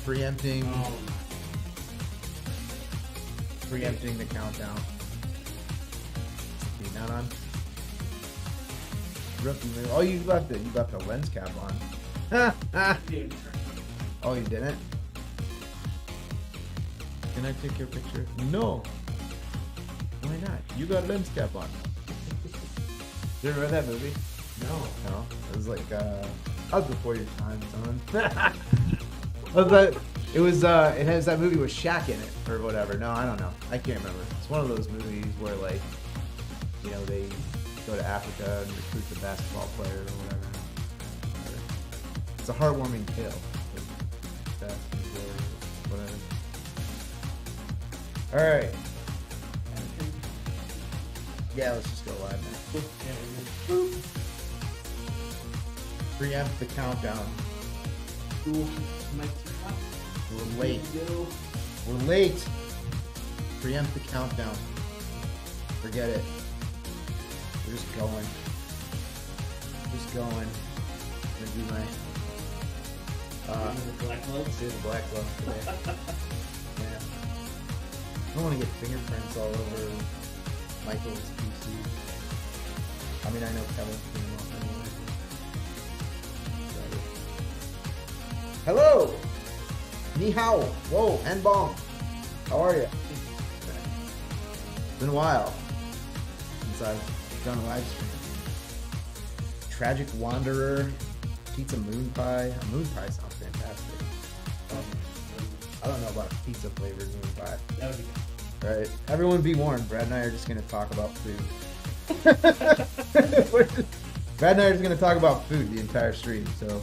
preempting the countdown. You not on? Oh, you left the lens cap on. Oh, you didn't? Can I take your picture? No. Why not? You got lens cap on. You ever read that movie? No. It was like I was before your time, son. It has that movie with Shaq in it or whatever. No, I don't know. I can't remember. It's one of those movies where like, you know, they go to Africa and recruit the basketball player or whatever. It's a heartwarming tale. Whatever. All right. Yeah, let's just go live now. Preempt the countdown. We're late. We're late. Preempt the countdown. Forget it. We're just going. I'm gonna do my black gloves. Do the black gloves today. Yeah. I don't want to get fingerprints all over Michael's PC. I mean, I know Kevin's doing well anyway. Hello! Ni hao! Whoa, and bong! How are you? It's been a while since I've done a live stream. Tragic Wanderer, pizza moon pie. A moon pie sounds fantastic. I don't know about pizza flavored moon pie. That would be good. Right. Everyone be warned, Brad and I are just going to talk about food. Brad and I are just going to talk about food the entire stream, so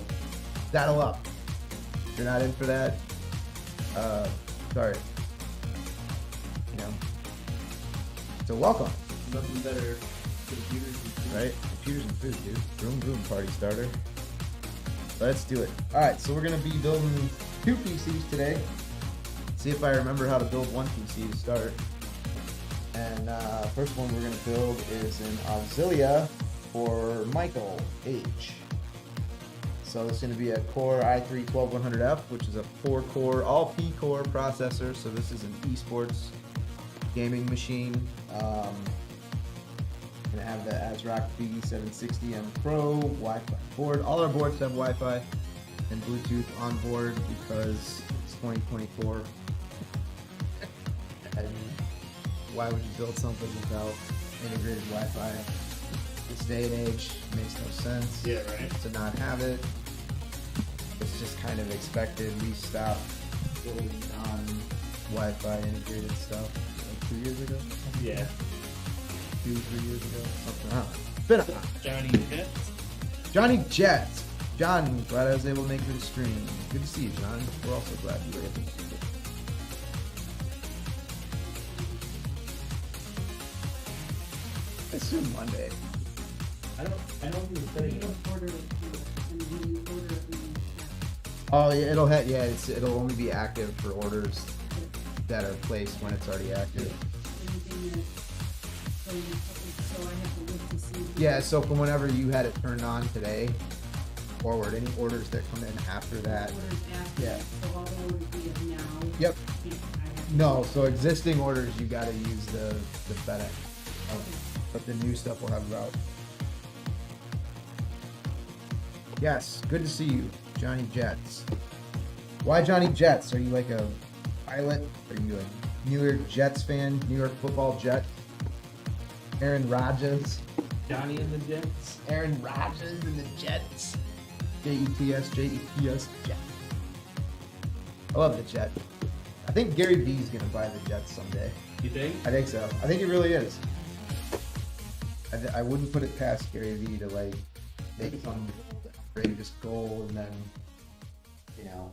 saddle up. If you're not in for that, sorry. You know. So welcome. Nothing better. Computers and food. Right? Computers and food, dude. Vroom vroom party starter. Let's do it. Alright, so we're going to be building 2 PCs today. See if I remember how to build one PC to start. And first one we're going to build is an Auxilia for Michael H. So it's going to be a Core i3-12100F, which is a 4-core, all P-core processor. So this is an esports gaming machine. Going to have the ASRock B760M Pro Wi-Fi board. All our boards have Wi-Fi and Bluetooth on board because it's 2024. And why would you build something without integrated Wi-Fi? This day and age makes no sense. Yeah, right. To not have it. It's just kind of expected. We stopped building on Wi-Fi integrated stuff like 2 years ago. Yeah. 2-3 years ago. Something. I don't know. It's been a while. Johnny Jets. Johnny Jets. John, glad I was able to make it to the stream. Good to see you, John. We're also glad you were able to see it. I assume Monday. I don't think it's setting up. Oh yeah, it'll only be active for orders that are placed when it's already active. Yeah, so from whenever you had it turned on today, forward, any orders that come in after that. Yeah. Yep. No, so existing orders you gotta use the FedEx. But the new stuff will have route. Yes, good to see you, Johnny Jets. Why Johnny Jets? Are you like a pilot? Are you a New York Jets fan? New York football Jet? Aaron Rodgers? Johnny and the Jets. Aaron Rodgers and the Jets. Jets, Jets. I love the Jet. I think Gary Vee's gonna buy the Jets someday. You think? I think so. I think he really is. I wouldn't put it past Gary Vee to like make some outrageous goal and then, you know,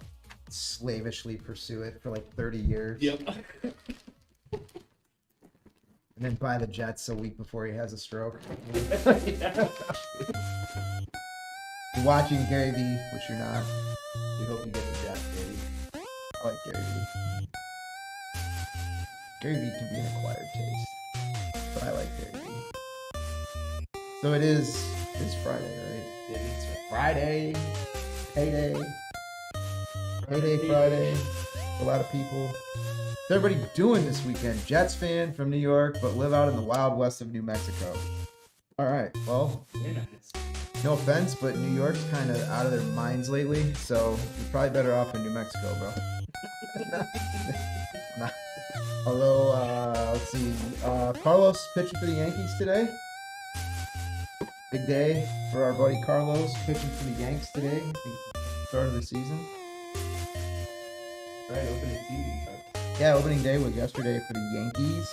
slavishly pursue it for like 30 years. Yep. And then buy the Jets a week before he has a stroke. Yeah. You're watching Gary Vee, which you're not. We hope you get the Jets, baby. I like Gary Vee. Gary Vee can be an acquired taste, but I like Gary Vee. So it's Friday, right? Yeah, it's Friday, payday. Payday Friday. A lot of people. What's everybody doing this weekend? Jets fan from New York, but live out in the wild west of New Mexico. All right. Well, Very nice. no offense, but New York's kind of out of their minds lately, so you're probably better off in New Mexico, bro. Nah. Although, let's see. Carlos pitching for the Yankees today. Big day for our buddy Carlos pitching for the Yanks today. I think it's the start of the season. Right, opening season. Yeah, opening day was yesterday for the Yankees.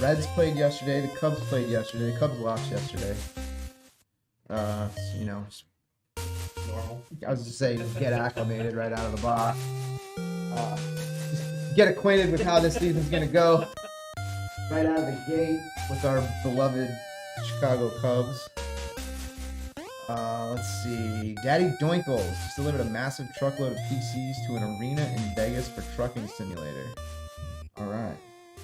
Reds played yesterday. The Cubs played yesterday. The Cubs lost yesterday. You know, Normal. I was just saying, get acclimated right out of the box. Get acquainted with how this season's gonna go. Right out of the gate with our beloved Chicago Cubs. Let's see. Daddy Doinkles just delivered a massive truckload of PCs to an arena in Vegas for trucking simulator. All right.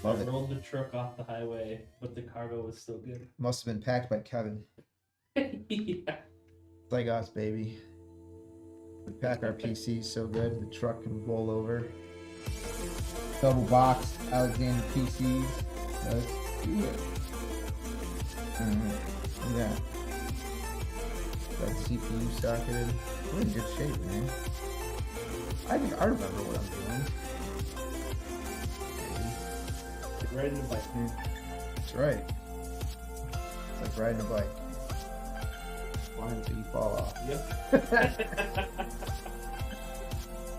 Love I it. rolled the truck off the highway, but the cargo was still good. Must have been packed by Kevin. Yeah. It's like us, baby. We pack our PCs so good the truck can roll over. Double box Alexander PCs. Let's do it. Yeah. That CPU socketed. We're in good shape, man. I remember what I'm doing. Get right in the bike. That's right. It's like riding a bike. Fun until you fall off. Yep.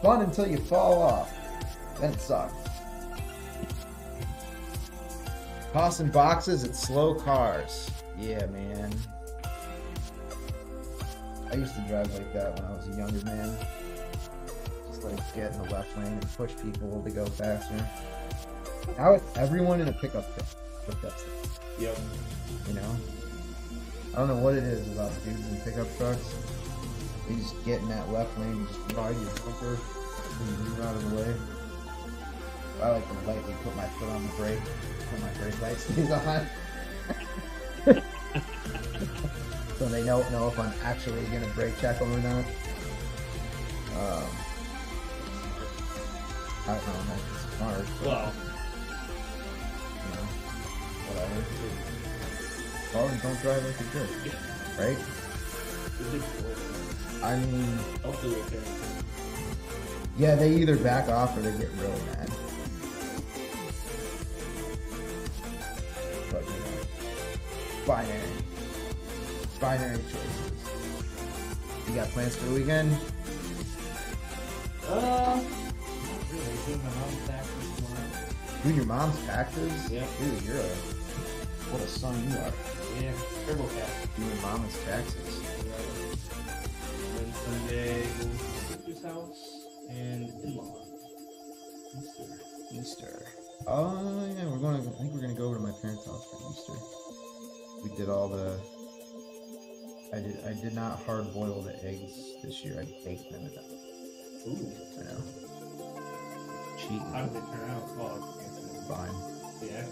Fun until you fall off. Then it sucks. Tossing boxes at slow cars. Yeah, man. I used to drive like that when I was a younger man. Just like get in the left lane and push people to go faster. Now it's everyone in a pickup truck. Yep. You know? I don't know what it is about dudes in pickup trucks. You just get in that left lane, you just ride your bumper, and you move out of the way. I like to lightly put my foot on the brake, when my brake light stays on. So they don't know if I'm actually going to brake check them or not. I don't know, that's smart. But, Well, you know, whatever. Cars don't drive like a jerk, right? I mean, hopefully we'll carry it. yeah, they either back off or they get really mad. But, you know, binary choices. You got plans for the weekend? Not really. Doing my mom's taxes tomorrow. Doing your mom's taxes? Yeah. Dude, what a son you are. Yeah, turbo tax. Doing mama's taxes. Then Sunday, go to my sister's house and in-law. Easter. Oh yeah, I think we're gonna go over to my parents' house for Easter. We did all the. I did not hard boil the eggs this year. I baked them. Ooh. I know. Cheating. How did they turn out? Oh, Fine. yeah.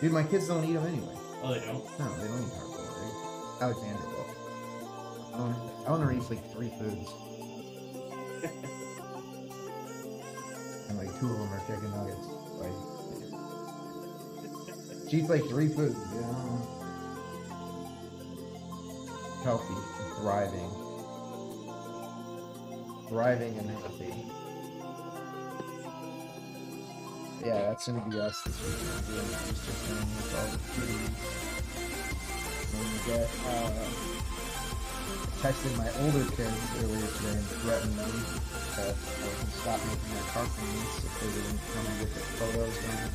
Dude, my kids don't eat them anyway. Oh, they don't? No, they don't eat hard boiled eggs. Alexander will. I want to eat like 3 foods. And like 2 of them are chicken nuggets. Like, she eats like 3 foods, you know? Healthy, thriving. Thriving and healthy. Yeah, that's gonna be us this weekend, doing the Easter thing with all the kitties. When we get, I texted my older kids earlier today and threatened them that I was gonna stop making their cartoons if they didn't come and get their photos done.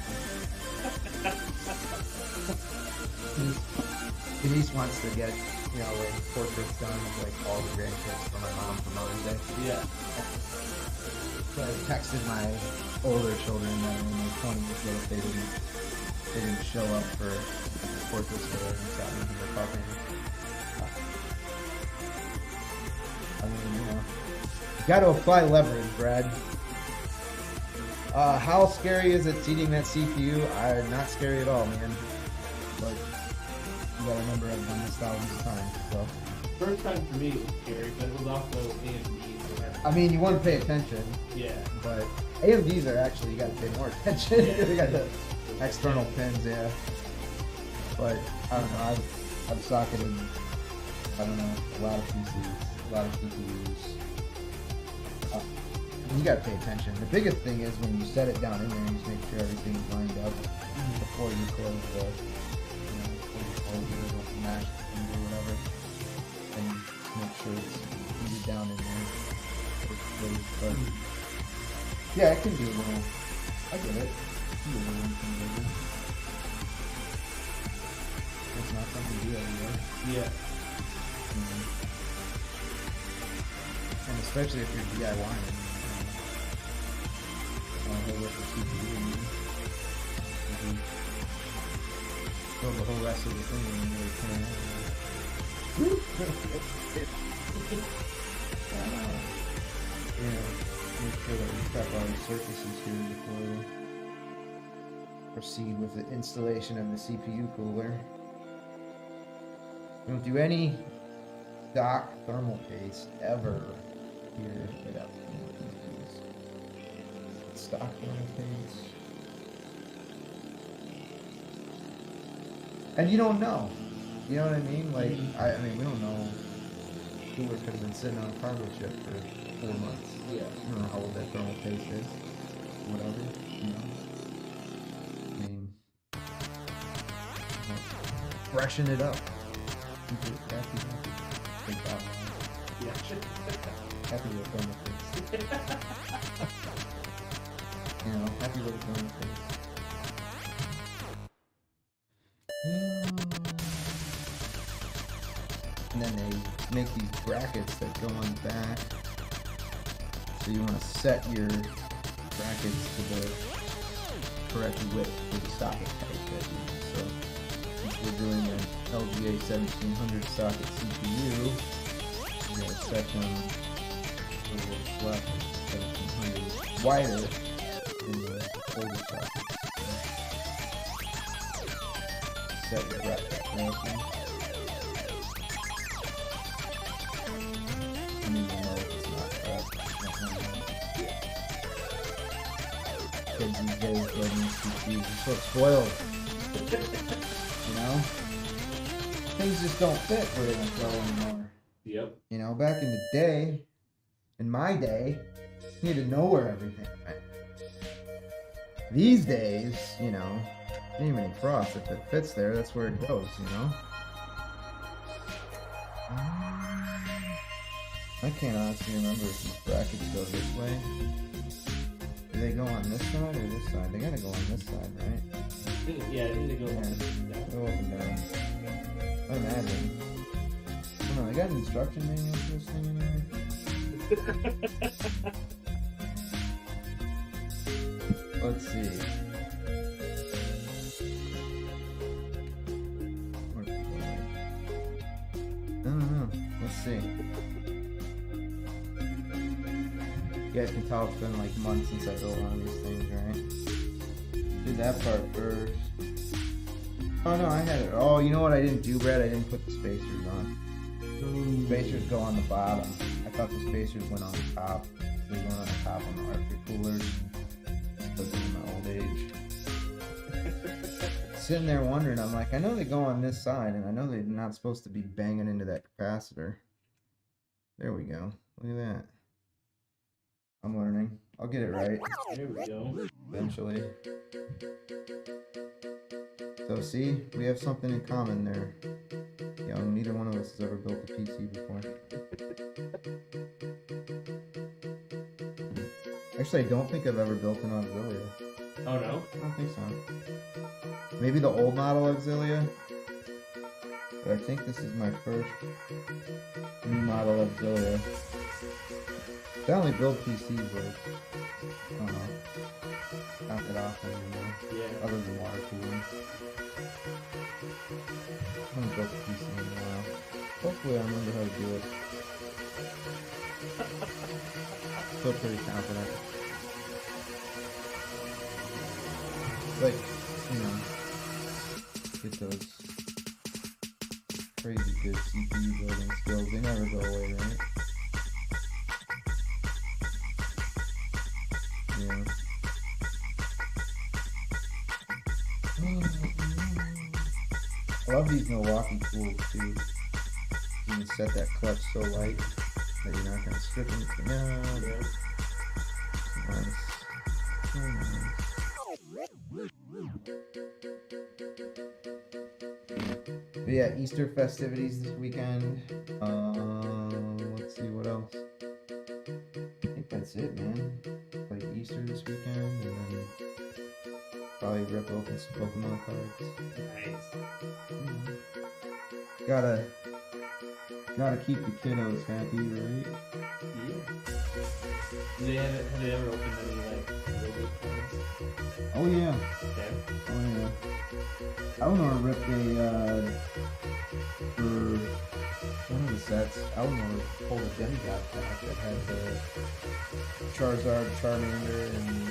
Denise wants to get, you know, like portraits done of like all the grandkids for my mom for Mother's Day. Yeah. So I texted my older children that were in their 20s that if they didn't show up for portraits for them and stop making their cartoons. I mean, you know, you got to apply leverage, Brad. How scary is it seating that CPU? Not scary at all, man. But you gotta remember I've done this thousands of times. So First time for me it was scary, but it was also A and B, so I had to I mean, you want to pay attention. Yeah. But AMDs are actually, you got to pay more attention. Yeah. They got the external pins, yeah. But I don't know. I've socketed, I don't know, a lot of PCs, a lot of CPUs. You got to pay attention. The biggest thing is when you set it down in there, you just make sure everything's lined up before you close the, before you close it or match or whatever. And make sure it's easy down in there. But yeah, it can be a little. I get it. It can be a little intimidating. It's not something to do every day. Yeah. And especially if you're DIYing. Build the whole rest of the thing and really make sure that we prep our surfaces here before we proceed with the installation of the CPU cooler. We don't do any stock thermal paste ever here without stock thermal paste. And you don't know. You know what I mean? Like, I mean, we don't know. Cooler could have been sitting on a cargo ship for 4 months. Yeah. I don't know how old that thermal paste is. Whatever, you know. I mean, freshen it up. Keep it happy. Yeah. Happy with thermal paste. You know, happy with thermal paste. And then they make these brackets that go on the back. So you want to set your brackets to the correct width for the socket type that you use. So since we're doing an LGA 1700 socket CPU, we're going to set them a little left 1700 wider in the older socket. Set your bracket correctly. Kids these days building CPUs are so spoiled. You know? Things just don't fit where they don't go anymore. Yep. You know, back in the day, in my day, you had to know where everything went. These days, you know, ain't even cross. If it fits there, that's where it goes, you know? I can't honestly remember if these brackets go this way. Do they go on this side or this side? They gotta go on this side, right? Yeah, I think they go Yeah. up and Go up and down. I imagine. I don't know, they got an instruction manual for this thing in there? Let's see. Where's it going? I don't know. Let's see. You guys can tell it's been like months since I built one of these things, right? Did that part first. Oh no, I had it. Oh, you know what I didn't do, Brad? I didn't put the spacers on. Spacers go on the bottom. I thought the spacers went on the top. They went on the top on the electric coolers. Living in my old age. Sitting there wondering, I'm like, I know they go on this side, and I know they're not supposed to be banging into that capacitor. There we go. Look at that. I'm learning. I'll get it right. there we go. Eventually. So see, we have something in common there. Young, neither one of us has ever built a PC before. Actually, I don't think I've ever built an Auxilia. Oh no? I don't think so. Maybe the old model Auxilia. But I think this is my first new model Auxilia. I only build PCs like, I don't know, not that often anymore. Yeah. Other than water cooling. I haven't built a PC in a while. Hopefully I remember how to do it. Still pretty confident. Like, you know, get those crazy good CPU building skills. They never go away, right? Yeah. I love these Milwaukee tools too. You can set that clutch so light that you're not gonna strip anything out. Nice. Very nice. But yeah, Easter festivities this weekend. Let's see what else. I think that's it, man. Like Easter this weekend, and then probably rip open some Pokemon cards. Nice. Gotta keep the kiddos happy, right? Yeah. Have they ever opened any like Lego cards? Oh yeah. Okay. Oh yeah. Eleanor ripped a for one of the sets. Eleanor pulled a demigod pack that had the Charizard, Charmander, and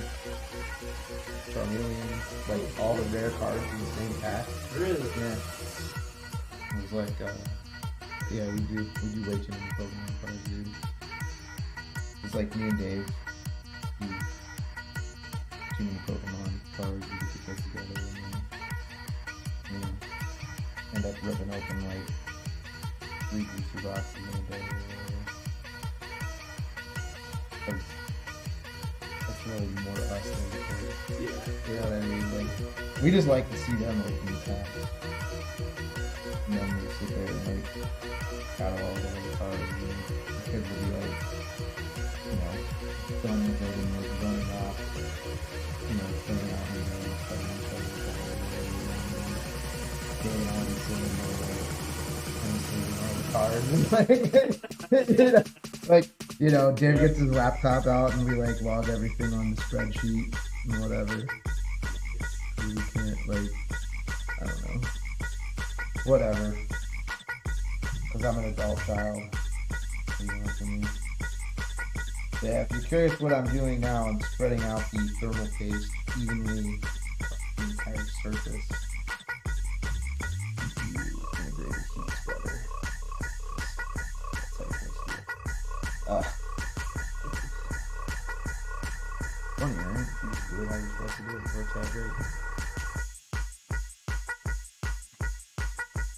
Charmeleon, like all the rare cards in the same pack. Really? Yeah. It was like, yeah, we do way too many Pokemon cards, dude. It's like me and Dave. Too many Pokemon cards we get to put together, and then, end up ripping open like 3 booster boxes in a day. That's really more us than the kids. Yeah. You know what I mean? Like, we just like to see them open the packs. And then we sit there and like catalog all the cards, and the kids will be like, you know, done with it and like running off, you know, throwing out getting all these little cards. Like, you know, Dave gets his laptop out and we like log everything on the spreadsheet and whatever. We can't, like, I don't know, whatever. Because I'm an adult child. You know what I mean? So yeah, if you're curious what I'm doing now, I'm spreading out the thermal paste evenly across the entire surface. Funny, right? You just do it how you're supposed to do it. It works out great.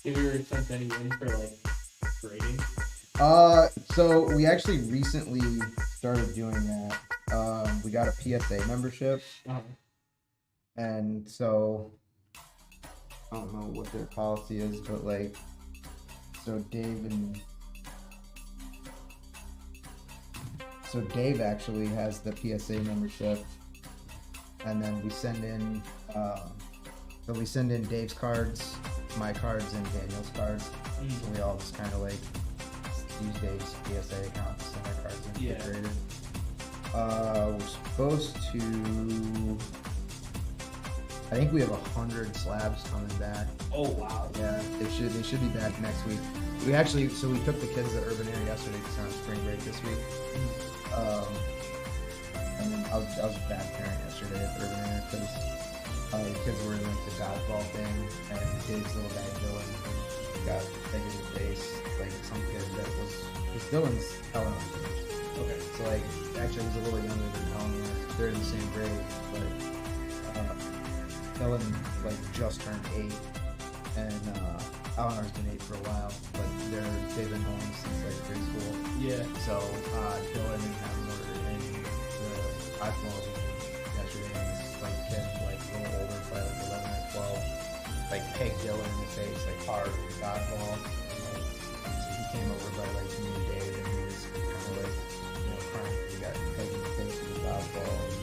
Have you ever sent any in for like grading? So we actually recently started doing that. We got a PSA membership, and so I don't know what their policy is, but like, so Dave actually has the PSA membership, and then we send in Dave's cards, my cards, and Daniel's cards. So we all just kind of like use Dave's PSA account to send our cards in graded. We're supposed to, I think we have 100 slabs coming back. Oh wow. Yeah, they should be back next week. We took the kids to Urban Air yesterday because they're on spring break this week. And then I was a bad parent yesterday at Urban Air because the kids were in like the dodgeball thing, and Dave's little guy Dylan got hit in the face, like some kid that was, because Dylan's Eleanor's age. Okay. So like, actually he's a little younger than Eleanor. They're in the same grade, but Dylan like just turned 8, and Eleanor's been 8 for a while, but they've been home since like grade school. Yeah. So Dylan and him were in the dodgeball game yesterday, and this like kid, like a little older, probably like 11 or 12, like pegged Dylan in the face like hard with the dodgeball. So he came over by like me and Dave, and he was kind of like, you know, crying because he got pegged in the face with the dodgeball. And,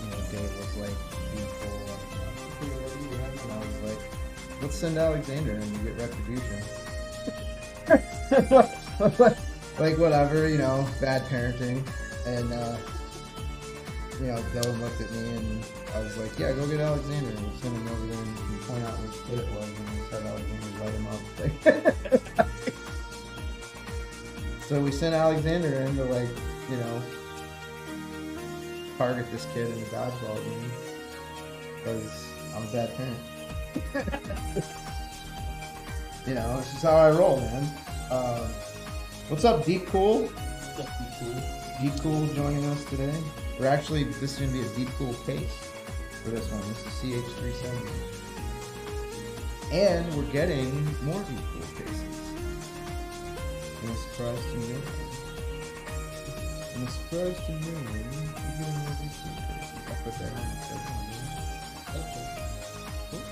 you know, Dave was like being cool, like, you know, and I was like, let's send Alexander and get retribution. Like whatever, you know, bad parenting. And you know, Dylan looked at me and I was like, yeah, go get Alexander, and we'll send him over there and you can point out which kid it was, and we'll have Alexander light him up. So we sent Alexander in to, like, you know, target this kid in the dodgeball game because I'm a bad parent. You know, it's just how I roll, man. What's up, Deep Cool? Just be cool. Deep Cool joining us today. We're actually, this is going to be a deep cool case for this one. This is CH370. And we're getting more deep cool cases. No surprise to me. No surprise to me. We're getting more deep cool cases. I'll put that on the second one. Okay. Cool.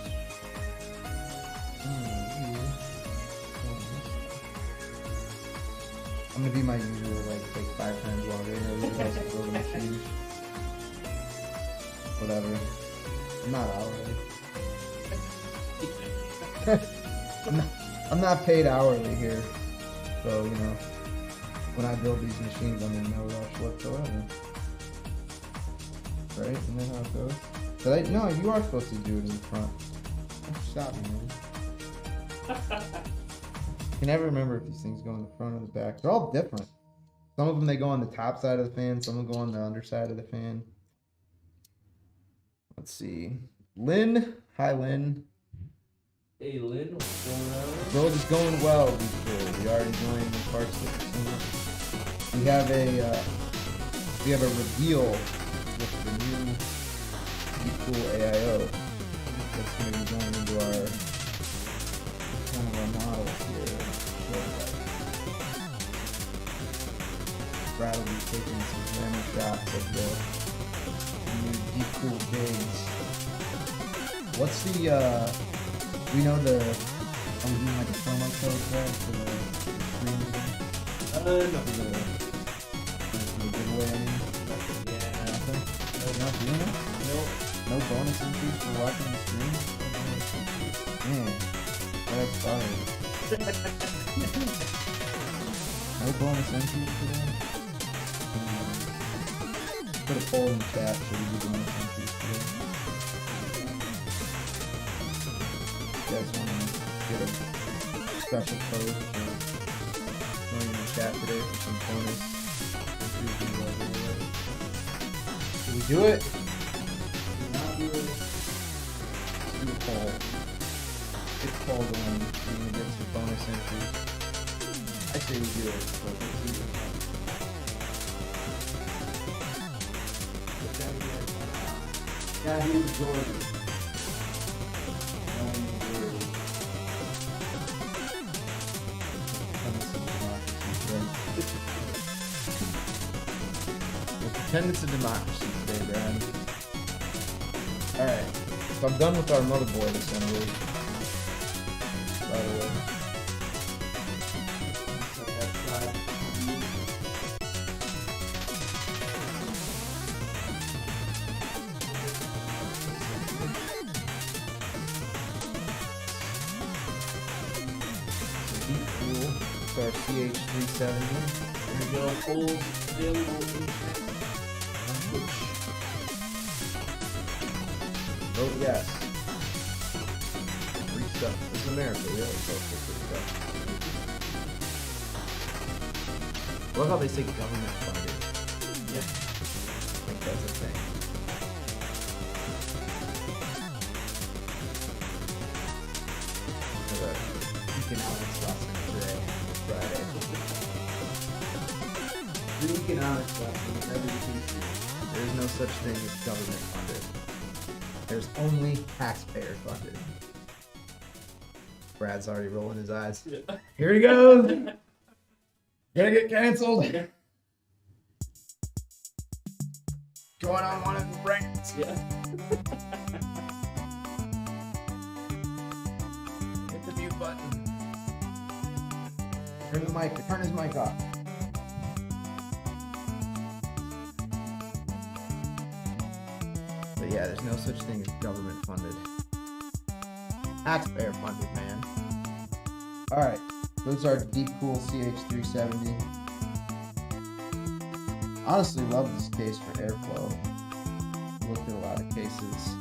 I'm gonna be my usual, like, take 5 times longer than everybody else to build a machine. Whatever. I'm not hourly. I'm not paid hourly here. So, you know, when I build these machines, I'm in no rush whatsoever. Right? Isn't that how it goes? But no, you are supposed to do it in the front. Stop me, man. I can never remember if these things go in the front or the back. They're all different. Some of them, they go on the top side of the fan. Some will go on the underside of the fan. Let's see. Lynn. Hi, Lynn. Hey, Lynn, what's going on? Build is going well. We are enjoying the parts of it so much. We have a reveal with the new Deep Cool AIO. That's going to be going into our one of our models here. Brad will be taking some glamour shots of the new Deep Cool Bigs. What's the we know the are we doing like a promo code there for the stream? No. For the giveaway, I mean? Yeah. Nothing? Not doing it? Nope. No bonus increase for watching the stream? Man, that's fire. No bonus entries for that? Put a poll in the chat so we do bonus entries today. You guys want to get a special code for joining the chat today for some bonus entries in the giveaway? Should we do it? Not really. Do a poll. Get the poll going. We're going to get some bonus entries. I say we do it. But let's do it. Yeah, he was Jordan. We'll pretend it's a democracy today, Brad. Alright, so I'm done with our motherboard assembly. By the way. It's our CH370. There we go. Polls available in chat. Vote yes. Free stuff. This is America. We always vote for free stuff. I love how they say government funded. Yeah. I think that's a thing. Economics lesson today, Friday. The economics lesson with every Tuesday. There's no such thing as government funded. There's only taxpayer funded. Brad's already rolling his eyes. Yeah. Here he goes. Gonna get canceled. Going on one of the rants. Yeah. Hit the mute button. Turn the mic. Turn his mic off. But yeah, there's no such thing as government funded. Taxpayer funded, man. Alright, those are Deep Cool CH370. Honestly, love this case for airflow. Looked at a lot of cases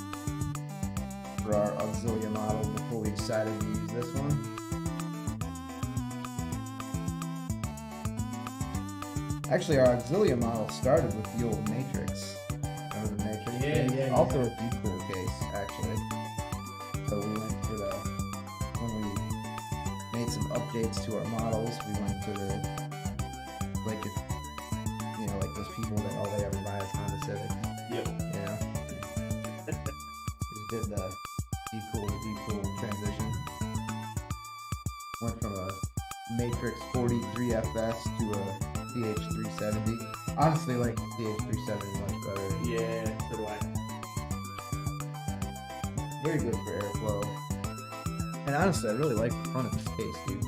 for our Auxilia model before we decided to use this one. Actually, our Auxilia model started with the old Matrix. Remember the Matrix? Yeah. Also a Deep Cool case, actually. So we went for the, when we made some updates to our models, we went for the, like if, you know, like those people that all they ever buy is Honda 7 did the D-cool transition. Went from a Matrix 43 FS to a DH370. Honestly, like DH370 much better. Yeah, so do I. Very good for airflow. And honestly, I really like the front of this case, dude.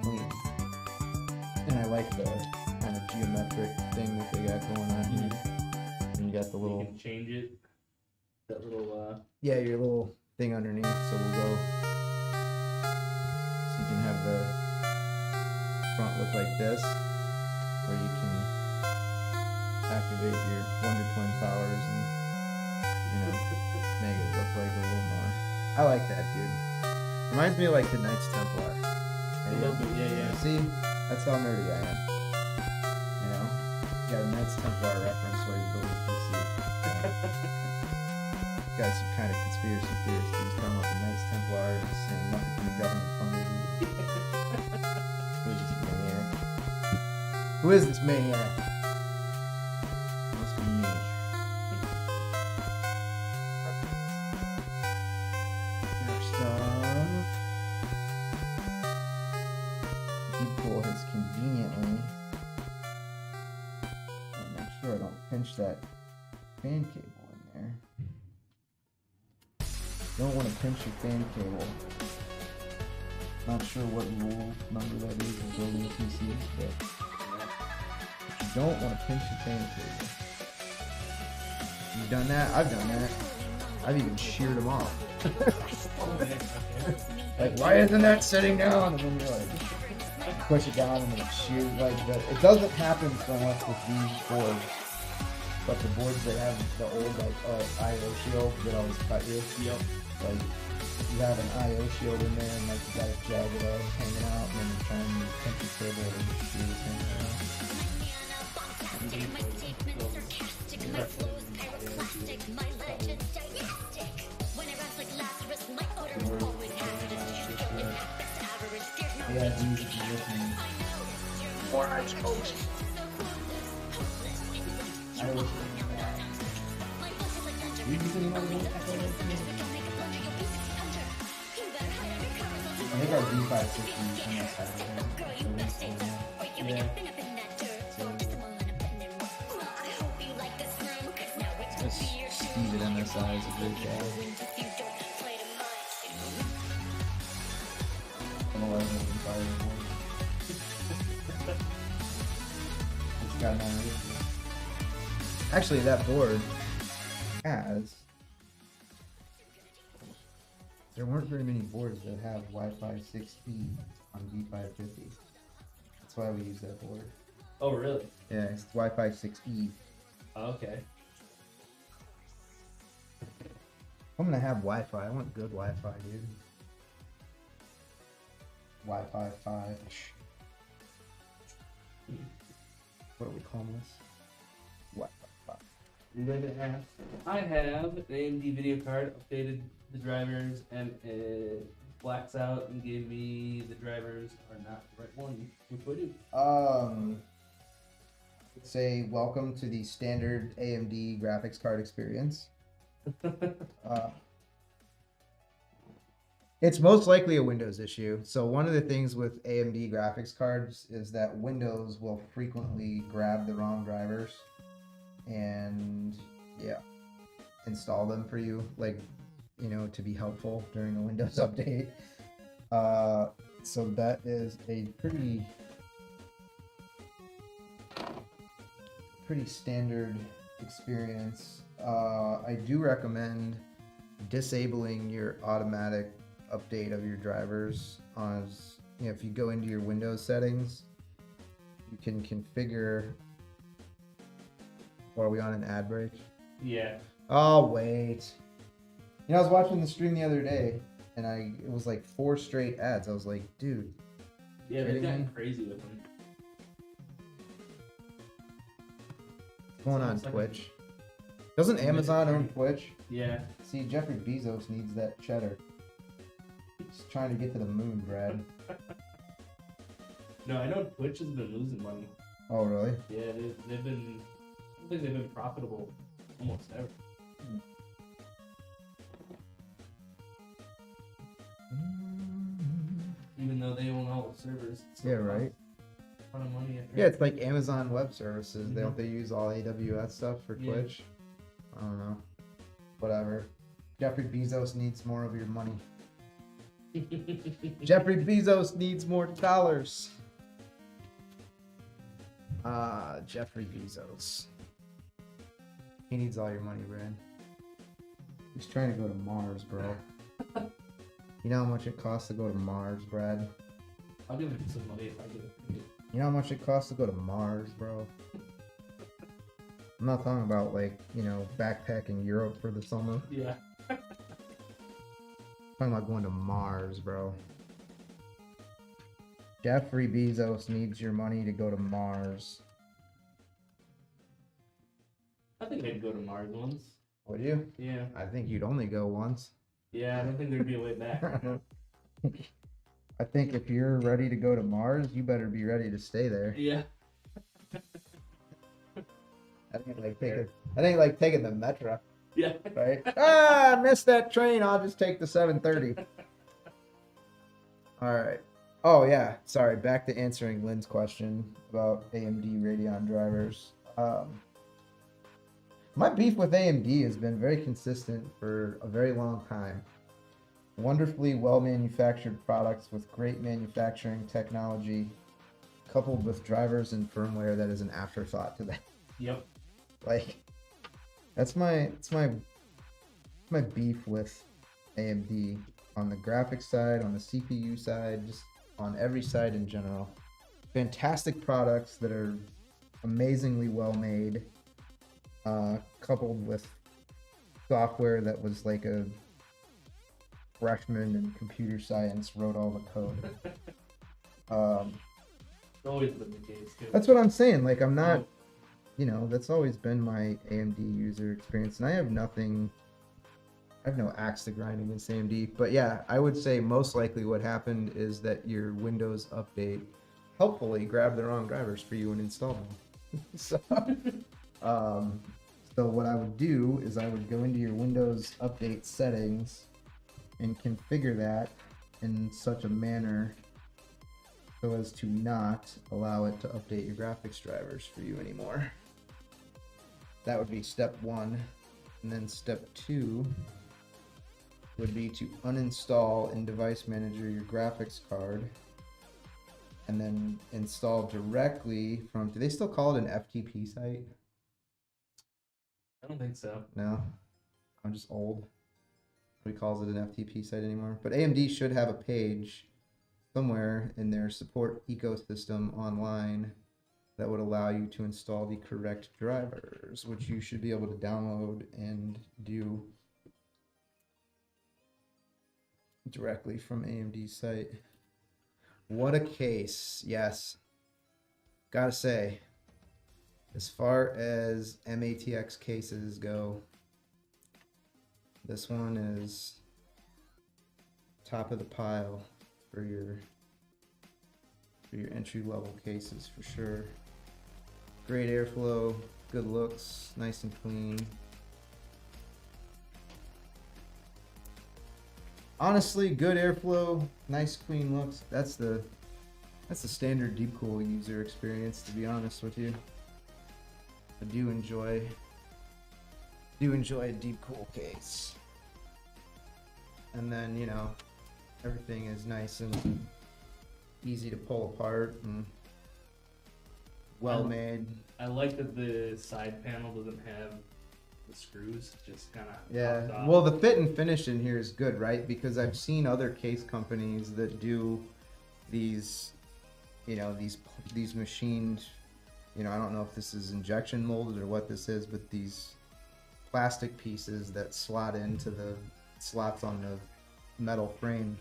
Clean. And I like the kind of geometric thing that they got going on here. And you got the You little, can change it. That little yeah, your little thing underneath. So we'll go. So you can have the front look like this, or you can activate your Wonder Twin powers and, you know, make it look like a little more. I like that, dude. Reminds me of like the Knights Templar. a little bit, yeah. See, that's how nerdy I am. You know, you got a Knights Templar reference while you're building PC. Got some kind of conspiracy theorists who's talking about the Knights Templar and saying nothing from the government funded. Who's this maniac? Who is this maniac? Must be me. Next up, Deadpool has conveniently. I'll make sure I don't pinch that fan cable in there. Don't want to pinch your fan cable. Not sure what rule number that is in building PCs, but you don't want to pinch your fan cable. You've done that? I've done that. I've even sheared them off. Like, why isn't that sitting down? And then you're like, push it down and then it's sheared like that. It doesn't happen so much with these boards, but the boards that have the old like IO shield that always cut you. Yep. Like, you have an IO shield in there and like you got a jagged edge hanging out and then you're trying to pinch your cable and your shoes hanging out. Yeah, these are listening. More ice folks. I was I think our D560 is on that side of the Yeah. Just Steve at MSI is a great guy. I'm alive with fire anymore. It's got an Actually, that board has. There weren't very many boards that have Wi-Fi 6E on D550. That's why we use that board. Oh, really? Yeah, it's Wi-Fi 6E. Okay. I'm gonna have Wi-Fi. I want good Wi-Fi, dude. Wi-Fi 5. What do we call this? Wi-Fi 5. I have an AMD video card, updated the drivers, and it blacks out and gave me the drivers are not the right one. Which would do? Say welcome to the standard AMD graphics card experience. It's most likely a Windows issue. So one of the things with AMD graphics cards is that Windows will frequently grab the wrong drivers and install them for you, like, you know, to be helpful during a Windows update. So that is a pretty standard experience. I do recommend disabling your automatic update of your drivers on, you know, if you go into your Windows settings, you can configure. Or are we on an ad break? Yeah. Oh wait. You know, I was watching the stream the other day and it was like 4 straight ads. I was like, dude. Yeah, they've gotten me? crazy with them. What's going on Sounds like Twitch? Doesn't Amazon own Twitch? Yeah. See, Jeffrey Bezos needs that cheddar. He's trying to get to the moon, Brad. No, I know Twitch has been losing money. Oh, really? Yeah, they've been. I don't think they've been profitable almost ever. Even though they own all the servers. Yeah, right. A ton of money. Yeah, it's like Amazon Web Services. They use all AWS stuff for Twitch. I don't know. Whatever. Jeffrey Bezos needs more of your money. Jeffrey Bezos needs more dollars. Jeffrey Bezos. He needs all your money, Brad. He's trying to go to Mars, bro. You know how much it costs to go to Mars, Brad? I'll give him some money if I get it. You know how much it costs to go to Mars, bro? I'm not talking about, like, you know, backpacking Europe for the summer. Yeah. I'm talking about going to Mars, bro. Jeffrey Bezos needs your money to go to Mars. I think I'd go to Mars once. Would you? Yeah. I think you'd only go once. Yeah, I don't think there'd be a way back. I think if you're ready to go to Mars, you better be ready to stay there. Yeah. I think like taking the metro. Yeah. Right? I missed that train. I'll just take the 7:30. All right. Oh yeah. Sorry. Back to answering Lynn's question about AMD Radeon drivers. My beef with AMD has been very consistent for a very long time. Wonderfully well-manufactured products with great manufacturing technology, coupled with drivers and firmware that is an afterthought to them. Yep. Like, it's my beef with AMD on the graphics side, on the CPU side, just on every side in general. Fantastic products that are amazingly well made, coupled with software that was like a freshman in computer science wrote all the code. It's always been the case too. That's what I'm saying. Like, I'm not, you know, that's always been my AMD user experience, and I have no axe to grind against AMD. But yeah, I would say most likely what happened is that your Windows update helpfully grabbed the wrong drivers for you and installed them. So what I would do is I would go into your Windows update settings and configure that in such a manner so as to not allow it to update your graphics drivers for you anymore. That would be step 1. And then step 2 would be to uninstall in Device Manager your graphics card and then install directly from, do they still call it an FTP site? I don't think so. No, I'm just old. Nobody calls it an FTP site anymore. But AMD should have a page somewhere in their support ecosystem online that would allow you to install the correct drivers, which you should be able to download and do directly from AMD's site. What a case. Yes. Gotta say, as far as MATX cases go, this one is top of the pile for your entry level cases for sure. Great airflow, good looks, nice and clean. Honestly, good airflow, nice clean looks. That's the standard Deepcool user experience, to be honest with you. I do enjoy a Deepcool case. And then, you know, everything is nice and easy to pull apart and well made. I like that the side panel doesn't have the screws, just kind of Yeah. Well, the fit and finish in here is good, right? Because I've seen other case companies that do these, you know, these machined, you know, I don't know if this is injection molded or what this is, but these plastic pieces that slot into the slots on the metal frame,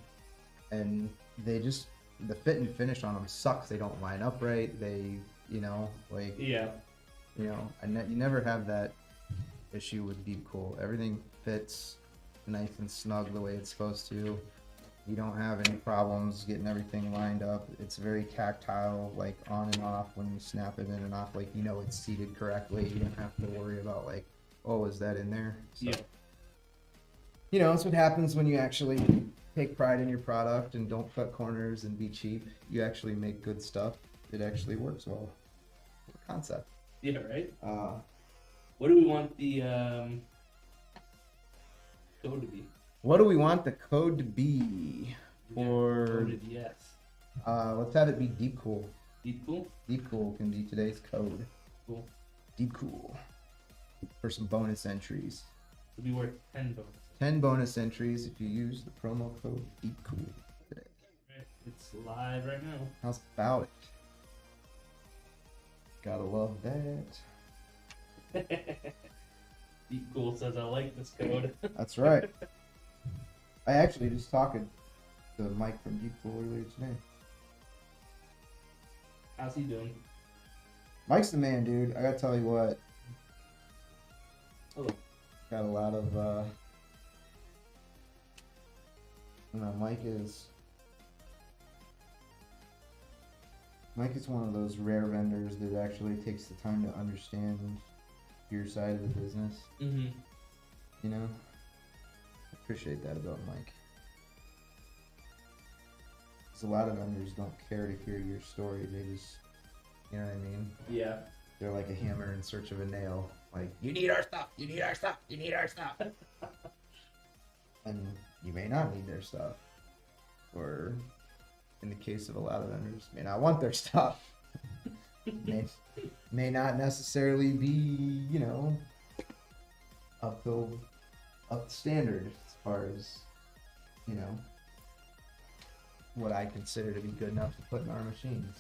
and they just, the fit and finish on them sucks. They don't line up right. They, you know, like, yeah, you know, you never have that issue with Deepcool. Everything fits nice and snug the way it's supposed to. You don't have any problems getting everything lined up. It's very tactile, like on and off when you snap it in and off, like, you know, it's seated correctly. You don't have to worry about like, oh, is that in there? So, yeah. you know, that's what happens when you actually take pride in your product and don't cut corners and be cheap. You actually make good stuff. It actually works well. Concept. Yeah, right? What do we want the code to be? What do we want the code to be? For coded, yes. Let's have it be deep cool. Deep cool? Deep cool can be today's code. Cool. Deep cool. For some bonus entries. It'll be worth 10 bonus. 10 bonus entries if you use the promo code deep cool today. Right. It's live right now. How's about it? Gotta love that. Deep Cool says I like this code. That's right. I actually just talking to Mike from Deep Cool earlier today. How's he doing? Mike's the man, dude. I gotta tell you what. Hello. Got a lot of Mike is one of those rare vendors that actually takes the time to understand your side of the business. Mm-hmm. You know? I appreciate that about Mike. Because a lot of vendors don't care to hear your story. They just, you know what I mean? Yeah. They're like a hammer in search of a nail. Like, you need our stuff, you need our stuff, you need our stuff. And you may not need their stuff. Or, in the case of a lot of vendors, may not want their stuff. may not necessarily be, you know, up to standard as far as, you know, what I consider to be good enough to put in our machines.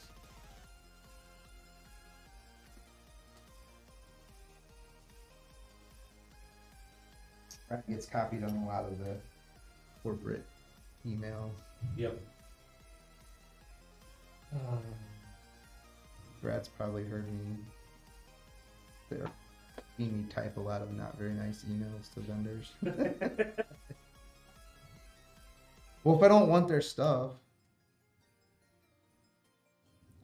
That gets copied on a lot of the corporate emails. Yep. Brad's probably heard me type a lot of not very nice emails to vendors. Well, if I don't want their stuff,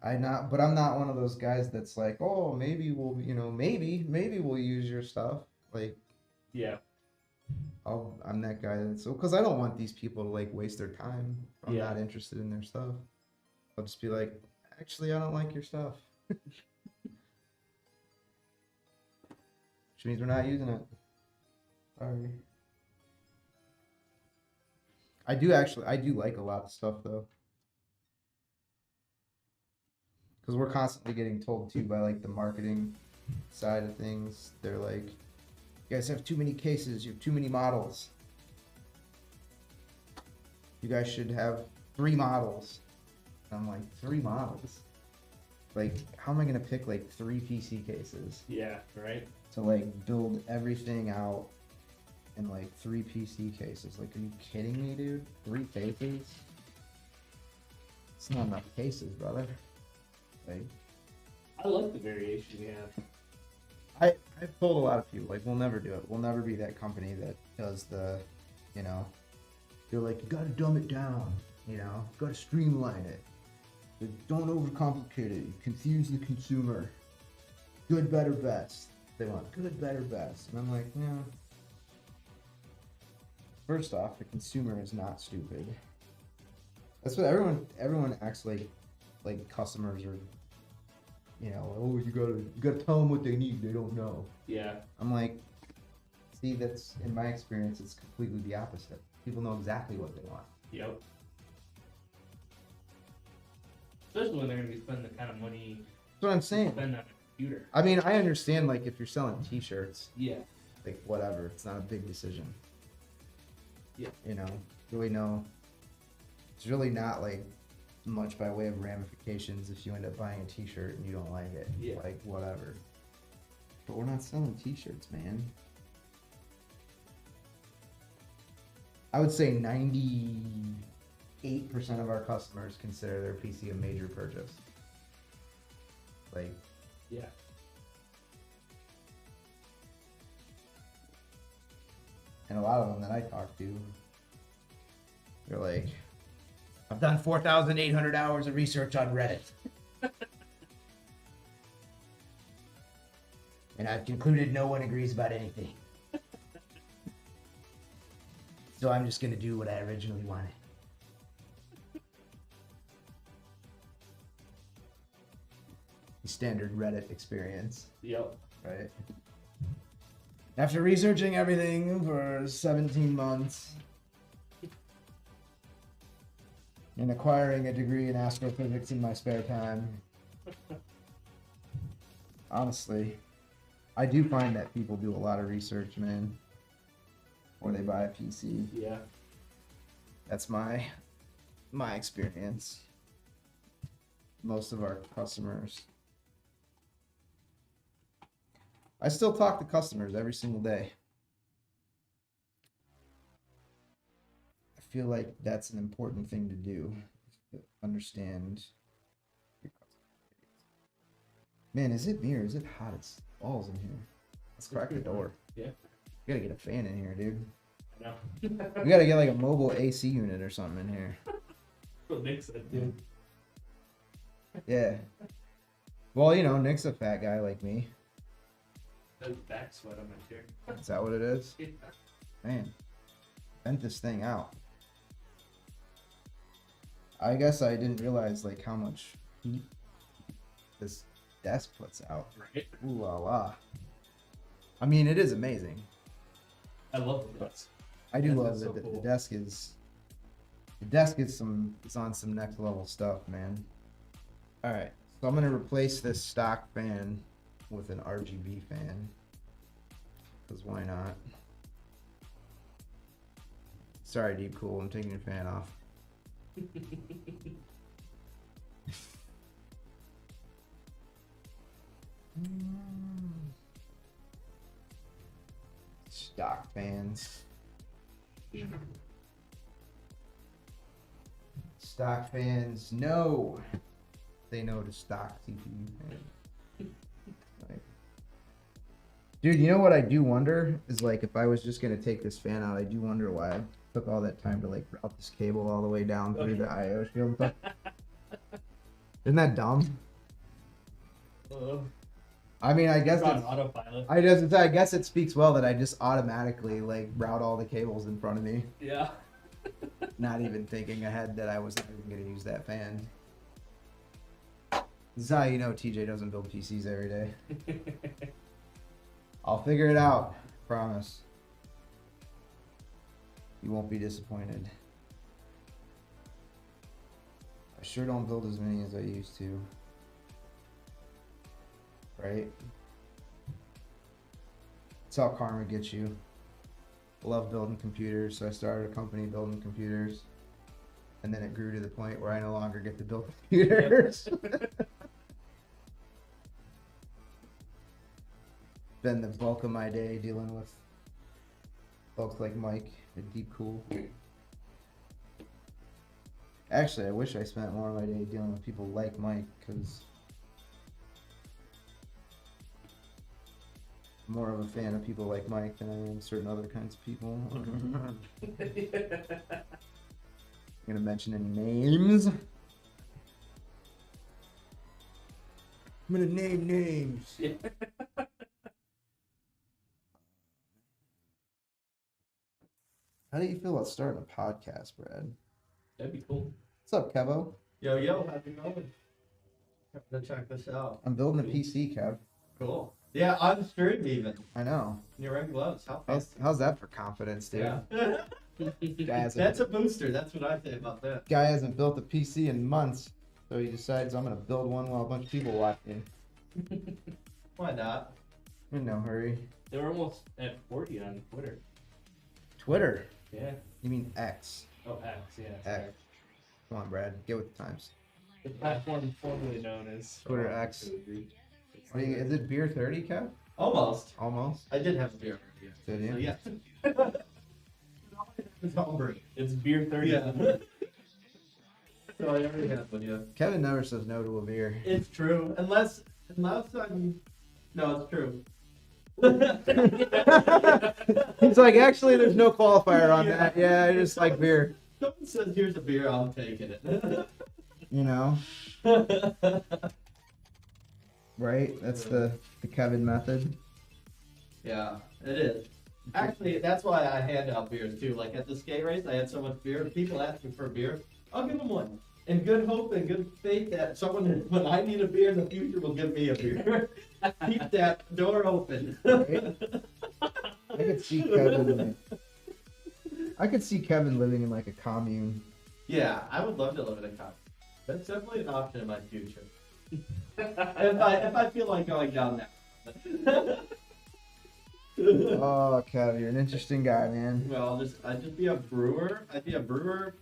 I'm not one of those guys that's like, oh, maybe we'll, you know, maybe we'll use your stuff. Like, yeah. I'm that guy that's, because I don't want these people to like waste their time. I'm not interested in their stuff. I'll just be like, actually, I don't like your stuff. Which means we're not using it. Sorry. I do like a lot of stuff though. Because we're constantly getting told too by like the marketing side of things. They're like, you guys have too many cases, you have too many models. You guys should have 3 models. And I'm like, 3 models? Like, how am I gonna pick like 3 PC cases? Yeah, right? To like build everything out in like 3 PC cases. Like, are you kidding me, dude? 3 cases? It's not enough cases, brother. Like, I like the variation we have. I've told a lot of people, like, we'll never do it. We'll never be that company that does the, you know, they're like, you gotta dumb it down, you know, you gotta streamline it. Don't overcomplicate it. You confuse the consumer. Good, better, best. They want good, better, best. And I'm like, yeah. First off, the consumer is not stupid. That's what everyone acts like customers are, you know, oh, you gotta tell them what they need. They don't know. Yeah. I'm like, see, that's, in my experience, it's completely the opposite. People know exactly what they want. Yep. Especially when they're going to be spending the kind of money. That's what I'm saying. Spend on a computer. I mean, I understand, like, if you're selling T-shirts. Yeah. Like, whatever. It's not a big decision. Yeah. You know, really no. It's really not, like, much by way of ramifications if you end up buying a T-shirt and you don't like it. Yeah. Like, whatever. But we're not selling T-shirts, man. I would say 98% of our customers consider their PC a major purchase. Like, yeah. And a lot of them that I talk to, they're like, I've done 4,800 hours of research on Reddit. And I've concluded no one agrees about anything. So I'm just going to do what I originally wanted. standard Reddit experience. Yep. Right. After researching everything for 17 months and acquiring a degree in astrophysics in my spare time, honestly, I do find that people do a lot of research, man, or they buy a PC. Yeah. That's my experience. Most of our customers. I still talk to customers every single day. I feel like that's an important thing to do. To understand your customer. Man, is it me or is it hot as balls in here? Let's crack the door. Yeah. We gotta get a fan in here, dude. I know. We gotta get like a mobile AC unit or something in here. That's what Nick said, dude. Yeah. Well, you know, Nick's a fat guy like me. There's back sweat on my chair. Is that what it is? Yeah. Man, bent this thing out. I guess I didn't realize like how much heat this desk puts out. Right. Ooh la la. I mean, it is amazing. I love the desk. I do Yes, love that's that so the cool. desk is on some next level stuff, man. All right, so I'm gonna replace this stock fan with an RGB fan, because why not? Sorry, Deep Cool, I'm taking your fan off. Stock fans. Stock fans, no. Say no to stock CPU fans. Like, dude, you know what I do wonder is like if I was just gonna take this fan out, I do wonder why I took all that time to like route this cable all the way down through the IO shield and stuff. Isn't that dumb? I mean, I guess It's on it's, autopilot. I guess it speaks well that I just automatically like route all the cables in front of me, Yeah. not even thinking ahead that I was not even gonna use that fan. This is how you know TJ doesn't build PCs every day. I'll figure it out, promise. You won't be disappointed. I sure don't build as many as I used to. Right? That's how karma gets you. I love building computers, so I started a company building computers. And then it grew to the point where I no longer get to build computers. Spend the bulk of my day dealing with folks like Mike and Deep Cool. Actually, I wish I spent more of my day dealing with people like Mike, because I'm more of a fan of people like Mike than I am certain other kinds of people. I'm gonna mention any names. I'm gonna name names. How do you feel about starting a podcast, Brad? That'd be cool. What's up, Kevo? Yo, how's it going? Have to check this out. I'm building a PC, Kev. Cool. Yeah, on stream even. I know. You're wearing gloves. How fancy. How's that for confidence, dude? Yeah. Guy hasn't, That's a booster. That's what I say about that. guy hasn't built a PC in months, so he decides I'm gonna build one while a bunch of people watch me. Why not? In no hurry. They were almost at 40 on Twitter. Twitter? Yeah. You mean X? Oh, X, yeah. X. Come on, Brad. Get with the times. The platform formerly known as Twitter X. What do you, is it beer 30, Kev? Almost. Almost. I did have a beer already. Did you? So yeah. It's hungry. It's beer 30. Yeah. So I already have one, yeah. Kevin never says no to a beer. It's true. Unless I'm... No, it's true. He's like, actually, there's no qualifier on Yeah. that. Yeah, I just like beer. Someone says, here's a beer, I'm taking it. You know, right? That's the Kevin method. Yeah, it is. Actually, that's why I hand out beers too. Like at the skate race, I had so much beer. People ask me for a beer, I'll give them one. in good hope and good faith that someone, when I need a beer in the future, will give me a beer. Keep that door open. I could see Kevin. I could see Kevin living in like a commune. Yeah, I would love to live in a commune. That's definitely an option in my future. if I feel like going down that. Oh, Kev, you're an interesting guy, man. Well, I'd just be a brewer. I'd be a brewer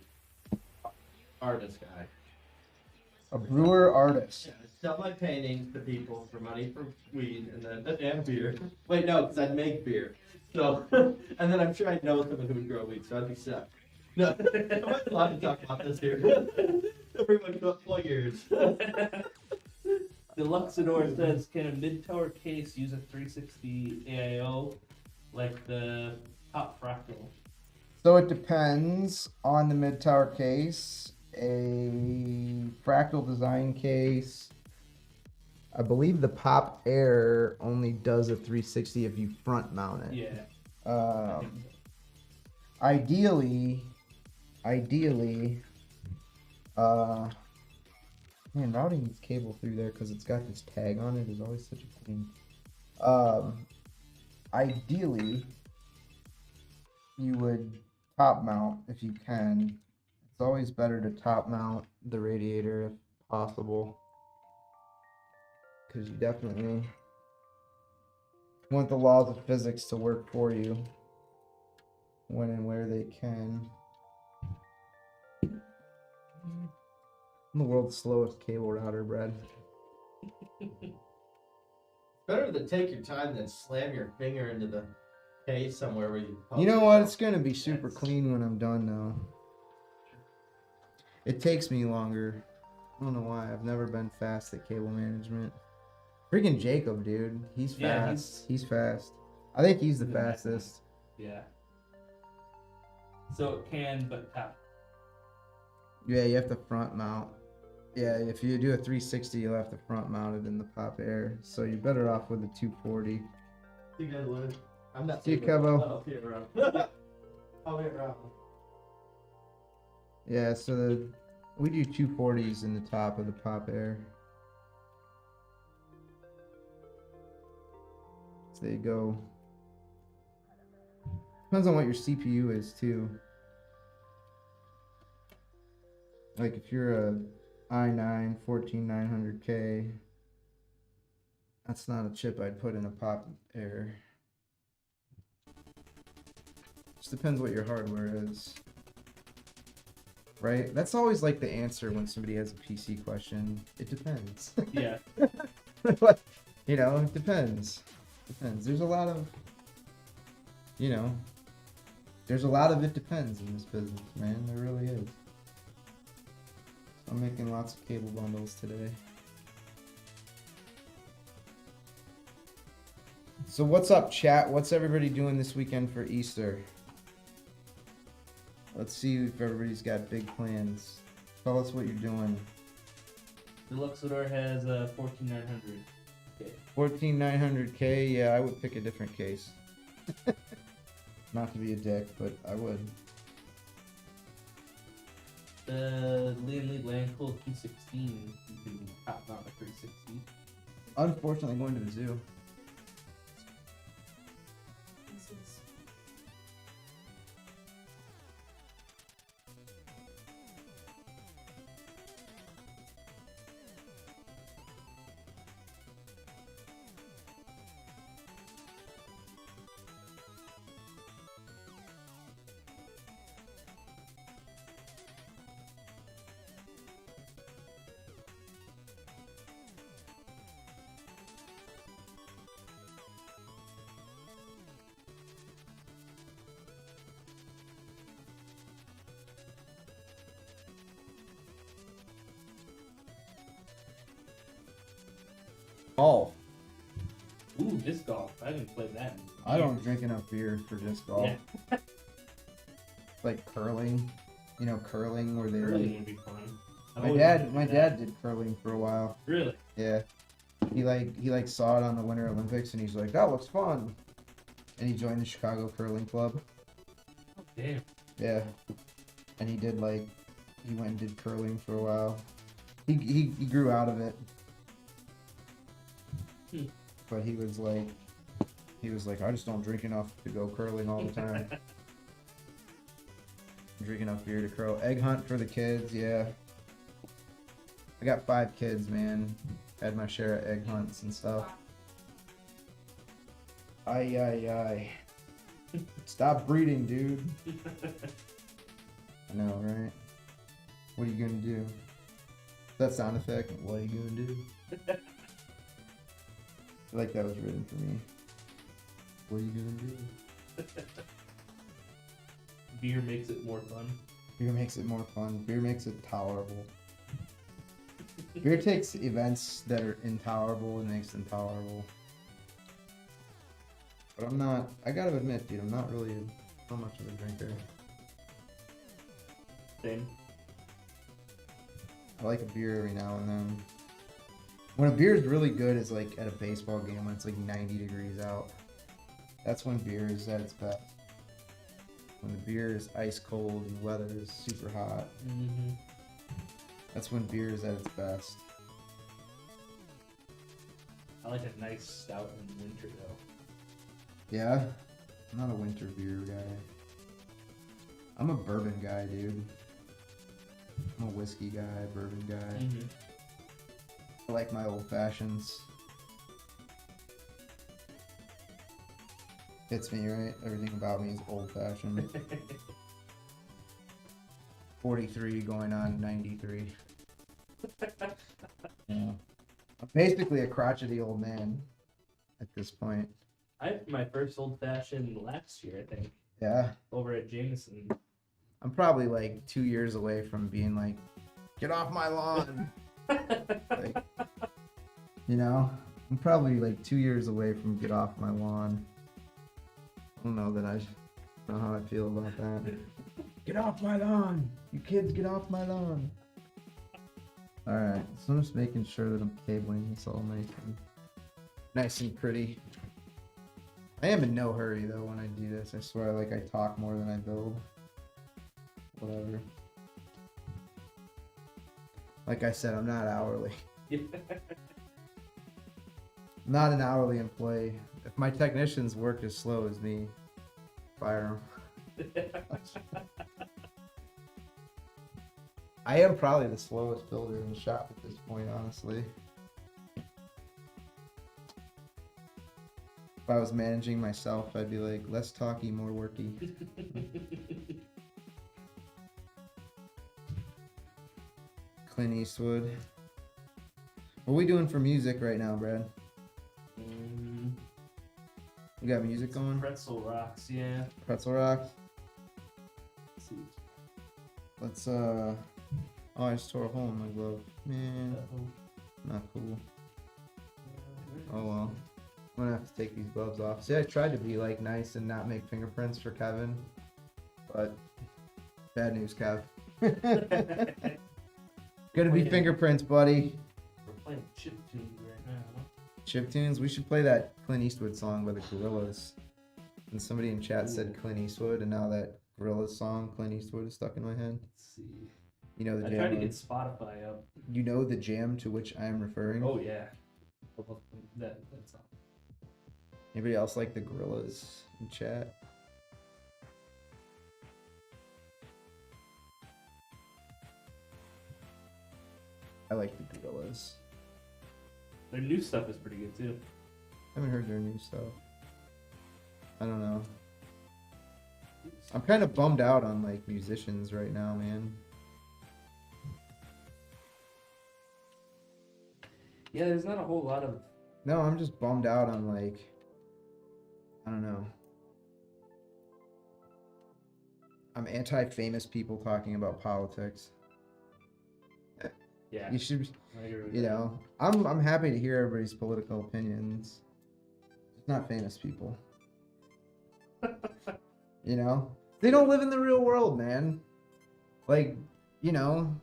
artist guy. A brewer artist. Yeah, I'd sell my paintings to people for money for weed and beer. Wait, no, because I'd make beer. So, and then I'm sure I'd know someone who would grow weed, so I'd be set. No, I'm not allowed to talk about this here. Everyone got lawyers. The Luxador says, can a mid-tower case use a 360 AIO like the top Fractal? So it depends on the mid-tower case. A Fractal Design case, I believe the Pop Air only does a 360 if you front mount it. Yeah. Ideally, man, routing this cable through there because it's got this tag on it is always such a pain. Ideally, you would top mount if you can. It's always better to top mount the radiator if possible, because you definitely want the laws of physics to work for you when and where they can. I'm the world's slowest cable router, Brad. Better to take your time than slam your finger into the case somewhere where you. You know what? It's gonna be super clean when I'm done, though. It takes me longer. I don't know why. I've never been fast at cable management. Freaking Jacob, dude. He's Yeah, fast. He's fast. I think he's the fastest. Yeah. So it can, but top. Yeah, you have to front mount. Yeah, if you do a 360, you'll have to front mount it in the Pop Air. So you're better off with a 240. See you guys later. I'm not. See you, Kevo. I'll see you around. I'll be around. Yeah, so we do 240s in the top of the Pop Air. So there you go. Depends on what your CPU is too. Like if you're a i9 14900K, that's not a chip I'd put in a Pop Air. Just depends what your hardware is. Right? That's always like the answer when somebody has a PC question. It depends. Yeah. But, you know, it depends. Depends. There's a lot of, you know, there's a lot of it depends in this business, man. There really is. I'm making lots of cable bundles today. So what's up, chat? What's everybody doing this weekend for Easter? Let's see if everybody's got big plans. Tell us what you're doing. The Luxador has a 14900. Okay. 14900K, yeah, I would pick a different case. Not to be a dick, but I would. The Liam Lee Landcool 216, you can top mount a 360. Unfortunately, going to the zoo. Golf. Ooh, disc golf. I haven't played that. I don't drink enough beer for disc golf. Yeah. Like curling, you know, curling where they Curling would be fun. My dad did curling for a while. Really? Yeah. He saw it on the Winter Olympics and he's like, that looks fun. And he joined the Chicago Curling Club. Damn. Yeah. And he did like he went and did curling for a while. He grew out of it. But he was like, I just don't drink enough to go curling all the time. Drink enough beer to curl. Egg hunt for the kids, yeah. I got 5 kids, man. Had my share of egg hunts and stuff. Ay. Stop breeding, dude. I know, right? What are you gonna do? That sound effect, what are you gonna do? I feel like that was written for me. What are you gonna do? Beer makes it more fun. Beer makes it more fun. Beer makes it tolerable. Beer takes events that are intolerable and makes them tolerable. But I'm not, I gotta admit, dude, I'm not really so much of a drinker. Same. I like a beer every now and then. When a beer is really good is like at a baseball game when it's like 90 degrees out. That's when beer is at its best. When the beer is ice cold and weather is super hot. Mm-hmm. That's when beer is at its best. I like a nice stout in winter though. Yeah? I'm not a winter beer guy. I'm a bourbon guy, dude. I'm a whiskey guy, bourbon guy. Mm-hmm. I like my old fashions. Fits me, right? Everything about me is old fashioned. 43 going on 93. Yeah. I'm basically a crotchety old man at this point. I had my first old fashioned last year, I think, Yeah. over at Jameson. I'm probably like 2 years away from being like, get off my lawn. Like, you know, I'm probably like 2 years away from get off my lawn. I don't know that I know how I feel about that. Get off my lawn! You kids, get off my lawn! Alright, so I'm just making sure that I'm cabling this all nice and pretty. I am in no hurry though when I do this. I swear, like I talk more than I build. Whatever. Like I said, I'm not hourly. Not an hourly employee. If my technicians work as slow as me, fire them. I am probably the slowest builder in the shop at this point, honestly. If I was managing myself, I'd be like, less talky, more worky. Clint Eastwood. What are we doing for music right now, Brad? You got music going? Pretzel rocks, yeah. Pretzel rocks? Let's see. Let's, oh, I just tore a hole in my glove. Man, not cool. Oh well. I'm gonna have to take these gloves off. See, I tried to be like nice and not make fingerprints for Kevin, but bad news, Kev. Gonna be fingerprints, buddy. We're playing chiptunes right now. Chiptunes? We should play that Clint Eastwood song by the Gorillaz. And somebody in chat said Clint Eastwood, and now that Gorillaz song, Clint Eastwood, is stuck in my head. Let's see. You know the I jam. tried to get Spotify up. You know the jam to which I am referring? Oh yeah. That song. Anybody else like the Gorillaz in chat? I like the Gorillaz. Their new stuff is pretty good too. I haven't heard their new stuff. I don't know. I'm kind of bummed out on like musicians right now, man. Yeah, there's not a whole lot of. No, I'm just bummed out on like, I don't know. I'm anti-famous people talking about politics. Yeah. You should, I agree with you that. know, I'm happy to hear everybody's political opinions. Just not famous people. You know, they don't live in the real world, man. Like, you know,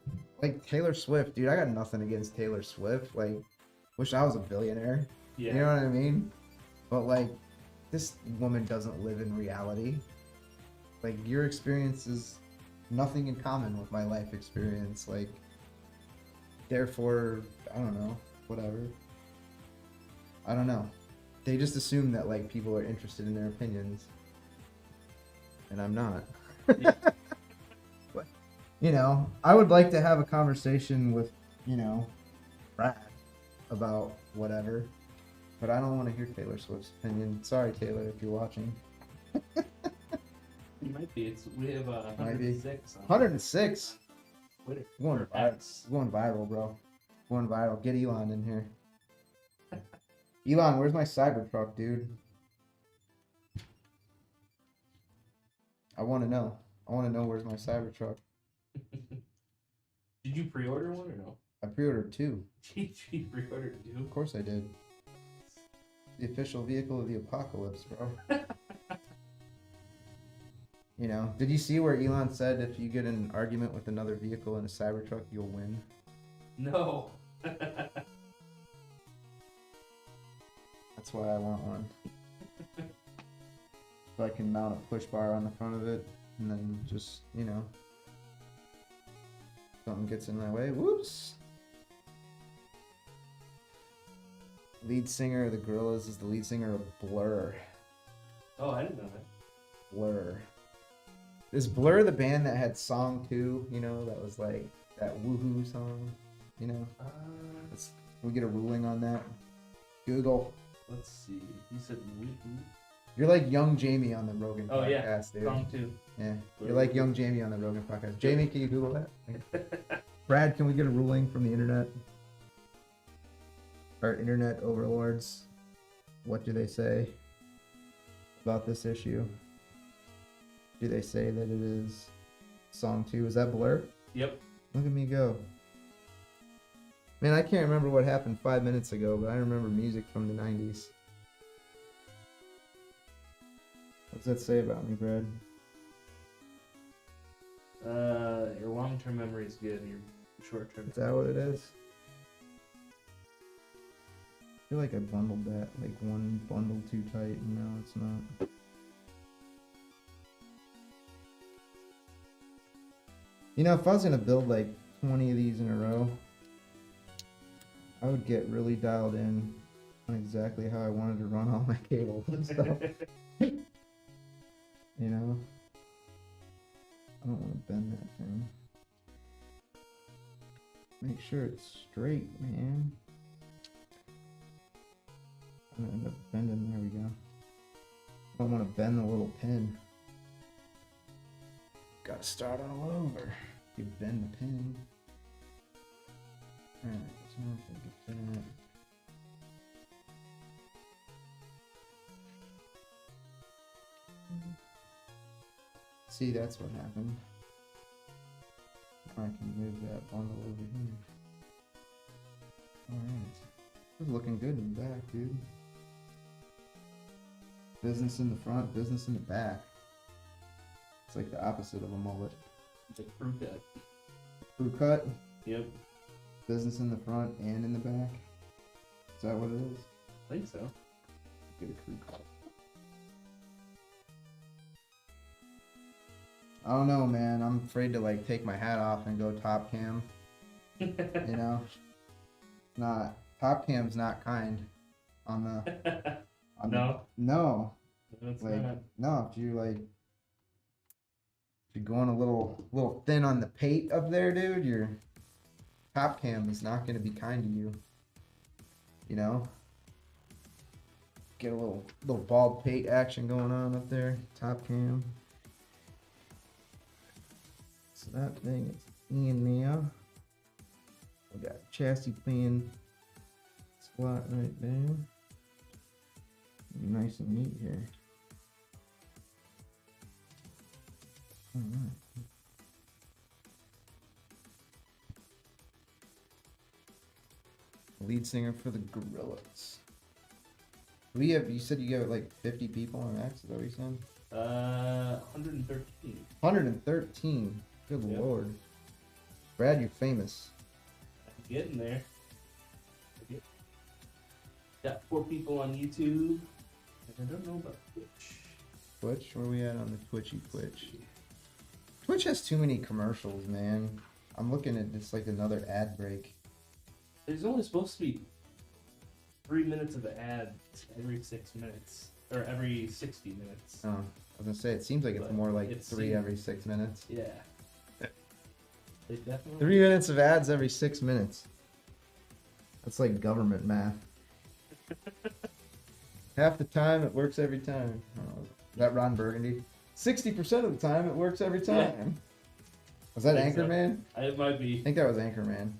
like Taylor Swift, dude. I got nothing against Taylor Swift. Like, wish I was a billionaire. Yeah. You know what I mean? But like, this woman doesn't live in reality. Like, your experience is nothing in common with my life experience. Like, therefore, I don't know, whatever. I don't know. They just assume that like people are interested in their opinions, and I'm not. Yeah. But, you know, I would like to have a conversation with, you know, Brad about whatever, but I don't want to hear Taylor Swift's opinion. Sorry, Taylor, if you're watching. It might be. We have Might be. 106 on 106. Twitter. Going Or viral, X. going viral, bro. Going viral. Get Elon in here. Elon, where's my Cybertruck, dude? I want to know. I want to know where's my Cybertruck. Did you pre-order one or no? I pre-ordered 2. Did you pre-order two? Of course I did. The official vehicle of the apocalypse, bro. You know, did you see where Elon said if you get in an argument with another vehicle in a Cybertruck, you'll win? No. That's why I want one. So I can mount a push bar on the front of it, and then just, you know, something gets in my way, whoops. Lead singer of the Gorillaz is the lead singer of Blur. Oh, I didn't know that. Blur. Is Blur the band that had Song 2, you know, that was like that woohoo song, you know? Can we get a ruling on that? Google. Let's see. You said woohoo. You're like young Jamie on the Rogan Oh yeah, podcast, dude. song two. Yeah, you're like young Jamie on the Rogan podcast. Jamie, can you Google that? Brad, can we get a ruling from the internet? Our internet overlords, what do they say about this issue? Do they say that it is Song 2? Is that Blur? Yep. Look at me go. Man, I can't remember what happened 5 minutes ago, but I remember music from the 90s. What's that say about me, Brad? Your long-term memory is good. Your short-term. Is that what it is? I feel like I bundled that, like one bundle too tight, and now it's not. You know, if I was gonna build like 20 of these in a row, I would get really dialed in on exactly how I wanted to run all my cables and stuff. You know? I don't want to bend that thing. Make sure it's straight, man. I'm gonna end up bending, there we go. I don't want to bend the little pin. Gotta start all over. You bend the pin. Alright, so if I get that. See, that's what happened. I can move that bundle over here. Alright. This is looking good in the back, dude. Business in the front, business in the back. It's like the opposite of a mullet. It's a crew cut. Crew cut, Yep. business in the front and in the back. Is that what it is? I think so. Get a crew cut. I don't know, man. I'm afraid to like take my hat off and go top cam. You know, not top cam's not kind on the. On No. No. That's Like not. no, if you like, if you're going a little thin on the pate up there, dude, your top cam is not gonna be kind to you. You know. Get a little bald pate action going on up there, top cam. So that thing is in there. We got chassis pan slot right there. Nice and neat here. Alright. Lead singer for the Gorillaz. We have, you said you got like 50 people on X, is that what you said? 113. 113. Good Yep. lord. Brad, you're famous. I'm getting there. Got 4 people on YouTube. And I don't know about Twitch. Twitch? Where are we at on the Twitchy Twitch? Twitch has too many commercials, man. I'm looking at just like another ad break. There's only supposed to be 3 minutes of ads every 6 minutes. Or every 60 minutes. Oh, I was gonna say, it seems like it's But more like it 3 seems- every 6 minutes. Yeah. They definitely 3 minutes of ads every 6 minutes. That's like government math. Half the time it works every time. Oh, is that Ron Burgundy? 60% of the time it works every time. Was that I think so. Anchorman? It might I be. think that was Anchorman.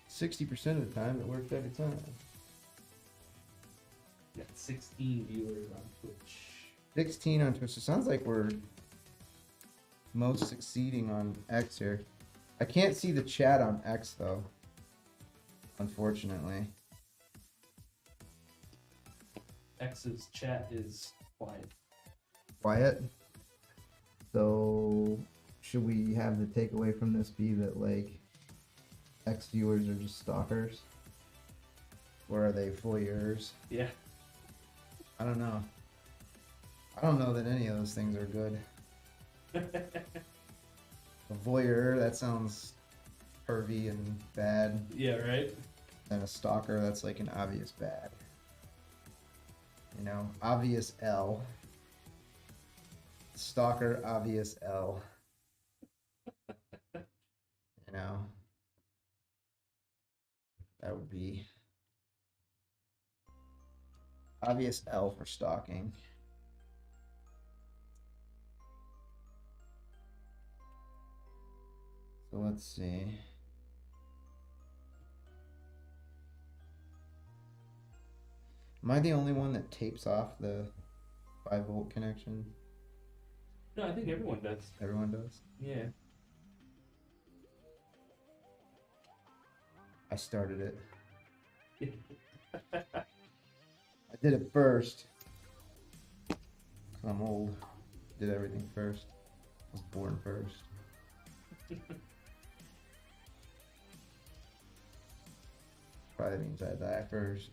60% of the time it works every time. Got 16 viewers on Twitch. 16 on Twitch. It sounds like we're most succeeding on X here. I can't see the chat on X though. Unfortunately. X's chat is quiet. Quiet. So should we have the takeaway from this be that like X viewers are just stalkers? Or are they voyeurs? Yeah. I don't know. I don't know that any of those things are good. A voyeur, that sounds pervy and bad. Yeah, right? And a stalker, that's like an obvious bad. You know, obvious L. Stalker, obvious L. You know, that would be obvious L for stalking. So let's see. Am I the only one that tapes off the 5-volt connection? No, I think everyone does. Everyone does? Yeah. I started it. I did it first. 'Cause I'm old. Did everything first. I was born first. Probably means I die first.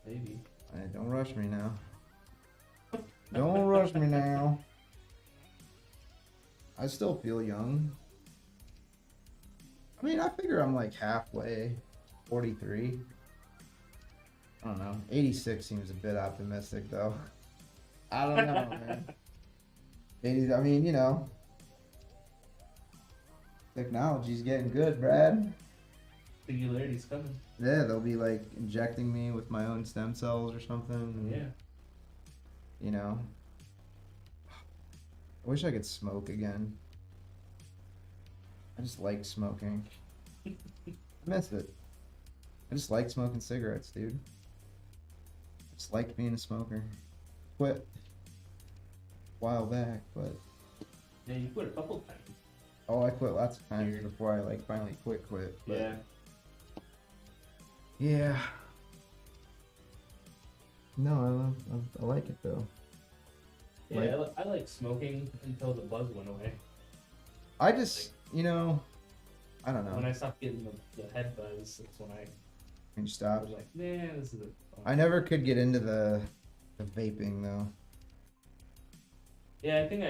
Maybe. Hey, don't rush me now. Don't rush me now. I still feel young. I mean, I figure I'm like halfway. 43. I don't know. 86 seems a bit optimistic, though. I don't know, man. 80, I mean, you know. Technology's getting good, Brad. Singularity's coming. Yeah, they'll be like injecting me with my own stem cells or something. And, Yeah. you know. I wish I could smoke again. I just like smoking. I miss it. I just like smoking cigarettes, dude. I just liked being a smoker. Quit a while back, but Yeah, you quit a couple times. oh, I quit lots of times before I like finally quit. But, Yeah. yeah. No, I like it though. Yeah, I like smoking until the buzz went away. I just, you know, I don't know. When I stopped getting the head buzz, that's when I When you stop. was like, man, this is a... I never could get into the vaping though. Yeah, I think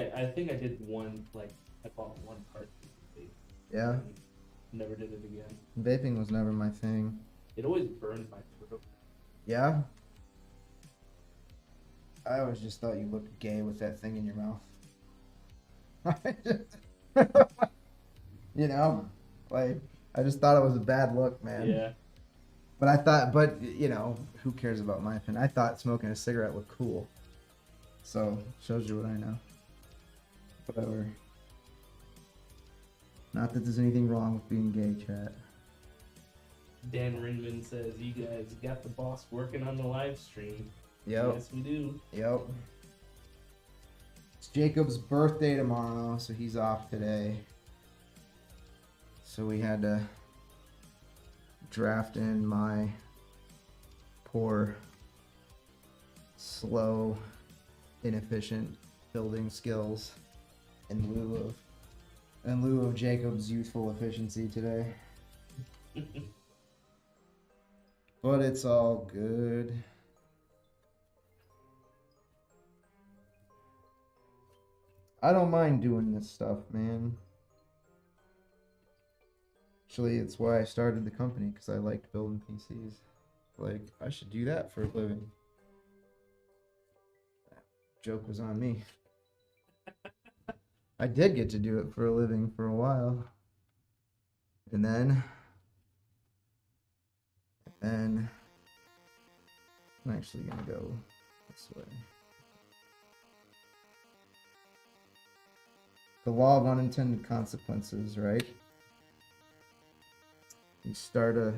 I did one, like, I bought one part. Yeah, And never did it again. vaping was never my thing. It always burned my throat. Yeah. I always just thought you looked gay with that thing in your mouth. You know, like I just thought it was a bad look, man. Yeah. But I thought, but you know, who cares about my opinion? I thought smoking a cigarette looked cool. So shows you what I know. Whatever. Not that there's anything wrong with being gay, chat. Dan Rinman says, you guys got the boss working on the live stream. Yep. Yes, we do. Yep. It's Jacob's birthday tomorrow, so he's off today. So we had to draft in my poor, slow, inefficient building skills in lieu of Jacob's youthful efficiency today. But it's all good. I don't mind doing this stuff, man. Actually, it's why I started the company, because I liked building PCs. Like, I should do that for a living. That joke was on me. I did get to do it for a living for a while. And then I'm actually gonna go this way. The law of unintended consequences, right? You start a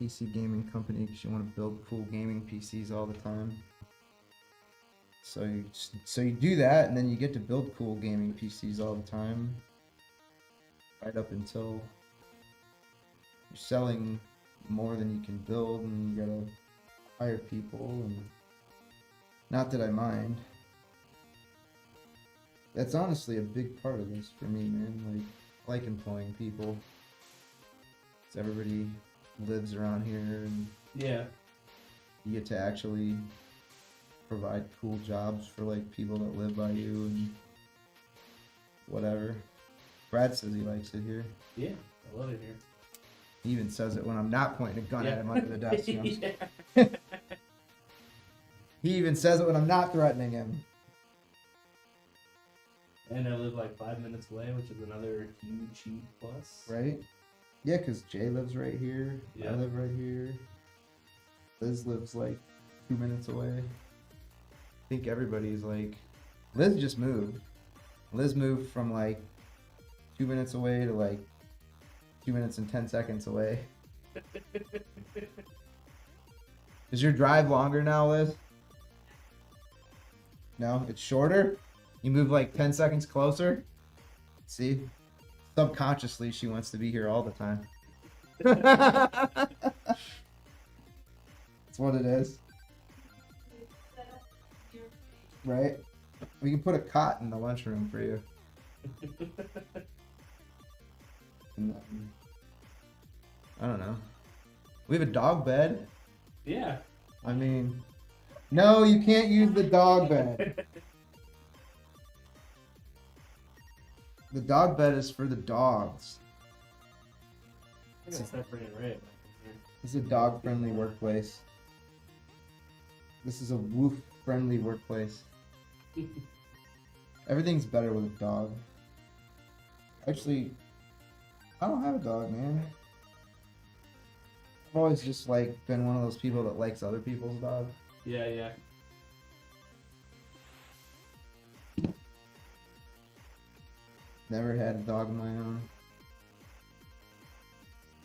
PC gaming company because you want to build cool gaming PCs all the time. So you do that, and then you get to build cool gaming PCs all the time, right up until you're selling more than you can build, and you gotta hire people. And not that I mind. That's honestly a big part of this for me, man. I like employing people. So everybody lives around here, and Yeah. you get to actually provide cool jobs for like people that live by you and whatever. Brad says he likes it here. Yeah, I love it here. He even says it when I'm not pointing a gun at him under the desk. You know? Yeah. He even says it when I'm not threatening him. And I live like 5 minutes away, which is another huge plus. Right? Yeah, because Jay lives right here. Yeah. I live right here. Liz lives like 2 minutes away. I think everybody's like... Liz just moved. Liz moved from like 2 minutes away to like 2 minutes and 10 seconds away. Is your drive longer now, Liz? No, it's shorter? You move like 10 seconds closer? See? Subconsciously, she wants to be here all the time. That's what it is. Right? We can put a cot in the lunchroom for you. And then, I don't know. We have a dog bed. Yeah. I mean, no, you can't use the dog bed. The dog bed is for the dogs. I'm gonna start bringing Ray back in This is a dog-friendly workplace. This is a woof-friendly workplace. here. Everything's better with a dog. Actually, I don't have a dog, man. I've always just like been one of those people that likes other people's dogs. Yeah. Never had a dog of my own.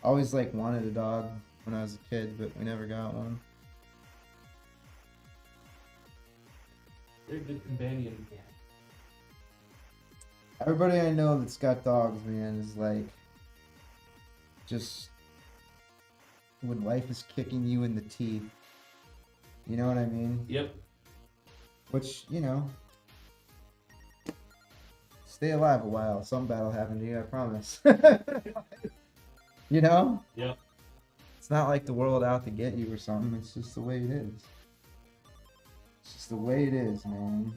Always like wanted a dog when I was a kid, but we never got one. They're a good companion. Everybody I know that's got dogs, man, is like just when life is kicking you in the teeth. You know what I mean? Yep. Which, you know, stay alive a while. Some bad will happen to you, I promise. You know? Yep. It's not like the world out to get you or something. It's just the way it is. It's just the way it is, man.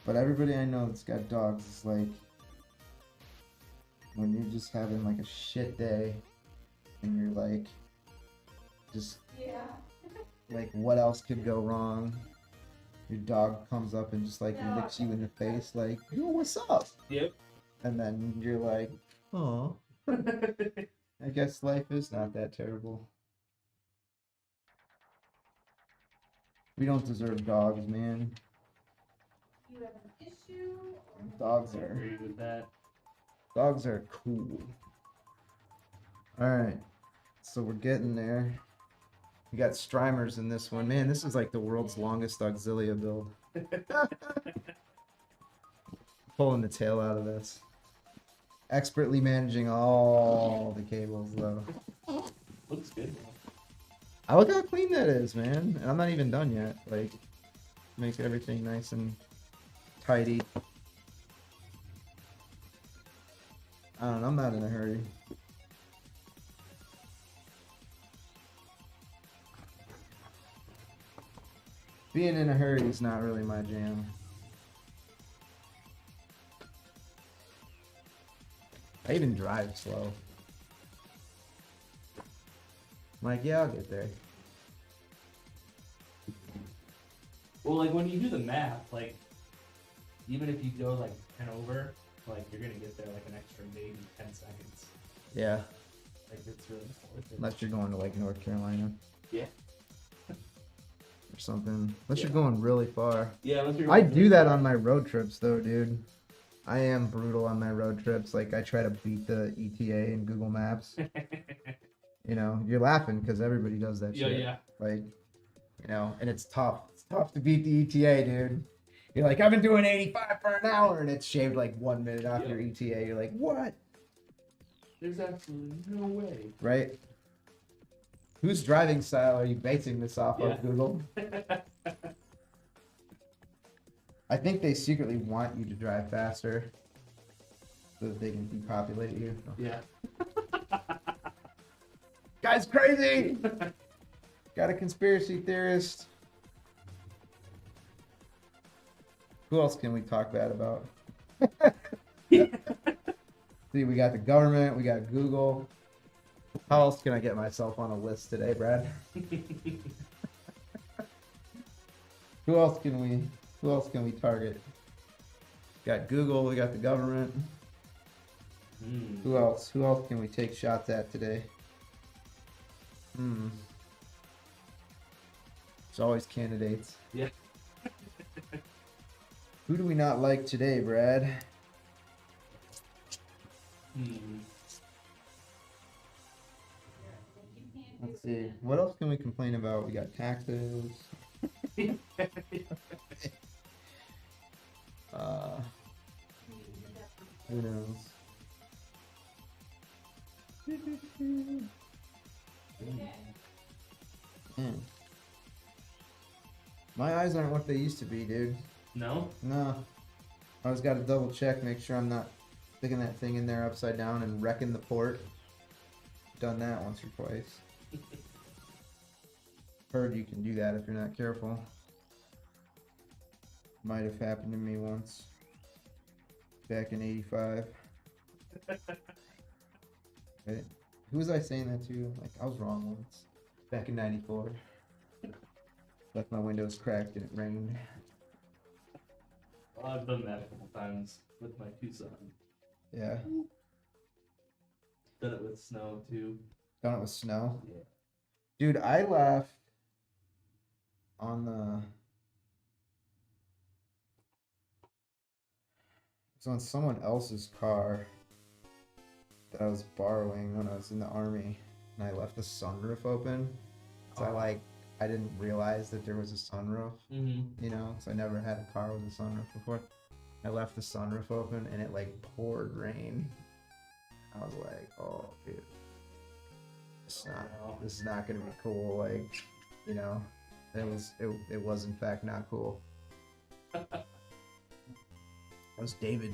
But everybody I know that's got dogs is like, when you're just having like a shit day and you're like, just, like, what else could go wrong? Your dog comes up and just like licks you in the face, like, yo, what's up? Yep. And then you're like, oh, I guess life is not that terrible. We don't deserve dogs, man. You have an issue? Dogs I are agree with that. cool. Alright. So we're getting there. We got Streimers in this one. Man, this is like the world's longest Auxilia build. Pulling the tail out of this. Expertly managing all the cables though. Looks good. I look how clean that is, man. And I'm not even done yet. Like, make everything nice and tidy. I don't know, I'm not in a hurry. Being in a hurry is not really my jam. I even drive slow. I'm like, yeah, I'll get there. Well, like when you do the math, like even if you go like 10 over, like you're gonna get there like an extra maybe 10 seconds. Yeah. Like it's really worth it. Unless you're going to like North Carolina. Yeah. Or something. Unless you're going really far. Yeah, unless you're I going do that on my road trips though, dude. I am brutal on my road trips. Like I try to beat the ETA in Google Maps. You know, you're laughing because everybody does that shit. Yeah. Like, you know, and it's tough. It's tough to beat the ETA, dude. You're like, I've been doing 85 for an hour, and it's shaved like 1 minute off your ETA. You're like, what? There's absolutely no way. Right? Whose driving style are you basing this off of, Google? I think they secretly want you to drive faster so that they can depopulate you. Yeah. Guy's crazy! Got a conspiracy theorist. Who else can we talk bad about? See, we got the government, we got Google. How else can I get myself on a list today, Brad? Who else can we target? Got Google, we got the government. Who else? Who else can we take shots at today? There's always candidates. Yeah. Who do we not like today, Brad? Let's see. What else can we complain about? We got taxes. Who knows? My eyes aren't what they used to be, dude. No? No. I always got to double check, make sure I'm not sticking that thing in there upside down and wrecking the port. Done that once or twice. Heard you can do that if you're not careful. Might have happened to me once. Back in 85. Right? Who was I saying that to? Like, I was wrong once. Back in 94. Left my windows cracked and it rained. Well, I've done that a couple times with my two sons. Yeah. Done it with snow too. Done it with snow? Yeah. Dude, I left on the... It was on someone else's car that I was borrowing when I was in the army, and I left the sunroof open. So I didn't realize that there was a sunroof, you know, so I never had a car with a sunroof before. I left the sunroof open and it like poured rain. I was like, oh dude, this is not gonna be cool. Like, you know, it was in fact not cool. That was David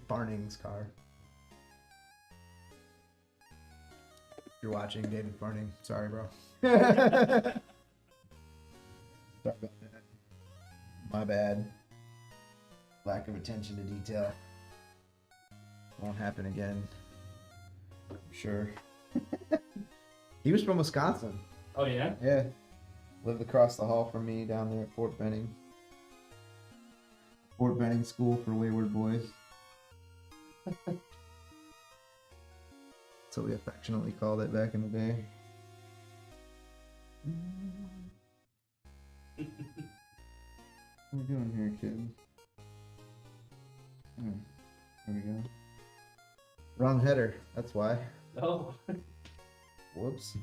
Farning's car. If you're watching, David Farning, sorry bro. Sorry about that. My bad. Lack of attention to detail. Won't happen again. I'm sure. He was from Wisconsin. Oh yeah? Yeah. Lived across the hall from me down there at Fort Benning. Fort Benning School for Wayward Boys. That's what we affectionately called it back in the day. What are we doing here, kid? There we go. Wrong header, that's why. Oh. Whoops.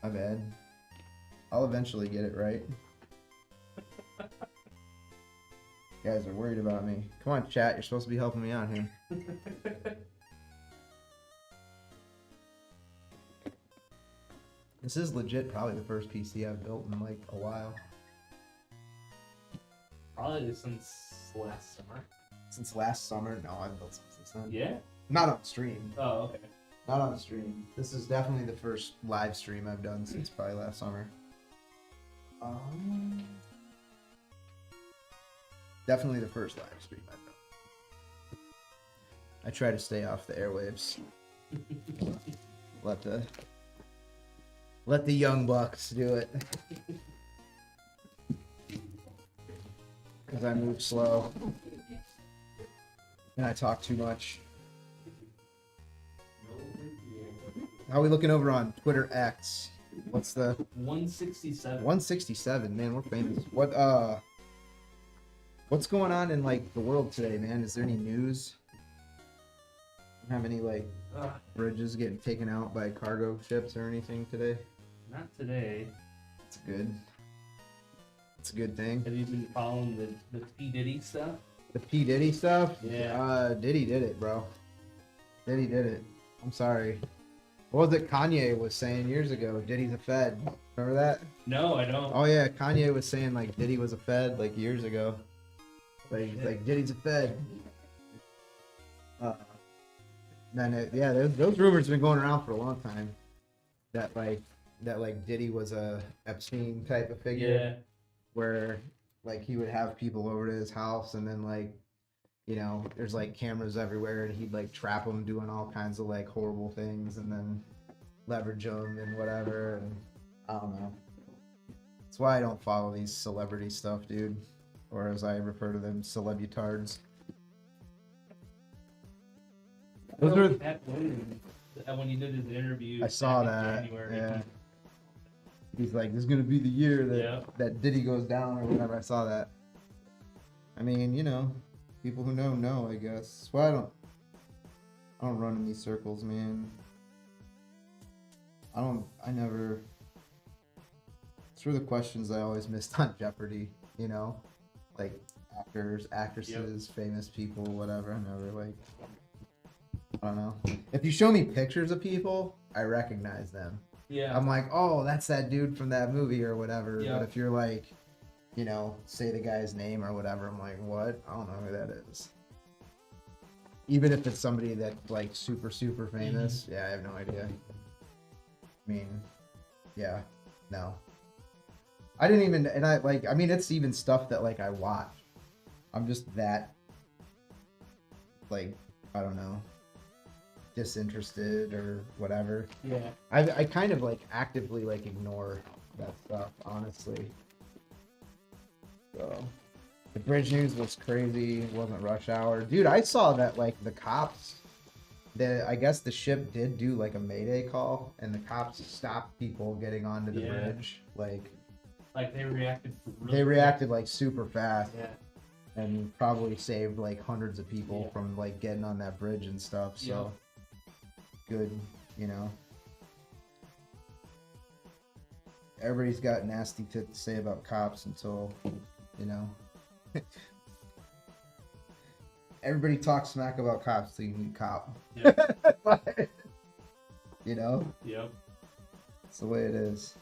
My bad. I'll eventually get it right. You guys are worried about me. Come on, chat, you're supposed to be helping me out here. This is legit probably the first PC I've built in like a while. Probably since last summer. Since last summer? No, I've built some since then. Yeah? Not on stream. Oh, okay. Not on stream. This is definitely the first live stream I've done since probably last summer. Definitely the first live stream I've done. I try to stay off the airwaves. Let the young bucks do it. Because I move slow. And I talk too much. How are we looking over on Twitter X? What's the 167. 167? Man, we're famous. What's going on in like the world today, man? Is there any news? Have any like bridges getting taken out by cargo ships or anything today? Not today. It's good. It's a good thing. Have you been following the P. Diddy stuff? The P. Diddy stuff? Yeah. Diddy did it, bro. Diddy did it. I'm sorry. What was it Kanye was saying years ago? Diddy's a Fed. Remember that? No, I don't. Oh yeah, Kanye was saying like Diddy was a Fed like years ago. Like Diddy's a Fed. Those rumors have been going around for a long time. That Diddy was a Epstein type of figure. Yeah. Where like he would have people over to his house and then like, you know, there's like cameras everywhere and he'd like trap them doing all kinds of like horrible things and then leverage them and whatever. And I don't know. That's why I don't follow these celebrity stuff, dude. Or as I refer to them, celebutards. Those are... When he did his interview. I saw back in that. January. Yeah. He's like, this is gonna be the year that Diddy goes down or whatever. I saw that. I mean, you know, people who know, I guess. That's why I don't run in these circles, man. It's for the questions I always missed on Jeopardy, you know? Like actors, actresses, famous people, whatever. I don't know. If you show me pictures of people, I recognize them. Yeah. I'm like, oh, that's that dude from that movie or whatever. Yeah. But if you're like, you know, say the guy's name or whatever, I'm like, what? I don't know who that is. Even if it's somebody that's like super, super famous, yeah, I have no idea. I mean, yeah, no. I didn't even, and I mean, it's even stuff that like I watch. I'm just that, like, I don't know, disinterested or whatever. Yeah. I kind of like actively like ignore that stuff, honestly. So the bridge news was crazy. It wasn't rush hour. Dude, I saw that like the cops, I guess the ship did do like a mayday call and the cops stopped people getting onto the bridge. Like they reacted like super fast. Yeah. And probably saved like hundreds of people from like getting on that bridge and stuff. So good, you know. Everybody's got nasty to say about cops until, you know. Everybody talks smack about cops till you meet a cop. Yep. You know? Yep. It's the way it is.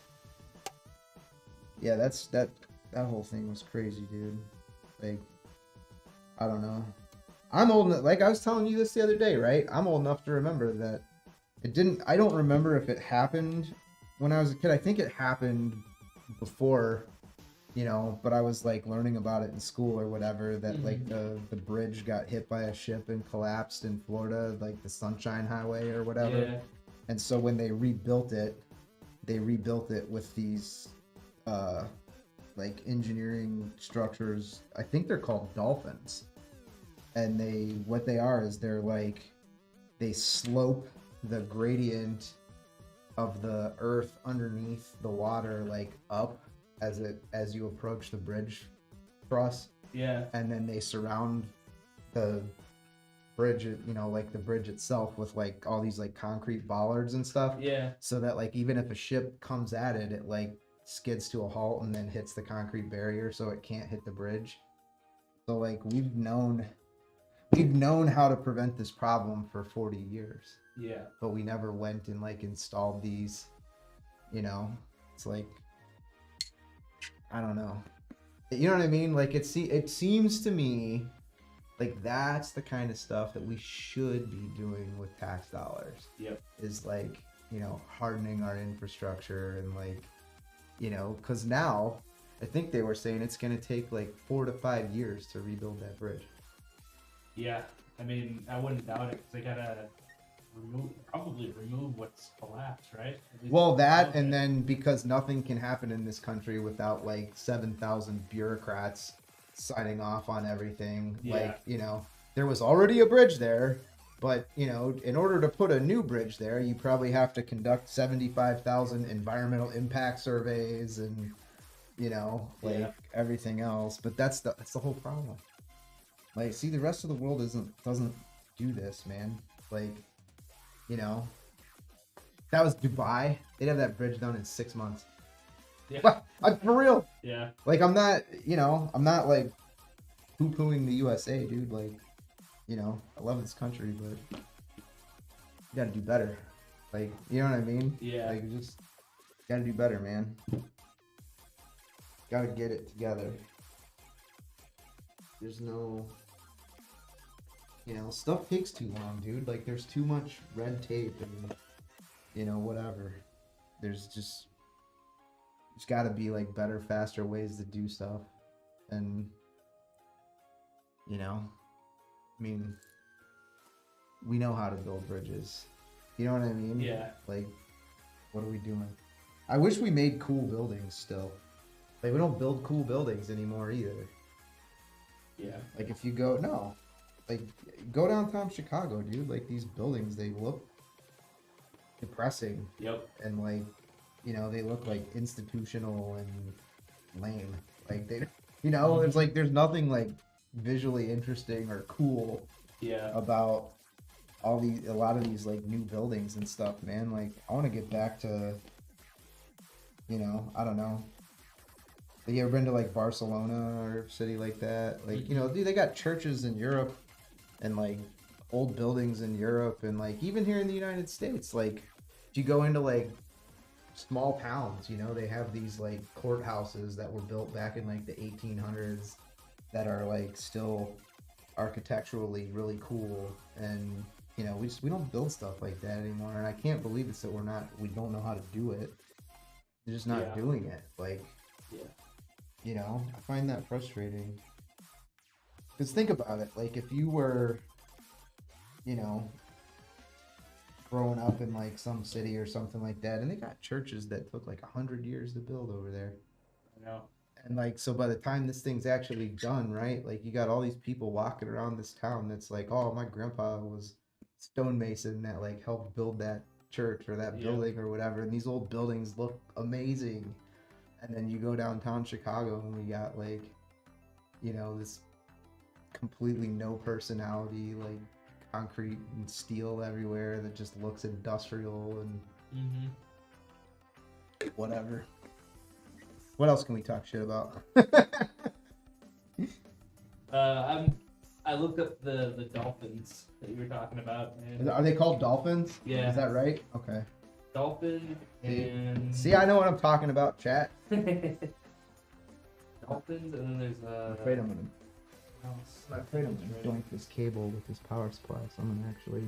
Yeah, that whole thing was crazy, dude. Like, I don't know. I'm old enough, like I was telling you this the other day, right? I'm old enough to remember that I don't remember if it happened when I was a kid. I think it happened before, you know, but I was like learning about it in school or whatever, that like the bridge got hit by a ship and collapsed in Florida, like the Sunshine Highway or whatever. Yeah. And so when they rebuilt it with these like engineering structures. I think they're called dolphins. And they slope the gradient of the earth underneath the water like up as you approach the bridge truss. Yeah. And then they surround the bridge, you know, like the bridge itself with like all these like concrete bollards and stuff. Yeah. So that like even if a ship comes at it, it like skids to a halt and then hits the concrete barrier so it can't hit the bridge. So like we've known how to prevent this problem for 40 years. Yeah. But we never went and like installed these, you know. It's like, I don't know. You know what I mean? Like it seems to me like that's the kind of stuff that we should be doing with tax dollars. Yep. Is like, you know, hardening our infrastructure and like, you know, because now I think they were saying it's going to take like 4 to 5 years to rebuild that bridge. Yeah. I mean, I wouldn't doubt it because they gotta probably remove what's collapsed, right? At least Well, that, some of and it. then because nothing can happen in this country without like 7,000 bureaucrats signing off on everything. Yeah. Like, you know, there was already a bridge there, but, you know, in order to put a new bridge there, you probably have to conduct 75,000 environmental impact surveys and, you know, like Yeah. everything else. But that's the whole problem. Like, see, the rest of the world doesn't do this, man. Like, you know, that was Dubai. They'd have that bridge done in 6 months. Yeah. For real. Yeah. Like, I'm not, you know, I'm not like poo-pooing the USA, dude. Like, you know, I love this country, but you gotta do better. Like, you know what I mean? Yeah. Like, you just gotta do better, man. Gotta get it together. There's no, you know, stuff takes too long, dude. Like, there's too much red tape and, you know, whatever. There's gotta be like better, faster ways to do stuff. And, you know, I mean, we know how to build bridges. You know what I mean? Yeah. Like, what are we doing? I wish we made cool buildings still. Like, we don't build cool buildings anymore either. Yeah. Like, if you go, no. Like, go downtown Chicago, dude. Like, these buildings, they look depressing. Yep. And, like, you know, they look, like, institutional and lame. Like, they, you know, it's like, there's nothing, like, visually interesting or cool Yeah. about a lot of these like new buildings and stuff, man. Like, I want to get back to, you know, I don't know. Have you ever been to like Barcelona or a city like that? Like, you know, dude, they got churches in Europe and like old buildings in Europe and like even here in the United States. Like, if you go into like small towns, you know, they have these like courthouses that were built back in like the 1800s that are like still architecturally really cool. And you know, we don't build stuff like that anymore, and I can't believe it's that we don't know how to do it. They're just not Yeah. doing it. Like, Yeah. you know, I find that frustrating. Because think about it, like if you were, you know, growing up in like some city or something like that, and they got churches that took like 100 years to build over there. I know. And like, so by the time this thing's actually done, right? Like, you got all these people walking around this town that's like, oh, my grandpa was stonemason that like helped build that church or that Yeah. building or whatever. And these old buildings look amazing. And then you go downtown Chicago and we got like, you know, this completely no personality, like concrete and steel everywhere that just looks industrial and Mm-hmm. whatever. What else can we talk shit about? I looked up the dolphins that you were talking about, and Are they called dolphins? Yeah. Is that right? Okay. dolphin and See, I know what I'm talking about, chat. dolphins, and then there's I'm afraid I'm gonna else. I'm afraid I'm gonna doink this cable with this power supply, so I'm gonna actually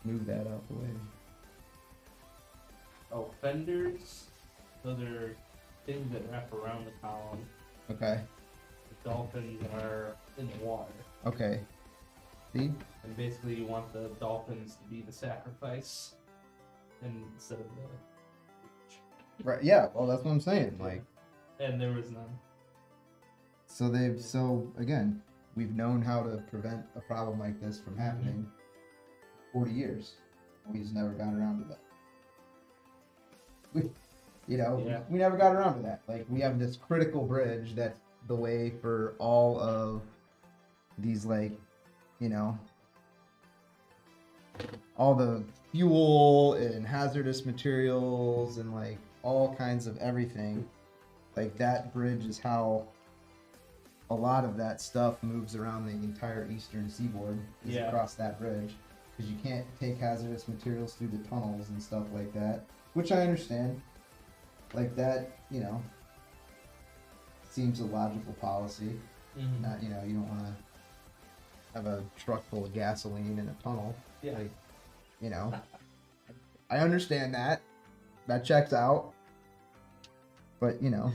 move that out the way. Oh, fenders. Those are things that wrap around the column. Okay. The dolphins are in the water, Okay. See? and basically you want the dolphins to be the sacrifice, instead of the. Right. Yeah. Well, that's what I'm saying. Like, And there was none. so again, we've known how to prevent a problem like this from happening 40 years. We just never got around to that. Yeah. We never got around to that. Like, we have this critical bridge that's the way for all of these, like, you know, all the fuel and hazardous materials and like all kinds of everything. Like, that bridge is how a lot of that stuff moves around the entire eastern seaboard, is Yeah. across that bridge, because you can't take hazardous materials through the tunnels and stuff like that, which I understand. Like, that, you know, seems a logical policy. Mm-hmm. Not, you know, you don't want to have a truck full of gasoline in a tunnel. Yeah. Like, you know, I understand that. That checks out. But, you know,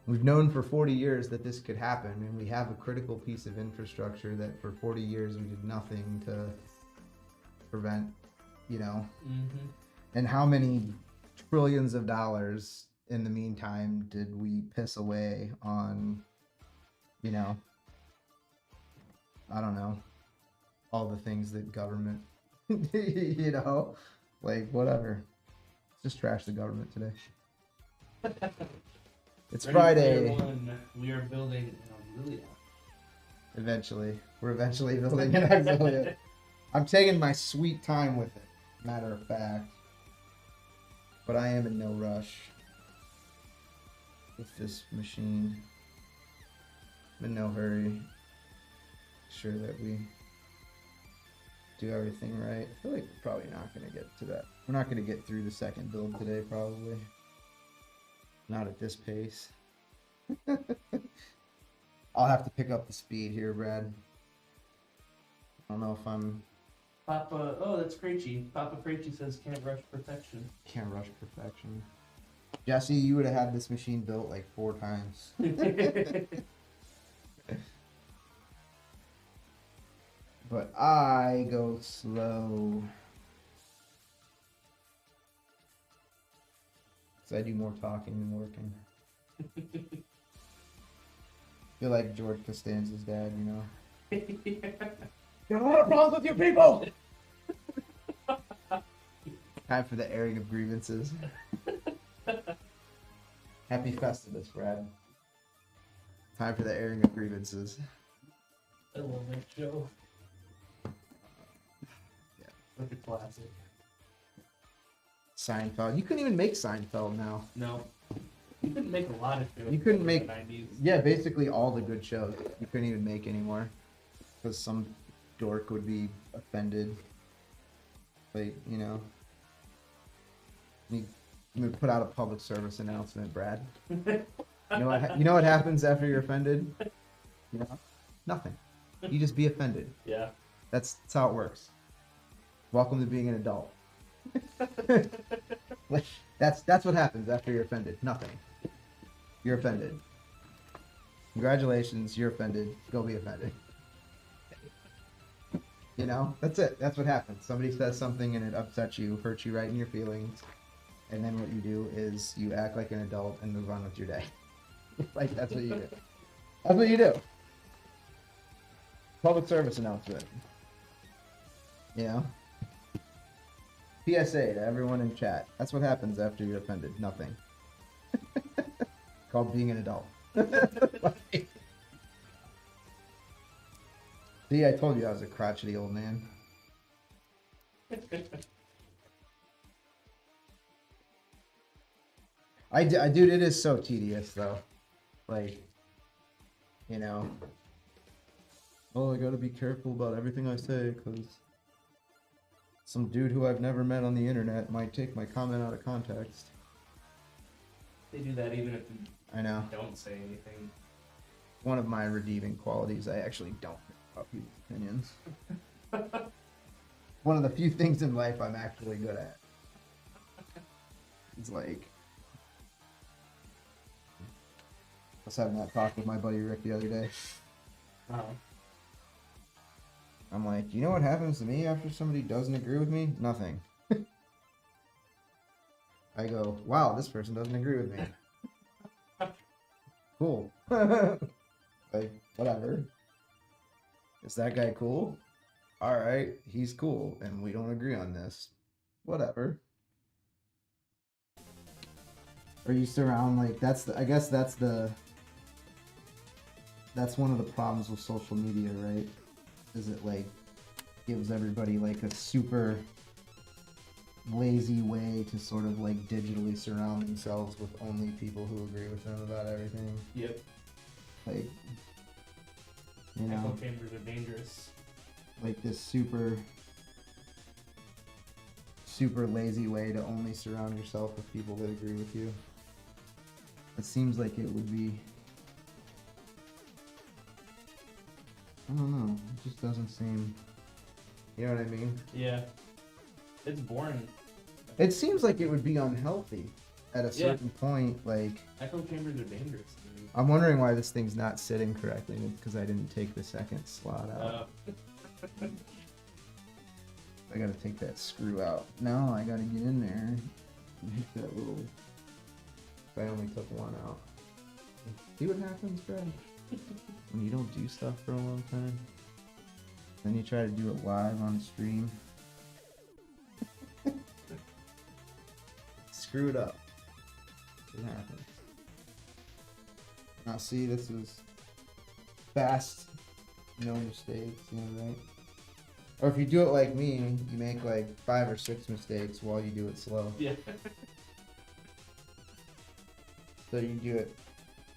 We've known for 40 years that this could happen, and we have a critical piece of infrastructure that for 40 years we did nothing to prevent, you know. Mm-hmm. And how many trillions of dollars in the meantime did we piss away on, you know, I don't know, all the things that government, you know, like whatever. Just trash the government today. It's Ready Friday. Player One, we are building an Auxilia. Eventually. We're eventually building an Auxilia. I'm taking my sweet time with it, matter of fact. But I am in no rush with this machine. I'm in no hurry. Sure that we do everything right. I feel like we're probably not going to get to that. We're not going to get through the second build today, probably. Not at this pace. I'll have to pick up the speed here, Brad. I don't know if I'm... Papa, oh, that's Cratchy. Papa Cratchy says can't rush perfection. Can't rush perfection. Jesse, you would have had this machine built like 4 times. But I go slow. Because I do more talking than working. Feel like George Costanza's dad, you know? Got a lot of problems with you people! Time for the airing of grievances. Happy Festivus, Brad. Time for the airing of grievances. I love that show. Yeah. Like a classic. Seinfeld. You couldn't even make Seinfeld now. No. You couldn't make a lot of shows. You couldn't in make... the 90s. Yeah, basically all the good shows. You couldn't even make anymore. Because some dork would be offended. Like, you know... You would put out a public service announcement, Brad. You know what happens after you're offended? You know? Nothing. You just be offended. Yeah. That's how it works. Welcome to being an adult. That's what happens after you're offended. Nothing. You're offended. Congratulations, you're offended. Go be offended. You know? That's it. That's what happens. Somebody says something and it upsets you, hurts you right in your feelings. And then what you do is you act like an adult and move on with your day. Like, that's what you do. That's what you do. Public service announcement. You know? PSA to everyone in chat. That's what happens after you're offended. Nothing. Called being an adult. See, I told you I was a crotchety old man. Dude, it is so tedious though. Like, you know. Oh, I gotta be careful about everything I say because some dude who I've never met on the internet might take my comment out of context. They do that even if you I know. don't say anything. One of my redeeming qualities, I actually don't care about people's opinions. One of the few things in life I'm actually good at. It's like... I was having that talk with my buddy Rick the other day. Oh. I'm like, you know what happens to me after somebody doesn't agree with me? Nothing. I go, wow, this person doesn't agree with me. Cool. Like, whatever. Is that guy cool? Alright, he's cool, and we don't agree on this. Whatever. Or you surround, like, I guess that's one of the problems with social media, right? Is it, like, gives everybody, like, a super lazy way to sort of, like, digitally surround themselves with only people who agree with them about everything. Yep. Like, you know, Echo chambers are dangerous. like this super lazy way to only surround yourself with people that agree with you. It seems like it would be, I don't know, it just doesn't seem, you know what I mean? Yeah. It's boring. It seems like it would be unhealthy at a certain point, like, Echo chambers are dangerous. Dude. I'm wondering why this thing's not sitting correctly, and it's because I didn't take the second slot out. I gotta take that screw out. Now I gotta get in there and hit that little. If I only took one out. See what happens, Brad? When you don't do stuff for a long time. Then you try to do it live on stream. Screw it up. What happens? Now see, this is fast, no mistakes, you know, right? Or if you do it like me, you make like 5 or 6 mistakes while you do it slow. Yeah. So you do it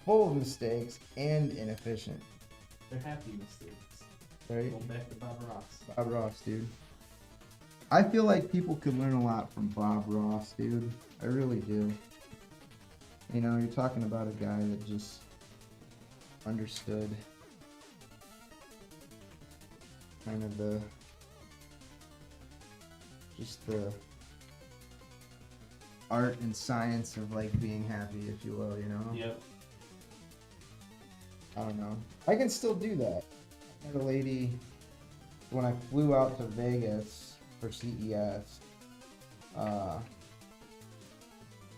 full of mistakes and inefficient. They're happy mistakes. Right? Going back to Bob Ross. Bob Ross, dude. I feel like people could learn a lot from Bob Ross, dude. I really do. You know, you're talking about a guy that just understood kind of the art and science of like being happy, if you will, you know? Yep. I don't know. I can still do that. I had a lady when I flew out to Vegas for CES.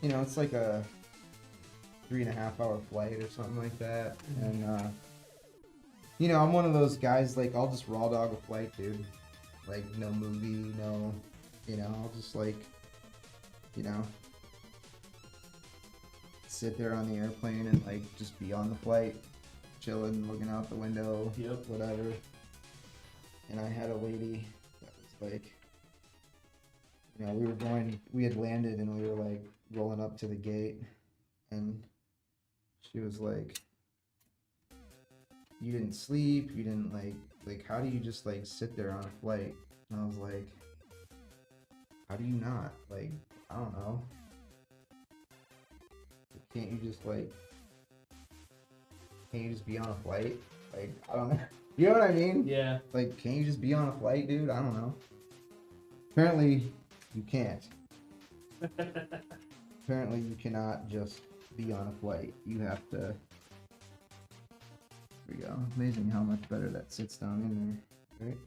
You know, it's like a 3.5 hour flight or something like that. And you know, I'm one of those guys, like, I'll just raw dog a flight, dude. Like, no movie, no, you know, I'll just like, you know, sit there on the airplane and like just be on the flight, chilling, looking out the window, Yep. whatever. And I had a lady that was like, you know, we had landed and we were like rolling up to the gate, and she was like, you didn't sleep, you didn't like how do you just like sit there on a flight? And I was like, how do you not? Like, I don't know. Can't you just be on a flight? Like, I don't know. You know what I mean? Yeah. Like, can't you just be on a flight, dude? I don't know. Apparently, you can't. Apparently, you cannot just be on a flight. You have to. There we go. Amazing how much better that sits down in there, right?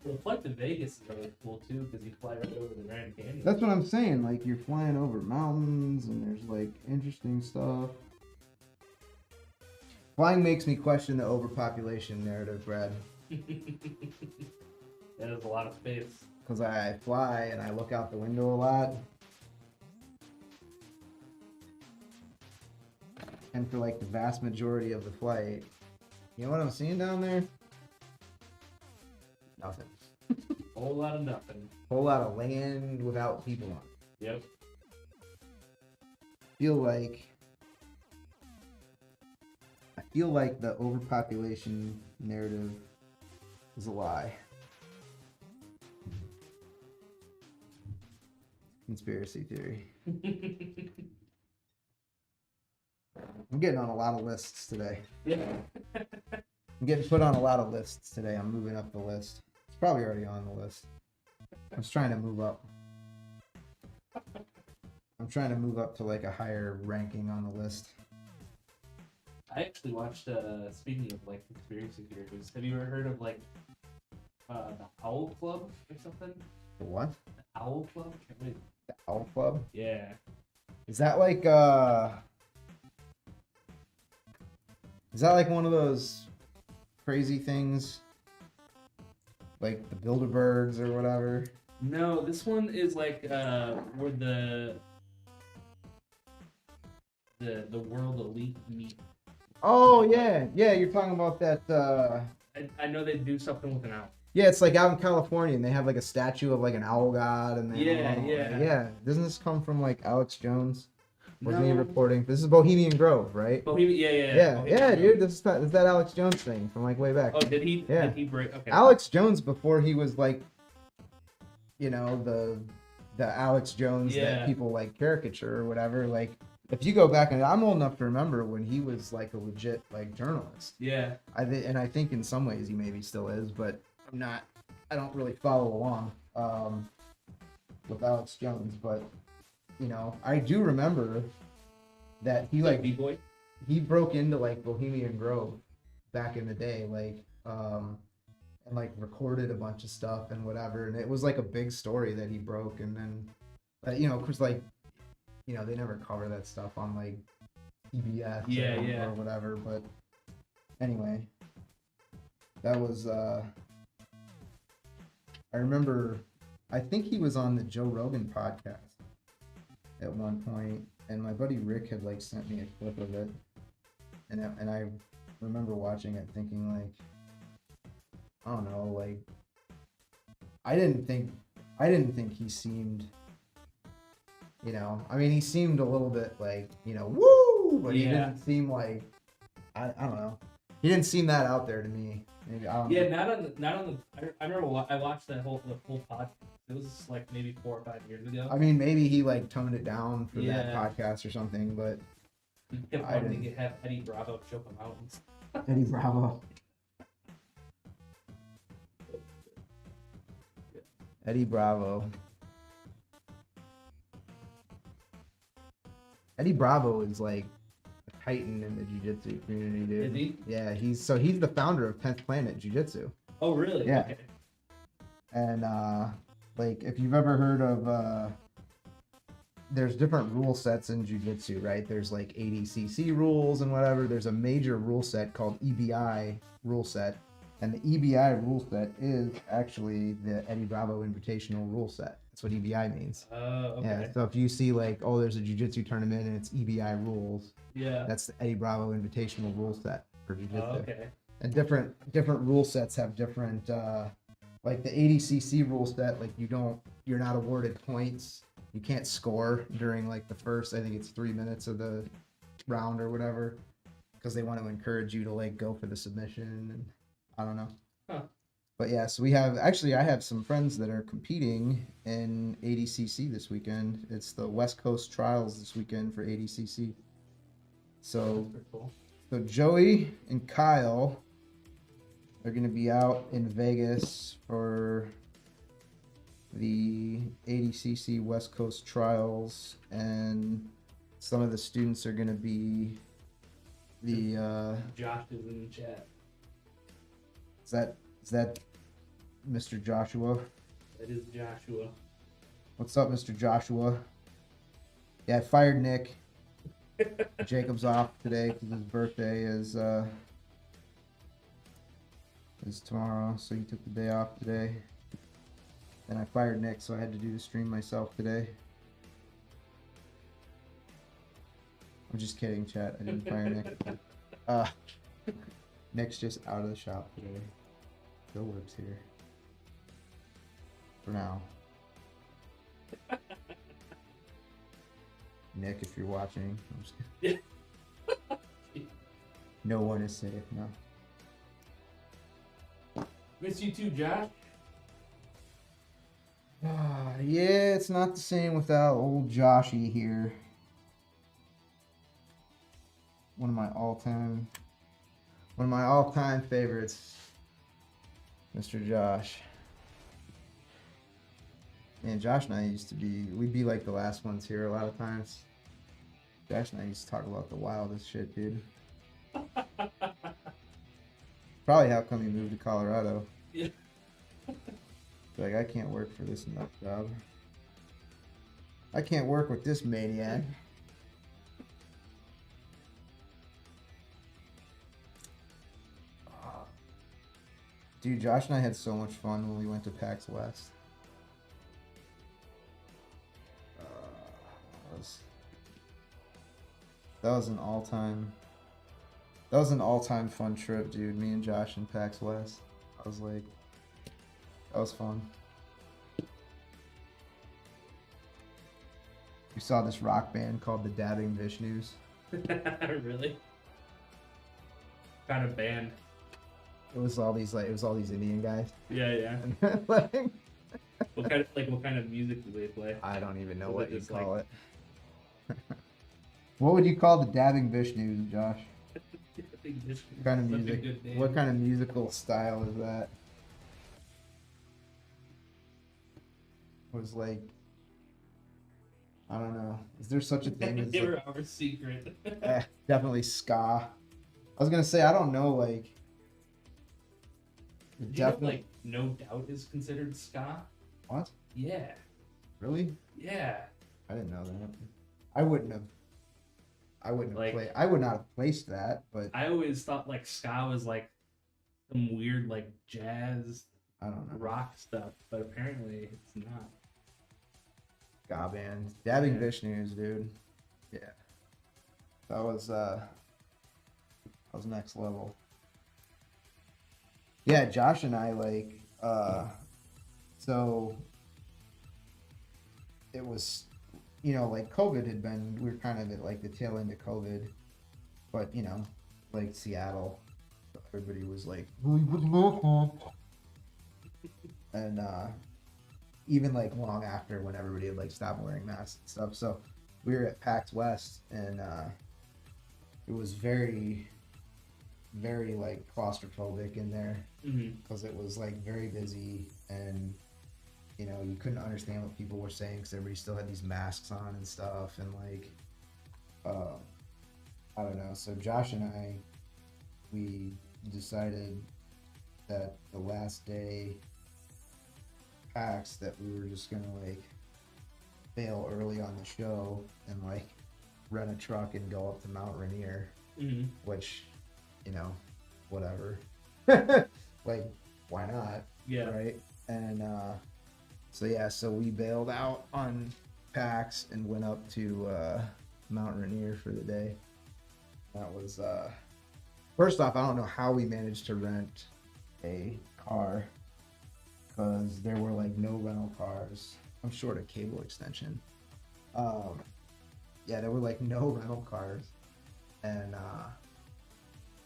Well, the flight to Vegas is really cool too, because you fly right over the Grand Canyon. That's what I'm saying. Like, you're flying over mountains, and there's like interesting stuff. Flying makes me question the overpopulation narrative, Brad. That is a lot of space. Because I fly and I look out the window a lot. And for like the vast majority of the flight, you know what I'm seeing down there? Nothing. Whole lot of nothing. Whole lot of land without people on it. Yep. I feel like the overpopulation narrative is a lie. Conspiracy theory. I'm getting on a lot of lists today. Yeah. I'm getting put on a lot of lists today. I'm moving up the list. It's probably already on the list. I was trying to move up. I'm trying to move up to like a higher ranking on the list. I actually watched, speaking of like conspiracy theories, have you ever heard of like the Owl Club or something? The what? The Owl Club? Wait. The Owl Club? Yeah. Is that like one of those crazy things? Like the Bilderbergs or whatever? No, this one is like where the world elite meet. Oh yeah, yeah. You're talking about that. I know they do something with an owl. Yeah, it's like out in California, and they have like a statue of like an owl god, and they yeah. Doesn't this come from like Alex Jones? Wasn't he reporting? This is Bohemian Grove, right? Yeah, Yeah, dude. This is that Alex Jones thing from like way back. Oh, did he? Yeah. Did he break? Okay. Alex Jones before he was like, you know, the Alex Jones that people like caricature or whatever. Like, if you go back, and I'm old enough to remember when he was like a legit like journalist. Yeah. I think in some ways he maybe still is, but I don't really follow along with Alex Jones, but you know, I do remember that he like B-boy. he broke into like Bohemian Grove back in the day, and like recorded a bunch of stuff and whatever, and it was like a big story that he broke, and then, you know, cause like, you know, they never cover that stuff on like PBS or whatever, but anyway, that was I remember, I think he was on the Joe Rogan podcast at one point, and my buddy Rick had like sent me a clip of it, and I remember watching it thinking like, I don't know, like I didn't think he seemed, you know, I mean, he seemed a little bit like, you know, woo, but he didn't seem like, I don't know, he didn't seem that out there to me. Maybe, I don't know. Not on the. I remember I watched the whole podcast. It was like maybe 4 or 5 years ago. I mean, maybe he like toned it down for that podcast or something, but he kept wanting to have Eddie Bravo choke him out. Eddie Bravo. Eddie Bravo. Eddie Bravo is like a titan in the jiu-jitsu community, dude. Is he? Yeah, he's the founder of 10th Planet Jiu-Jitsu. Oh, really? Yeah. Okay. And like if you've ever heard of there's different rule sets in jiu-jitsu, right? There's like ADCC rules and whatever. There's a major rule set called EBI rule set. And the EBI rule set is actually the Eddie Bravo Invitational rule set. That's what EBI means. Okay. Yeah. So if you see like, oh, there's a jiu-jitsu tournament and it's EBI rules, that's the Eddie Bravo Invitational rule set for jiu-jitsu. Okay. And different rule sets have different, like the ADCC rule set, like you're not awarded points. You can't score during like the first, I think it's 3 minutes of the round or whatever, because they want to encourage you to like go for the submission, and I don't know. Huh. But yeah, so I have some friends that are competing in ADCC this weekend. It's the West Coast Trials this weekend for ADCC. So, Cool. So Joey and Kyle are going to be out in Vegas for the ADCC West Coast Trials, and some of the students are going to be the Josh is in the chat. Is that Mr. Joshua? That is Joshua. What's up, Mr. Joshua? Yeah, I fired Nick. Jacob's off today because his birthday is tomorrow, so he took the day off today. And I fired Nick, so I had to do the stream myself today. I'm just kidding, chat. I didn't fire Nick. Nick's just out of the shop today. Bill Whip's here. For now. Nick, if you're watching, I'm just kidding. No one is safe, no. Miss you too, Josh. Yeah, it's not the same without old Joshy here. One of my all-time favorites, Mr. Josh. Man, Josh and I we'd be like the last ones here a lot of times. Josh and I used to talk about the wildest shit, dude. Probably how come he moved to Colorado. Yeah. Like, I can't work for this nut job. I can't work with this maniac. Dude, Josh and I had so much fun when we went to PAX West. That was an all-time fun trip, dude. Me and Josh in PAX West. That was fun. We saw this rock band called the Dabbing Vishnus. Really? Kind of band. It was all these Indian guys. Yeah. Like, What kind of music do they play? I don't even know Was what it you just call it. What would you call the Dabbing Vishnus, Josh? What kind of music? What kind of musical style is that? Was like, I don't know. Is there such a thing as Give like, her our secret. definitely ska? I was gonna say I don't know. Like, Do you know, definitely. like, No Doubt is considered ska? What? Yeah. Really? Yeah. I didn't know that. I wouldn't have. Like- I would not have placed that, but I always thought, like, ska was, like, some weird, like, jazz I don't know. rock stuff, but apparently it's not. Ska band, Dabbing Yeah. Vishnu's, dude. Yeah, that was next level. Yeah, Josh and I like so it was, like COVID had been, we were kind of at like the tail end of COVID, but like Seattle, everybody was like, and even like long after when everybody had like stopped wearing masks and stuff. So we were at PAX West, and it was very, very like claustrophobic in there Mm-hmm. because it was like very busy, and you couldn't understand what people were saying because everybody still had these masks on and stuff, and like I don't know. So Josh and I, we decided that the last day PAX that we were just gonna like bail early on the show and like rent a truck and go up to Mount Rainier, Mm-hmm. which whatever. Like, why not? Yeah. Right? And so we bailed out on PAX and went up to Mount Rainier for the day. That was first off, I don't know how we managed to rent a car because there were like no rental cars. I'm short a cable extension. Yeah, there were like no rental cars, and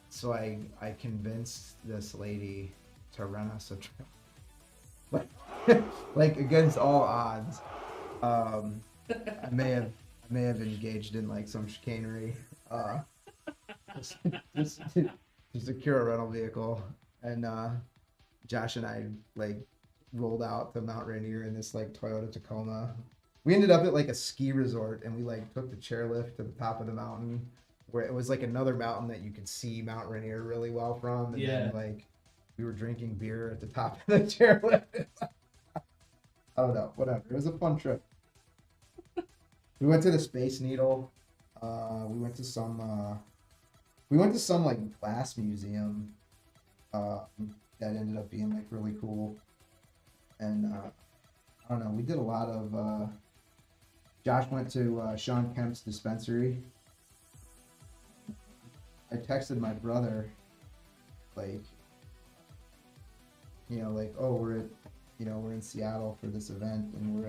so I convinced this lady to rent us a truck, like against all odds. I may have engaged in like some chicanery, just to secure a rental vehicle, and Josh and I like rolled out to Mount Rainier in this like Toyota Tacoma. We ended up at like a ski resort, and we like took the chairlift to the top of the mountain, where it was like another mountain that you could see Mount Rainier really well from, and then like we were drinking beer at the top of the chairlift. I don't know, whatever. It was a fun trip. We went to the Space Needle. We went to some like glass museum that ended up being like really cool. And I don't know, we did a lot of Josh went to Sean Kemp's dispensary. I texted my brother like, oh, we're in Seattle for this event, and we're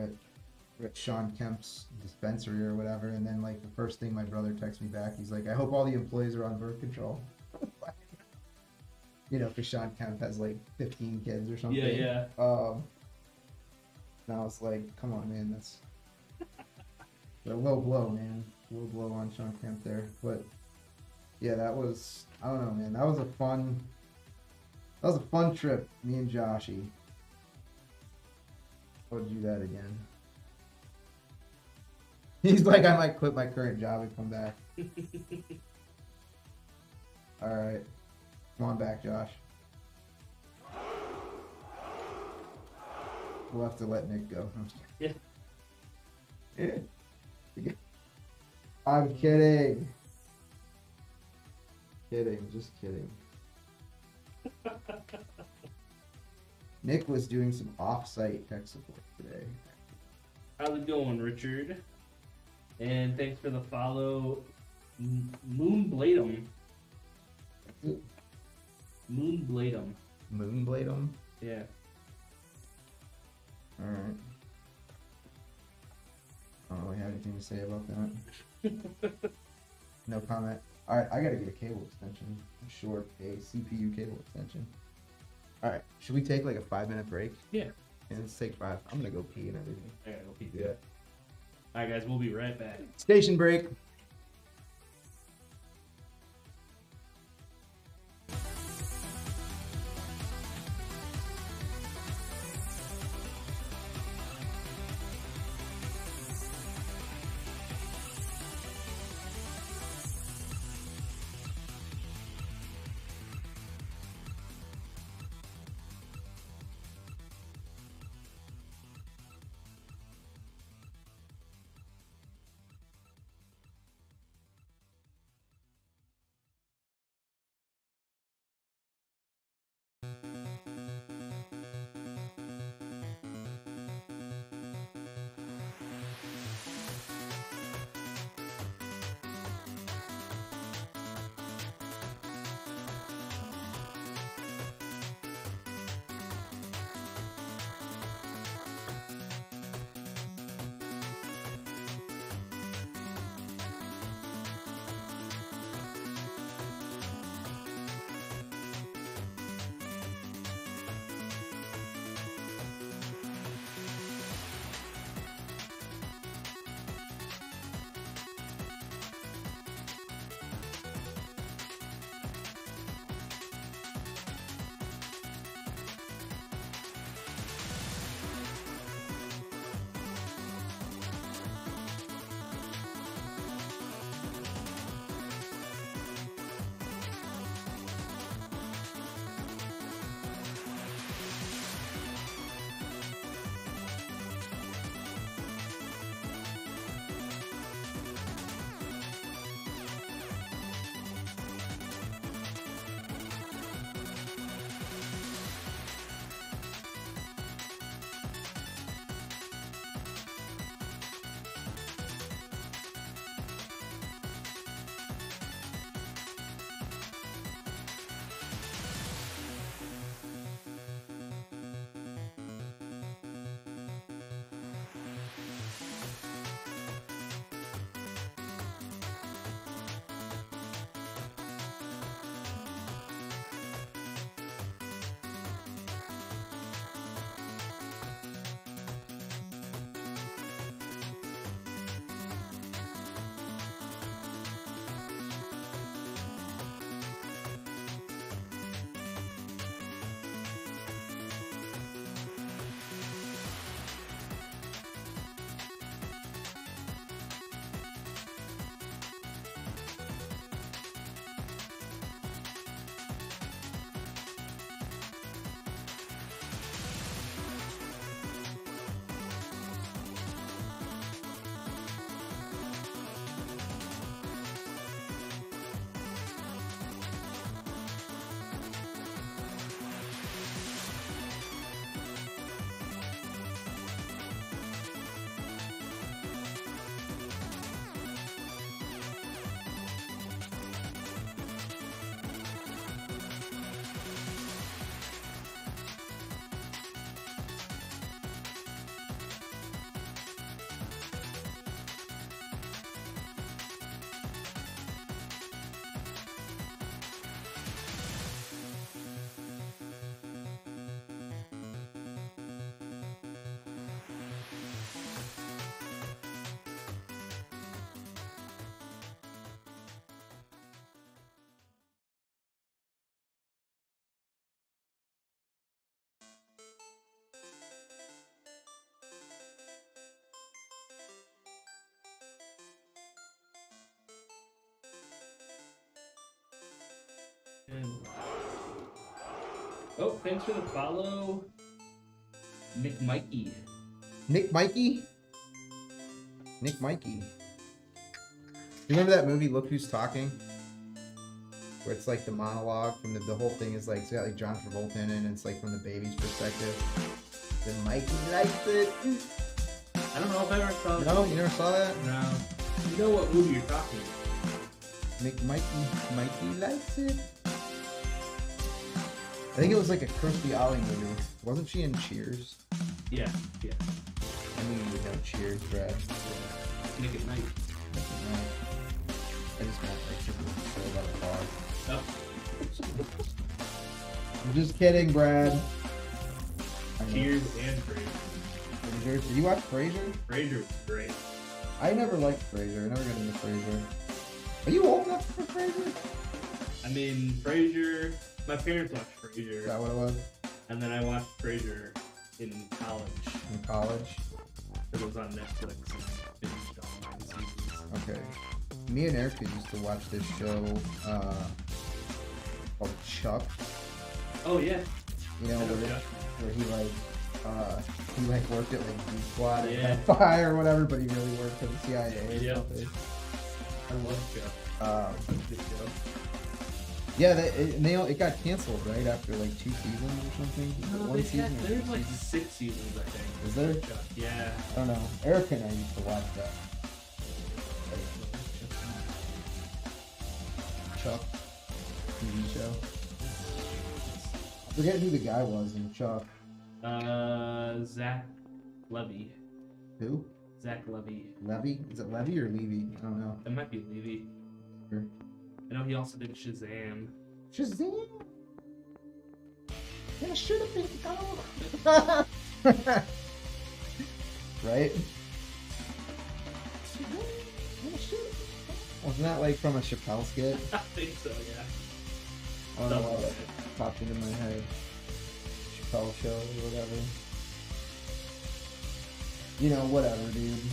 at Sean Kemp's dispensary or whatever. And then like the first thing my brother texts me back, he's like, I hope all the employees are on birth control. Because Sean Kemp has like 15 kids or something. Yeah. And I was like, come on, man, that's a low blow, man. Low blow on Sean Kemp there. But yeah, that was, I don't know, man. That was a fun trip, me and Joshy. I would do that again. He's like, I might quit my current job and come back. All right. Come on back, Josh. We'll have to let Nick go. Yeah. Yeah. I'm kidding. Just kidding. Nick was doing some off-site tech support today. How's it going, Richard? And thanks for the follow, Moonbladem. Moonbladem. Moonblade him? Yeah. Alright. I don't really have anything to say about that. No comment. Alright, I gotta get a cable extension. Short, a CPU cable extension. Alright, should we take like a 5-minute break? Yeah. Yeah, let's take 5. I'm gonna go pee and everything. I gotta go pee. Yeah. Alright, guys, we'll be right back. Station break. Oh, thanks for the follow, Nick Mikey. Nick Mikey? Nick Mikey. You remember that movie, Look Who's Talking? Where it's like the monologue from the whole thing is like, it's got like John Travolta in it, and it's like from the baby's perspective. Then Mikey likes it. I don't know if I ever saw No, you never saw that? No. You know what movie you're talking about. Nick Mikey likes it. I think it was like a Kirstie Alley movie. Wasn't she in Cheers? Yeah, yeah. I mean, you know Cheers, Brad. Nick at Night. I just meant like people show about a car. Oh. I'm just kidding, Brad. I know. Cheers and Frasier. Did you watch Frasier? Frasier was great. I never liked Frasier. I never got into Frasier. Are you old enough for Frasier? I mean, Frasier. My parents watched Frasier, Is that what it was? and then I watched Frasier in college. In college? It was on Netflix and finished all 9 seasons. Okay. Me and Erica used to watch this show called Chuck. Oh yeah. You know, I know where, Chuck. where he like worked at like D Squad or Yeah. Fire or whatever, but he really worked for the CIA or Yeah. something. I love Chuck. Good show. Yeah, it got canceled right after like 2 seasons or something. Was it No, one season or there's 2 like seasons? 6 seasons, I think. Is there? Chuck. Yeah. I don't know. Erica and I used to watch that. Chuck TV show. I forget who the guy was in Chuck. Zach Levy. Who? Zach Levy. Levy? Is it Levy or Levy? I don't know. It might be Levy. Sure. I know he also did Shazam. Shazam! Yeah, should have been go. Right? Wasn't that like from a Chappelle skit? I think so, yeah. I don't know why Something that like that. popped into my head. Chappelle show or whatever. You know, whatever, dude.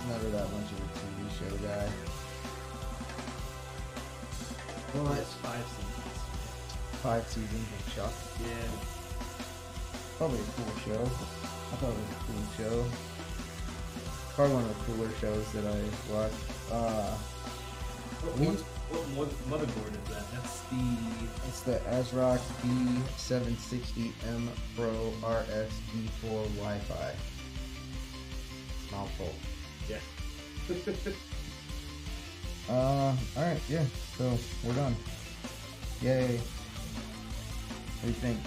Never that much of a TV show guy. Well, it's 5 seasons. 5 seasons of Chuck. Yeah. Probably a cool show. I thought it was a cool show. Probably one of the cooler shows that I watched. What motherboard is that? That's the... It's the ASRock B760M Pro RS-D4 Wi-Fi. Mouthful. Yeah. Alright, yeah. So, we're done. Yay. What do you think?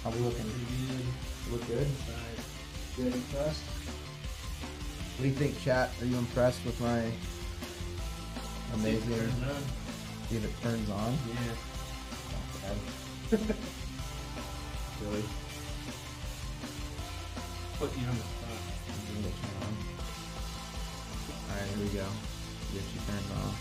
How we looking? Pretty good. Look good? Right. Good, impressed? What do you think, chat? Are you impressed with my amazing... Turn it on. See if it turns on? Yeah. Not bad. Really? Put you on the spot. Alright, here we go. Get you turned on.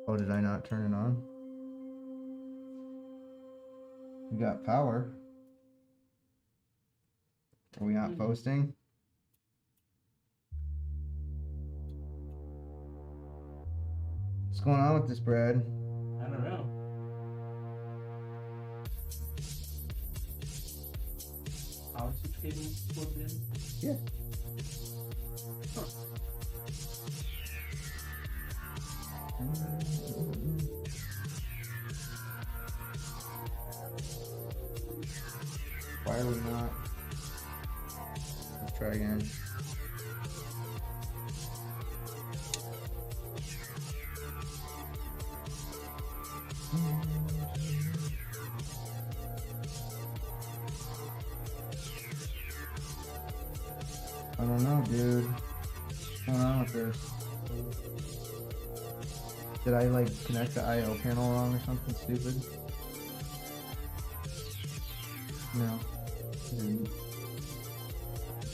Oh, did I not turn it on? We got power. Are we not posting? What's going on with this, Brad? I don't know. Power switch cables plugged in? Yeah. Huh. Why are we not? Let's try again. I don't know, dude. What's going on with this? Did I like connect the I/O panel wrong or something stupid? No.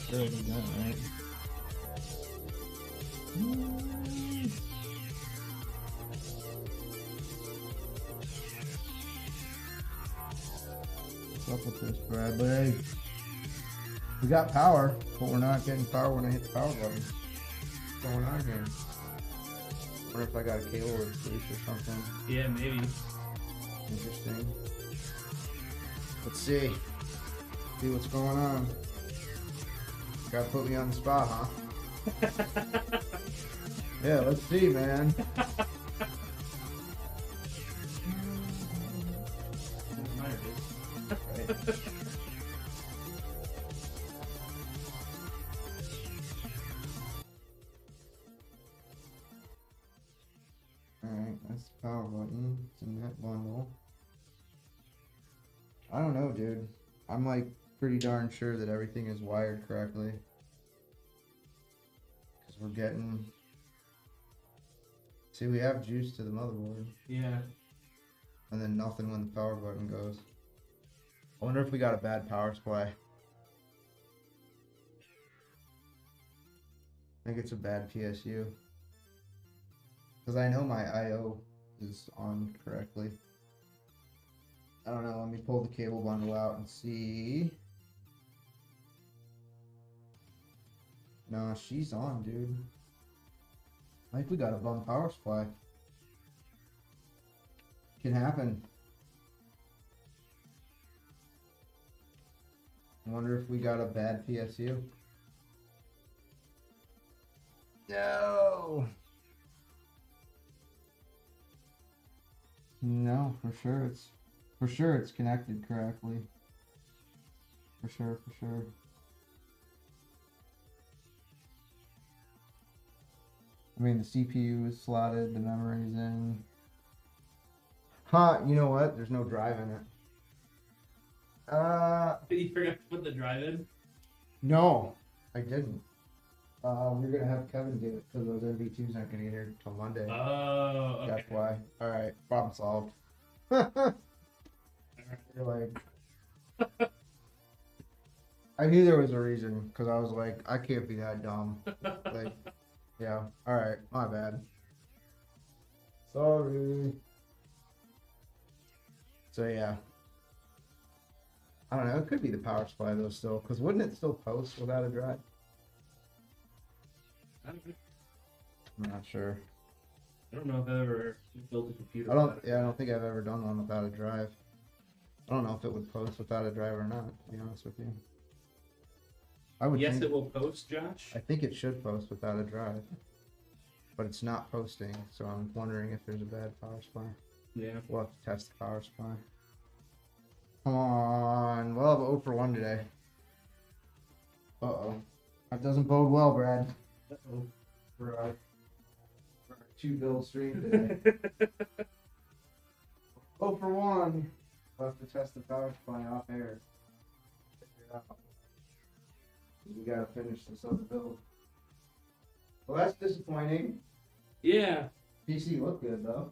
Sure, I did that right. What's up with this, Bradley? We got power, but we're not getting power when I hit the power button. What's going on here? Wonder if I got a cable that's loose or something. Yeah, maybe. Interesting. Let's see. See what's going on. Gotta put me on the spot, huh? Yeah, let's see, man. Right. Alright, that's the power button. It's in that bundle. I don't know, dude. I'm like pretty darn sure that everything is wired correctly. Because we're getting... See, we have juice to the motherboard. Yeah. And then nothing when the power button goes. I wonder if we got a bad power supply. I think it's a bad PSU. Because I know my I/O is on correctly. I don't know, let me pull the cable bundle out and see. No, she's on, dude. I think we got a bum power supply. Can happen. I wonder if we got a bad PSU. No. No, for sure it's connected correctly. For sure. I mean, the CPU is slotted, the memory's in. Huh, you know what? There's no drive in it. You forgot to put the drive in? No, I didn't. We're gonna have Kevin do it because those MV2s aren't gonna get here until Monday. Oh, okay. That's why. Alright, problem solved. You're like... I knew there was a reason, because I was like, I can't be that dumb. Like, yeah, alright, my bad. Sorry. So yeah. I don't know, it could be the power supply though still, because wouldn't it still post without a drive? I don't know. I'm not sure. I don't know if I've ever built a computer. I don't think I've ever done one without a drive. I don't know if it would post without a drive or not, to be honest with you. I would Yes, think, it will post, Josh. I think it should post without a drive. But it's not posting, so I'm wondering if there's a bad power supply. Yeah. We'll have to test the power supply. Come on, we'll have 0 for 1 today. Uh-oh. That doesn't bode well, Brad. Uh-oh. For our 2 build stream today. 0 for 1. We'll have to test the power supply off air. Figure it out. We gotta finish this other build. Well, that's disappointing. Yeah. PC looked good though.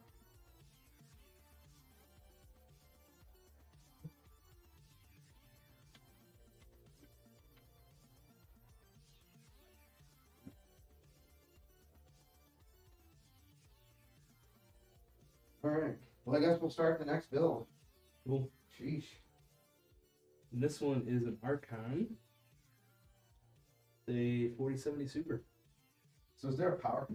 Alright. Well, I guess we'll start the next build. Cool. Sheesh. And this one is an Archon. A 4070 Super. So is there a power?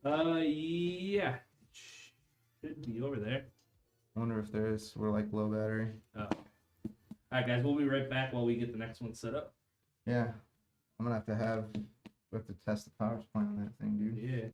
Yeah. Should be over there. I wonder if there's, we're like low battery. Oh. Alright guys, we'll be right back while we get the next one set up. Yeah. I'm gonna we have to test the power supply on that thing, dude. Yeah.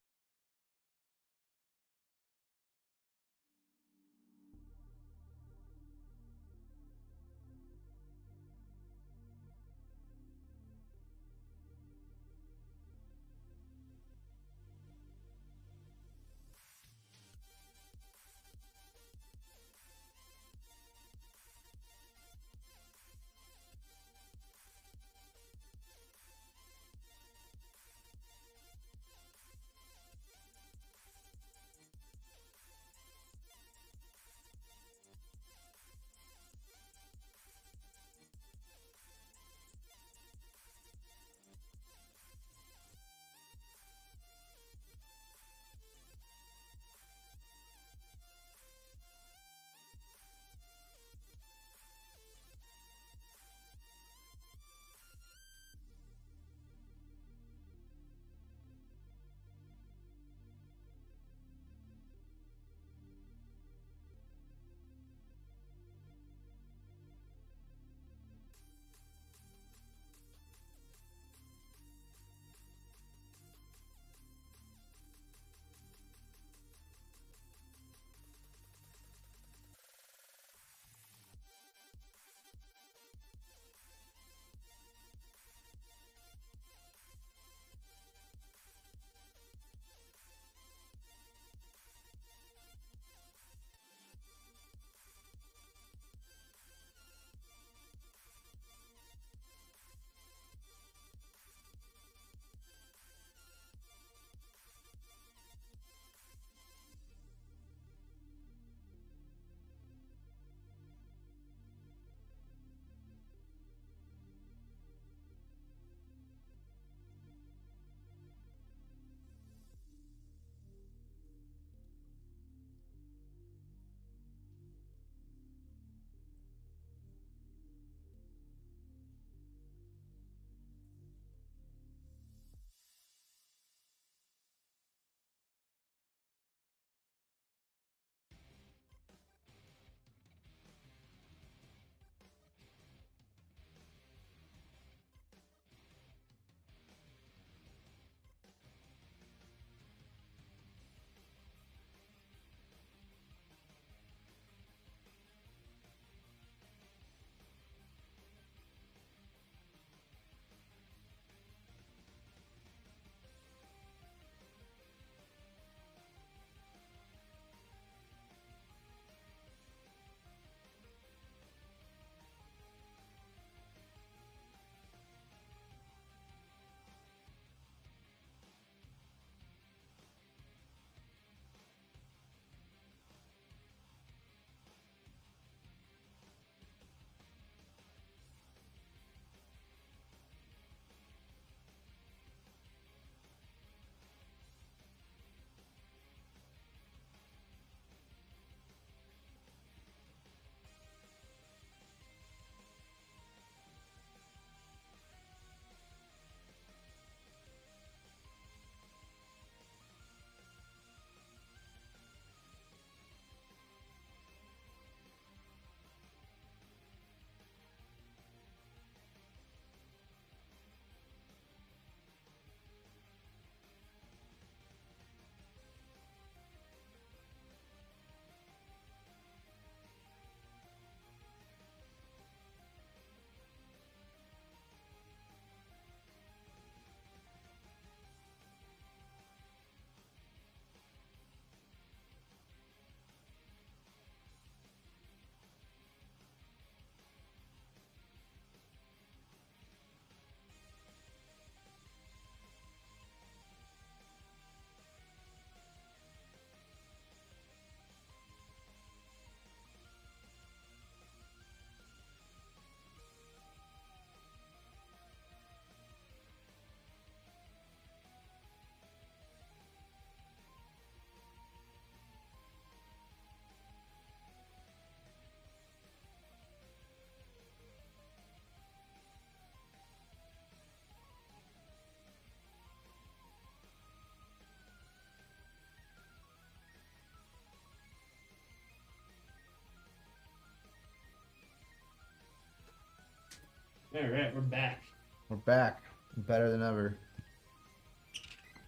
Alright, we're back. We're back. Better than ever.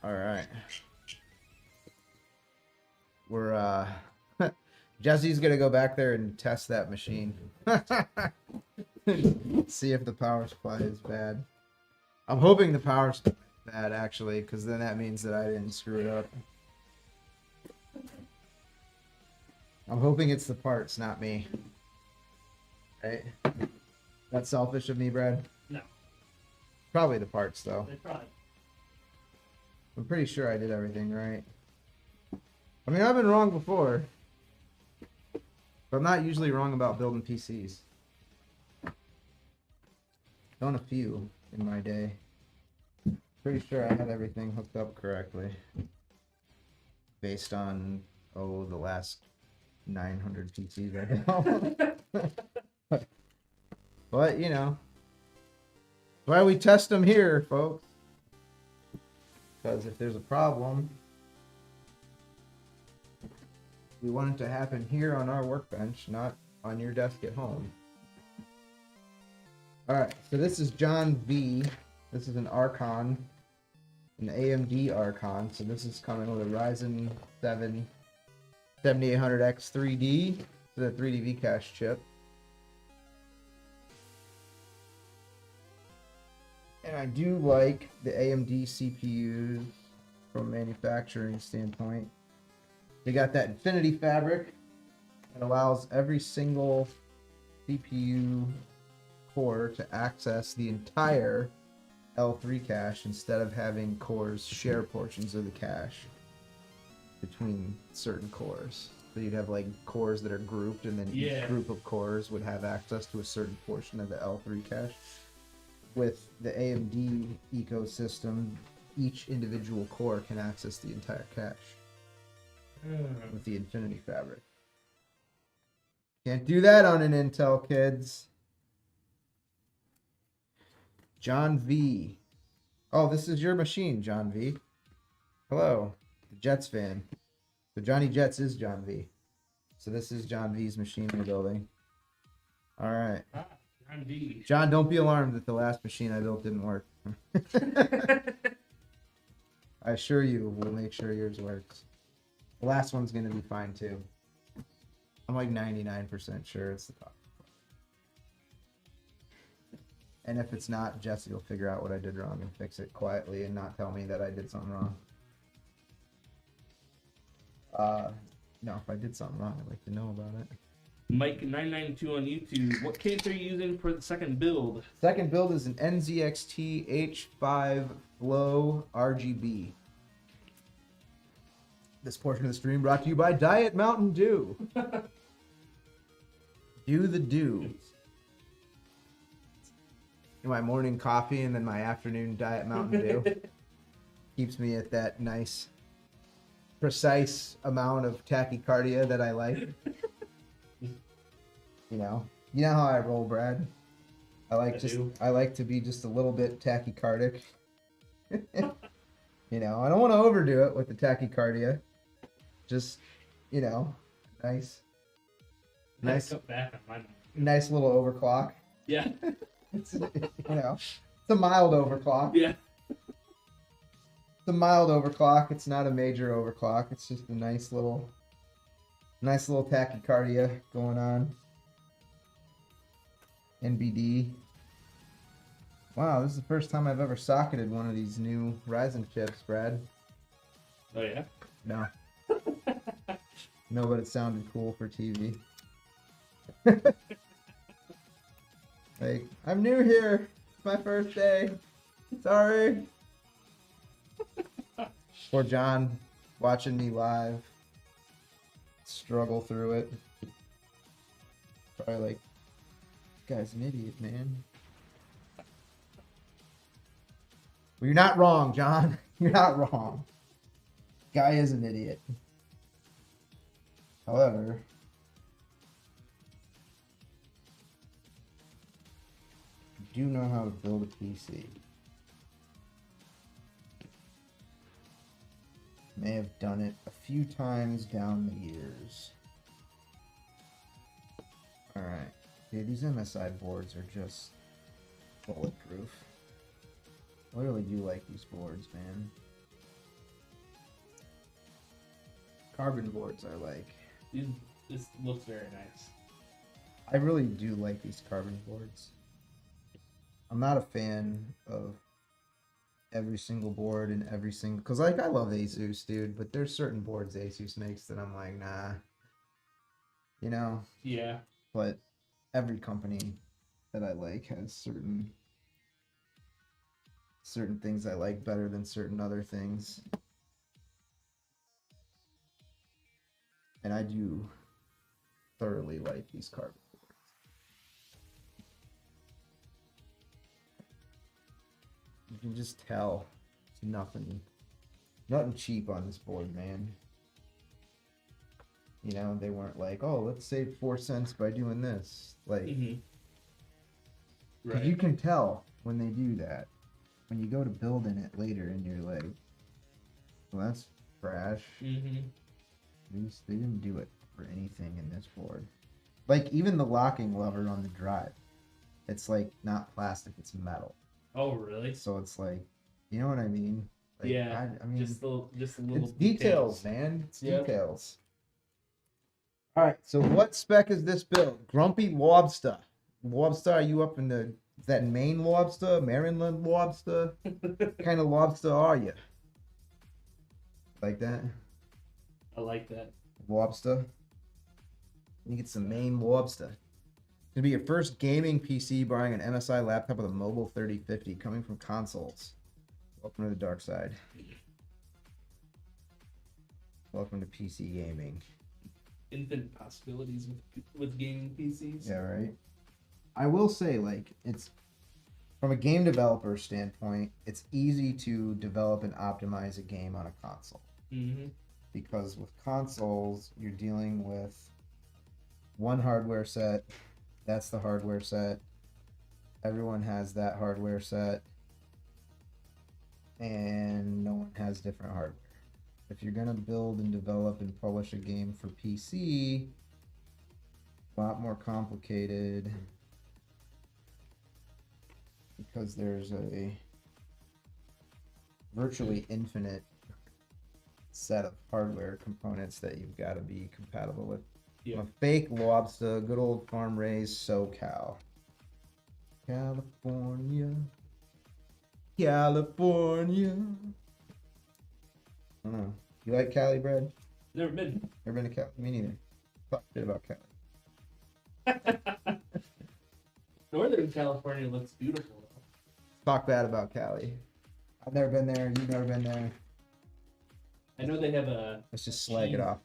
Alright. We're, Jesse's gonna go back there and test that machine. See if the power supply is bad. I'm hoping the power supply is bad, actually, because then that means that I didn't screw it up. I'm hoping it's the parts, not me. Right? That's selfish of me, Brad? No. Probably the parts, though. They tried. I'm pretty sure I did everything right. I mean, I've been wrong before. But I'm not usually wrong about building PCs. Done a few in my day. Pretty sure I had everything hooked up correctly. Based on, the last 900 PCs I built. But, you know. Why we test them here, folks. Because if there's a problem, we want it to happen here on our workbench, not on your desk at home. Alright, so this is John V. This is an Archon, an AMD Archon. So this is coming with a Ryzen 7 7800X 3D. It's a 3D Vcache chip. And I do like the AMD CPUs from a manufacturing standpoint. They got that Infinity fabric that allows every single CPU core to access the entire L3 cache instead of having cores share portions of the cache between certain cores. So you'd have like cores that are grouped, and then each group of cores would have access to a certain portion of the L3 cache. With the AMD ecosystem, each individual core can access the entire cache with the Infinity fabric. Can't do that on an Intel, kids. John V. Oh, this is your machine, John V. Hello, the Jets fan. So Johnny Jets is John V. So this is John V's machine we're building. All right. John V. John, don't be alarmed that the last machine I built didn't work. I assure you, we'll make sure yours works. The last one's going to be fine too. I'm like 99% sure it's the top. And if it's not, Jesse will figure out what I did wrong and fix it quietly and not tell me that I did something wrong. No, if I did something wrong, I'd like to know about it. Mike992 on YouTube. What case are you using for the second build? Second build is an NZXT H5 Flow RGB. This portion of the stream brought to you by Diet Mountain Dew. Do the dew. My morning coffee and then my afternoon Diet Mountain Dew. Keeps me at that nice, precise amount of tachycardia that I like. You know how I roll, Brad. I like to be just a little bit tachycardic. You know, I don't want to overdo it with the tachycardia. Just, you know, nice Nice little overclock. Yeah. It's, you know, it's a mild overclock. Yeah. It's a mild overclock. It's not a major overclock. It's just a nice little tachycardia going on. NBD. Wow, this is the first time I've ever socketed one of these new Ryzen chips, Brad. Oh yeah? No. No, but it sounded cool for TV. Like, I'm new here. It's my first day. Sorry. Poor John watching me live struggle through it. Probably like, this guy's an idiot, man. Well, you're not wrong, John. You're not wrong. Guy is an idiot. However, I do know how to build a PC. May have done it a few times down the years. Alright. Yeah, these MSI boards are just bulletproof. I really do like these boards, man. Carbon boards I like. This looks very nice. I really do like these carbon boards. I'm not a fan of every single board and every single... Because, like, I love Asus, dude, but there's certain boards Asus makes that I'm like, nah. You know? Yeah. But every company that I like has certain things I like better than certain other things. And I do thoroughly like these carbon boards. You can just tell it's nothing cheap on this board, man. You know, they weren't like, oh, let's save 4 cents by doing this. Like, Right. you can tell when they do that. When you go to building it later and you're like, well, that's trash. They didn't do it for anything in this board. Like, even the locking lever on the drive, it's like not plastic, it's metal. Oh, really? So it's like, you know what I mean? Like, Yeah. I mean, just a little it's details, man. It's Yep. details. All right, so what spec is this build? Grumpy Lobster. Lobster, are you up in the... Is that Maine lobster? Maryland lobster? What kind of lobster are you? Like that? I like that. Lobster? You get some Maine lobster. It's gonna be your first gaming PC buying an MSI laptop with a mobile 3050 coming from consoles. Welcome to the dark side. Welcome to PC gaming. Infinite possibilities with gaming PCs. Yeah, right. I will say, like, it's from a game developer standpoint, it's easy to develop and optimize a game on a console. Because with consoles, you're dealing with one hardware set. That's the hardware set. Everyone has that hardware set. And no one has different hardware. If you're going to build and develop and publish a game for PC, a lot more complicated. Because there's a virtually infinite set of hardware components that you've got to be compatible with. Yeah. A fake lobster, good old farm raised SoCal. California. California. I don't know. You like Cali bread? Never been. Never been to Cali? Me neither. Talk shit about Cali. Northern California looks beautiful though. Talk bad about Cali. I've never been there. You've never been there. I know they have a Let's just slag it off.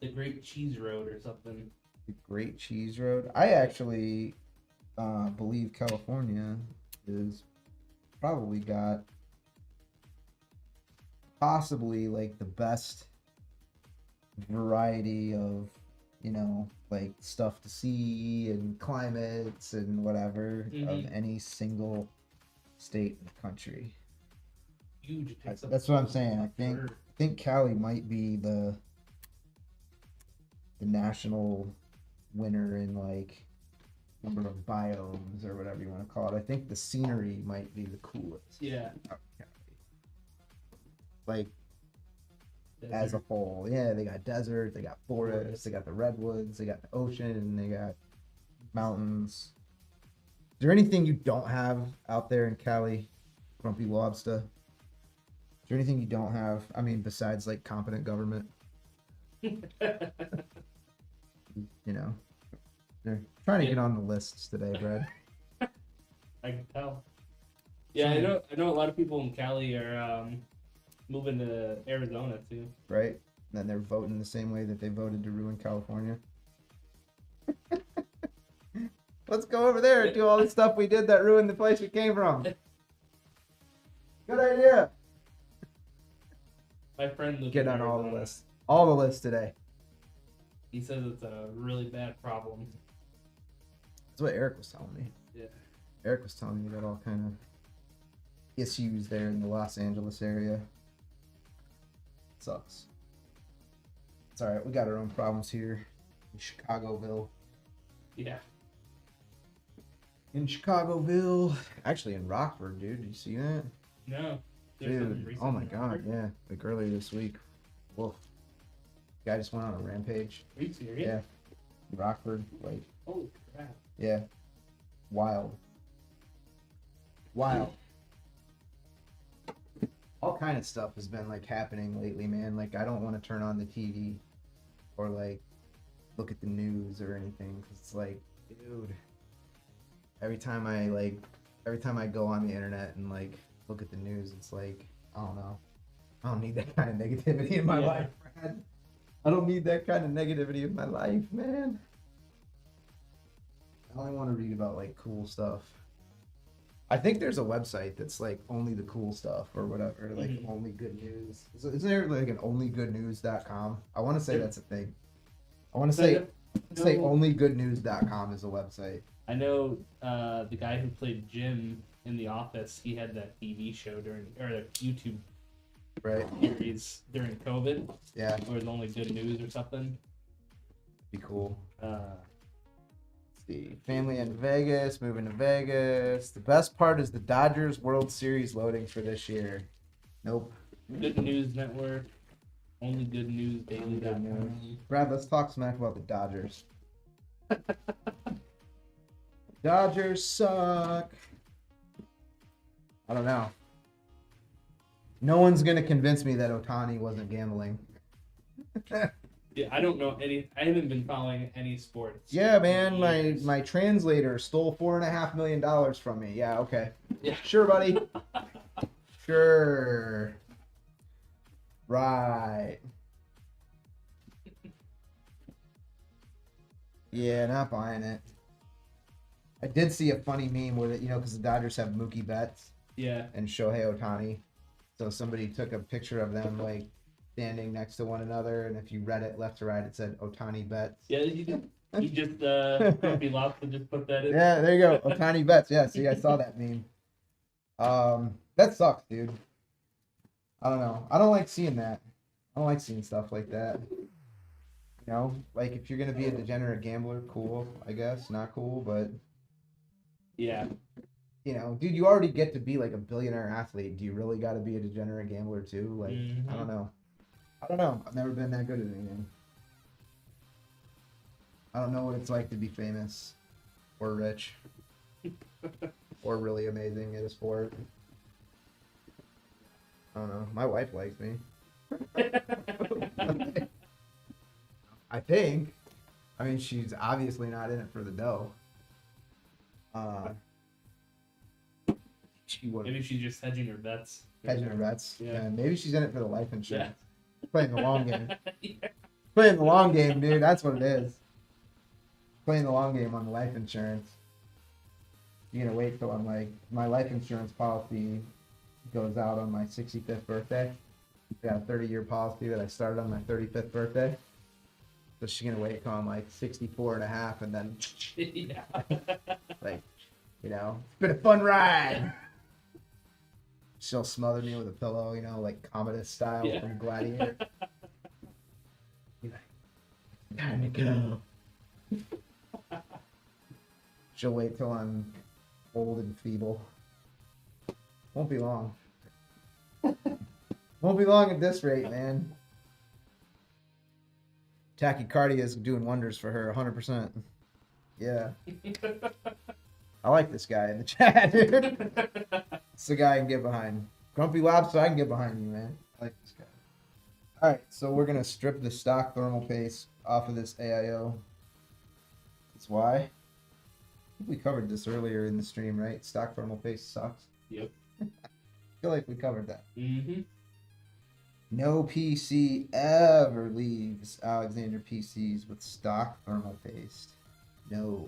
the Great Cheese Road or something. The Great Cheese Road. I actually believe California is probably got possibly like the best variety of, you know, like stuff to see and climates and whatever of any single state in the country. Huge. It takes up That's what I'm saying. I sure. think Cali might be the national winner in like number of biomes or whatever you want to call it. I think the scenery might be the coolest. Yeah. out in Cali. Like Desert. as a whole, yeah, they got desert, they got forests, they got the redwoods, they got the ocean, and they got mountains. Is there anything you don't have out there in Cali, Grumpy Lobster? Is there anything you don't have? I mean, besides like competent government, you know, they're trying to get on the lists today, Brad. I can tell. Yeah, I know a lot of people in Cali are moving to Arizona too. Right? And then they're voting the same way that they voted to ruin California. Let's go over there and do all the stuff we did that ruined the place we came from. Good idea. My friend lives Get in on all the Arizona. lists. All the lists today. He says it's a really bad problem. That's what Eric was telling me. Yeah. Eric was telling me about all kind of issues there in the Los Angeles area. Sucks. It's alright, we got our own problems here in Chicagoville. Yeah. in Chicagoville. Actually, in Rockford, dude. Did you see that? No. There's something Dude, recent oh my in god, Rockford? yeah. Like earlier this week. Woof. Guy just went on a rampage. Are you serious? Yeah. Rockford, like, Holy crap. yeah. Wild. Wild. All kind of stuff has been like happening lately, man. Like I don't want to turn on the TV or like look at the news or anything because it's like, dude. Every time I go on the internet and like look at the news, it's like, I don't know. I don't need that kind of negativity in my Yeah. life, man. I don't need that kind of negativity in my life, man. I only want to read about like cool stuff. I think there's a website that's like only the cool stuff or whatever, like Mhm. only good news. Isn't there like an onlygoodnews.com? I want to say Yep. that's a thing. I want to So say no- onlygoodnews.com is a website. I know the guy who played Jim in The Office, he had that TV show or a YouTube Right? series during COVID, Yeah, where it's only good news or something. be cool. Uh, See, family in Vegas, moving to Vegas. The best part is the Dodgers World Series loading for this year. Nope. Good News Network, only good news Only good daily.com. Brad, let's talk smack about the Dodgers. Dodgers suck. I don't know. No one's gonna convince me that Otani wasn't gambling. Yeah, I don't know any. I haven't been following any sports. Yeah, in man, years. my translator stole $4.5 million from me. Yeah, okay. Yeah. Sure, buddy. Sure. Right. Yeah, not buying it. I did see a funny meme where, because the Dodgers have Mookie Betts Yeah. and Shohei Otani. So somebody took a picture of them, like, standing next to one another, and if you read it left to right, it said Otani Betts. Yeah, he just Grumpy Lobster just put that in. Yeah, there you go. Otani Betts. Yeah, see, I saw that meme. That sucks, dude. I don't know. I don't like seeing that. I don't like seeing stuff like that. Like if you're gonna be a degenerate gambler, cool, I guess. Not cool, but Yeah. dude, you already get to be like a billionaire athlete. Do you really got to be a degenerate gambler too? Like, Mhm. I don't know. I've never been that good at anything. I don't know what it's like to be famous, or rich, or really amazing at a sport. I don't know. My wife likes me. I think. I mean, she's obviously not in it for the dough. She would Maybe she's just hedging her bets. hedging her bets. Yeah. Yeah, maybe she's in it for the life insurance. Playing the long game. Yeah. Playing the long game, dude. That's what it is. Playing the long game on the life insurance. You're gonna wait till I'm like, my life insurance policy goes out on my 65th birthday. I got a 30-year policy that I started on my 35th birthday. So she's gonna wait till I'm like 64 and a half, and then Yeah. like, it's been a fun ride. She'll smother me with a pillow, like Commodus style Yeah. from Gladiator. Be like, time to go. She'll wait till I'm old and feeble. Won't be long. Won't be long at this rate, man. Tachycardia is doing wonders for her, 100%. Yeah. I like this guy in the chat, dude. It's the guy I can get behind. Grumpy Lobster, I can get behind you, man. I like this guy. All right, so we're going to strip the stock thermal paste off of this AIO. That's why. I think we covered this earlier in the stream, right? Stock thermal paste sucks. Yep. I feel like we covered that. Mm-hmm. No PC ever leaves Alexander PCs with stock thermal paste. No.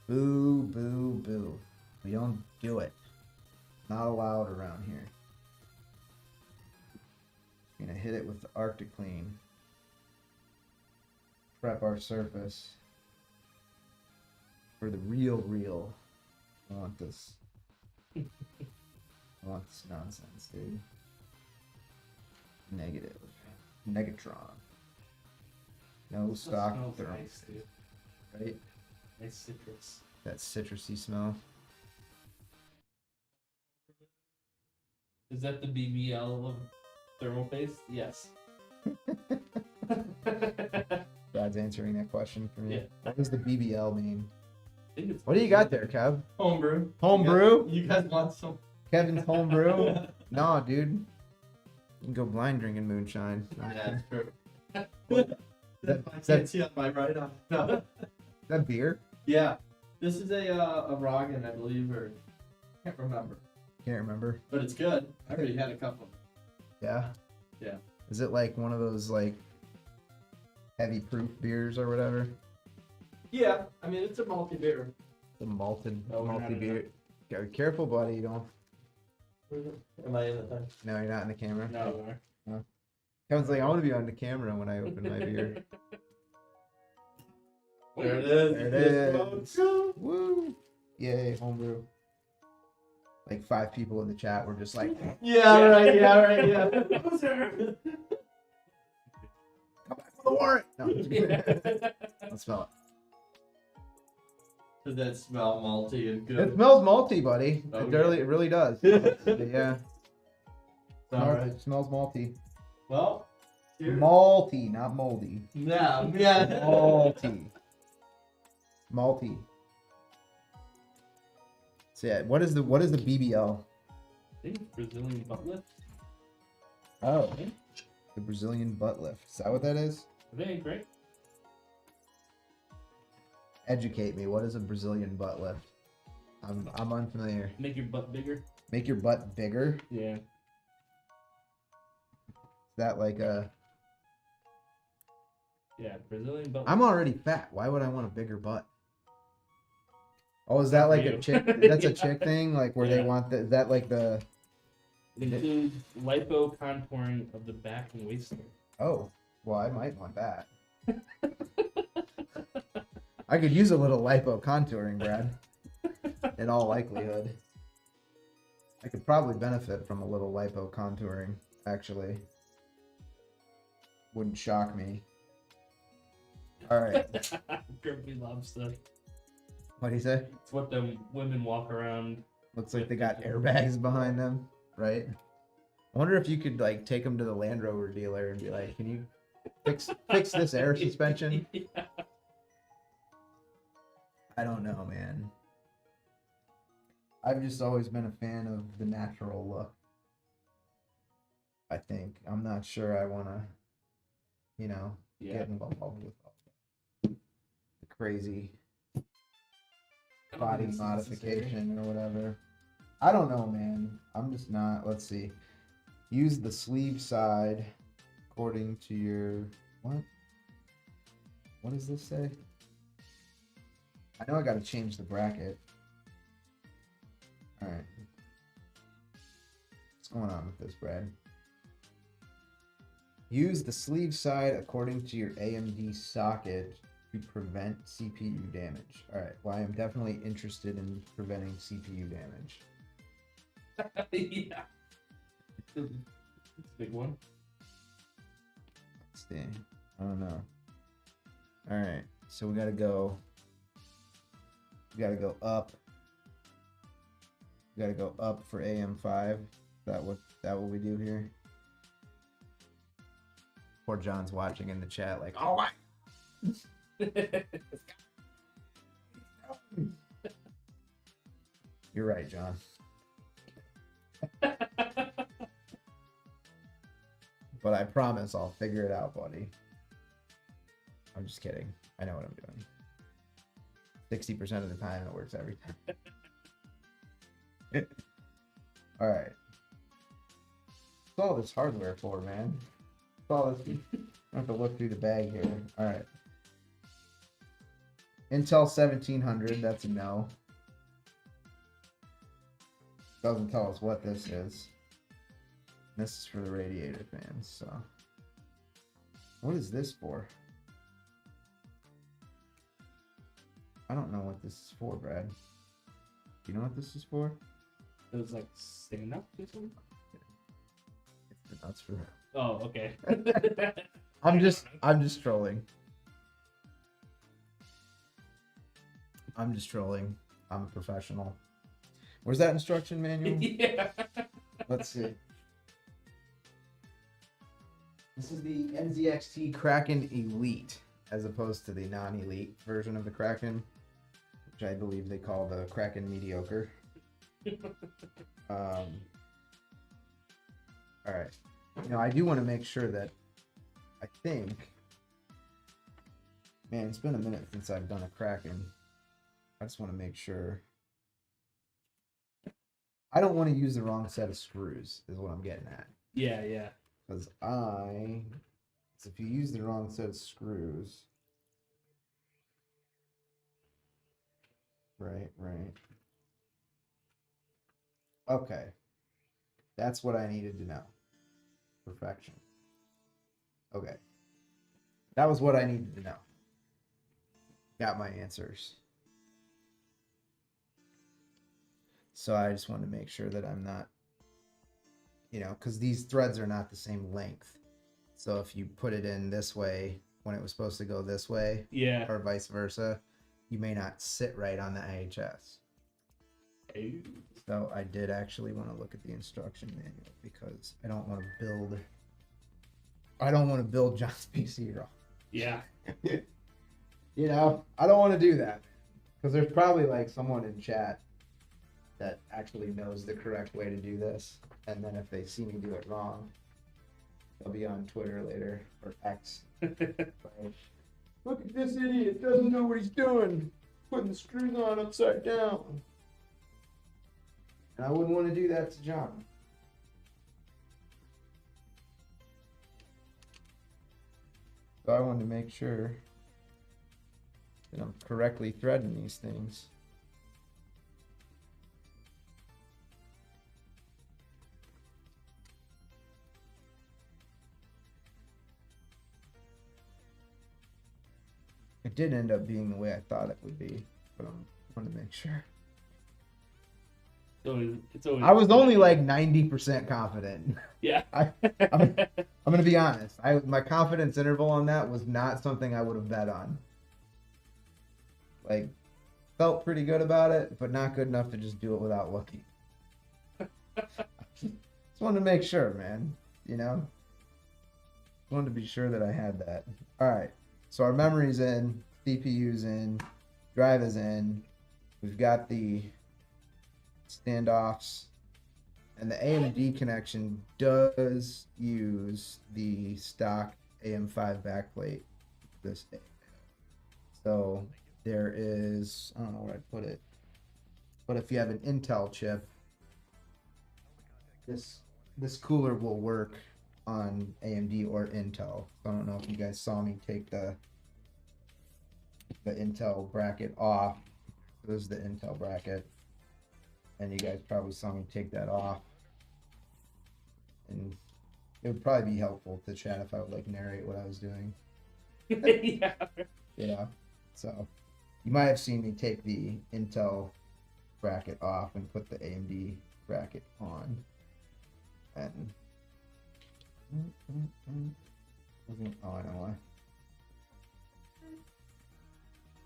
Boo, boo, boo. We don't do it. Not allowed around here. Gonna hit it with the Arctic Clean. Prep our surface for the real. I want this. I want this nonsense, dude. Negative. Negatron. No stock Smells thermal nice, dude. right? Nice citrus. That citrusy smell. Is that the BBL of thermal paste? Yes. Brad's answering that question for me. Yeah. What does the BBL mean? I think it's What do you got there, Kev? Homebrew. Homebrew? You guys want some? Kevin's homebrew? No, dude. You can go blind drinking moonshine. Yeah, it's true. That- I can't see on my right eye. No. That beer? Yeah. This is a Rogan, I believe, or can't remember. Can't remember. But it's good. I already had a couple. Yeah? Yeah. Is it like one of those like heavy proof beers or whatever? Yeah, I mean it's a malty beer. The malted Oh, we're not malty in beer. Go careful, buddy. You don't. Am I in the thing? No, you're not in the camera. No. Kevin's like, I want to be on the camera when I open my beer. There it is. There it Yes, is. Woo! Yay, homebrew. Like 5 people in the chat were just like, Yeah, right. Yeah, right. Yeah. come back for the warrant. No, let's smell it. Does that smell malty and good? It smells malty, buddy. Okay. It really does. Yeah. All right. It smells malty. Well, here. Malty, not moldy. Yeah, yeah. Malty. Malty. So yeah, what is the BBL? I think it's Brazilian butt lift. Oh, the Brazilian butt lift. Is that what that is? I think, right? Educate me. What is a Brazilian butt lift? I'm unfamiliar. Make your butt bigger. Make your butt bigger? Yeah. Is that like a... Yeah, Brazilian butt. I'm already fat. Why would I want a bigger butt? Oh, is that like a You. chick? That's a Yeah. chick thing? Like where they Yeah. want is that like the... It includes lipo contouring of the back and waist. Oh, well, I might want that. I could use a little lipo contouring, Brad. In all likelihood. I could probably benefit from a little lipo contouring, actually. Wouldn't shock me. Alright. Grumpy lobster. What do you say? It's what them women walk around. Looks like they got airbags behind them, right? I wonder if you could like take them to the Land Rover dealer and be like, "Can you fix this air suspension?" Yeah. I don't know, man. I've just always been a fan of the natural look. I think I'm not sure I want to, Yeah. get involved with all the crazy body modification or whatever. I don't know, man. I'm just not. Let's see. Use the sleeve side according to your what? What does this say? I know I got to change the bracket. All right. What's going on with this, Brad? Use the sleeve side according to your AMD socket to prevent CPU damage. All right. Well, I am definitely interested in preventing CPU damage. Yeah. It's a big one. Let's see. I don't know. All right. So we got to go. We got to go up. We got to go up for AM5. Is that what we do here? Poor John's watching in the chat like, oh my. You're right, John. But I promise I'll figure it out, buddy. I'm just kidding. I know what I'm doing. 60% of the time, it works every time. All right. What's all this hardware for, man? What's all this? I have to look through the bag here. All right. Intel 1700. That's a no. Doesn't tell us what this is. This is for the radiator fans, so. What is this for? I don't know what this is for, Brad. Do you know what this is for? It was like stand up or something? That's for. Oh, okay. I'm just trolling. I'm just trolling. I'm a professional. Where's that instruction manual? Yeah. Let's see. This is the NZXT Kraken Elite, as opposed to the non-elite version of the Kraken, which I believe they call the Kraken Mediocre. All right. Now, I do want to make sure that I think... Man, it's been a minute since I've done a Kraken. I just want to make sure. I don't want to use the wrong set of screws, is what I'm getting at. Yeah. Because if you use the wrong set of screws. Right. Okay. That's what I needed to know. Perfection. Okay. That was what I needed to know. Got my answers. So I just wanted to make sure that I'm not, because these threads are not the same length. So if you put it in this way when it was supposed to go this way, Yeah. or vice versa, you may not sit right on the IHS. So I did actually want to look at the instruction manual because I don't want to build John's PC wrong. Yeah. I don't want to do that because there's probably like someone in chat that actually knows the correct way to do this, and then if they see me do it wrong, they'll be on Twitter later or X. Like, look at this idiot, doesn't know what he's doing, putting the screws on upside down. And I wouldn't want to do that to John. So I wanted to make sure that I'm correctly threading these things. It did end up being the way I thought it would be, but I want to make sure. It's always I was only like 90% confident. Yeah. I'm gonna be honest. My confidence interval on that was not something I would have bet on. Like, felt pretty good about it, but not good enough to just do it without looking. Just wanted to make sure, man. Just wanted to be sure that I had that. All right. So our memory's in, CPU's in, drive is in. We've got the standoffs, and the AMD connection does use the stock AM5 backplate. So there is, I don't know where I'd put it, but if you have an Intel chip, this cooler will work on AMD or Intel. I don't know if you guys saw me take the Intel bracket off. This is the Intel bracket. And you guys probably saw me take that off. And it would probably be helpful to chat if I would like narrate what I was doing. Yeah. So you might have seen me take the Intel bracket off and put the AMD bracket on. And oh, I know why.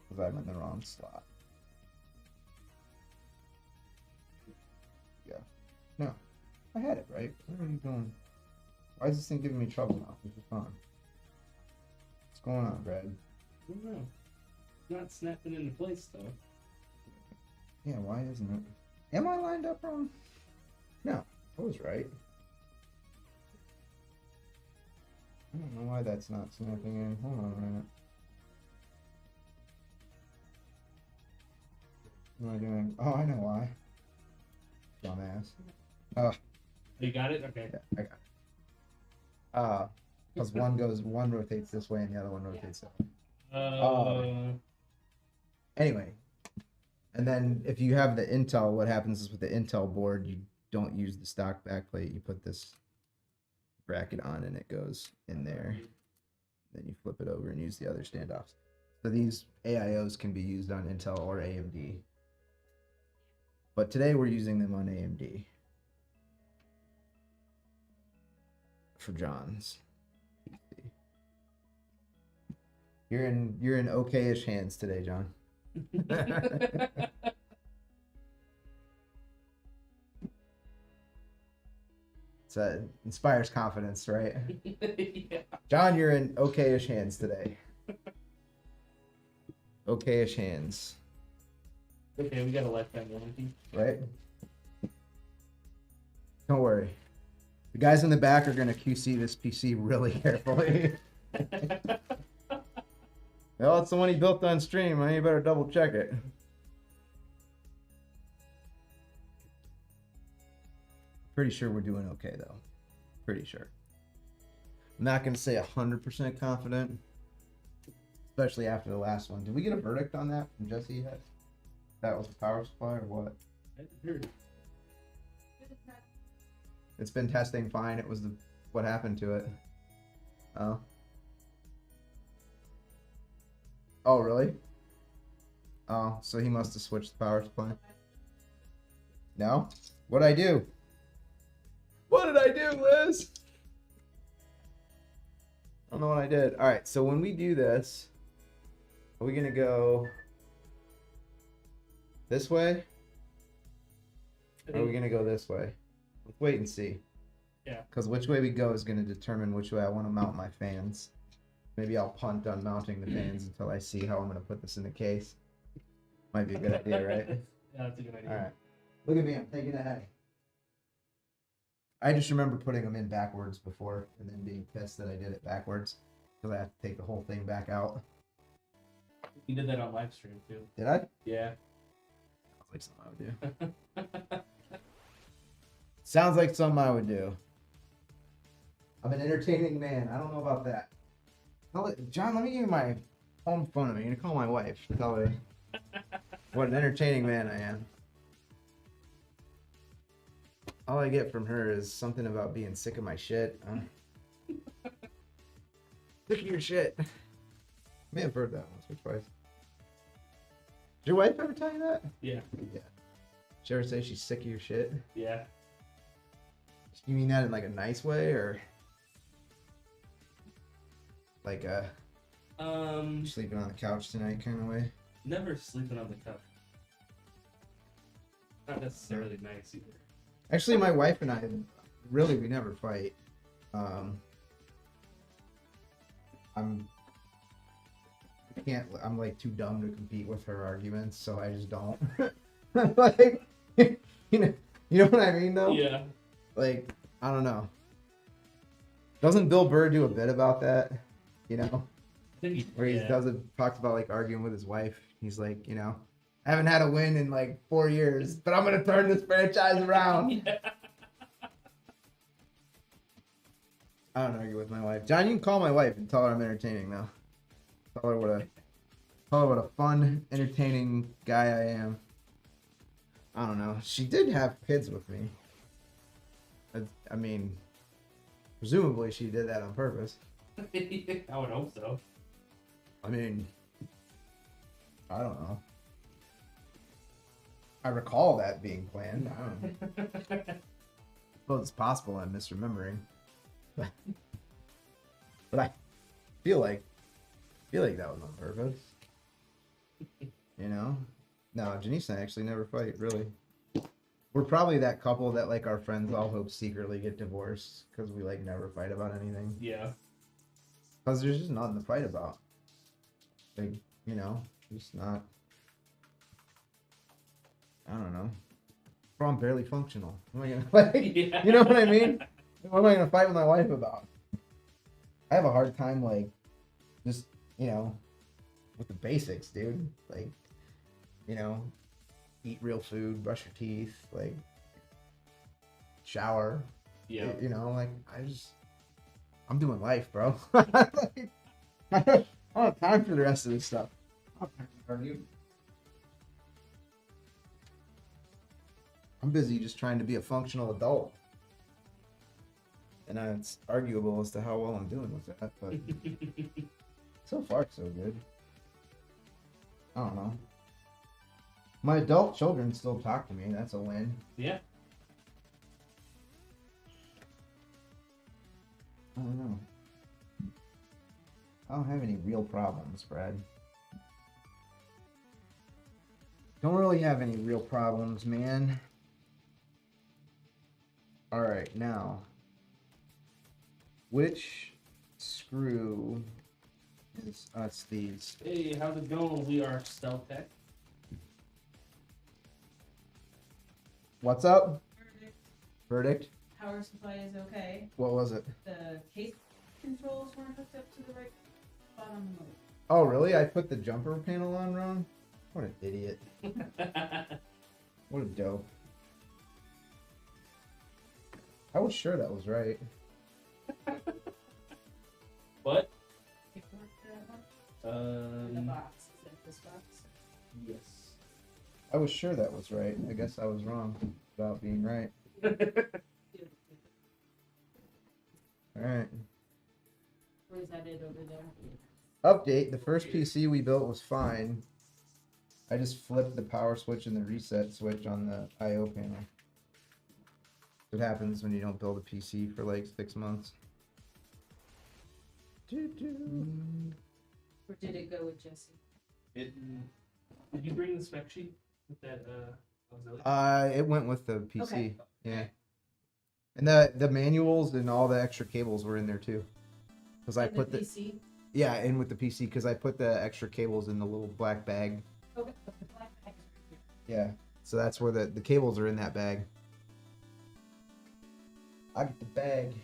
Because I'm in the wrong slot. Yeah. No. I had it right. What are you doing? Why is this thing giving me trouble now? This is fine. What's going on, Brad? I don't know. Not snapping into place though. Yeah, why isn't it? Am I lined up wrong? No, I was right. I don't know why that's not snapping in. Hold on a minute. What am I doing? Oh, I know why. Dumbass. Oh, You got it? Okay. yeah, I got it. Because one rotates this way and the other one rotates that way. Anyway, and then if you have the Intel, what happens is with the Intel board, you don't use the stock backplate. You put this bracket on and it goes in there. Then you flip it over and use the other standoffs. So these AIOs can be used on Intel or AMD. But today we're using them on AMD. For John's PC. You're in okay-ish hands today, John. Inspires confidence, right? Yeah. John, you're in okayish hands today. Okayish hands, Okay, we got a lifetime warranty. right? Don't worry. The guys in the back are going to QC this PC really carefully. Well, it's the one he built on stream. You better double check it. Pretty sure we're doing okay, though. Pretty sure. I'm not going to say 100% confident, especially after the last one. Did we get a verdict on that from Jesse yet? That was a power supply or what? It's been testing fine. It was what happened to it. Oh. Oh, really? Oh, so he must have switched the power supply. No? What'd I do? What did I do, Liz? I don't know what I did. All right, so when we do this, are we gonna go this way? Or are we gonna go this way? Let's wait and see. Yeah. Because which way we go is gonna determine which way I want to mount my fans. Maybe I'll punt on mounting the fans until I see how I'm gonna put this in the case. Might be a good idea, right? Yeah, that's a good idea. All right. Look at me, I'm taking it ahead. I just remember putting them in backwards before and then being pissed that I did it backwards because I have to take the whole thing back out. You did that on live stream too. Did I? Yeah. Sounds like something I would do. Sounds like something I would do. I'm an entertaining man. I don't know about that. John, let me give you my home phone number. You're gonna call my wife. Tell her what an entertaining man I am. All I get from her is something about being sick of my shit. Sick of your shit. I may have heard that once or twice. Did your wife ever tell you that? Yeah. Yeah. Did she ever say she's sick of your shit? Yeah. You mean that in like a nice way or like sleeping on the couch tonight kind of way? Never sleeping on the couch. Not necessarily nice either. Actually, my wife and I we never fight. I'm like too dumb to compete with her arguments, so I just don't. Like, you know what I mean though? Yeah. Like, I don't know. Doesn't Bill Burr do a bit about that? You know? I think Where he talks about like arguing with his wife. He's like, I haven't had a win in like 4 years, but I'm gonna turn this franchise around. Yeah. I don't argue with my wife. John, you can call my wife and tell her I'm entertaining though. Tell her what a fun, entertaining guy I am. I don't know. She did have kids with me. I mean, presumably she did that on purpose. I would hope so. I mean, I don't know. I recall that being planned. I don't know. Well, it's possible I'm misremembering. But I feel like that was on purpose. No, Janice and I actually never fight, really. We're probably that couple that like our friends all hope secretly get divorced because we like never fight about anything. Yeah. Because there's just nothing to fight about. Like, just not. I don't know. Bro, I'm barely functional. Am I gonna like? Yeah. You know what I mean? What am I gonna fight with my wife about? I have a hard time like, just with the basics, dude. Like, eat real food, brush your teeth, like, shower. Yeah. Like I'm doing life, bro. Like, I don't have time for the rest of this stuff. I don't have time to argue. I'm busy just trying to be a functional adult. And it's arguable as to how well I'm doing with that, but so far so good. I don't know. My adult children still talk to me. That's a win. Yeah. I don't know. I don't have any real problems, Brad. Don't really have any real problems, man. All right, now, which screw is us these? Hey, how's it going? We are Stealth Tech. What's up? Verdict. Verdict? Power supply is okay. What was it? The case controls weren't hooked up to the right bottom mode. Oh, really? I put the jumper panel on wrong? What an idiot. What a dope. I was sure that was right. What? It worked that one? The box. Is that this box? Yes. I was sure that was right. I guess I was wrong about being right. Alright. Or is that it over there? Update. The first PC we built was fine. I just flipped the power switch and the reset switch on the I/O panel. What happens when you don't build a PC for like 6 months? Or did it go with Jesse? Did you bring the spec sheet with that auxiliary? It went with the PC. Okay. Yeah. And the manuals and all the extra cables were in there too. Because I In put the the PC? yeah, in with the PC because I put the extra cables in the little black bag. Okay. The black bag is right here. Yeah. So that's where the cables are in that bag. I get the bag.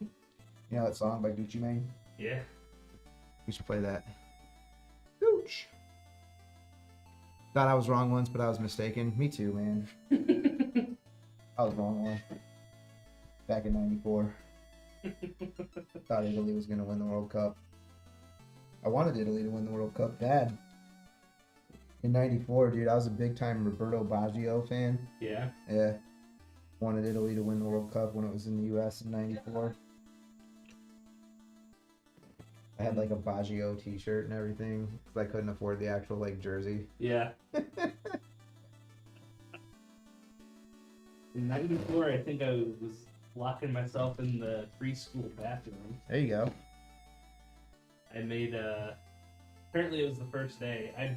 You know that song by Gucci Mane? Yeah. We should play that. Gooch. Thought I was wrong once, but I was mistaken. Me too, man. I was wrong once. Back in '94. Thought Italy was going to win the World Cup. I wanted Italy to win the World Cup bad. In '94, dude, I was a big time Roberto Baggio fan. Yeah. Yeah. Wanted Italy to win the World Cup when it was in the US in '94. I had like a Baggio t-shirt and everything because I couldn't afford the actual like jersey. Yeah. In '94, I think I was locking myself in the preschool bathroom. There you go. I made apparently it was the first day. I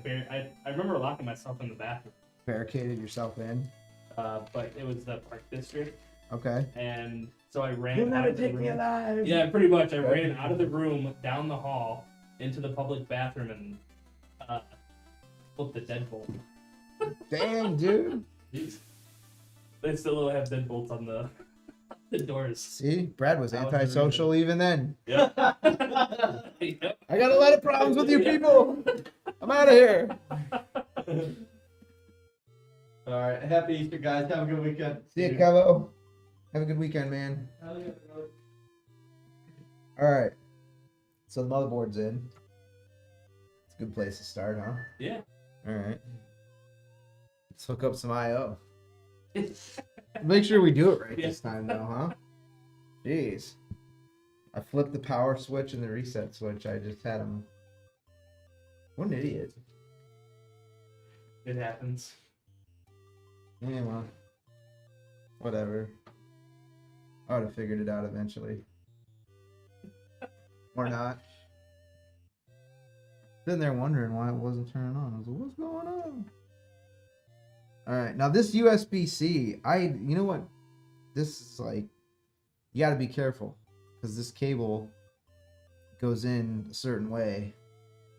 remember locking myself in the bathroom. Barricaded yourself in. But it was the Park District, Okay. and so I ran. You'll out never of the take me room. alive. Yeah, pretty much. I Okay. ran out of the room, down the hall, into the public bathroom, and flipped the deadbolt. Dang, dude. They still have deadbolts on the doors. See, Brad was That was antisocial even then. Yep. Yep. I got a lot of problems with you people. I'm out of here. All right. Happy Easter, guys. Have a good weekend. See you, Kevo. Have a good weekend, man. All right. So the motherboard's in. It's a good place to start, huh? Yeah. All right. Let's hook up some I/O. Make sure we do it right this time, though, huh? Jeez. I flipped the power switch and the reset switch. I just had them. What an idiot. It happens. Yeah, well. Whatever. I would have figured it out eventually. Or not. Sitting there wondering why it wasn't turning on. I was like, what's going on? Alright, now this USB-C, you know what? This is like, you gotta be careful. Because this cable goes in a certain way,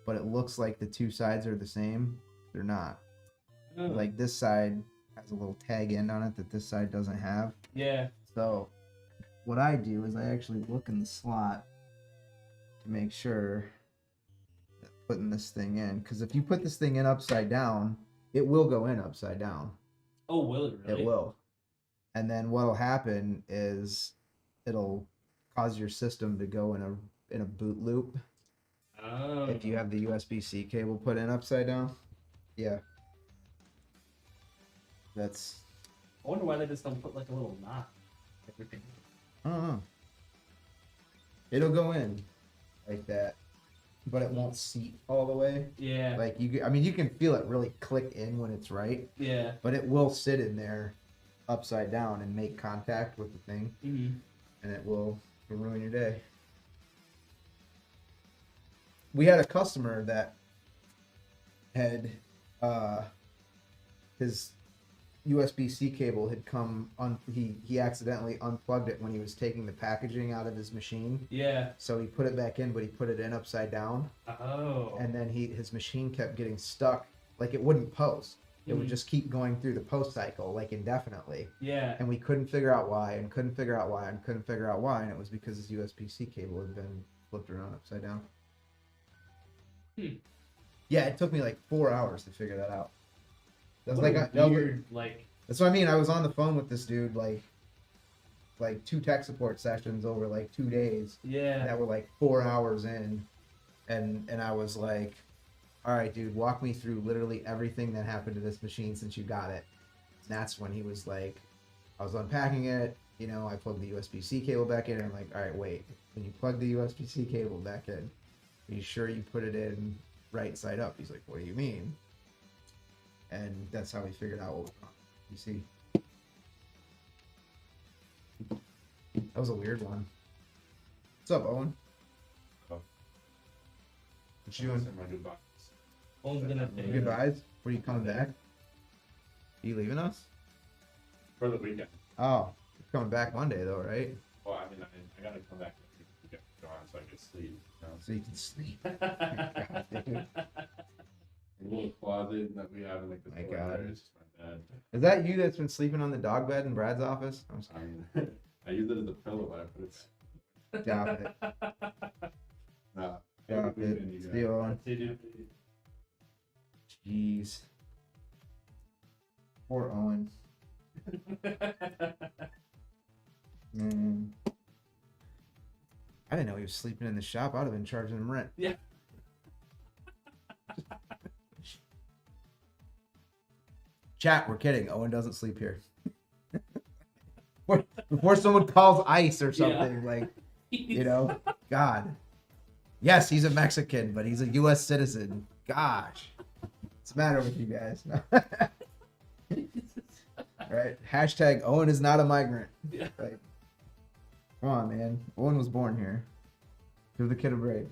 but it looks like the two sides are the same. They're not. Oh. Like this side has a little tag end on it that this side doesn't have. Yeah. So what I do is I actually look in the slot to make sure that putting this thing in, because if you put this thing in upside down, it will go in upside down. Oh, will it really? It will. And then what'll happen is it'll cause your system to go in a boot loop Oh. if you have the USB-C cable put in upside down. Yeah. That's, I wonder why they just don't put like a little knot. Everything. I don't know. It'll go in like that, but it won't seat all the way. Yeah. Like I mean, you can feel it really click in when it's right, Yeah. but it will sit in there upside down and make contact with the thing, Mm-hmm. and it'll ruin your day. We had a customer that had his USB-C cable had come on. He accidentally unplugged it when he was taking the packaging out of his machine. Yeah. So he put it back in, but he put it in upside down. Oh. And then his machine kept getting stuck, like it wouldn't post. It would just keep going through the post cycle like indefinitely. Yeah. And we couldn't figure out why, and couldn't figure out why, and couldn't figure out why, and it was because his USB-C cable had been flipped around upside down. Yeah, it took me like 4 hours to figure that out. That's weird, that's what I mean. I was on the phone with this dude like 2 tech support sessions over like 2 days. Yeah. That were like 4 hours in, and I was like, all right, dude, walk me through literally everything that happened to this machine since you got it. And that's when he was like, I was unpacking it, you know, I plugged the USB-C cable back in, and I'm like, all right, wait, when you plug the USB-C cable back in, are you sure you put it in right side up? He's like, what do you mean? And that's how we figured out what was wrong. You see? That was a weird one. What's up, Owen? Oh. What you doing? My new box. Owen's gonna take Goodbyes? When are you coming back? Are you leaving us? For the weekend. Oh, you're coming back Monday though, right? Well, I mean, I gotta come back to get John so I can sleep. You know? So you can sleep. God, dude. The little closet that we have in like the My door God. there is just my bed. Is that you that's been sleeping on the dog bed in Brad's office? I'm sorry. I use it as a pillow, but I put it. Stop it. Nah. Stop it. Steal on. Dude. Jeez. Poor Owen. Man. I didn't know he was sleeping in the shop. I'd have been charging him rent. Yeah. Chat, we're kidding. Owen doesn't sleep here. Before someone calls ICE or something, like, you know, God. Yes, he's a Mexican, but he's a U.S. citizen. Gosh. What's the matter with you guys? Right? Hashtag Owen is not a migrant. Yeah. Right. Come on, man. Owen was born here. Give the kid a break.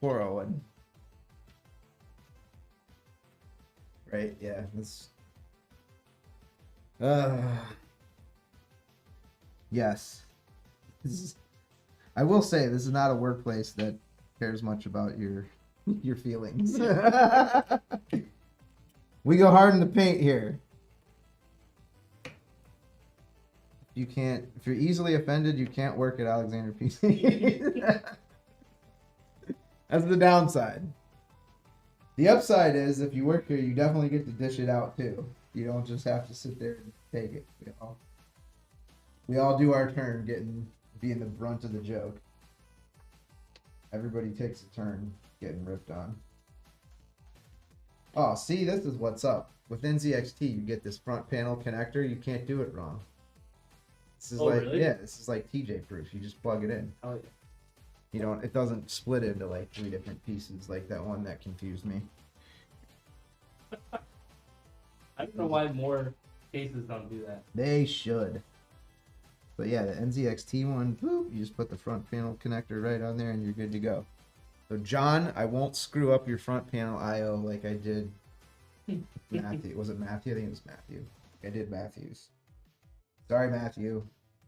Poor Owen. Right, yeah. This. Yes. I will say this is not a workplace that cares much about your feelings. We go hard in the paint here. If you're easily offended, you can't work at Alexander PC. That's the downside. The upside is if you work here, you definitely get to dish it out too. You don't just have to sit there and take it. We all do our turn being the brunt of the joke. Everybody takes a turn getting ripped on. Oh, see, this is what's up. With NZXT, you get this front panel connector. You can't do it wrong. This is really? Yeah, this is like TJ proof. You just plug it in. Oh, yeah. It doesn't split into like 3 different pieces like that one that confused me. I don't know why more cases don't do that. They should. But yeah, the NZXT one, boop, you just put the front panel connector right on there and you're good to go. So John, I won't screw up your front panel IO like I did Matthew. Was it Matthew? I think it was Matthew. I did Matthew's. Sorry, Matthew.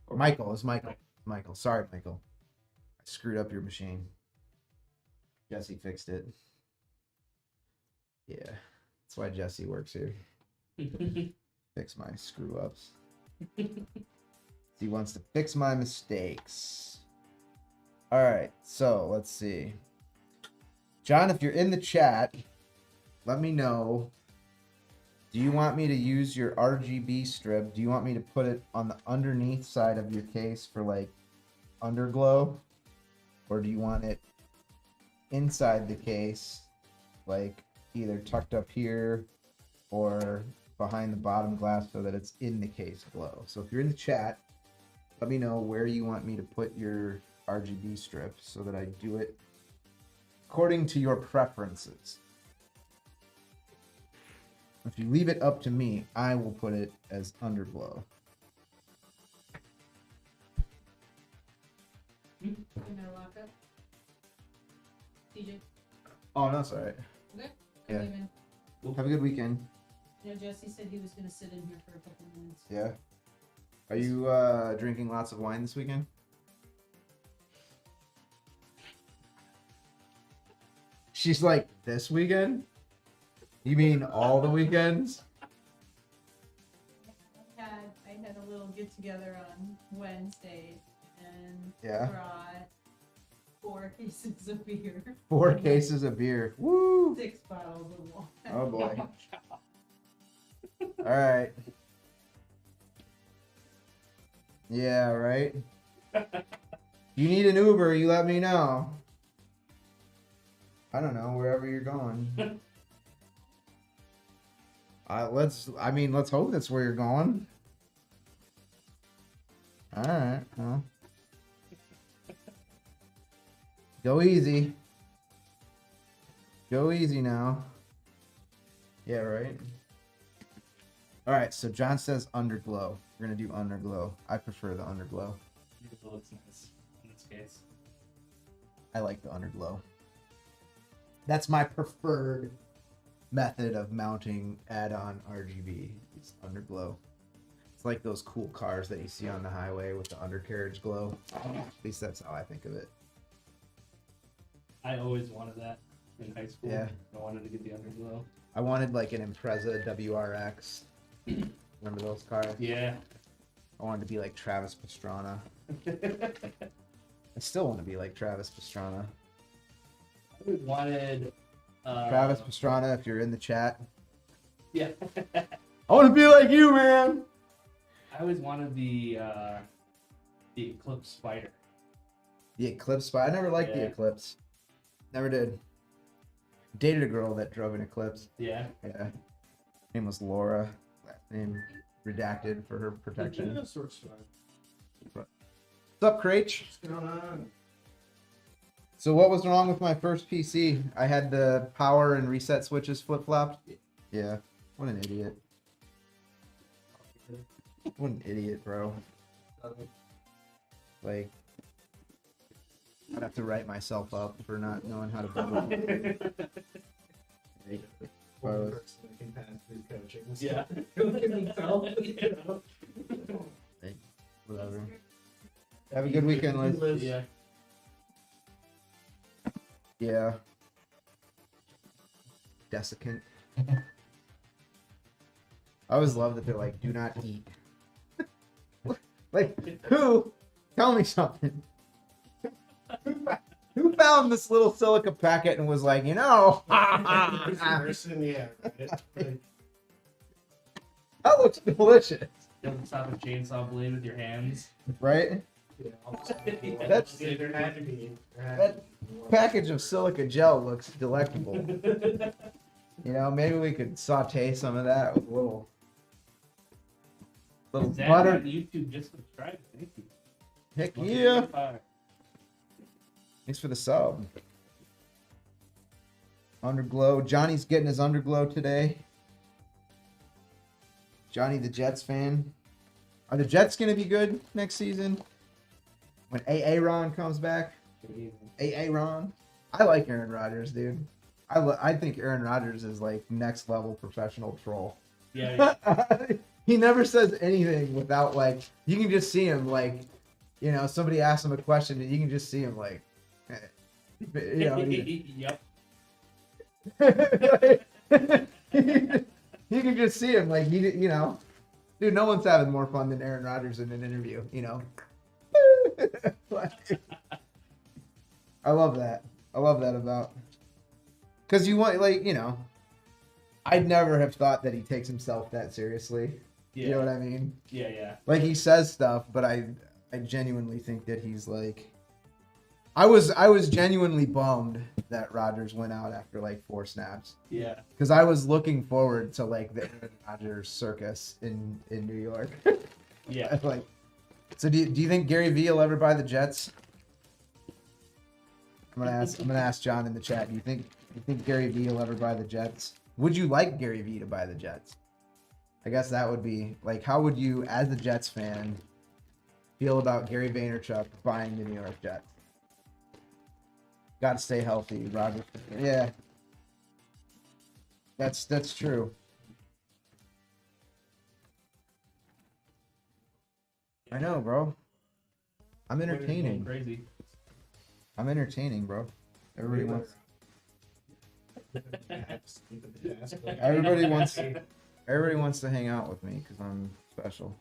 Or Michael. It's Michael. Michael. Sorry, Michael. I screwed up your machine. Jesse fixed it. Yeah. That's why Jesse works here. Fix my screw ups. He wants to fix my mistakes. Alright, so let's see. John, if you're in the chat, let me know. Do you want me to use your RGB strip? Do you want me to put it on the underneath side of your case for like underglow? Or do you want it inside the case, like either tucked up here or behind the bottom glass so that it's in the case glow? So if you're in the chat, let me know where you want me to put your RGB strip so that I do it according to your preferences. If you leave it up to me, I will put it as underglow. I'm gonna lock up. DJ. Oh, no, that's all right. Okay. Yeah. leaving. Have a good weekend. You know, Jesse said he was gonna sit in here for a couple minutes. Yeah. Are you drinking lots of wine this weekend? She's like, this weekend? You mean all the weekends? I had a little get together on Wednesday and Yeah. brought 4 cases of beer. 4 cases of beer. Woo! 6 bottles of wine. Oh boy. All right. Yeah, right. You need an Uber, you let me know. I don't know, wherever you're going. Let's hope that's where you're going. All right. Well. Go easy. Go easy now. Yeah, right. All right, so John says underglow. We're gonna do underglow. I prefer the underglow. It looks nice in this case. I like the underglow. That's my preferred method of mounting add-on RGB. It's underglow. It's like those cool cars that you see on the highway with the undercarriage glow. At least that's how I think of it. I always wanted that in high school. Yeah. I wanted to get the underglow. I wanted like an Impreza WRX. Remember those cars? Yeah. I wanted to be like Travis Pastrana. I still want to be like Travis Pastrana. I always wanted Travis Pastrana, if you're in the chat. Yeah. I want to be like you, man. I always wanted the Eclipse Spider. The Eclipse Spy. I never liked the Yeah. Eclipse. Never did. Dated a girl that drove an Eclipse. Yeah. Yeah. Name was Laura. Last name redacted for her protection. Yeah, sort of. What's up, Craich? What's going on? So what was wrong with my first PC? I had the power and reset switches flip-flopped. Yeah. What an idiot. What an idiot, bro. Like, I'd have to write myself up for not knowing how to build it. One person that can pass through coaching. Yeah. Whatever. Have a good weekend, Liz. Yeah. Yeah. Desiccant. I always love that they're like, do not eat. Like, who? Tell me something. Who found this little silica packet and was like, you know, First in the air, right? Like, that looks delicious, You have to stop a chainsaw blade with your hands. right? yeah, That's- there had to be. That package of silica gel looks delectable. You know, maybe we could saute some of that with a little Zach butter. on YouTube just subscribed. Thank you. Heck Look yeah. at that. Thanks for the sub. Underglow. Johnny's getting his underglow today. Johnny the Jets fan. Are the Jets going to be good next season? When Aaron comes back? Aaron? I like Aaron Rodgers, dude. I think Aaron Rodgers is like next level professional troll. Yeah. He never says anything without like, you can just see him like, you know, somebody asks him a question and you can just see him like, you know, Yep. you can just see him like, you know, dude, no one's having more fun than Aaron Rodgers in an interview, you know. I love that. I love that about, because you want, like, you know, I'd never have thought that he takes himself that seriously. Yeah. You know what I mean? Yeah. Like, he says stuff, but I genuinely think that he's like, I was genuinely bummed that Rodgers went out after like 4 snaps. Yeah. Because I was looking forward to like the Aaron Rodgers circus in New York. Yeah. Like, so do you think Gary Vee will ever buy the Jets? I'm gonna ask John in the chat. Do you think Gary Vee will ever buy the Jets? Would you like Gary Vee to buy the Jets? I guess that would be like, how would you, as a Jets fan, feel about Gary Vaynerchuk buying the New York Jets? Got to stay healthy, Roger. Yeah. That's true. I know, bro. I'm Twitter's going entertaining. Crazy. I'm entertaining, bro. Everybody wants. Everybody wants. Everybody wants to hang out with me because I'm special.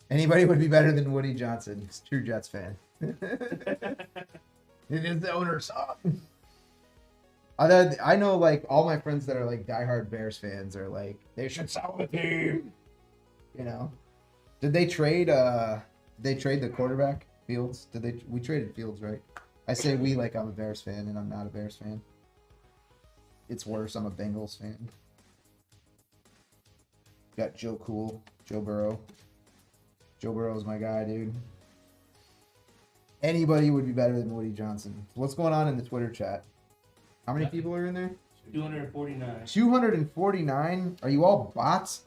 Anybody would be better than Woody Johnson. He's a true Jets fan. It is the owner's song. I know, like, all my friends that are like diehard Bears fans are like, they should sell the team. You know, did they trade? They trade the quarterback Fields? Did they? We traded Fields, right? I say we like I'm a Bears fan and I'm not a Bears fan. It's worse. I'm a Bengals fan. Got Joe Burrow. Joe Burrow's my guy, dude. Anybody would be better than Woody Johnson. What's going on in the Twitter chat? How many people are in there? 249. 249? Are you all bots?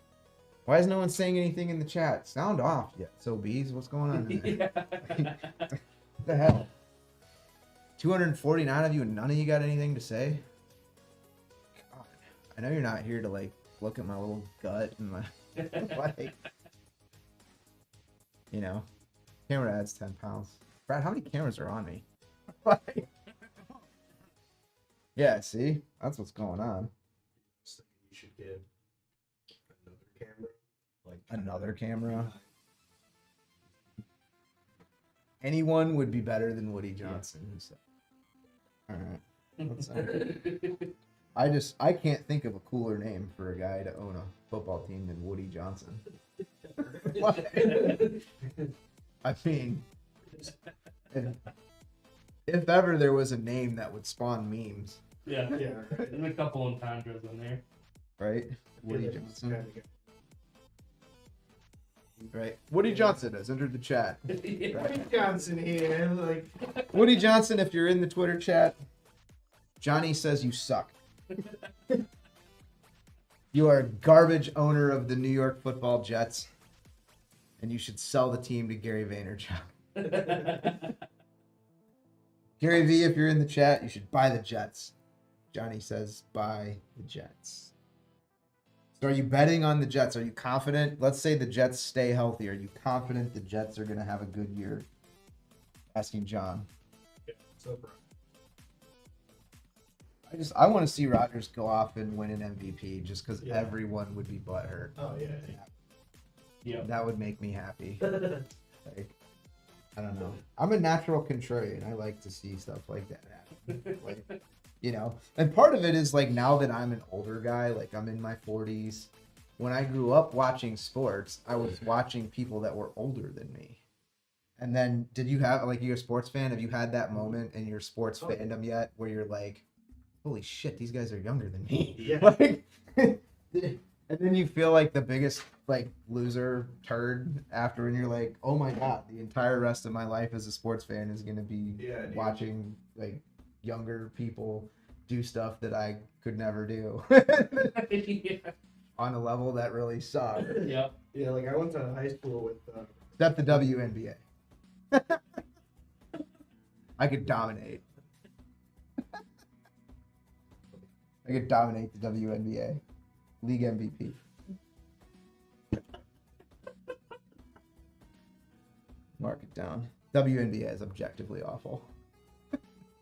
Why is no one saying anything in the chat? Sound off yet. So, bees, what's going on in there? What the hell? 249 of you and none of you got anything to say? God, I know you're not here to, like, look at my little gut and my, like, you know, camera adds 10 pounds. Brad, how many cameras are on me? Like, yeah, see? That's what's going on. You should get another camera. Like Another camera? Anyone would be better than Woody Johnson. So. All right. I can't think of a cooler name for a guy to own a football team than Woody Johnson. I mean, if ever there was a name that would spawn memes, Yeah. There's a couple entendres in there. right? Woody Johnson. Right. Woody Johnson has entered the chat. Woody Johnson here, like Woody Johnson, if you're in the Twitter chat, Johnny says you suck. You are a garbage owner of the New York Football Jets, and you should sell the team to Gary Vaynerchuk. Gary V, if you're in the chat, you should buy the Jets. Johnny says buy the Jets. So are you betting on the Jets? Are you confident? Let's say the Jets stay healthy. Are you confident the Jets are going to have a good year? Asking John. yeah, so bro. I want to see Rodgers go off and win an MVP just because Yeah. everyone would be butthurt. Oh yeah. Yep. That would make me happy. Like, I don't know. I'm a natural contrarian. I like to see stuff like that happen. Like, you know, and part of it is like now that I'm an older guy, like I'm in my 40s. When I grew up watching sports, I was watching people that were older than me. And then, did you have, like, you're a sports fan? Have you had that moment in your sports fandom yet where you're like, holy shit, these guys are younger than me? Yeah. Like, and then you feel like the biggest, like, loser turd after, and you're like, oh my god, the entire rest of my life as a sports fan is going to be watching, like, younger people do stuff that I could never do on a level that really sucks. Yep. Yeah, like I went to high school with Except the WNBA. I could dominate. I could dominate the WNBA. League MVP. Mark it down. WNBA is objectively awful.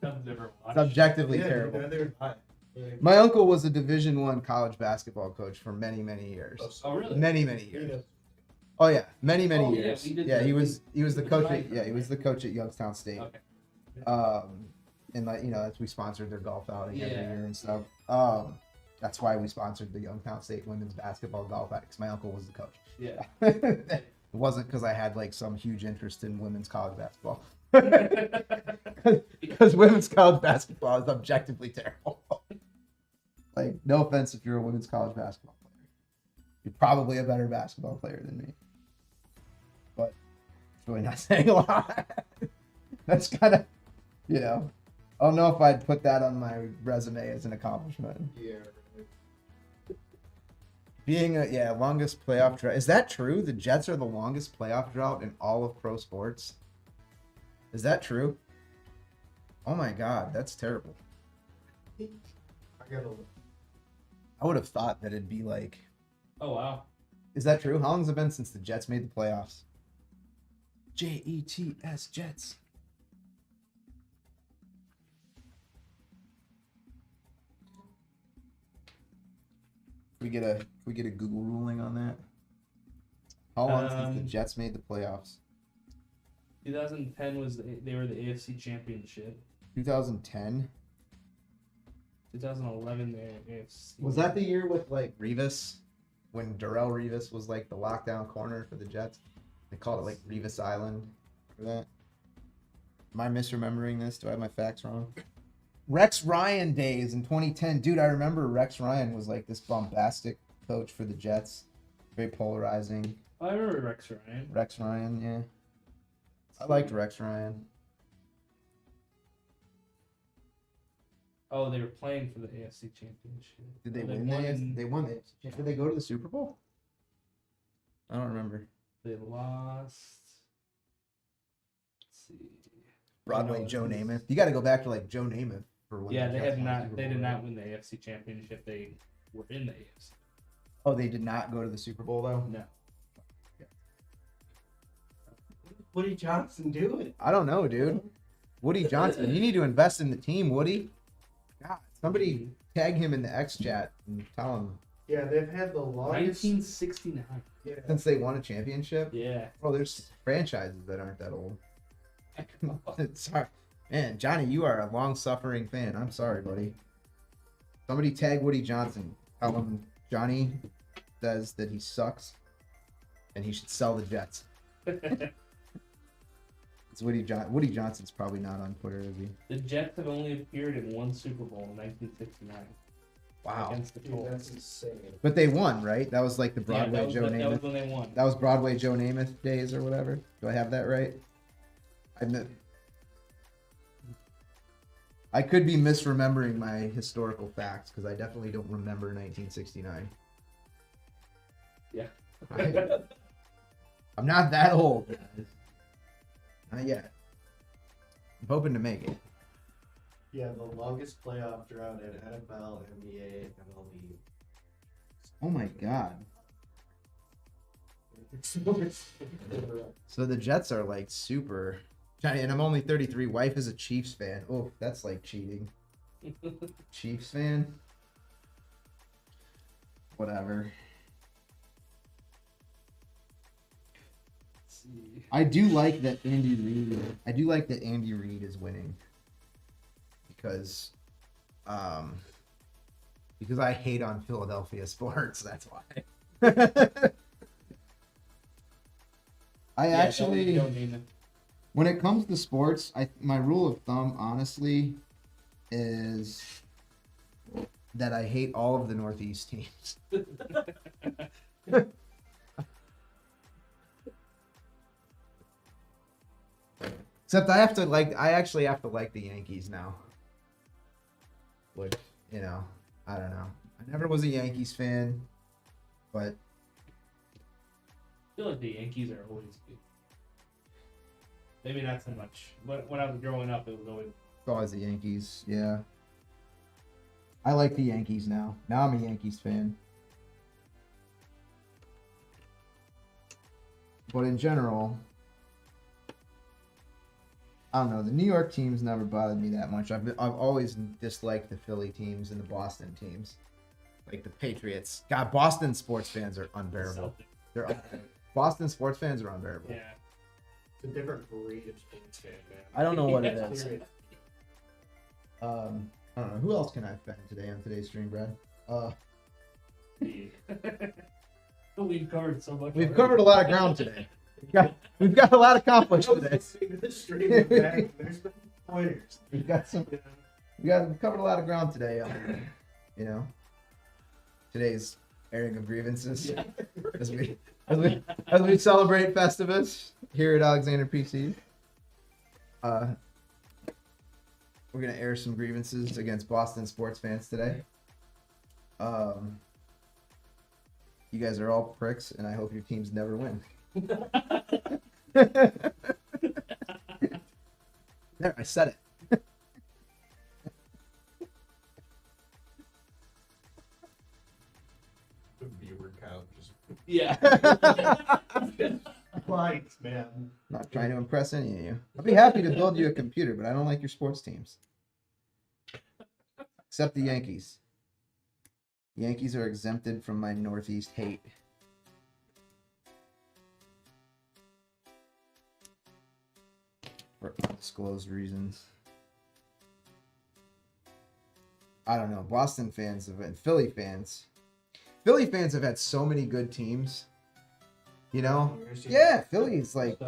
I've never It's watched. objectively yeah, terrible. they're not. My uncle was a Division I college basketball coach for many, many years. Oh, really? Many, many years. Oh yeah, many, many Oh, yeah, years. we did Yeah, that. he was the with coach. Mike, He was the coach at Youngstown State. Okay. And like, you know, that's, we sponsored their golf outing every Yeah. year and stuff. That's why we sponsored the Youngstown State women's basketball golf outing, because my uncle was the coach. Yeah. It wasn't because I had like some huge interest in women's college basketball. Because women's college basketball is objectively terrible. Like, no offense if you're a women's college basketball player. You're probably a better basketball player than me. But it's really not saying a lot. That's kind of, you know, I don't know if I'd put that on my resume as an accomplishment. Yeah. Being a longest playoff drought. Is that true? The Jets are the longest playoff drought in all of pro sports? Is that true? Oh my god, that's terrible. I gotta look. I would have thought that it'd be like. Oh wow. Is that true? How long has it been since the Jets made the playoffs? Jets, Jets. We get a Google ruling on that. How long since the Jets made the playoffs? 2010 they were the AFC Championship. 2010. 2011 they AFC. Was that the year with like Revis, when Darrell Revis was like the lockdown corner for the Jets? They called it like Revis Island for that. Am I misremembering this? Do I have my facts wrong? Rex Ryan days in 2010. Dude, I remember Rex Ryan was like this bombastic coach for the Jets. Very polarizing. I remember Rex Ryan. Rex Ryan, yeah. I liked Rex Ryan. Oh, they were playing for the AFC Championship. Did they Oh, win? They won the AFC Championship. Did they go to the Super Bowl? I don't remember. They lost. Let's see. Broadway No, Joe it was- Namath. You got to go back to like Joe Namath for when. Yeah, the they Jets had won the not. Super They Bowl, did right? not win the AFC Championship. They were in the AFC. Oh, they did not go to the Super Bowl though. No. Woody Johnson doing? I don't know, dude. Woody Johnson, you need to invest in the team, Woody. God, somebody tag him in the X chat and tell him Yeah, they've had the longest. 1969. Yeah. since they won a championship. Yeah. Oh, there's franchises that aren't that old. Sorry, man, Johnny, you are a long-suffering fan. I'm sorry, buddy. Somebody tag Woody Johnson. Tell him Johnny says that he sucks, and he should sell the Jets. It's Woody Johnson's probably not on Twitter, is he? The Jets have only appeared in one Super Bowl in 1969 Wow. against the Dude, Colts. that's insane. But they won, right? That was like the Broadway Joe that was Namath. when they won. That was Broadway Joe Namath days or whatever. Do I have that right? I could be misremembering my historical facts because I definitely don't remember 1969. Yeah. I'm not that old, guys. Not yet. I'm hoping to make it. Yeah, the longest playoff drought in NFL, NBA, MLB. Oh my god. So the Jets are like super. Johnny, and I'm only 33. Wife is a Chiefs fan. Oh, that's like cheating. Chiefs fan? Whatever. Let's see. I do like that Andy Reid. I do like that Andy Reid is winning. Because I hate on Philadelphia sports. That's why. Don't name it. When it comes to sports, my rule of thumb, honestly, is that I hate all of the Northeast teams. Except I actually have to like the Yankees now. Which, I don't know. I never was a Yankees fan, but I feel like the Yankees are always good. Maybe not so much. But when I was growing up, it was always. it's always the Yankees, yeah. I like the Yankees now. Now I'm a Yankees fan. But in general, I don't know. The New York teams never bothered me that much. I've always disliked the Philly teams and the Boston teams, like the Patriots. God, Boston sports fans are unbearable. They're Boston sports fans are unbearable. Yeah. It's a different breed of sports fan, man. I don't know what it Yeah. is. I don't know. Who else can I offend today on today's stream, Brad? We've covered so much. We've covered a lot of ground today. We've got a lot accomplished today. This stream is back. There's been pointers. We've covered a lot of ground today. Today's airing of grievances Yeah. as we celebrate Festivus here at Alexander PC. We're gonna air some grievances against Boston sports fans today. You guys are all pricks, and I hope your teams never win. There, I said it. count. Just Yeah. lights, man. Not trying to impress any of you. I'd be happy to build you a computer, but I don't like your sports teams. Except the Yankees. Yankees are exempted from my Northeast hate. For undisclosed reasons. I don't know. Boston fans have been Philly fans. Philly fans have had so many good teams. You know? Yeah, Philly's like,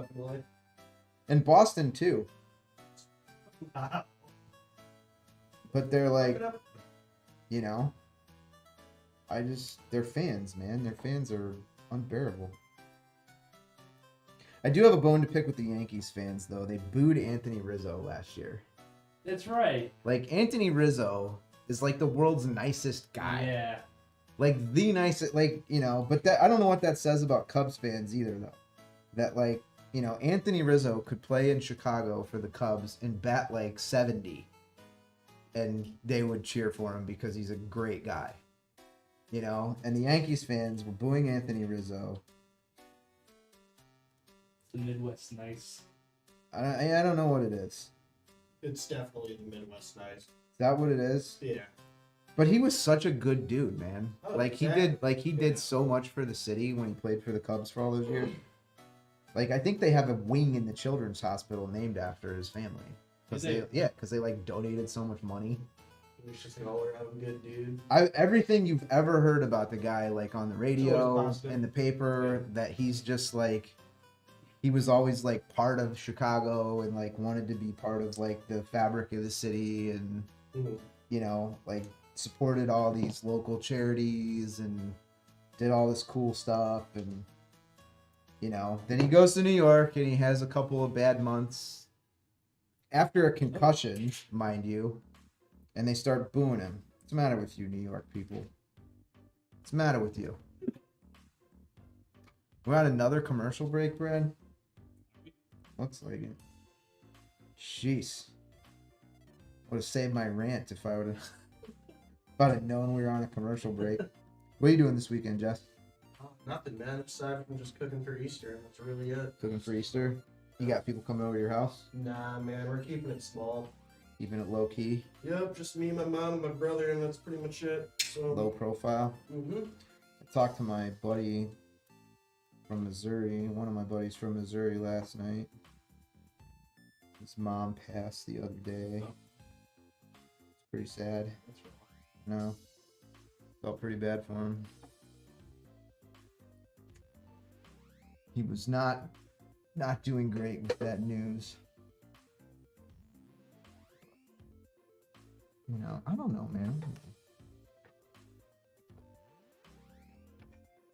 and Boston too. But they're like, you know, they're fans, man. Their fans are unbearable. I do have a bone to pick with the Yankees fans, though. They booed Anthony Rizzo last year. That's right. Like, Anthony Rizzo is like the world's nicest guy. Yeah. Like, the nicest, like, you know, but that I don't know what that says about Cubs fans either, though. That, like, you know, Anthony Rizzo could play in Chicago for the Cubs and bat like 70. And they would cheer for him because he's a great guy. You know? And the Yankees fans were booing Anthony Rizzo. The Midwest nice. I don't know what it is. It's definitely the Midwest nice. Is that what it is? Yeah. But he was such a good dude, man. Oh, Like exactly. he did so much for the city when he played for the Cubs for all those years. Like, I think they have a wing in the children's hospital named after his family. Because Do they like donated so much money. He's just an all-around good dude. Everything you've ever heard about the guy, like on the radio Always positive. and the paper, that he's just like, he was always like part of Chicago and like wanted to be part of like the fabric of the city and you know, like supported all these local charities and did all this cool stuff. And you know, then he goes to New York and he has a couple of bad months after a concussion, mind you, and they start booing him. What's the matter with you, New York people? What's the matter with you? We're on another commercial break, Brad? Looks like it. Jeez. Would have saved my rant if I would have if I'd have known we were on a commercial break. What are you doing this weekend, Jess? Oh, nothing, man. Aside from just cooking for Easter, and that's really it. Cooking for Easter? You got people coming over to your house? Nah, man. We're keeping it small. Keeping it low key, Yep, just me, my mom, and my brother, and that's pretty much it. So. low profile. Mm-hmm. I talked to my buddy from Missouri, one of my buddies from Missouri last night. His mom passed the other day. It's pretty sad. No. Felt pretty bad for him. He was not doing great with that news. You know, I don't know, man.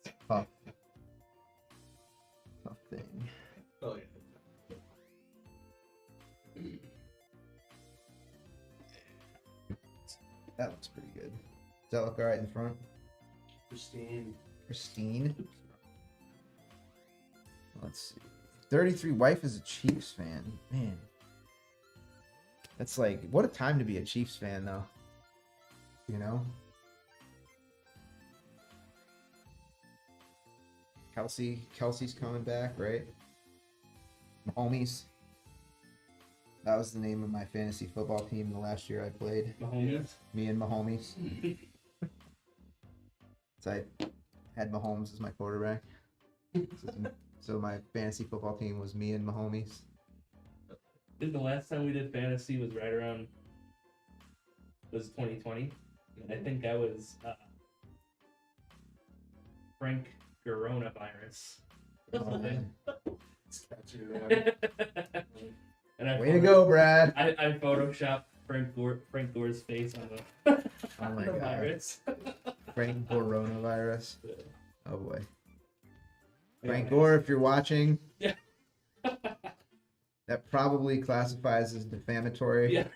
It's a tough thing. Oh, yeah. That looks pretty good. Does that look alright in the front? Christine. Pristine. Let's see. 33 wife is a Chiefs fan. Man. That's like, what a time to be a Chiefs fan, though. You know? Kelsey's coming back, right? Mahomes. That was the name of my fantasy football team the last year I played. Mahomes. Me and Mahomes. So I had Mahomes as my quarterback. So my fantasy football team was me and Mahomes. I think the last time we did fantasy was right around was 2020. And I think I was Frank coronavirus. Oh, man. And I Way to go, Brad. I photoshopped Frank Gore's face on the, Oh my the god. virus. Frank coronavirus. Oh boy. Frank Yeah. Gore, if you're watching, Yeah. that probably classifies as defamatory. Yeah.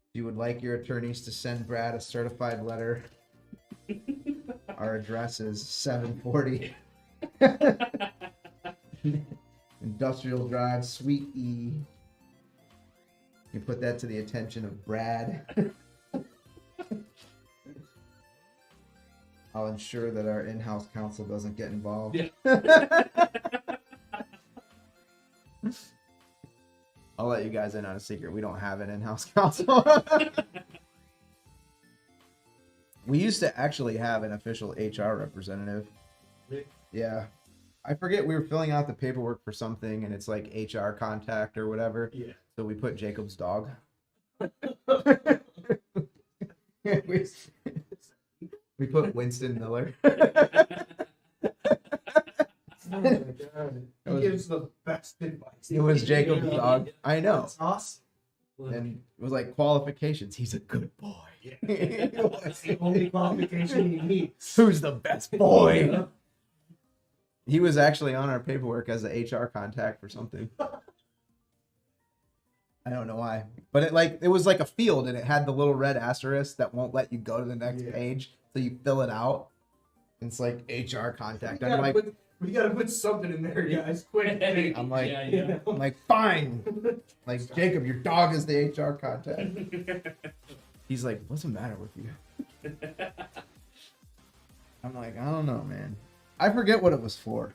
If you would like your attorneys to send Brad a certified letter, our address is 740 Industrial Drive, Suite E. You put that to the attention of Brad. I'll ensure that our in-house counsel doesn't get involved. Yeah. I'll let you guys in on a secret. We don't have an in-house counsel. We used to actually have an official HR representative. Really? Yeah. I forget, we were filling out the paperwork for something and it's like HR contact or whatever. Yeah. So we put Jacob's dog. we put Winston Miller. Oh my god. He gives the best advice. It was Jacob's dog. I know. That's awesome. And it was like qualifications. He's a good boy. That's the only qualification he needs. Who's the best boy? He was actually on our paperwork as a HR contact for something. I don't know why, but it was like a field, and it had the little red asterisk that won't let you go to the next page, so you fill it out. And it's like HR contact. I'm like, we gotta put something in there, guys. Quick. I'm like, Yeah. I'm like, fine. Like, Jacob, your dog is the HR contact. He's like, what's the matter with you? I'm like, I don't know, man. I forget what it was for.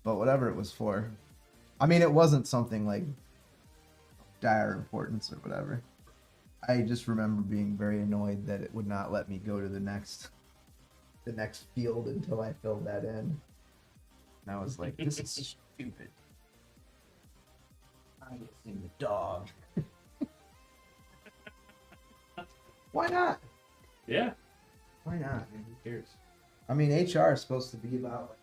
But whatever it was for. I mean, it wasn't something like dire importance or whatever. I just remember being very annoyed that it would not let me go to the next field until I filled that in. And I was like, this is stupid. I'm missing the dog. Why not? Yeah. Why not? Who cares? I mean, HR is supposed to be about,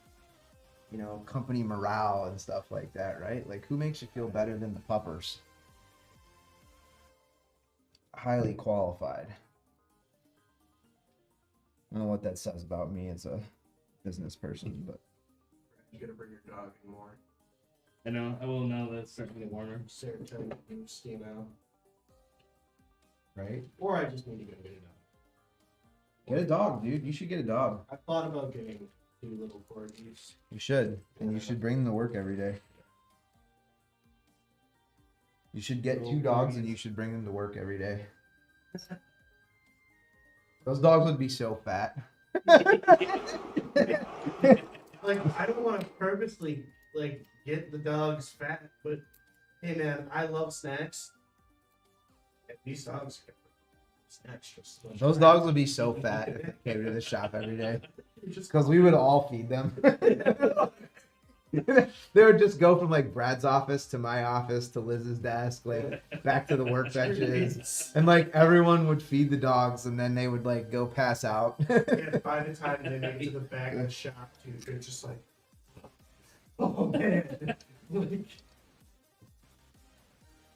you know, company morale and stuff like that, right? Like, who makes you feel better than the puppers? Highly qualified. I don't know what that says about me as a business person, but You gotta bring your dog in more. I know. I will now that it's starting to get warmer. Serotonin boost, you know. right? Or I just need to go get it out. Get a dog, dude. You should get a dog. I thought about getting 2 little corgis. You should, and you should bring them to work every day. You should get 2 dogs, and you should bring them to work every day. Those dogs would be so fat. Like, I don't want to purposely, like, get the dogs fat, but, hey, man, I love snacks. And these dogs get snacks just so Those dogs would be so fat if they came to the shop every day. Because we would all feed them. They would just go from like Brad's office to my office to Liz's desk, like back to the work benches. And like everyone would feed the dogs and then they would like go pass out. And by the time they make it to the back of the shop, dude, they're just like, oh man. Like,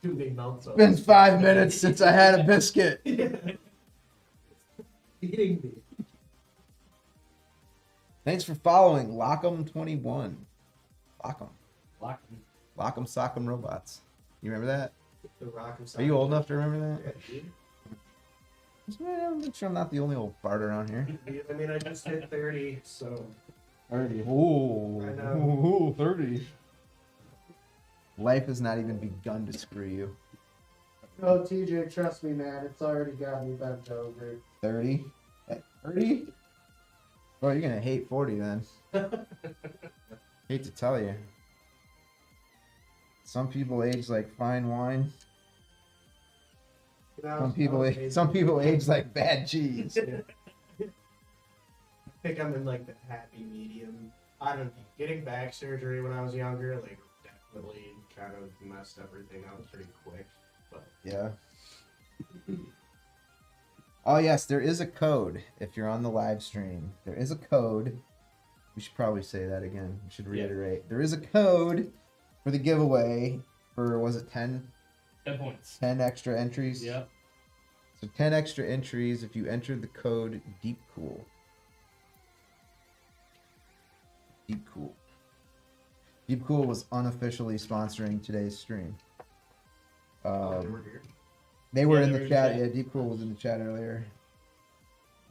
dude, they melt so. It's been 5 minutes since I had a biscuit. Eating me. Thanks for following Lockem21. Lockem. Lock 'em. Lockem Sock'em Robots. You remember that? The rock and Are you old enough to remember Yeah, that? dude. I'm sure I'm not the only old fart around here. I mean, I just hit 30, so 30. Ooh. I know. Ooh, 30. Life has not even begun to screw you. no, TJ, trust me, man, it's already got me bent over. 30? At 30? Well, you're gonna hate 40 then. Hate to tell you. Some people age like fine wine. Some people age like bad cheese. I think I'm in like the happy medium. I don't know. Getting back surgery when I was younger, like, definitely kind of messed everything up pretty quick. But Yeah. Oh yes, there is a code if you're on the live stream. There is a code. We should probably say that again. We should reiterate. There is a code for the giveaway for, was it 10? 10 points. 10 extra entries? Yep. So 10 extra entries if you enter the code DEEPCOOL. DEEPCOOL. DEEPCOOL was unofficially sponsoring today's stream. They were Yeah, in they the were chat. in Yeah, DeepCool was in the chat earlier.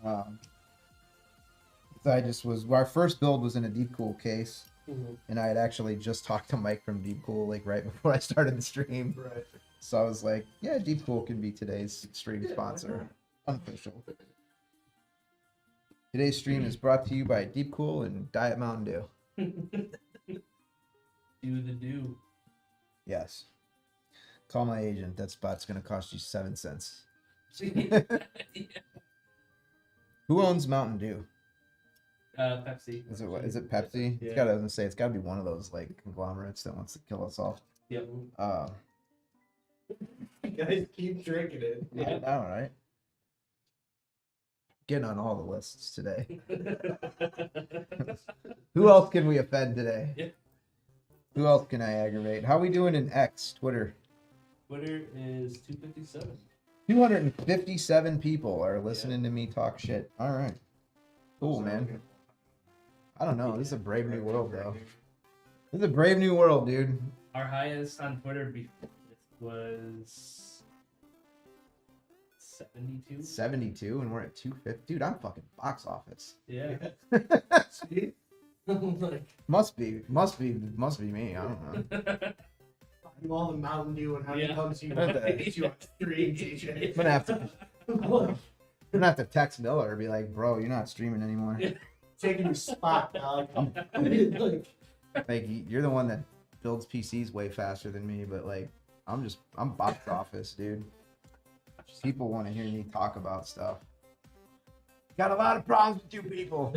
So I just was, our first build was in a DeepCool case, and I had actually just talked to Mike from DeepCool like right before I started the stream. right. So I was like, yeah, DeepCool can be today's stream sponsor. Unofficial. Today's stream is brought to you by Deep Cool and Diet Mountain Dew. Do the do. Yes. Call my agent. That spot's going to cost you 7 cents. Who owns Mountain Dew? Pepsi. Is it Pepsi? Yeah. It's got. I was gonna say it's got to be one of those like conglomerates that wants to kill us all. Yep. You guys keep drinking it. Yeah, I know, right? Getting on all the lists today. Who else can we offend today? Yeah. Who else can I aggravate? How we doing in X, Twitter? Twitter is 257. 257 people are listening to me talk shit. All right. Cool, man. I don't know. This is a brave new world, though. This is a brave new world, dude. Our highest on Twitter was 72. 72, and we're at 250. Dude, I'm fucking box office. Yeah. Must be me. I don't know. You all the Mountain Dew and how Yeah. it comes to you. Okay. It's you on stream, TJ. I'm gonna have to text Miller and be like, bro, you're not streaming anymore. Yeah. Taking your spot, dog. Like, you're the one that builds PCs way faster than me, but like, I'm box office, dude. People want to hear me talk about stuff. Got a lot of problems with you people.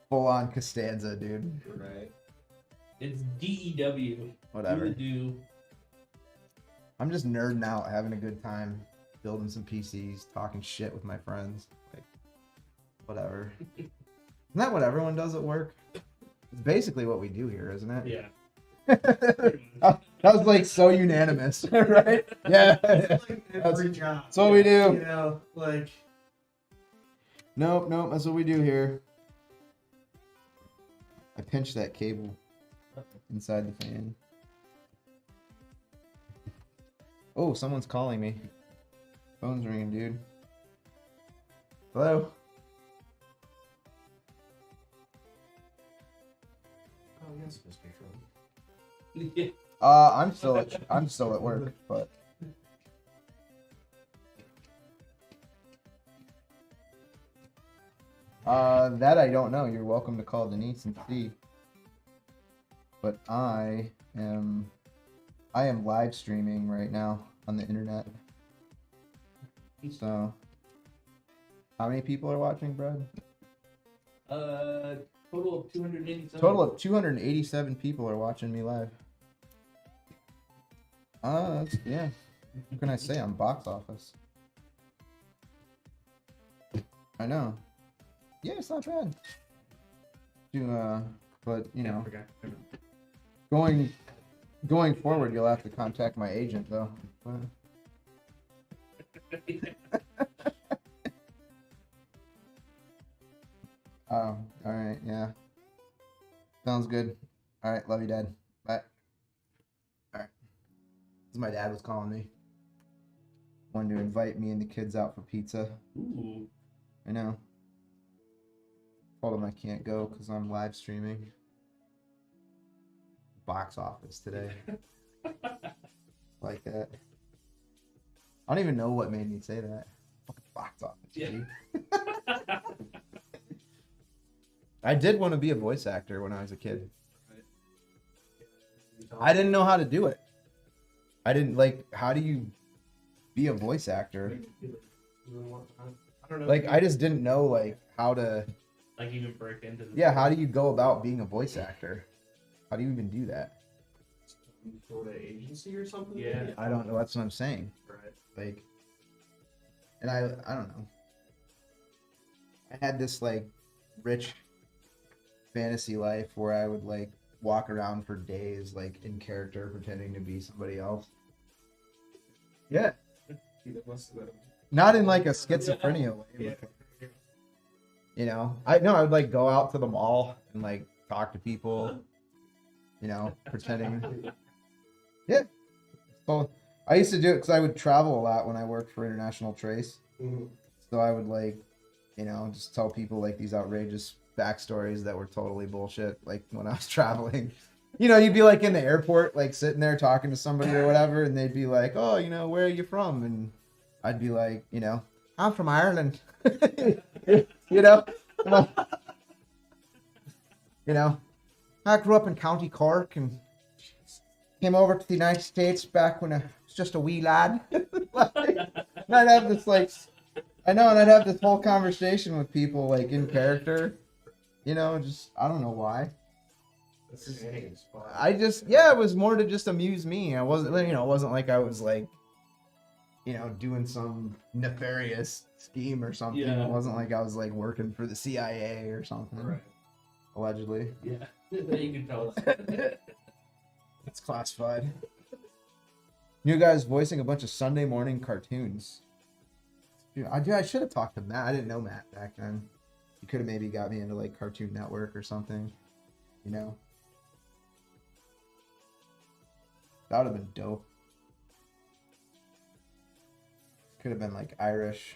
Full on Costanza, dude. Right. It's DEW. Whatever. Do the do. I'm just nerding out, having a good time, building some PCs, talking shit with my friends. Like, whatever. Isn't that what everyone does at work? It's basically what we do here, isn't it? Yeah. That was like so unanimous, right? Yeah. It's like every job. That's what we do. You know, like. Nope, that's what we do here. I pinched that cable inside the fan. Oh, someone's calling me. Phone's ringing, dude. Hello? Oh, yes, Mr. Trump. Yeah. I'm still at work, but that I don't know. You're welcome to call Denise and see. But I am live streaming right now on the internet. So, how many people are watching, Brad? Total of 287. Total of 287 people are watching me live. Yeah. What can I say? I'm box office. I know. Yeah, it's not bad. But you know, going forward, you'll have to contact my agent though. Oh, all right, yeah. Sounds good. All right, love you, Dad. Bye. All right. My dad was calling me. Wanted to invite me and the kids out for pizza. Ooh. I know. Told him I can't go because I'm live streaming. Box office today. Like that. I don't even know what made me say that. Fucking box office, Yeah. G. I did want to be a voice actor when I was a kid. I didn't know how to do it. I didn't how do you be a voice actor? I don't know. Like, I just didn't know how to. Like even break into the. Yeah, how do you go about being a voice actor? How do you even do that? Sort of agency or something? Yeah. I don't know. That's what I'm saying. Right. And I don't know. I had this rich fantasy life where I would walk around for days in character pretending to be somebody else. Yeah. Not in a schizophrenia way. Yeah. But, you know, I would go out to the mall and talk to people, you know, pretending. Yeah. So I used to do it because I would travel a lot when I worked for International Trace. Mm-hmm. So I would you know, just tell people these outrageous backstories that were totally bullshit. When I was traveling, you know, you'd be in the airport, sitting there talking to somebody or whatever, and they'd be like, "Oh, you know, where are you from?" And I'd be like, you know, I'm from Ireland. you know, you know, I grew up in County Cork and came over to the United States back when I was just a wee lad. Like, and I'd have this like, I know, and I'd have this whole conversation with people like in character. You know, just I don't know why. I just it was more to just amuse me. I wasn't, you know, it wasn't like I was like, you know, doing some nefarious scheme or something. Yeah. It wasn't like I was like working for the CIA or something. Right. Allegedly. Yeah, you can tell us. It's classified. You guys voicing a bunch of Sunday morning cartoons. Dude, I should have talked to Matt. I didn't know Matt back then. He could have maybe got me into like Cartoon Network or something. You know? That would have been dope. Could have been like Irish.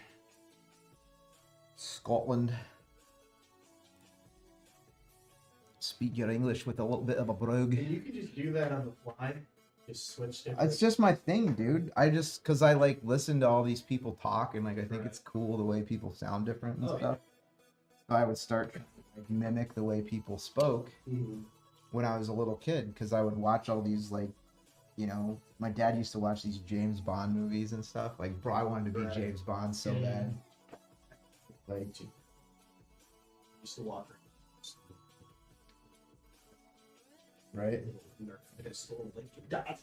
Scotland. Speak your English with a little bit of a brogue. And you can just do that on the fly. Just switch different. It's just my thing, dude. Cause I like listen to all these people talk and like I think it's cool the way people sound different and stuff. So I would start to like, mimic the way people spoke when I was a little kid, because I would watch all these like, you know, my dad used to watch these James Bond movies and stuff. Like, bro, I wanted to be James Bond so bad. Like, Used to walk. right? Right.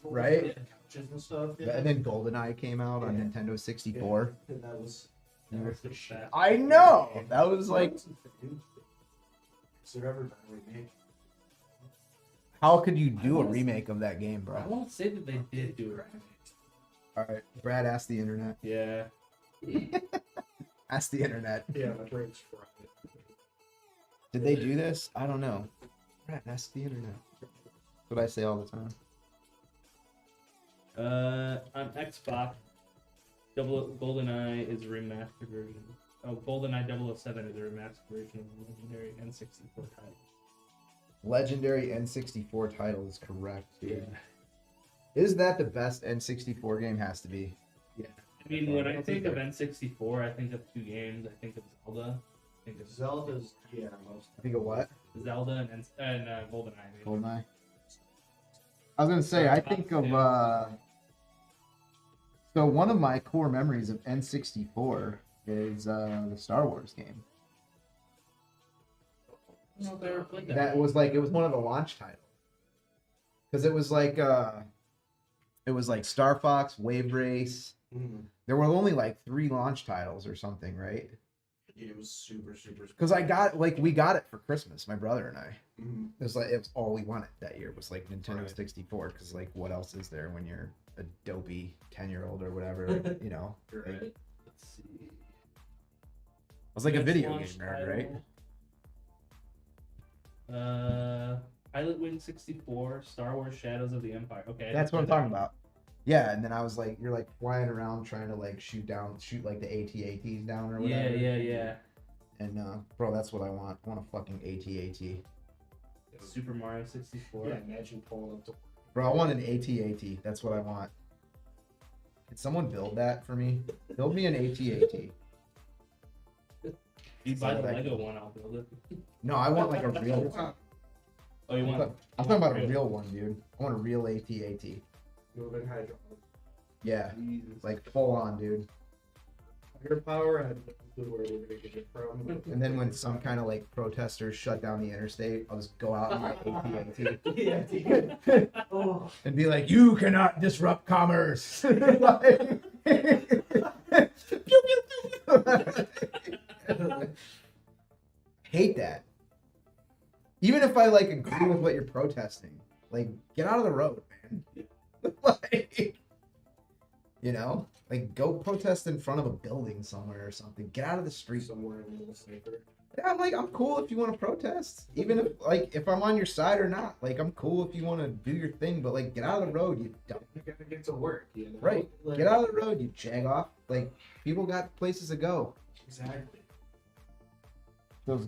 Right? Couches and stuff. And then GoldenEye came out on Nintendo 64. And that was. I know! That was like, Has there ever been a remake? how could you do a remake of that game, I bro? won't say that they did do it. Alright, Brad, ask the internet. Yeah. Ask the internet. Yeah, my brain's fried. Did they do this? I don't know. Brad, ask the internet. That's what I say all the time. On Xbox, GoldenEye is a remastered version. Oh, GoldenEye 007 is a remastered version of the legendary N64 title. Legendary N64 title is correct, dude. Yeah. Is that the best N64 game? Has to be. Yeah. I mean, when I think of N64, I think of two games. I think of Zelda. I think of Zelda's, most. I think of what? Zelda and GoldenEye. Maybe. GoldenEye. I was gonna say, I think of so one of my core memories of N64 is the Star Wars game. I don't know if I ever played that. That was like, it was one of the launch titles. Because it was like Star Fox, Wave Race. There were only like 3 launch titles or something, right? It was super. Because we got it for Christmas, my brother and I. It was all we wanted that year was like Nintendo 64. Because like, what else is there when you're a dopey 10-year-old or whatever, you know? Like, Let's see. I was like a video game Launch nerd, right? Pilot Wing 64, Star Wars Shadows of the Empire. Okay. That's what I'm talking about. Yeah, and then I was like, you're like flying around trying to like shoot like the AT-ATs down or whatever. Yeah. And bro, that's what I want. I want a fucking AT-AT. Super Mario 64. Yeah, imagine pulling up the. Bro, I want an AT-AT. That's what I want. Can someone build that for me? Build me an AT-AT. You buy the Lego one, I'll build it. No, I want like a real one. Oh, you want? I'm talking about a real one, dude. I want a real AT-AT. Moving hydraulic. Yeah, Jesus. like full on, dude. Your power, I have no clue where we're gonna get it from. And then when some kind of like protesters shut down the interstate, I'll just go out in my AT-AT. Yeah, dude. Oh. And be like, you cannot disrupt commerce. Like, pew, pew, pew. Hate that. Even if I like agree with what you're protesting, like get out of the road, man. Like, you know, like go protest in front of a building somewhere or something. Get out of the street. Somewhere in the little safer. Yeah, I'm cool if you want to protest, even if I'm on your side or not. Like I'm cool if you want to do your thing, but like get out of the road, you dumb. You gotta get to work, you know? Right. Like, Get out of the road, you jag off. Like people got places to go. Exactly. Those,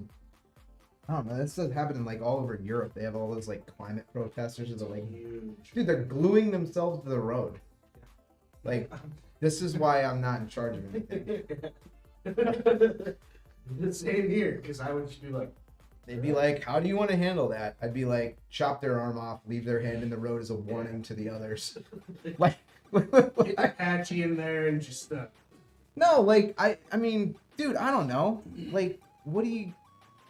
I don't know. That stuff happening like all over Europe. They have all those like climate protesters. They're like, Huge. dude, they're gluing themselves to the road. Like, this is why I'm not in charge of anything. Same here, because I would just be like, They'd be like, how do you want to handle that? I'd be like, chop their arm off, leave their hand in the road as a warning to the others. Like, get Apache in there and just no, like, I mean, dude, I don't know. Like, what do you,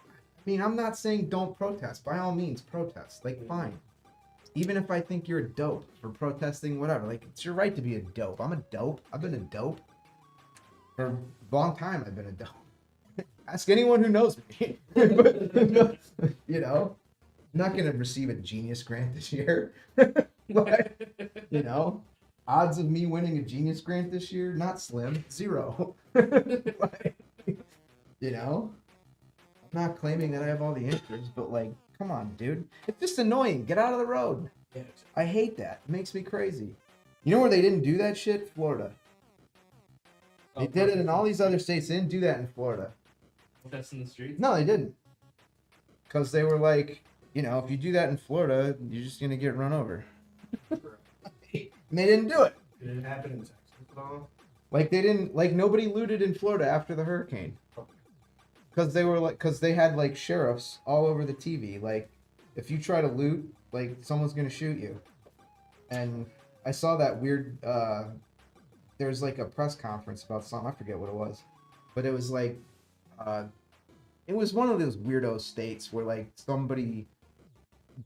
I mean, I'm not saying don't protest. By all means, protest. Like, fine. Even if I think you're a dope for protesting, whatever. Like, it's your right to be a dope. I'm a dope. I've been a dope. For a long time, I've been a dope. Ask anyone who knows me. You know? I'm not going to receive a genius grant this year. But, you know? Odds of me winning a genius grant this year, not slim, 0. Like, you know? I'm not claiming that I have all the answers, but like, come on, dude. It's just annoying. Get out of the road. yeah. I hate that. It makes me crazy. You know where they didn't do that shit? Florida. They did it in all these other states. They didn't do that in Florida. That's in the streets. No, they didn't. Because they were like, you know, if you do that in Florida, you're just going to get run over. And they didn't do it. Did it happen in Texas at all? Like they didn't, like nobody looted in Florida after the hurricane. Because they were like, because they had like sheriffs all over the TV. Like, if you try to loot, like someone's going to shoot you. And I saw that weird, there was like a press conference about something. I forget what it was. But it was like, it was one of those weirdo states where like somebody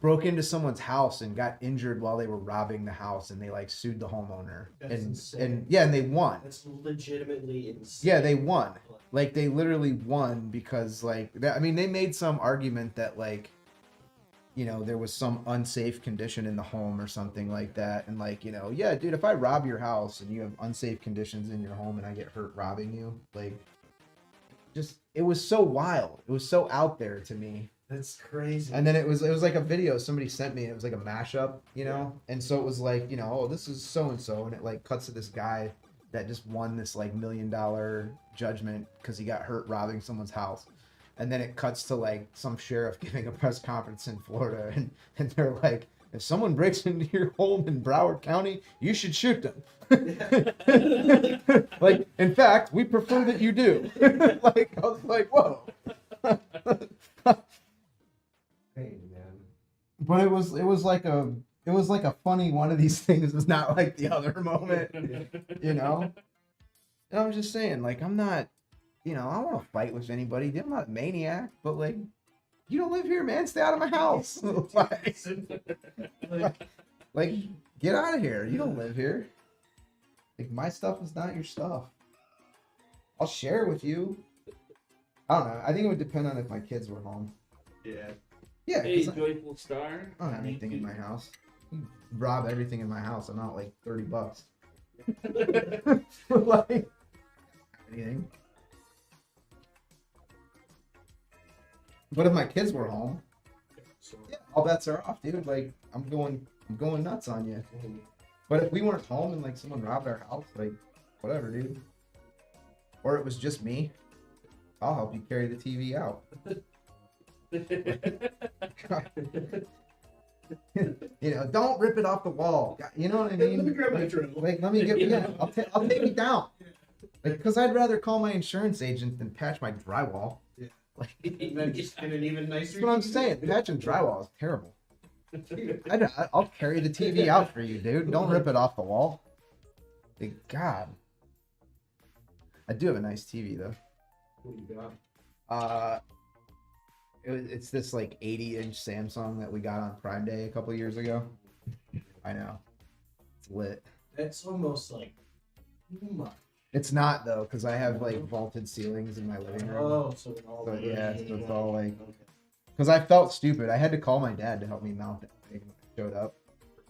broke into someone's house and got injured while they were robbing the house, and they like sued the homeowner. That's and insane. and yeah, and they won. That's legitimately insane. Yeah, they won. Like they literally won because like I mean they made some argument that like, you know, there was some unsafe condition in the home or something like that, and like, you know, yeah, dude, if I rob your house and you have unsafe conditions in your home and I get hurt robbing you, like, just it was so wild. It was so out there to me. That's crazy. And then it was like a video somebody sent me. It was like a mashup, you know? And so it was like, you know, oh, this is so and so, and it like cuts to this guy that just won this like $1 million judgment because he got hurt robbing someone's house. And then it cuts to like some sheriff giving a press conference in Florida, and they're like, if someone breaks into your home in Broward County, you should shoot them. Like, in fact, we prefer that you do. Like, I was like, whoa. Hey, man. But it was like a funny one of these things. It's not like the other moment, you know. And I'm just saying, like, I'm not, you know, I don't want to fight with anybody. I'm not a maniac, but like, you don't live here, man. Stay out of my house. Like, get out of here. You don't live here. Like, my stuff is not your stuff. I'll share it with you. I don't know. I think it would depend on if my kids were home. Yeah. Yeah. Hey, 'cause joyful star. I don't have anything in my house. You rob everything in my house. I'm out like $30. Like, anything. But if my kids were home, So, yeah, all bets are off, dude. Like, I'm going nuts on you. But if we weren't home and like someone robbed our house, like, whatever, dude. Or it was just me, I'll help you carry the TV out. You know, don't rip it off the wall. You know what I mean? Let me grab my drill. Like, let me get, yeah, I'll take it down. Like, because I'd rather call my insurance agent than patch my drywall. Yeah. Like, And then just spin it even nicer. that's what I'm saying. Patching drywall is terrible. I'll carry the TV out for you, dude. Don't rip it off the wall. Like, God. I do have a nice TV, though. What do you got? It's this like 80-inch Samsung that we got on Prime Day a couple years ago. I know. It's lit. That's almost like too much. It's not, though, because I have like vaulted ceilings in my living room. Oh, so it all. So, yeah, so it's all like. Okay. Because I felt stupid. I had to call my dad to help me mount it when I showed up.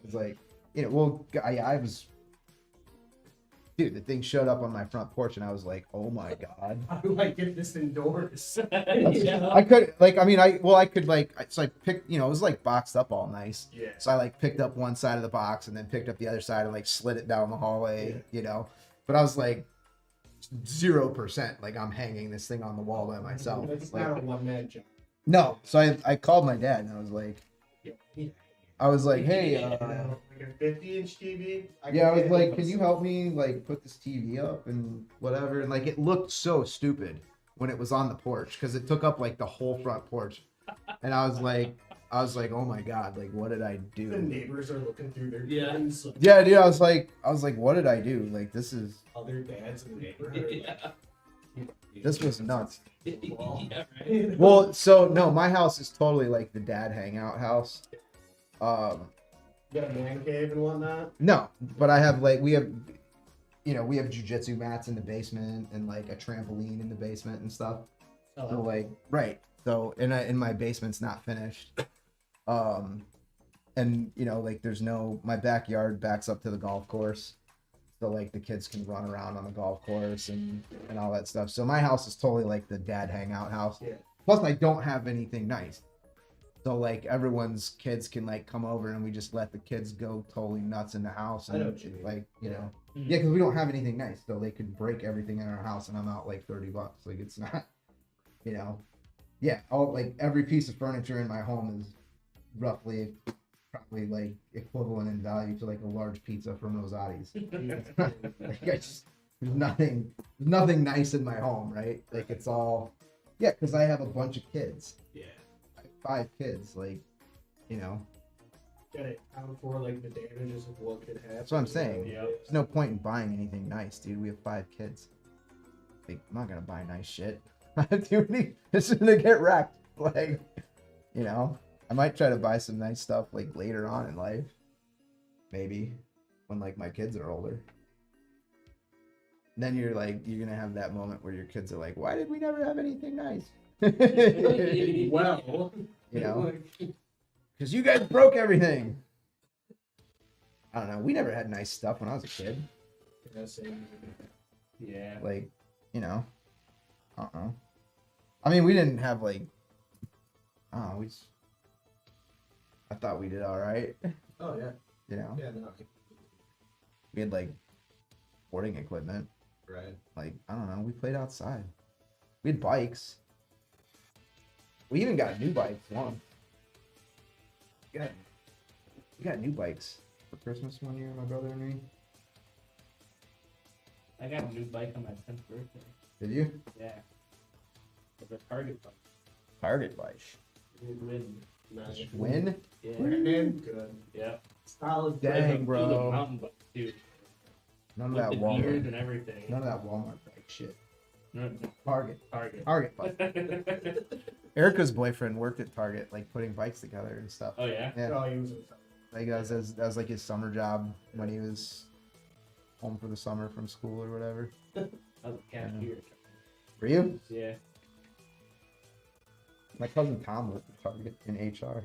It's like, you know, well, I was. Dude, the thing showed up on my front porch, and I was like, "Oh my god!" How do I get this indoors? Yeah. I could, like, I mean, I could, like, so I picked, you know, it was like boxed up all nice. Yeah. So I like picked up one side of the box and then picked up the other side and like slid it down the hallway, you know. But I was like 0%, like I'm hanging this thing on the wall by myself. It's Like, not a one-man job. no. So I called my dad and I was like, Yeah. I was like, hey, like a 50-inch TV. yeah, I was like, can you help me like put this TV up and whatever? And like, it looked so stupid when it was on the porch because it took up like the whole front porch, and I was like, oh my god, like what did I The do? neighbors are looking through their Yeah. curtains, like, Yeah, dude, I was like, what did I do? Like this is other dads in the neighborhood. Yeah. this was nuts. Yeah, right. Well, so no, my house is totally like the dad hangout house. You got a man cave and whatnot. No, but I have like we have jujitsu mats in the basement and like a trampoline in the basement and stuff. Oh, So like right. So and my basement's not finished. And like there's no my backyard backs up to the golf course. So like the kids can run around on the golf course and all that stuff. So my house is totally like the dad hangout house. Yeah. Plus I don't have anything nice. So like everyone's kids can like come over and we just let the kids go totally nuts in the house I and know what you mean. like Yeah. yeah, because we don't have anything nice, so they could break everything in our house and I'm out like $30. Like it's not, yeah, all like every piece of furniture in my home is roughly probably like equivalent in value to like a large pizza from Rosati's. Like there's nothing nice in my home, right? Like it's all, yeah, because I have a bunch of kids. Yeah. I have 5 kids, like, Got it account for like the damages of what could happen. That's what I'm saying. Yeah. there's no point in buying anything nice, dude. We have 5 kids. Like, I'm not gonna buy nice shit. Dude, it's gonna get wrecked. Like, I might try to buy some nice stuff like later on in life. Maybe when like my kids are older. Then you're gonna have that moment where your kids are like, why did we never have anything nice? Well, Because you guys broke everything. I don't know. We never had nice stuff when I was a kid. yeah, same. Yeah. Like, I don't know. I mean, we didn't have like, I thought we did all right. Oh yeah. Yeah, no. We had like sporting equipment. Right. Like, I don't know. We played outside. We had bikes. We even got new bikes once. We got new bikes for Christmas one year, my brother and me. I got a new bike on my 10th birthday. Did you? Yeah. It's a Target bike. Target bike. Win. Nice. Win? Yeah. Good. Yeah. Solid. Dang, It was bro. a mountain bike, dude. None of With that the gears Walmart. and everything. None of that Walmart bike shit. No, Target. Target. Target bike. Erica's boyfriend worked at Target, like putting bikes together and stuff. Oh yeah. Yeah. Oh, he was in Like that was like his summer job when he was home for the summer from school or whatever. I was a cashier. Were you? Yeah. My cousin Tom worked at Target in HR.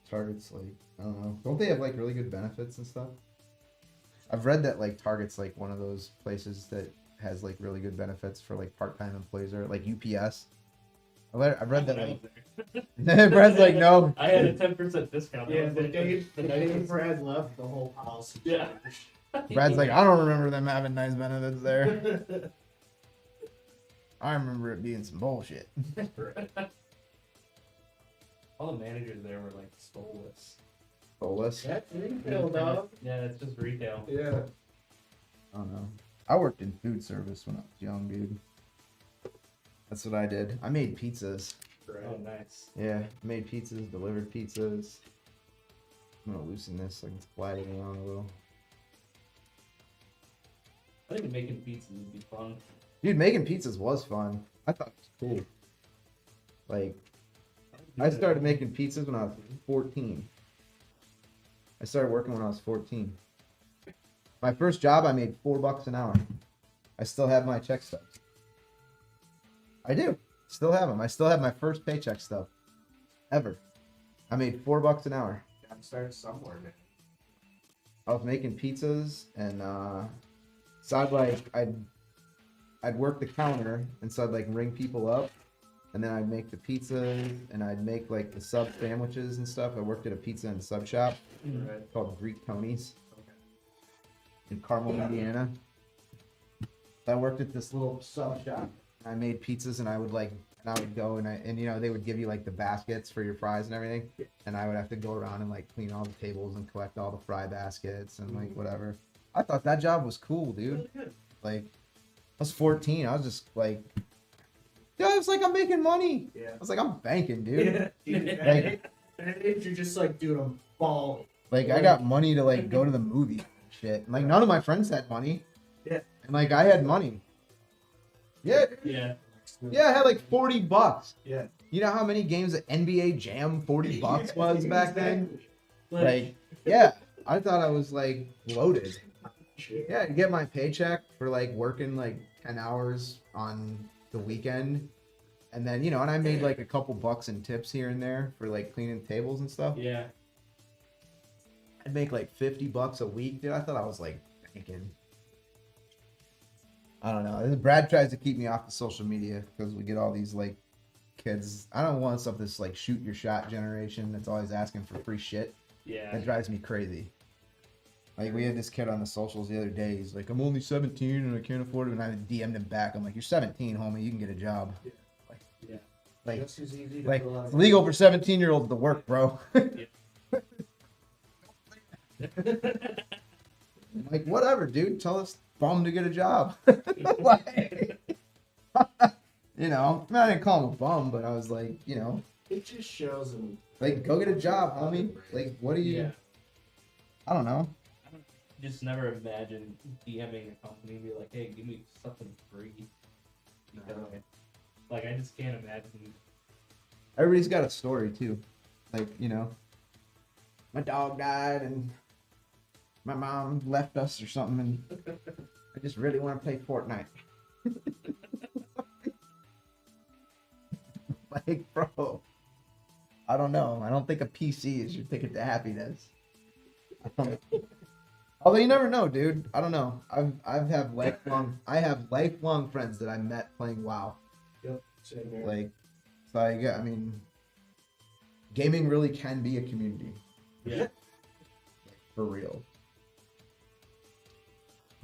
Target's like, I don't know. Don't they have like really good benefits and stuff? I've read that like Target's like one of those places that has like really good benefits for like part-time employees or like UPS. I've read that like Brad's like, no. I had a 10% discount. Yeah, That the was day like- Brad left, the whole house. Yeah. Brad's like, I don't remember them having nice benefits there. I remember it being some bullshit. All the managers there were like soulless. Soulless? That's retail, dog. Yeah, it's just retail. Yeah. I don't know. I worked in food service when I was young, dude. That's what I did. I made pizzas. Right. Oh, nice. Yeah, made pizzas, delivered pizzas. I'm gonna loosen this so I can slide it around a little. I think making pizzas would be fun. Dude, making pizzas was fun. I thought it was cool. Like, I started making pizzas when I was 14. I started working when I was 14. My first job, I made $4 an hour. I still have my check stubs. I do. Still have them. I still have my first paycheck stub. Ever. I made $4 an hour. Gotta start somewhere, man. I was making pizzas and so I'd work the counter and so I'd like ring people up and then I'd make the pizzas and I'd make like the sub sandwiches and stuff. I worked at a pizza and sub shop Right. called Greek Tony's in Carmel, Indiana. So I worked at this little sub shop. I made pizzas and I would like and I would go and you know they would give you like the baskets for your fries and everything, and I would have to go around and like clean all the tables and collect all the fry baskets and like whatever. I thought that job was cool, dude. Really good. Like, I was 14. I was just like, yeah, it's like I'm making money. Yeah. I was like, I'm banking, dude. Dude, Like, and if you're just like, dude, I'm balling. like I got money to like go to the movie and shit. And, like none of my friends had money. Yeah. And like I had money. Yeah. Yeah. Yeah, I had like $40. Yeah. You know how many games at NBA Jam $40 was back then? Like, Like, yeah. I thought I was like loaded. Shit. Yeah, I'd get my paycheck for like working like 10 hours on the weekend. And then, you know, and I made like a couple bucks in tips here and there for like cleaning tables and stuff. yeah. I'd make like $50 a week, dude. I thought I was like banking. I don't know. Brad tries to keep me off of social media because we get all these like kids. I don't want stuff this like shoot your shot generation that's always asking for free shit. Yeah. That drives me crazy. Like we had this kid on the socials the other day. He's like, I'm only 17 and I can't afford it. And I DM'd him back. I'm like, you're 17, homie. You can get a job. Yeah. Like, Just as easy to like fill out. it's legal for 17-year-olds to work, bro. Like, whatever, dude. Tell us bum to get a job. Like, you know, I mean, I didn't call him a bum, but I was like, you know, It just shows them. like, go get a job, homie. Like, what do you? Yeah. I don't know. Just never imagine DMing a company and be like, hey, give me something free. Because, like, I just can't imagine. Everybody's got a story too. Like, you know, my dog died and my mom left us or something, and I just really want to play Fortnite. Like, bro, I don't know. I don't think a PC is your ticket to happiness. Although you never know, dude. I don't know. I have lifelong friends that I met playing WoW. Yep. Same here. Like, so I mean, gaming really can be a community. Yeah. For real.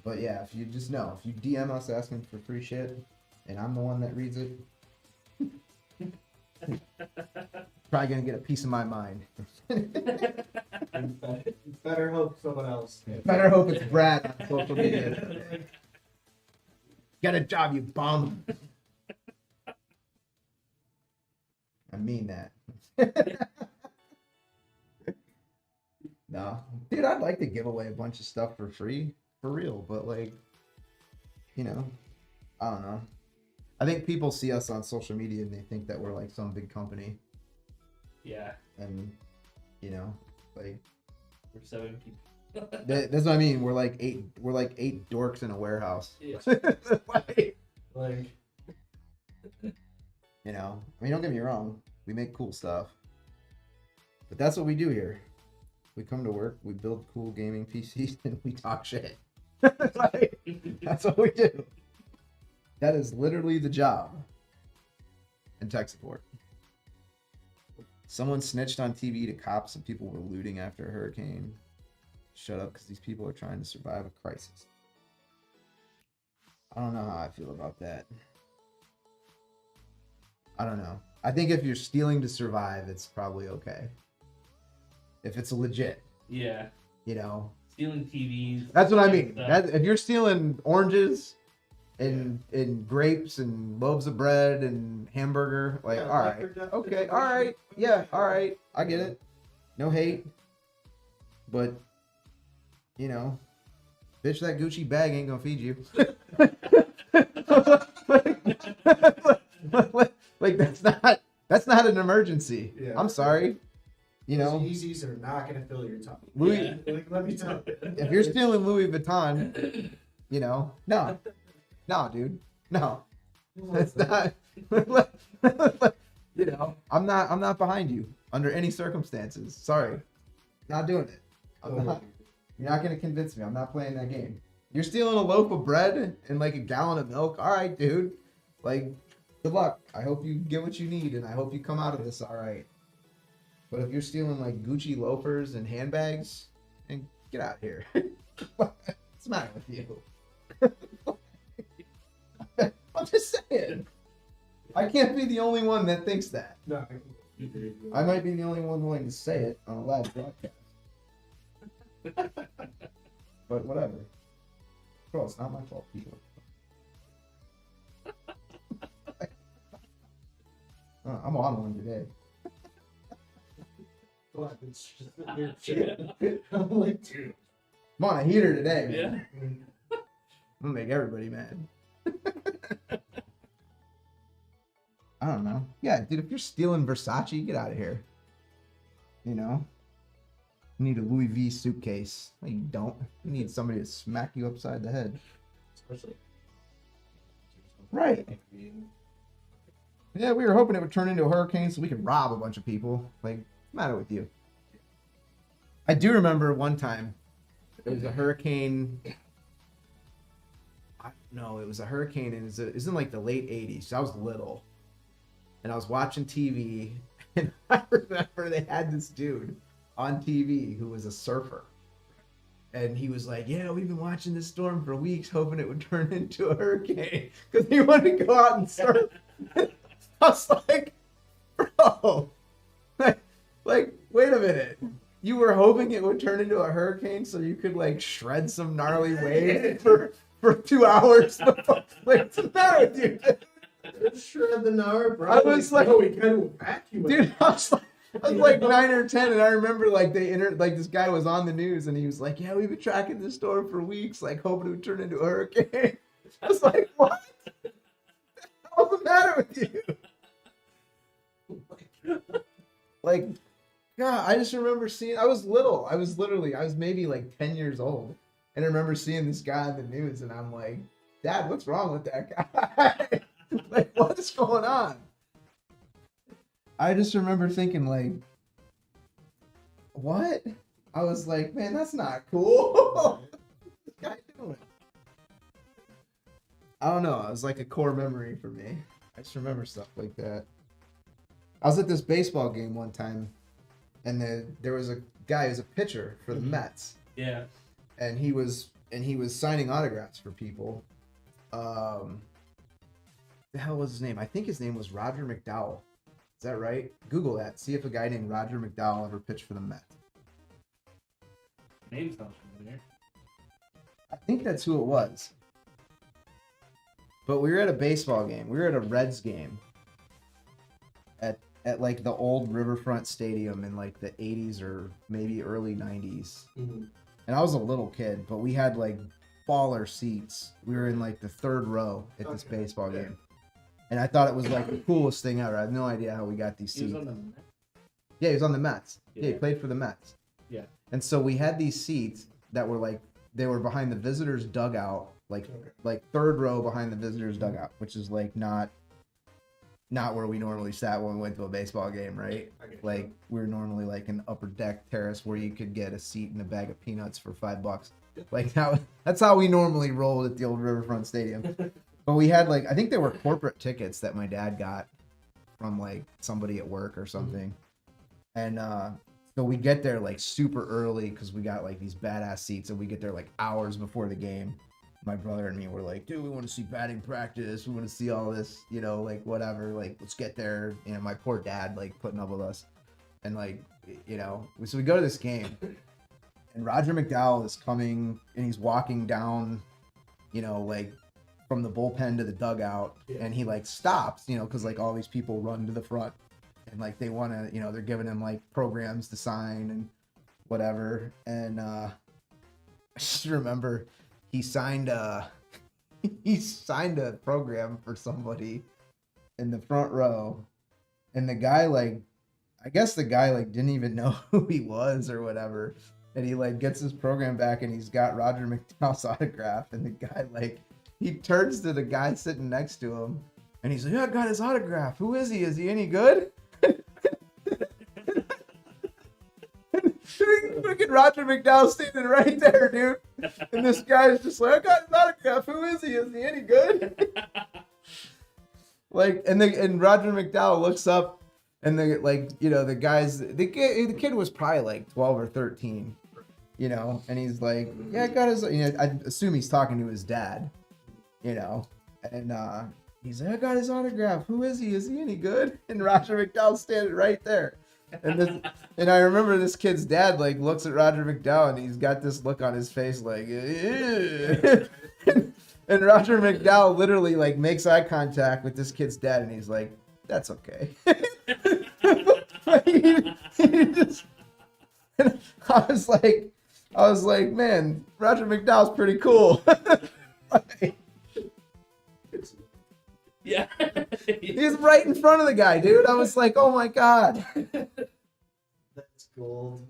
But yeah, if you just know, if you DM us asking for free shit, and I'm the one that reads it, probably gonna get a piece of my mind. Better hope someone else. Better hope it's Brad on social media. Get a job, you bum. I mean that. No, dude, I'd like to give away a bunch of stuff for free, for real. But like, you know, I don't know. I think people see us on social media and they think that we're like some big company, Yeah. and you know, like We're 7 people. that's what I mean. We're like eight dorks in a warehouse. Yeah. Like, Like, you know, I mean, don't get me wrong. We make cool stuff, but that's what we do here. We come to work, we build cool gaming PCs, and we talk shit. Like, that's what we do. That is literally the job. And tech support. Someone snitched on TV to cops and people were looting after a hurricane. Shut up, because these people are trying to survive a crisis. I don't know how I feel about that. I don't know. I think if you're stealing to survive, it's probably okay. If it's legit, Yeah. you know. Stealing TVs. That's what I mean. stuff. That, if you're stealing oranges and grapes and loaves of bread and hamburger, like, Yeah, all like right, for okay, all right, yeah, all right, I get it. No hate, but you know, bitch, that Gucci bag ain't gonna feed you. Like that's not an emergency. Yeah. I'm sorry. You know, Yeezys are not gonna fill your tummy. Louis. Yeah. Like, let me tell you. If you're stealing Louis Vuitton, you know, no, dude, no, that's not. You know, I'm not behind you under any circumstances. Sorry, not doing it. I'm not. You're not gonna convince me. I'm not playing that game. You're stealing a loaf of bread and like a gallon of milk. All right, dude. Like, good luck. I hope you get what you need, and I hope you come out of this all right. But if you're stealing like Gucci loafers and handbags, and get out of here. What's the matter with you? I'm just saying. I can't be the only one that thinks that. No. I might be the only one willing to say it on a live broadcast. But whatever. Bro, it's not my fault, people. I'm on one today. I'm like, dude. I'm on a heater today, man. Yeah. I'm gonna make everybody mad. I don't know. Yeah, dude, if you're stealing Versace, get out of here. You know? You need a Louis V suitcase. No, you don't. You need somebody to smack you upside the head. Especially. Right. Yeah, we were hoping it would turn into a hurricane so we could rob a bunch of people. Like, what's the matter with you? I do remember one time there was a hurricane. No, it was a hurricane, and it was in like the late 80s. So I was little. And I was watching TV, and I remember they had this dude on TV who was a surfer. And he was like, yeah, we've been watching this storm for weeks, hoping it would turn into a hurricane. Because he wanted to go out and surf. I was like, bro, like, wait a minute. You were hoping it would turn into a hurricane so you could, like, shred some gnarly waves for 2 hours? Like, what's the matter with you? Shred the gnar, bro. I was like, no, we kind of vacuum. dude, I was like 9 or 10, and I remember like this guy was on the news, and he was like, "Yeah, we've been tracking this storm for weeks, like hoping it would turn into a hurricane." I was like, "What? What's the matter with you?" Like, God, I just remember seeing. I was little. I was maybe like 10 years old, and I remember seeing this guy on the news, and I'm like, "Dad, what's wrong with that guy?" Like, what's going on? I just remember thinking, like, what? I was like, man, that's not cool. What's this guy doing? I don't know. It was like a core memory for me. I just remember stuff like that. I was at this baseball game one time, and there was a guy who was a pitcher for the Mets. Yeah. And he was signing autographs for people. The hell was his name? I think his name was Roger McDowell. Is that right? Google that. See if a guy named Roger McDowell ever pitched for the Mets. Name sounds familiar. I think that's who it was. But we were at a baseball game. We were at a Reds game. At like the old Riverfront Stadium in like the 80s or maybe early 90s. Mm-hmm. And I was a little kid, but we had like baller seats. We were in like the third row at this baseball game. And I thought it was like the coolest thing ever. I have no idea how we got these seats. He was on the Mets? Yeah, he was on the Mets. Yeah, he Yeah. played for the Mets. Yeah. And so we had these seats that were like, they were behind the visitors' dugout, like third row behind the visitors' dugout, which is like not where we normally sat when we went to a baseball game, right? Like we were normally like an upper deck terrace where you could get a seat and a bag of peanuts for $5. Like that's how we normally rolled at the old Riverfront Stadium. But we had like, I think they were corporate tickets that my dad got from like somebody at work or something. And so we get there like super early because we got like these badass seats, and we get there like hours before the game. My brother and me were like, dude, we want to see batting practice. We want to see all this, you know, like whatever, like let's get there. You know, my poor dad like putting up with us. And like, you know, so we go to this game, and Roger McDowell is coming, and he's walking down, you know, like from the bullpen to the dugout, and he like stops, you know, because like all these people run to the front, and like they want to, you know, they're giving him like programs to sign and whatever. And I just remember he signed a program for somebody in the front row, and the guy like, I guess the guy like didn't even know who he was or whatever, and he like gets his program back, and he's got Roger McDowell's autograph, and the guy like, he turns to the guy sitting next to him, and he's like, yeah, I got his autograph. Who is he? Is he any good? Freaking Roger McDowell standing right there, dude. And this guy's just like, I got his autograph. Who is he? Is he any good? Like, and Roger McDowell looks up, and the like, you know, the kid was probably like 12 or 13, you know, and he's like, yeah, I got his, you know, I assume he's talking to his dad, you know, and He's like, I got his autograph. Who is he? Is he any good? And Roger McDowell's standing right there. And I remember this kid's dad like looks at Roger McDowell and he's got this look on his face like, ew. And Roger McDowell literally like makes eye contact with this kid's dad and he's like, that's okay. he just, I was like, man, Roger McDowell's pretty cool. Yeah. He's right in front of the guy, dude. I was like, oh my God. That's gold.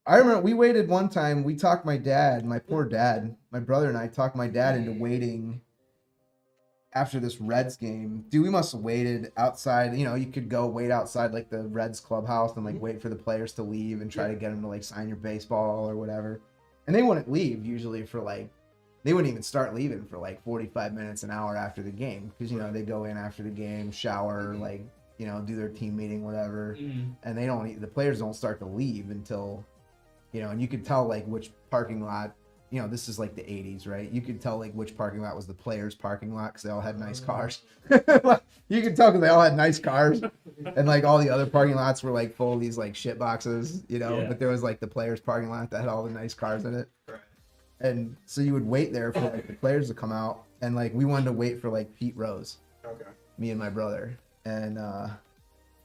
I remember we waited one time. We talked my dad, my poor dad, my brother and I talked my dad into waiting after this Reds game. Dude, we must have waited outside. You know, you could go wait outside like the Reds clubhouse and like wait for the players to leave and try to get them to like sign your baseball or whatever. And they wouldn't leave usually for like, they wouldn't even start leaving for like 45 minutes, an hour after the game. Because, you know, they go in after the game, shower, like, you know, do their team meeting, whatever. And they don't, the players don't start to leave until, you know, and you could tell like which parking lot, you know, this is like the 80s, right? You could tell like which parking lot was the players' parking lot because they all had nice cars. You could tell because they all had nice cars. And like all the other parking lots were like full of these like shit boxes, you know, Yeah. but there was like the players' parking lot that had all the nice cars in it. Right. And so you would wait there for like the players to come out. And like we wanted to wait for like Pete Rose, Okay. me and my brother. And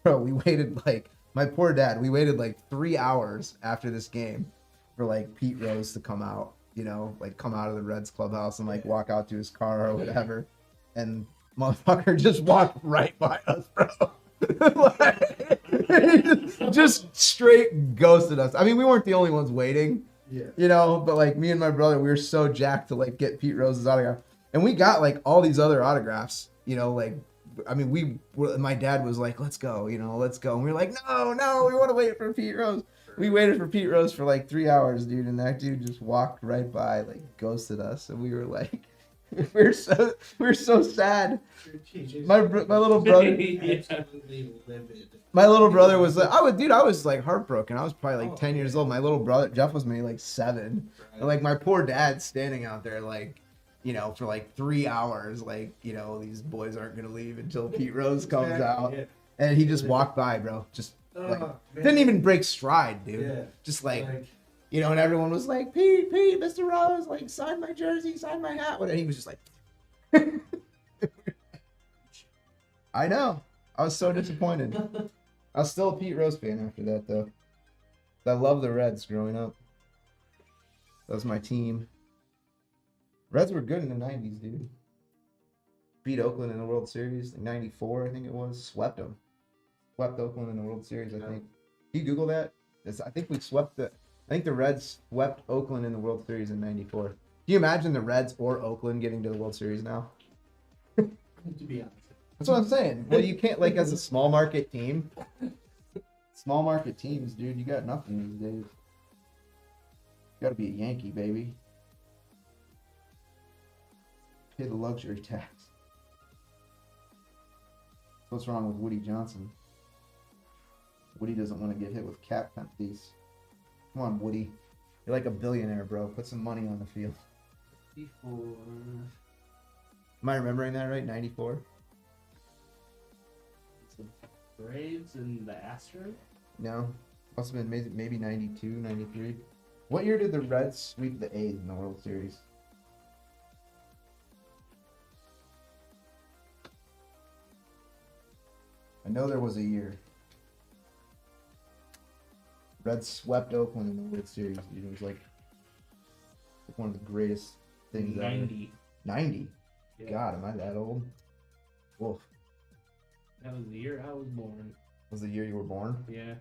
bro, we waited like, my poor dad, we waited like 3 hours after this game for like Pete Rose to come out, you know, like come out of the Reds clubhouse and like walk out to his car or whatever. And motherfucker just walked right by us, bro. Like, he just straight ghosted us. I mean, we weren't the only ones waiting, Yeah. you know, but like me and my brother, we were so jacked to like get Pete Rose's autograph. And we got like all these other autographs, you know, like, I mean, my dad was like, let's go, you know, let's go. And we were like, no, we want to wait for Pete Rose. We waited for Pete Rose for like 3 hours, dude. And that dude just walked right by, like ghosted us. And we were like, we were so sad. My little brother, Absolutely livid. my little brother was like, I was like heartbroken. I was probably like 10 years old. My little brother, Jeff, was maybe like 7. And like my poor dad standing out there, like, you know, for like 3 hours, like, you know, these boys aren't going to leave until Pete Rose comes out. Yeah. And he just walked by, bro. Just like, Oh, man. didn't even break stride, dude. Yeah. Just like, you know, and everyone was like, Pete, Mr. Rose, like, sign my jersey, sign my hat. And he was just like, I know. I was so disappointed. I was still a Pete Rose fan after that, though. I love the Reds growing up. That was my team. Reds were good in the 90s, dude. Beat Oakland in the World Series, like 94, I think it was. Swept them. Swept Oakland in the World Series, I think. Can you Google that? I think we swept I think the Reds swept Oakland in the World Series in 94. Can you imagine the Reds or Oakland getting to the World Series now? To be honest. That's what I'm saying. Well, you can't, like, as a small market team. Small market teams, dude, you got nothing these days. You gotta be a Yankee, baby. Pay the luxury tax. What's wrong with Woody Johnson? Woody doesn't want to get hit with cap penalties. Come on, Woody. You're like a billionaire, bro. Put some money on the field. Before. Am I remembering that right? 94? It's the Braves and the Astros. No. Must have been maybe 92, 93. What year did the Reds sweep the A's in the World Series? I know there was a year. Reds swept Oakland in the World Series. Dude. It was like one of the greatest things ever. 90. 90? Yeah. God, am I that old? Wolf. That was the year I was born. Was the year you were born? Yeah.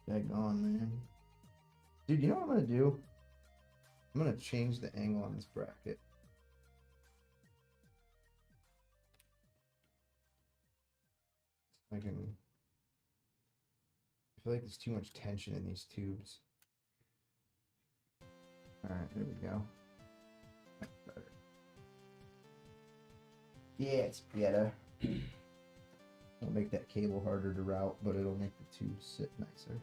Daggone, man. Dude, you know what I'm gonna do? I'm gonna change the angle on this bracket. I feel like there's too much tension in these tubes. Alright, there we go. That's better. Yeah, it's better. It'll make that cable harder to route, but it'll make the tubes sit nicer.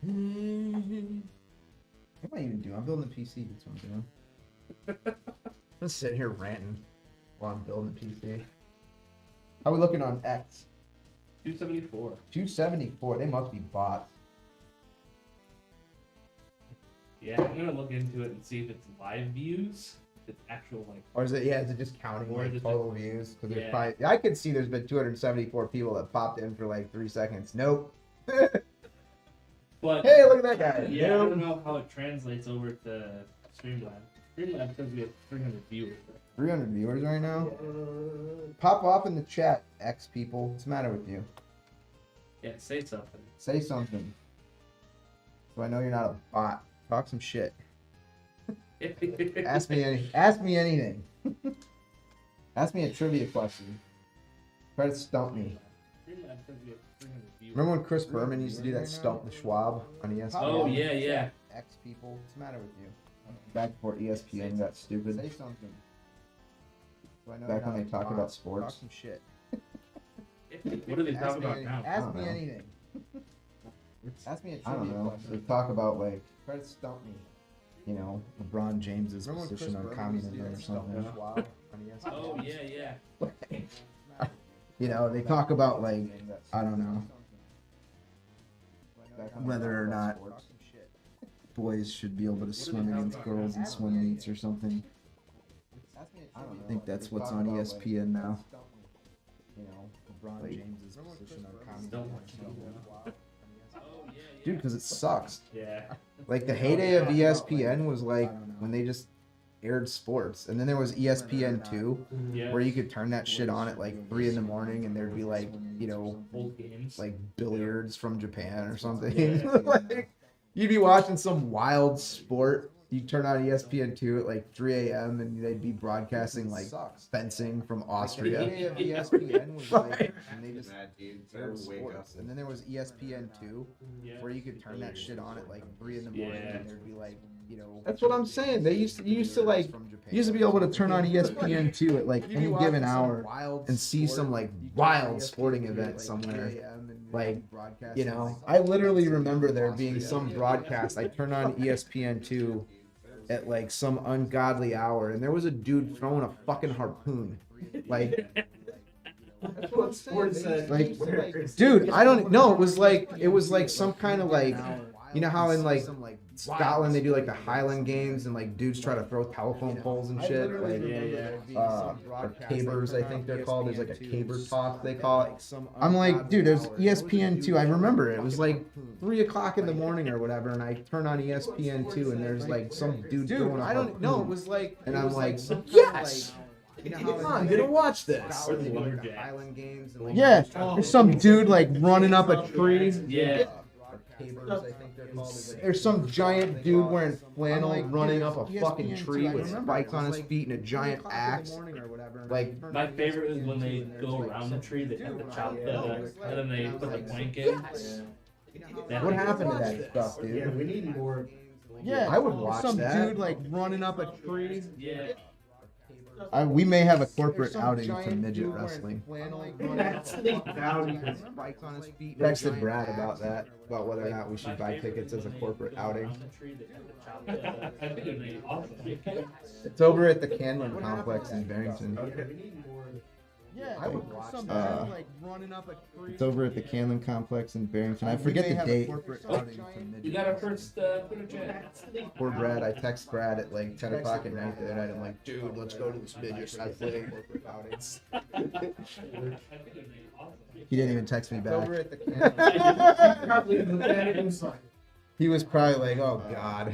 What am I even doing? I'm building a PC. That's what I'm doing. I'm sitting here ranting while I'm building a PC. How are we looking on X? 274. 274. They must be bots. Yeah, I'm gonna look into it and see if it's live views. If it's actual like. Or is it? Yeah, is it just counting Or like is it total views? Because there's Yeah. probably I could see there's been 274 people that popped in for like 3 seconds. Nope. But Hey, look at that guy. yeah, I Nope. don't know how it translates over to Streamlabs. Streamlabs says we have 300 viewers. 300 viewers right now. Pop off in the chat, X people. What's the matter with you? Yeah, say something. Say something. So I know you're not a bot. Talk some shit. Ask me anything. Ask me a trivia question. Try to stump me. Streamlabs says we have 300 viewers. Remember when Chris Berman used to do that stump the Schwab on ESPN? Oh yeah. X people. What's the matter with you? Back before ESPN got stupid. Say something. So I know back when they talked about sports. Talk some shit. What do they talk about now? Ask me anything. Ask me a trivia question. They talk about like try to stump me. You know, LeBron James's position on communism or something. Oh yeah. You know, they talk about like I don't know whether or not boys should be able to swim against girls in swim meets or something. I think that's what's on ESPN now. You know, LeBron James's position on communism. Dude, because it sucks. Yeah. Like the heyday of ESPN was like when they just aired sports, and then there was ESPN2, Yeah. where you could turn that shit on at like 3 in the morning, and there'd be like, you know, Old games. like billiards from Japan or something. Yeah. Like you'd be watching some wild sport. You'd turn on ESPN2 at like 3 a.m. and they'd be broadcasting like fencing from Austria. Like, the ESPN was like, and they just Mad dude, aired so wake up. sports. And then there was ESPN2, where you could turn that shit on at like 3 in the morning, Yeah. and there'd be like, you know. That's what I'm saying. They used to like, you used to be able to turn on ESPN2 at like any given hour and see some like wild sporting event somewhere. Like, you know, I literally remember there being some broadcast. I turned on ESPN2 at like some ungodly hour, and there was a dude throwing a fucking harpoon. Like, What sports like, dude, I don't know. It was like some kind of like, you know how in like Scotland they do like the Highland games and like dudes try to throw telephone poles and shit. Like, or cabers, I think they're called. There's like a caber toss they call it. I'm like, dude, there's ESPN2. I remember it. It was like 3 o'clock in the morning or whatever, and I turn on ESPN2 and there's like some dude throwing a I don't know. It harpoon. was like, And I'm like, yes. come on, I'm gonna watch this. Or the lumberjack. Highland games and like, Yeah, there's some dude like running up a tree. Yeah. cabers, I think they're called. There's some giant dude wearing flannel I'm like, running dude, up a ESPN fucking too, tree I with remember spikes it on was his like feet and a giant 3 o'clock in the axe. morning or whatever. Like, My favorite is when they go around the tree, they have to chop the, and then they put the plank in. What happened to that stuff, dude? Yeah, we need more. Yeah, I would watch some that. dude like running up a tree. Yeah. We may have a corporate Some outing for giant midget dude wearing wrestling. flannel running up a Spikes on his feet. Texted Brad about that, about whether or not we should buy tickets as a corporate outing. I think it'd be awesome. It's over at the Canlin Complex in Barrington. Yeah, I would watch some that. dude like running up a tree. It's over at the Canlin Complex in Barrington. I We forget may the have a date. corporate Oh, outing for You midget got our wrestling. first Twitter chat. Poor Brad. I text Brad at like 10 o'clock at night the other night. I'm like, dude, let's go to this midget wrestling corporate outing. He didn't even text me back. Over at the He was probably like, oh god.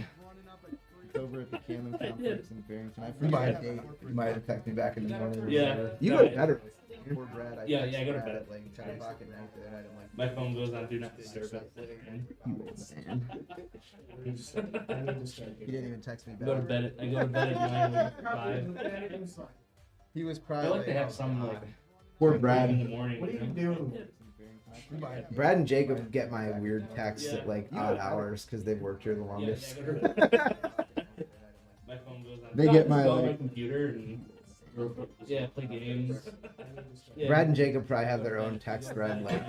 It's over at the Canlin Complex in Barrington. I forget the date. He might have texted me back in the morning. or Yeah. whatever. You go to bed. Poor Brad. I Yeah, text I go to Brad bed. at like 10 o'clock at night the other night. I'm like, My phone goes on do not disturb it. man. He didn't even text me I go to back. bed at 9:05. He was I probably like to have oh, some God. like Poor in Brad. the morning. What are you doing? Brad and Jacob get my weird texts at like odd hours because they've worked here the Yeah, longest. I go to bed. My phone goes on. They No, get just my, go on my like- computer and yeah, play games. Yeah. Brad and Jacob probably have their own text thread like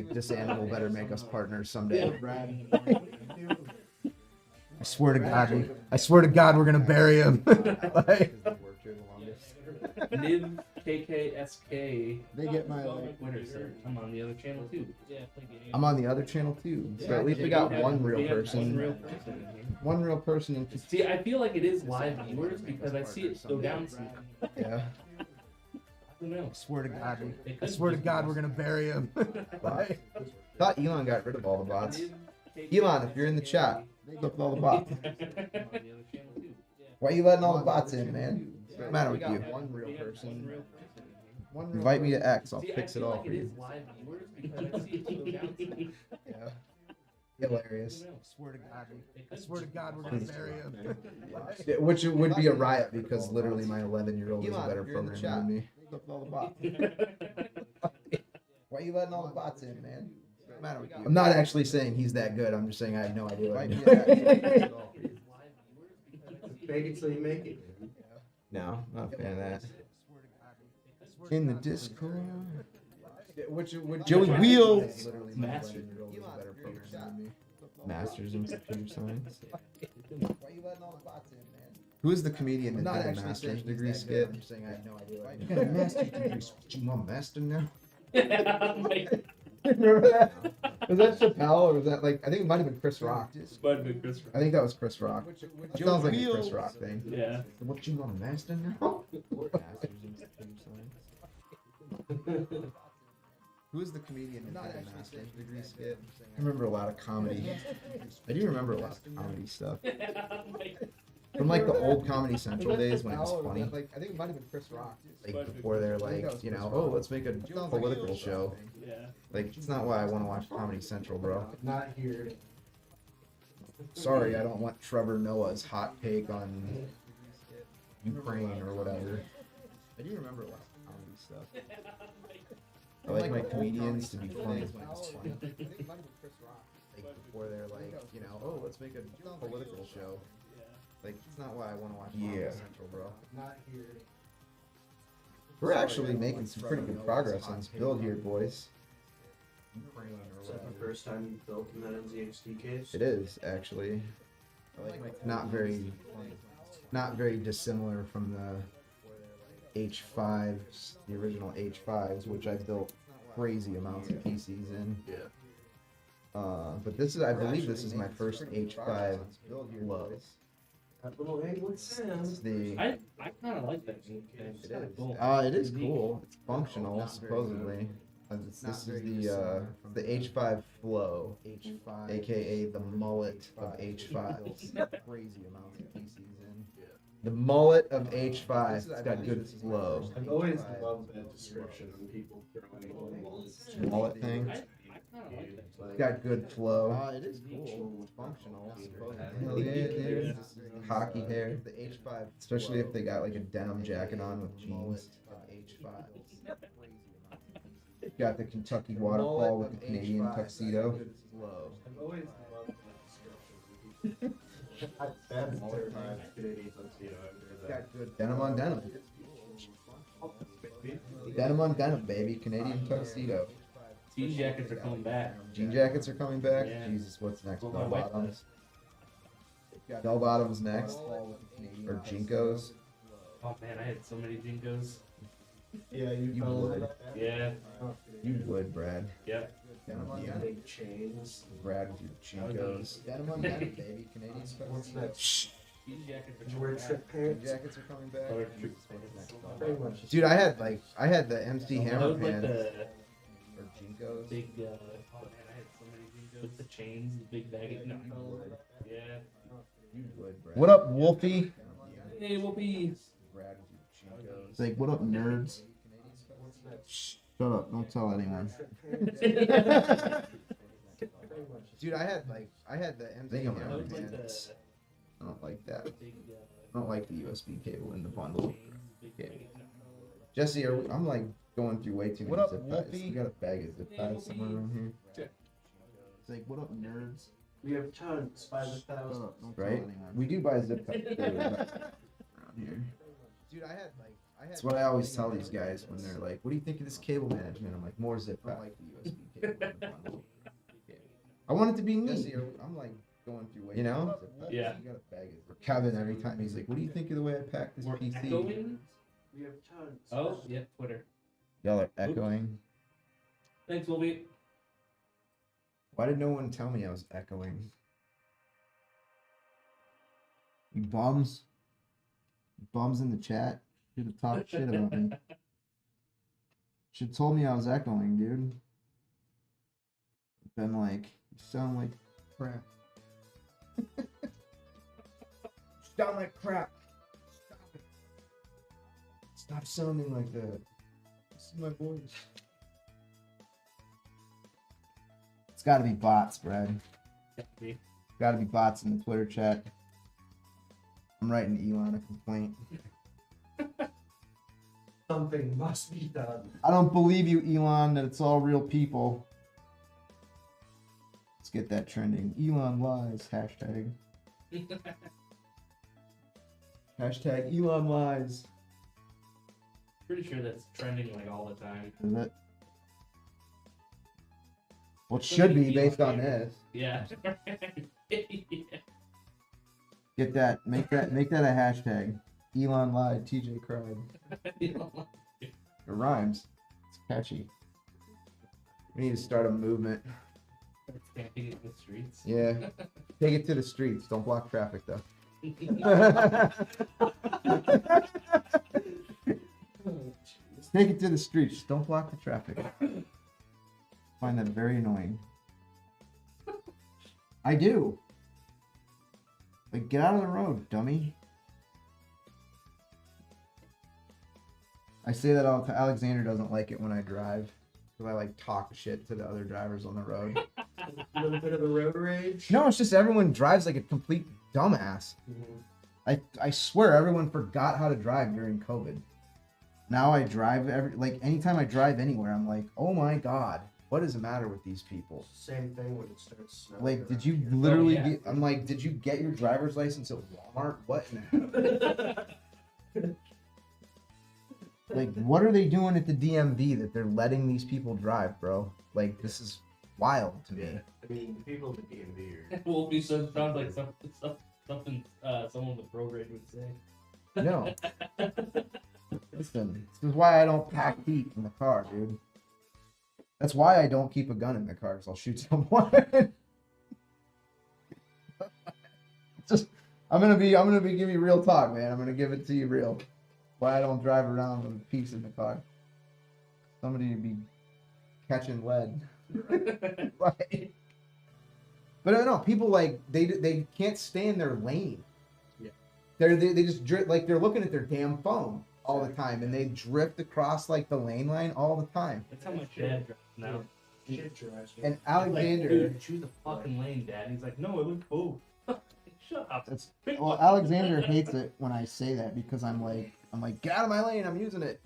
this animal better make us partners someday. Brad. I swear to God, we're gonna bury him. Like, Niv KKSK. they get my like. Twitter search. I'm on the other channel too. I'm on the other channel too. So at least we got one real We have person. One real person in here. One real person in. See, I feel like it is live viewers because I see it go down some. Yeah. I don't know. I swear to God, It I could swear to just God, be we're gonna bury him. Like, thought Elon got rid of all the bots. Elon, if you're in the chat, look up all the bots. Why are you letting all the bots in, man? What's the matter with you? One real person. Invite me to X. I'll fix it all for you. Live viewers because I see it go down some. Yeah. Hilarious. I swear to God, we're gonna bury him. Which it would be a riot because literally my 11-year-old is a better programmer than me. Look at all the bots. Why are you letting all the bots in, man? What's the matter with you? I'm not actually saying he's that good. I'm just saying I have no idea what I'm doing. Fake it till you make it. No, not a fan of that. In the Discord. Which it would Joey Wheels. Master. Masters in computer science. Why are you letting all the bots in, man? Who is the comedian that did a master's degree skit? I'm saying I have no idea. You got a master's degree. You want master now? Remember that? Was that Chappelle or was that like? I think it might have been Chris Rock. Might have been Chris Rock. I think that was Chris Rock. It sounds like a Chris Rock thing. Yeah. What you want a master now? Masters in computer science. Who is the comedian that did a master's degree skit? I remember a lot of comedy. I do remember a lot of comedy stuff. From like the old Comedy Central days when it was funny. Like I think it might have been Chris Rock. Like before they're like, you know, oh, let's make a political show. Yeah. Like it's not why I want to watch Comedy Central, bro. Not here. Sorry, I don't want Trevor Noah's hot take on Ukraine or whatever. I do remember a lot of comedy stuff. I like my comedians to be funny. Like before they're like, you know, oh, let's make a political show. Like it's not why I want to watch Comedy Central, bro. Not here. We're actually making some pretty good progress on this build here, boys. Is that the first time you built in that NZXT case? It is actually not very dissimilar from the H5s, the original H5s, which I built crazy amounts of PCs in. Yeah. But this is, I believe, this is my first H5 low. That little England It's the I kind of like that. It's kinda cool. it is cool. It's functional supposedly. This is the H5 Flow, aka the mullet of H5s. Crazy amounts of PCs in. The mullet of H5. It's got good flow. I've always loved that description when people throw anything. Mullet thing. I kind of like that. It's got good flow. It is cool. It's functional. Hell yeah, dude. Hockey hair. The H5, especially if they got like a denim jacket on with jeans. H5. Got the Kentucky waterfall with the Canadian tuxedo. I've always loved that description. That's terrifying. Got good denim on denim. Denim on denim, baby. Canadian tuxedo. Jean jackets are coming back. Jean jackets are coming back. Yeah. Jesus, what's next? Well, Bell my wife bottoms. Bell bottoms next. Or Jinkos. Oh man, I had so many Jinkos. Yeah, You would. Yeah. You would, Brad. Yep. Denim on denim. Big chains. Brad with your Jinkos. Denim on denim, baby. Canadian What's tuxedo. next? Jean jackets are Did you coming wear back. trip Jean pants? jackets are coming back. Or Very much. Dude, I had the MC Hammer Those like pants. the Or Jinkos. big. Oh man, I had so many Jinkos. The chains, the big baggy. No. Yeah. You would, Brad. What up, Wolfie? Hey, Whoopi. Brad with your Jinkos. It's like, what up, nerds? Shh, shut up. Don't tell anyone. Dude, I had the MC Hammer Those like pants. the I don't like that. big. I don't like the USB cable in the bundle. Big Okay. baggy. Jesse, I'm like going through way too many What up, zip ties. Wolfie? You got a bag of zip Hey, ties Wolfie. somewhere around here? Sure. It's like, what up, nerds? We have tons by the thousands. Right? We do buy zip ties too, around here. Dude, I had That's what I always tell these guys when they're like, "What do you think of this cable management?" I'm like, "More zip ties." I like the USB cable in the bundle. I want it to be neat. going through way. You know? Yeah. You gotta bag it. For Kevin, every time he's like, "What do you think of the way I packed this We're PC?" echoing. We have tons. Oh, yeah, Twitter. Y'all are echoing. Thanks, Wolby. Why did no one tell me I was echoing? You bums. You bums in the chat. Should have talked shit about me. Should have told me I was echoing, dude. Been like, you sound like crap. You sound like crap. Stop it. Stop sounding like that. This is my voice. It's gotta be bots, Brad. Gotta be bots in the Twitter chat. I'm writing Elon a complaint. Something must be done. I don't believe you, Elon, that it's all real people. Let's get that trending. Elon lies. Hashtag. Hashtag Elon lies. Pretty sure that's trending like all the time. Is it? Well, it should be based on this. Yeah. Yeah. Get that. Make that a hashtag. Elon lied. TJ cried. It rhymes. It's catchy. We need to start a movement. Camping in the streets. Yeah. Take it to the streets. Don't block traffic though. Take it to the streets. Just don't block the traffic. Find that very annoying. I do. Like, get out of the road, dummy. I say that all the time. Alexander doesn't like it when I drive. Because I like talk shit to the other drivers on the road. A little bit of the road rage. No, it's just everyone drives like a complete dumbass. I swear everyone forgot how to drive during COVID. Now I drive anytime I drive anywhere, I'm like, oh my god, what is the matter with these people? Same thing when it starts snowing. Like, did you around literally yeah. I'm like, did you get your driver's license at Walmart? What in the hell? Like, what are they doing at the DMV that they're letting these people drive, bro? Like, this is wild to me. here? I mean, the people at the DMV are. Wolby sounds like something someone with road rage would say. No. Listen, this is why I don't pack heat in the car, dude. That's why I don't keep a gun in the car, because I'll shoot someone. Just, I'm gonna be giving you real talk, man. I'm gonna give it to you real. Why I don't drive around with a piece in the car. Somebody would be catching lead. Right. But I don't know, people like they can't stay in their lane. Yeah. They just drift, like they're looking at their damn phone all the time, and they drift across like the lane line all the time. That's how my dad drives now. Shit drives me. And Like, Alexander, dude, choose a fucking lane, Dad. He's like, no, it would cool. Shut up. well, Alexander hates it when I say that because I'm like, get out of my lane, I'm using it.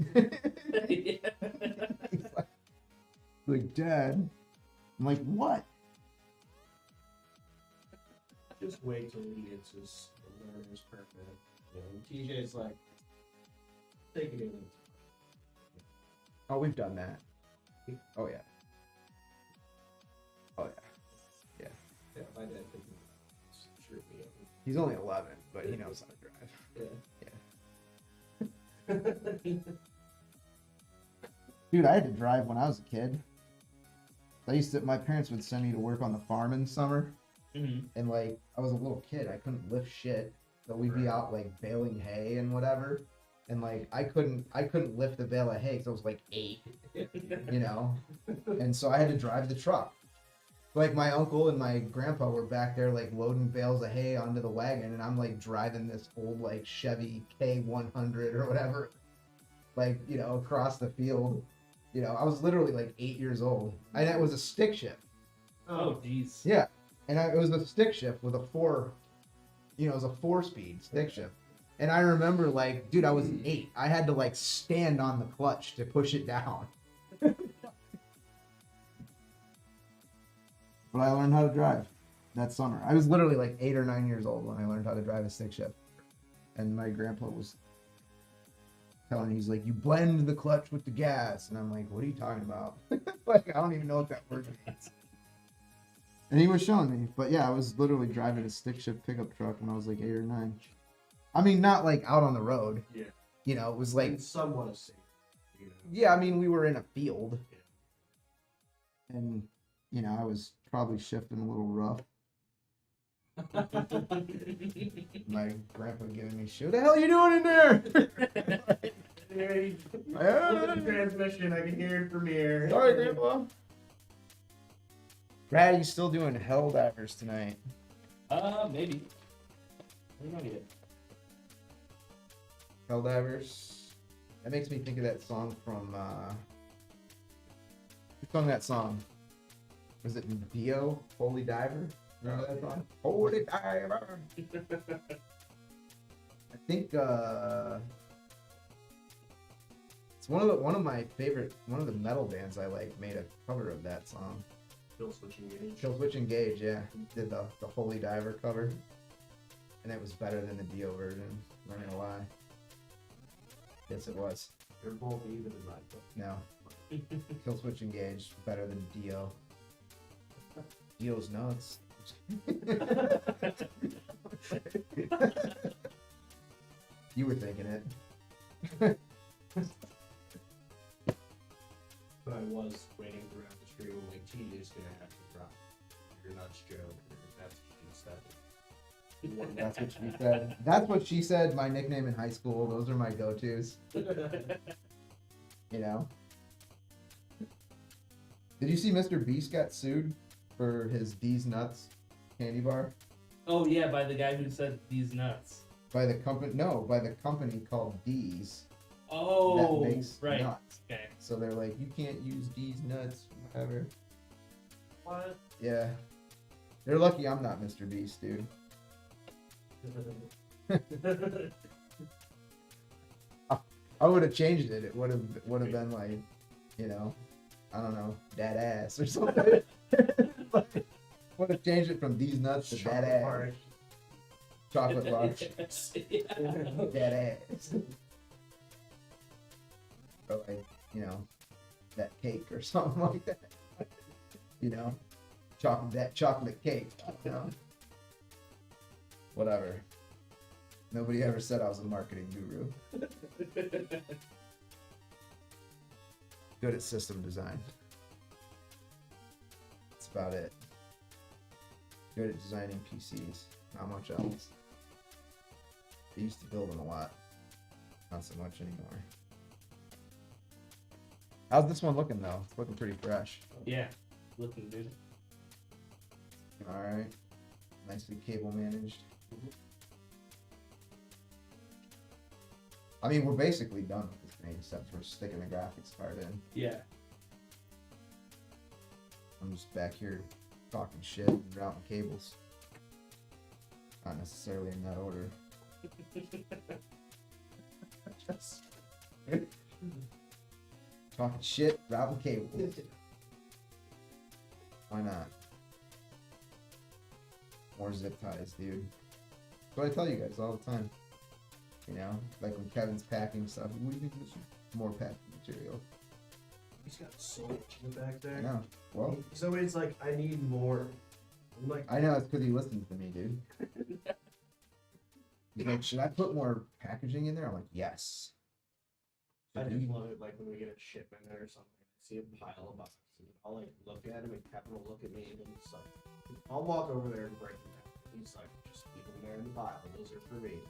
He's like, Dad, I'm like, what? Just wait till he gets his learner's permit. You know, TJ's like, take it in. Oh, we've done that. Oh yeah. Oh yeah. Yeah, my dad didn't screw me up. He's only 11, but he knows how to drive. Yeah. Dude, I had to drive when I was a kid. My parents would send me to work on the farm in summer, and like I was a little kid, I couldn't lift shit, so we'd be out like baling hay and whatever, and like I couldn't lift a bale of hay because I was like 8, you know, and so I had to drive the truck. Like my uncle and my grandpa were back there like loading bales of hay onto the wagon, and I'm like driving this old like Chevy K100 or whatever, like, you know, across the field. You know, I was literally like 8 years old, and it was a stick shift. Oh, jeez. Yeah, and it was a stick shift with a 4-speed stick shift. And I remember, like, dude, I was 8. I had to like stand on the clutch to push it down. But I learned how to drive that summer. I was literally like 8 or 9 years old when I learned how to drive a stick shift. And my grandpa was telling me, he's like, you blend the clutch with the gas. And I'm like, what are you talking about? Like, I don't even know what that word means. And he was showing me. But yeah, I was literally driving a stick shift pickup truck when I was like 8 or 9. I mean, not like out on the road. Yeah. You know, it was like, And somewhat safe. You know? yeah, I mean, we were in a field. And, you know, I was probably shifting a little rough. My grandpa giving me shit. What the hell are you doing in there? Hey, look at the transmission. I can hear it from here. Sorry, Grandpa. Brad, you still doing hell divers tonight? Maybe. I don't know yet. Hell divers. That makes me think of that song from. Who sung that song? Was it Dio? Holy Diver? Remember that song? Holy Diver. I think it's one of my favorite, one of the metal bands I like made a cover of that song. Still switching gauge. Kill Switch Engage, yeah. Did the Holy Diver cover. And it was better than the Dio version. I'm not gonna lie. Yes, it was. They're both even in my book. No. Kill Switch Engage, better than Dio. Dio's nuts. You were thinking it. But I was waiting throughout the stream like, T is gonna have to drop. You're nuts, Joe. That's what she said. That's what she said. That's what she said. My nickname in high school. Those are my go-tos. You know. Did you see Mr. Beast got sued for his D's Nuts candy bar Oh yeah, by the guy who said these nuts. by the company? No, by the company called D's. Oh, that makes right. nuts. Okay. So they're like, you can't use D's Nuts, whatever. What? Yeah. They're lucky I'm not Mr. Beast, dude. I would have changed it. It would have been like, you know, I don't know, that ass or something. Would have changed it from these nuts to that ass. Chocolate bar. That ass. Or like, you know, that cake or something like that. You know, chocolate cake. You know, whatever. Nobody ever said I was a marketing guru. Good at system design. That's about it. Good at designing PCs. Not much else. I used to build them a lot. Not so much anymore. How's this one looking though? It's looking pretty fresh. Yeah, looking good. Alright. Nicely cable managed. I mean, we're basically done with this thing, except for sticking the graphics card in. Yeah. I'm just back here talking shit and routing cables. Not necessarily in that order. Just talking shit, routing cables. Why not? More zip ties, dude. That's what I tell you guys all the time. You know, like when Kevin's packing stuff, what do you think this is? More packing material. He's got so much in the back there. I know. Well, He's always like, I need more. I'm like, I know it's because he listens to me, dude. He's like, should I put more packaging in there? I'm like, yes. I just love it like when we get a shipment or something. I see a pile of boxes. I'll like look at him and Kevin will look at me and he's like, I'll walk over there and break them down. He's like, just leave them there in the pile. Those are for me.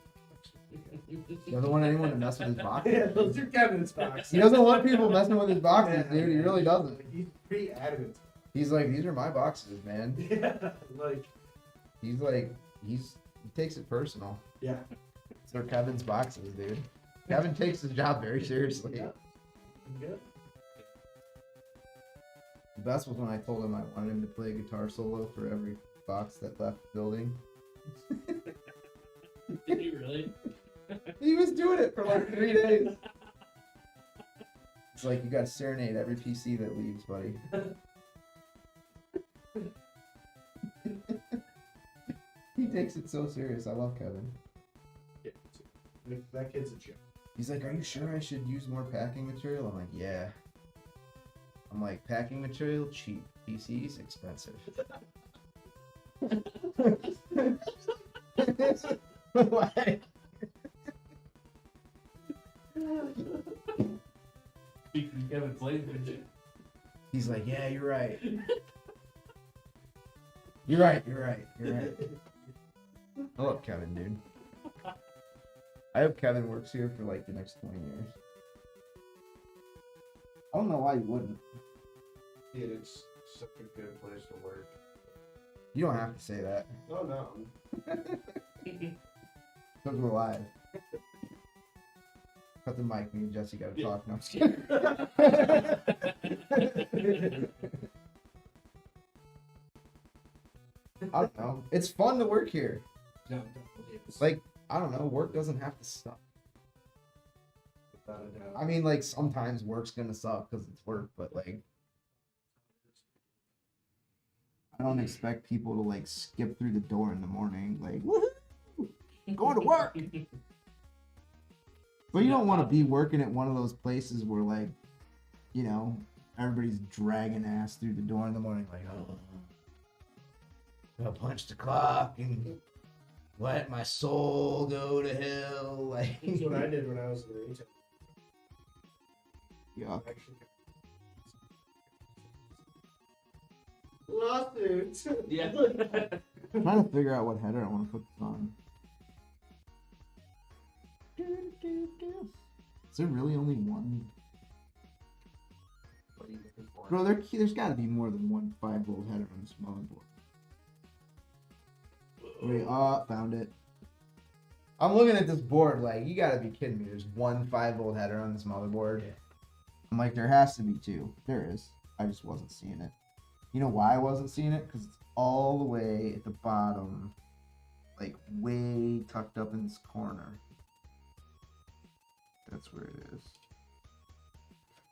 He doesn't want anyone to mess with his boxes. Yeah, those are Kevin's boxes. He doesn't want people messing with his boxes, dude. He really doesn't. He's pretty adamant. He's like, these are my boxes, man. Yeah, like, He's like, he takes it personal. yeah. They're Kevin's boxes, dude. Kevin takes his job very seriously. Yeah. Good. The best was when I told him I wanted him to play a guitar solo for every box that left the building. Did you really? He was doing it for like 3 days. It's like, you gotta serenade every PC that leaves, buddy. He takes it so serious. I love Kevin. Yeah. That kid's a joke. He's like, are you sure I should use more packing material? I'm like, yeah. I'm like, packing material, cheap. PCs, expensive. Why? Speaking Kevin's language. He's like, yeah, you're right. You're right. I love Kevin, dude. I hope Kevin works here for like the next 20 years. I don't know why you wouldn't. Dude, it's such a good place to work. You don't have to say that. Oh no. Because we're live. Cut the mic, me and Jesse gotta talk. No, I'm just kidding. I don't know. It's fun to work here. No, definitely is. Like, I don't know, work doesn't have to suck. Without a doubt. I mean, like, sometimes work's gonna suck because it's work, but like, I don't expect people to like skip through the door in the morning, like, woohoo, going to work. But you don't want to be working at one of those places where, like, you know, everybody's dragging ass through the door in the morning, like, oh, I'll punch the clock and let my soul go to hell. Like, That's what I did when I was in retail. yeah. Lawsuits. Yeah. I'm trying to figure out what header I want to put this on. Is there really only one? What are you looking for? Bro, there's got to be more than one 5-volt header on this motherboard. Wait, found it. I'm looking at this board like, you gotta be kidding me. There's one 5-volt header on this motherboard. Yeah. I'm like, there has to be two. There is. I just wasn't seeing it. You know why I wasn't seeing it? Because it's all the way at the bottom, like way tucked up in this corner. That's where it is.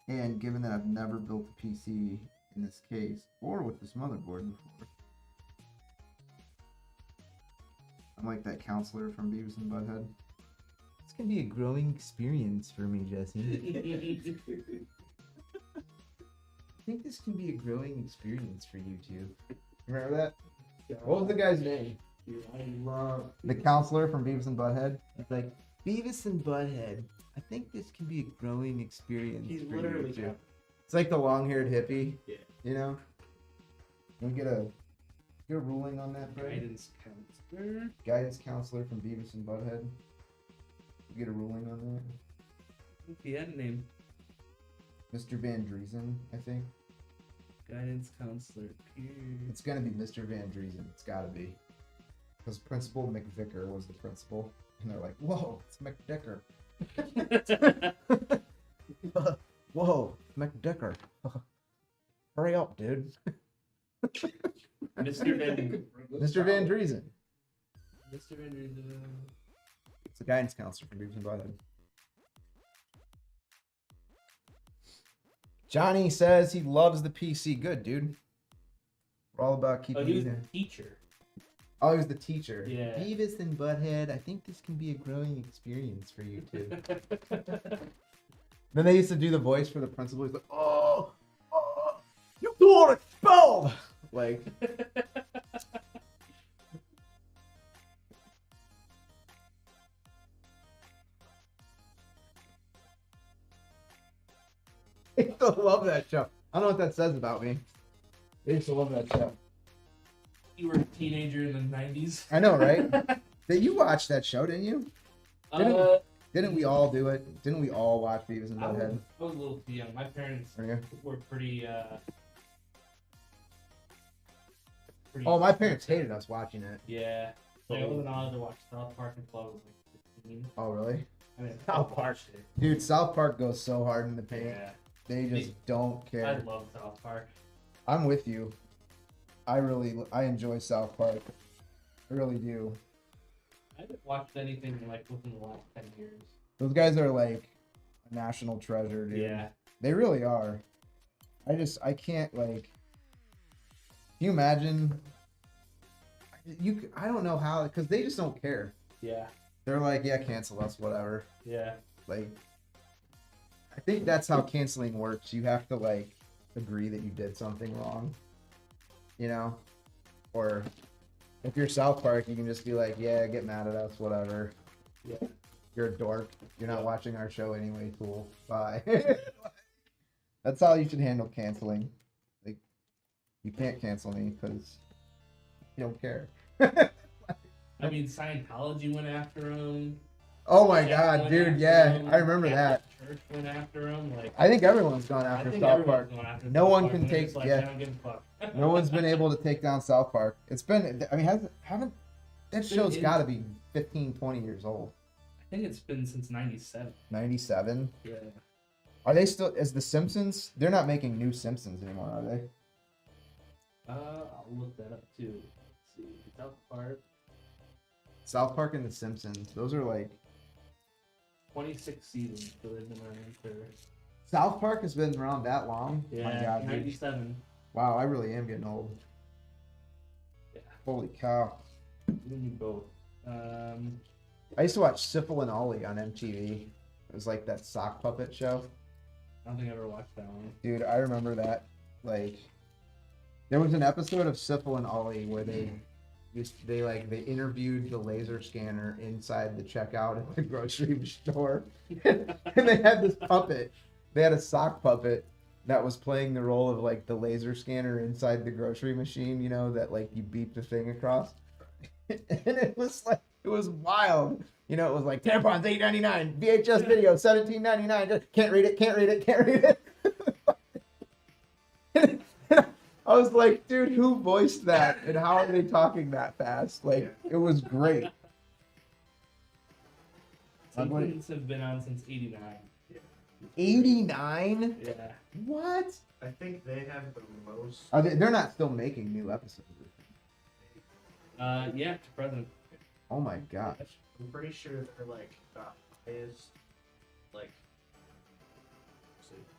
And given that I've never built a PC in this case, or with this motherboard before, I'm like that counselor from Beavis and Butthead. It's gonna be a growing experience for me, Jesse. I think this can be a growing experience for you two. Remember that? What was the guy's name? Dude, I love The counselor from Beavis and Butthead? It's like, Beavis and Butthead, I think this can be a growing experience He's for literally you two. Kevin. It's like the long-haired hippie. Yeah. You know? Can we get a ruling on that, Brad? Guidance counselor. Guidance counselor from Beavis and Butthead. We get a ruling on that? What's the end name? Mr. Van Driesen, I think. Guidance counselor. It's gonna be Mr. Van Driesen. It's gotta be. Because Principal McVicker was the principal. And they're like, whoa, it's McDicker. Whoa, McDicker. Hurry up, dude. Mr. Van. Mr. Van Driesen. Mr. Van Driesen. It's a guidance counselor from Beavis and Butthead. Johnny says he loves the PC. Good, dude. We're all about Oh, keeping he was you the there. teacher. Oh, he was the teacher. Yeah. Beavis and Butthead. I think this can be a growing experience for you two. Then they used to do the voice for the principal. He's like, oh, you got it spelled. Like, I used to love that show. I don't know what that says about me. I used to love that show. You were a teenager in the 90s. I know, right? Did you watch that show, didn't you? Didn't we all do it? Didn't we all watch Beavis and I was Butthead? a little too young. My parents Okay. were pretty. Oh, my parents hated us watching it. Yeah. I wasn't allowed to watch South Park until I was like 15. Oh, really? I mean, South Park. Dude, South Park goes so hard in the paint. Yeah. They just don't I care. love South Park. I'm with you. I enjoy South Park. I really do. I haven't watched anything like within the last 10 years. Those guys are like a national treasure, dude. Yeah. They really are. I can't like. Can you imagine? I don't know how, because they just don't care. Yeah. They're like, yeah, cancel us, whatever. Yeah. Like, I think that's how canceling works. You have to like agree that you did something wrong, you know, or If you're South Park, you can just be like, yeah, get mad at us, whatever. Yeah. You're a dork. You're not watching our show anyway, fool. Bye. That's how you should handle canceling. Like, you can't cancel me because you don't care. I mean, Scientology went after him. Oh my Jack god, went dude, after yeah, him, I remember Catholic that. Church went after him. Like, I think everyone's gone I after think South everyone's Park. going after No South one Park, can and they're take- just like, yeah. I don't give a fuck. No one's been able to take down South Park. It's been, I mean, haven't that show's got to be 15, 20 years old. I think it's been since '97. 97. Yeah. Are they still, as the Simpsons? They're not making new Simpsons anymore, are they? I'll look that up too. Let's see. South Park. South Park and the Simpsons. Those are like, 26 seasons, so they've been running for. South Park has been around that long? Yeah, My God, dude. 97. Wow, I really am getting old. Yeah. Holy cow. We need both. I used to watch Syphil and Ollie on MTV. It was like that sock puppet show. I don't think I ever watched that one. Dude, I remember that. Like, there was an episode of Syphil and Ollie where they interviewed the laser scanner inside the checkout at the grocery store, and they had this puppet. They had a sock puppet that was playing the role of like the laser scanner inside the grocery machine. You know that like you beep the thing across, and it was like it was wild. You know, it was like tampons $8.99, VHS video $17.99. Can't read it. Can't read it. Can't read it. I was like, dude, who voiced that? And how are they talking that fast? Like, it was great. Simpsons have been on since '89. 89? Yeah. What? I think they have the most. Are they're not still making new episodes. Yeah, to present. Oh my gosh. I'm pretty sure they're like the highest, like,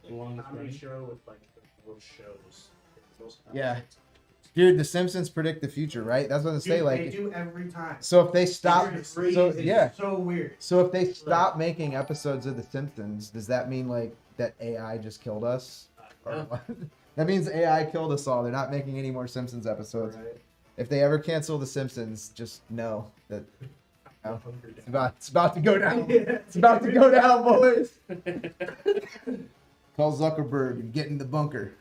The longest comedy running? show with like the most shows. Most Yeah. Dude, the Simpsons predict the future, right? That's what they say. Dude, Like, they do every time. so if they stop, It's crazy. so It's yeah. so weird. So if they stop making episodes of the Simpsons, does that mean like that AI just killed us? Or what? That means AI killed us all. They're not making any more Simpsons episodes. Right. If they ever cancel the Simpsons, just know that it's about to go down. It's about to go down, boys. Call Zuckerberg and get in the bunker.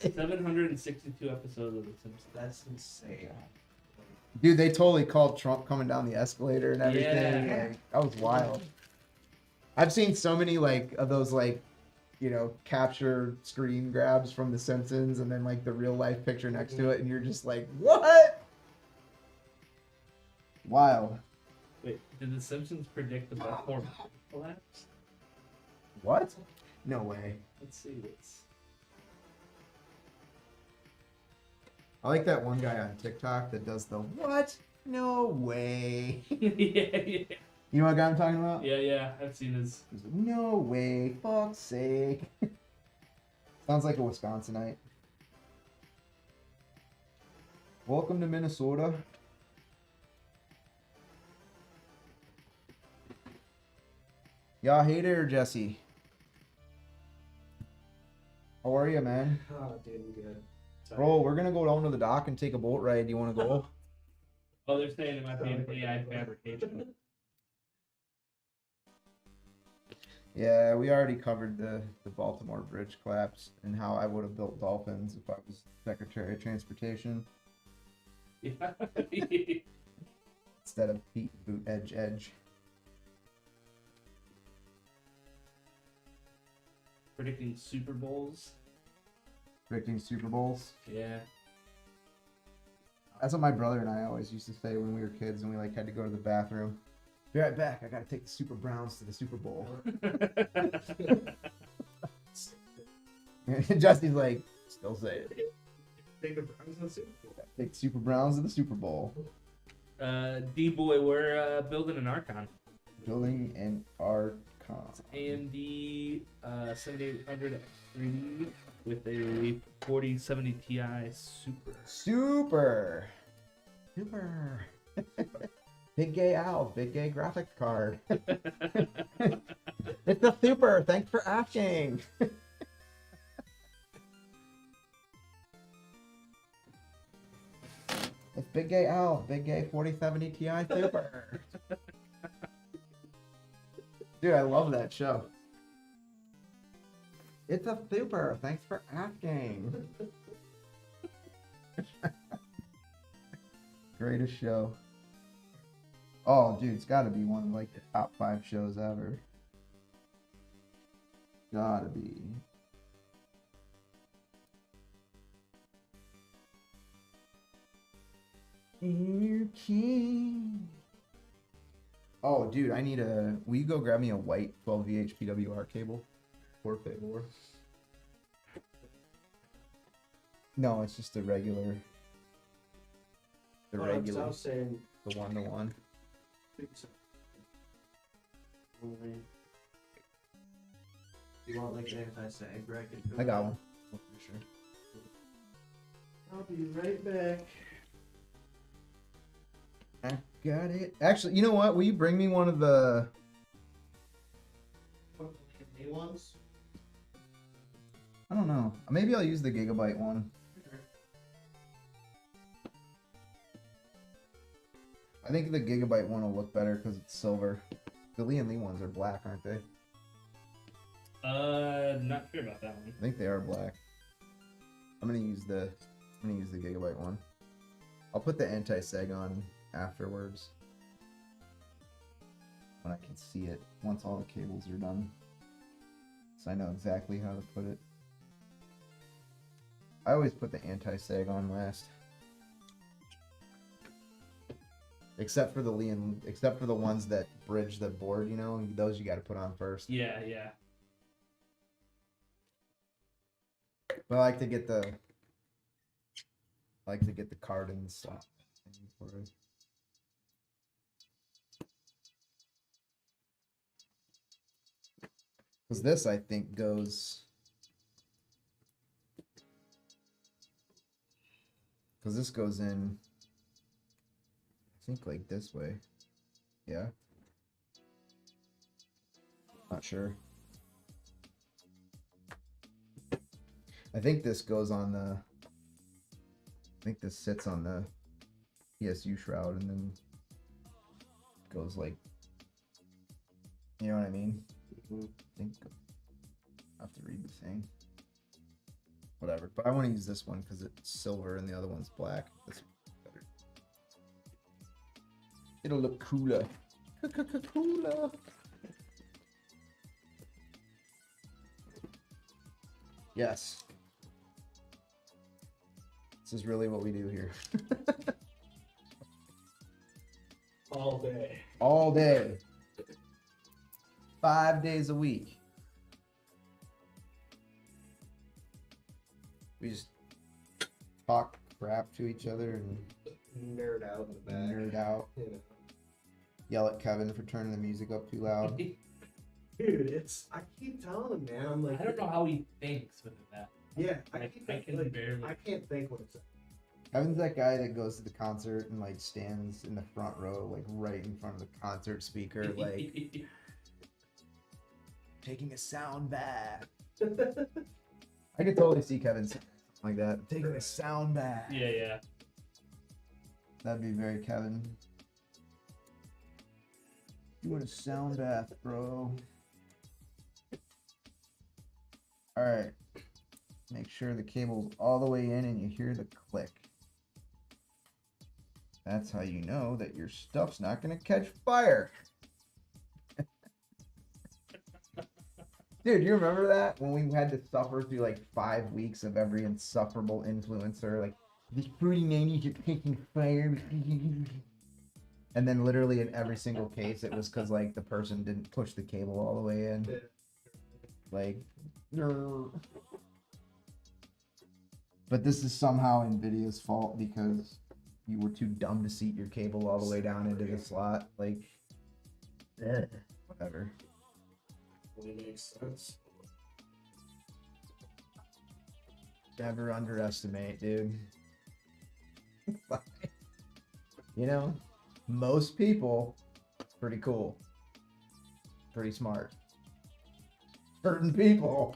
762 episodes of The Simpsons. That's insane. Dude, they totally called Trump coming down the escalator and everything. Yeah. Like, that was wild. I've seen so many like of those like, you know, capture screen grabs from The Simpsons and then like the real life picture next to it, and you're just like, what? Wild. Wait, did The Simpsons predict the Baltimore collapse? What? No way. Let's see. I like that one guy on TikTok that does the what? No way. yeah. You know what guy I'm talking about? Yeah. I've seen his. He's like, no way, fuck's sake. Sounds like a Wisconsinite. Welcome to Minnesota. Yeah, hey there, Jesse. How are you, man? Oh, dude, I'm good. Sorry. Bro, we're gonna go down to the dock and take a boat ride. You wanna go? Oh, they're saying it might be an AI fabrication. Yeah, we already covered the Baltimore bridge collapse and how I would have built dolphins if I was Secretary of Transportation Yeah. instead of Pete Boot Edge. Predicting Super Bowls. Predicting Super Bowls. Yeah. That's what my brother and I always used to say when we were kids and we like had to go to the bathroom. Be right back. I gotta take the Super Browns to the Super Bowl. Jesse's like, still say it. Take the Browns in the Super Bowl. Take Super Browns to the Super Bowl. D-Boy, we're building an Archon. Building an Archon. AMD 7800 X3 with a 4070 Ti Super. Super. Big gay owl, big gay graphics card. It's the super. Thanks for asking. It's Big Gay Al, Big Gay 4070 Ti Super. Dude, I love that show. It's a super. Thanks for asking. Greatest show. Oh, dude, it's got to be one of like the top 5 shows ever. Gotta be. Inner King. Oh, dude, I need a. Will you go grab me a white 12VH PWR cable? For favor. No, it's just a regular. The I regular. was saying, The 1-to-1. you want like an anti-sag bracket? I got one. Oh, for sure. I'll be right back. I got it. Actually, you know what? Will you bring me one of the? New ones? I don't know. Maybe I'll use the Gigabyte one. I think the Gigabyte one will look better because it's silver. The Lee and Lee ones are black, aren't they? Not sure about that one. I think they are black. I'm gonna use the Gigabyte one. I'll put the anti-sag on afterwards when I can see it once all the cables are done, so I know exactly how to put it. I always put the anti-sag on last, except for the ones that bridge the board. You know, those you got to put on first. Yeah, yeah. But I like to get the card in the slot for it. Because this, I think, goes... Because this goes in... I think, like, this way. Yeah? Not sure. I think this goes on the... I think this sits on the PSU shroud and then goes, like... You know what I mean? I think I have to read the thing. Whatever, but I want to use this one because it's silver and the other one's black. This one's better. It'll look cooler. Cooler. Yes. This is really what we do here. All day. All day. 5 days a week. We just talk crap to each other and Nerd out in the back. nerd out. You know. Yell at Kevin for turning the music up too loud. Dude, it's. I keep telling him, man. I'm like. I don't know how he thinks with that. Yeah, I can barely. I can't think what it's. Kevin's that guy that goes to the concert and like stands in the front row, like right in front of the concert speaker, like taking a sound bath. I could totally see Kevin saying something like that. Taking a sound bath. Yeah, yeah. That'd be very Kevin. You want a sound bath, bro? Alright. Make sure the cable's all the way in and you hear the click. That's how you know that your stuff's not gonna catch fire. Dude, you remember that? When we had to suffer through like 5 weeks of every insufferable influencer, like, these fruity nannies are taking fire. And then literally in every single case, it was because like the person didn't push the cable all the way in. Like, no. But this is somehow NVIDIA's fault because you were too dumb to seat your cable all the way down into the slot. Like, whatever. Really makes sense. Never underestimate, dude. You know, most people, pretty cool, pretty smart. Certain people.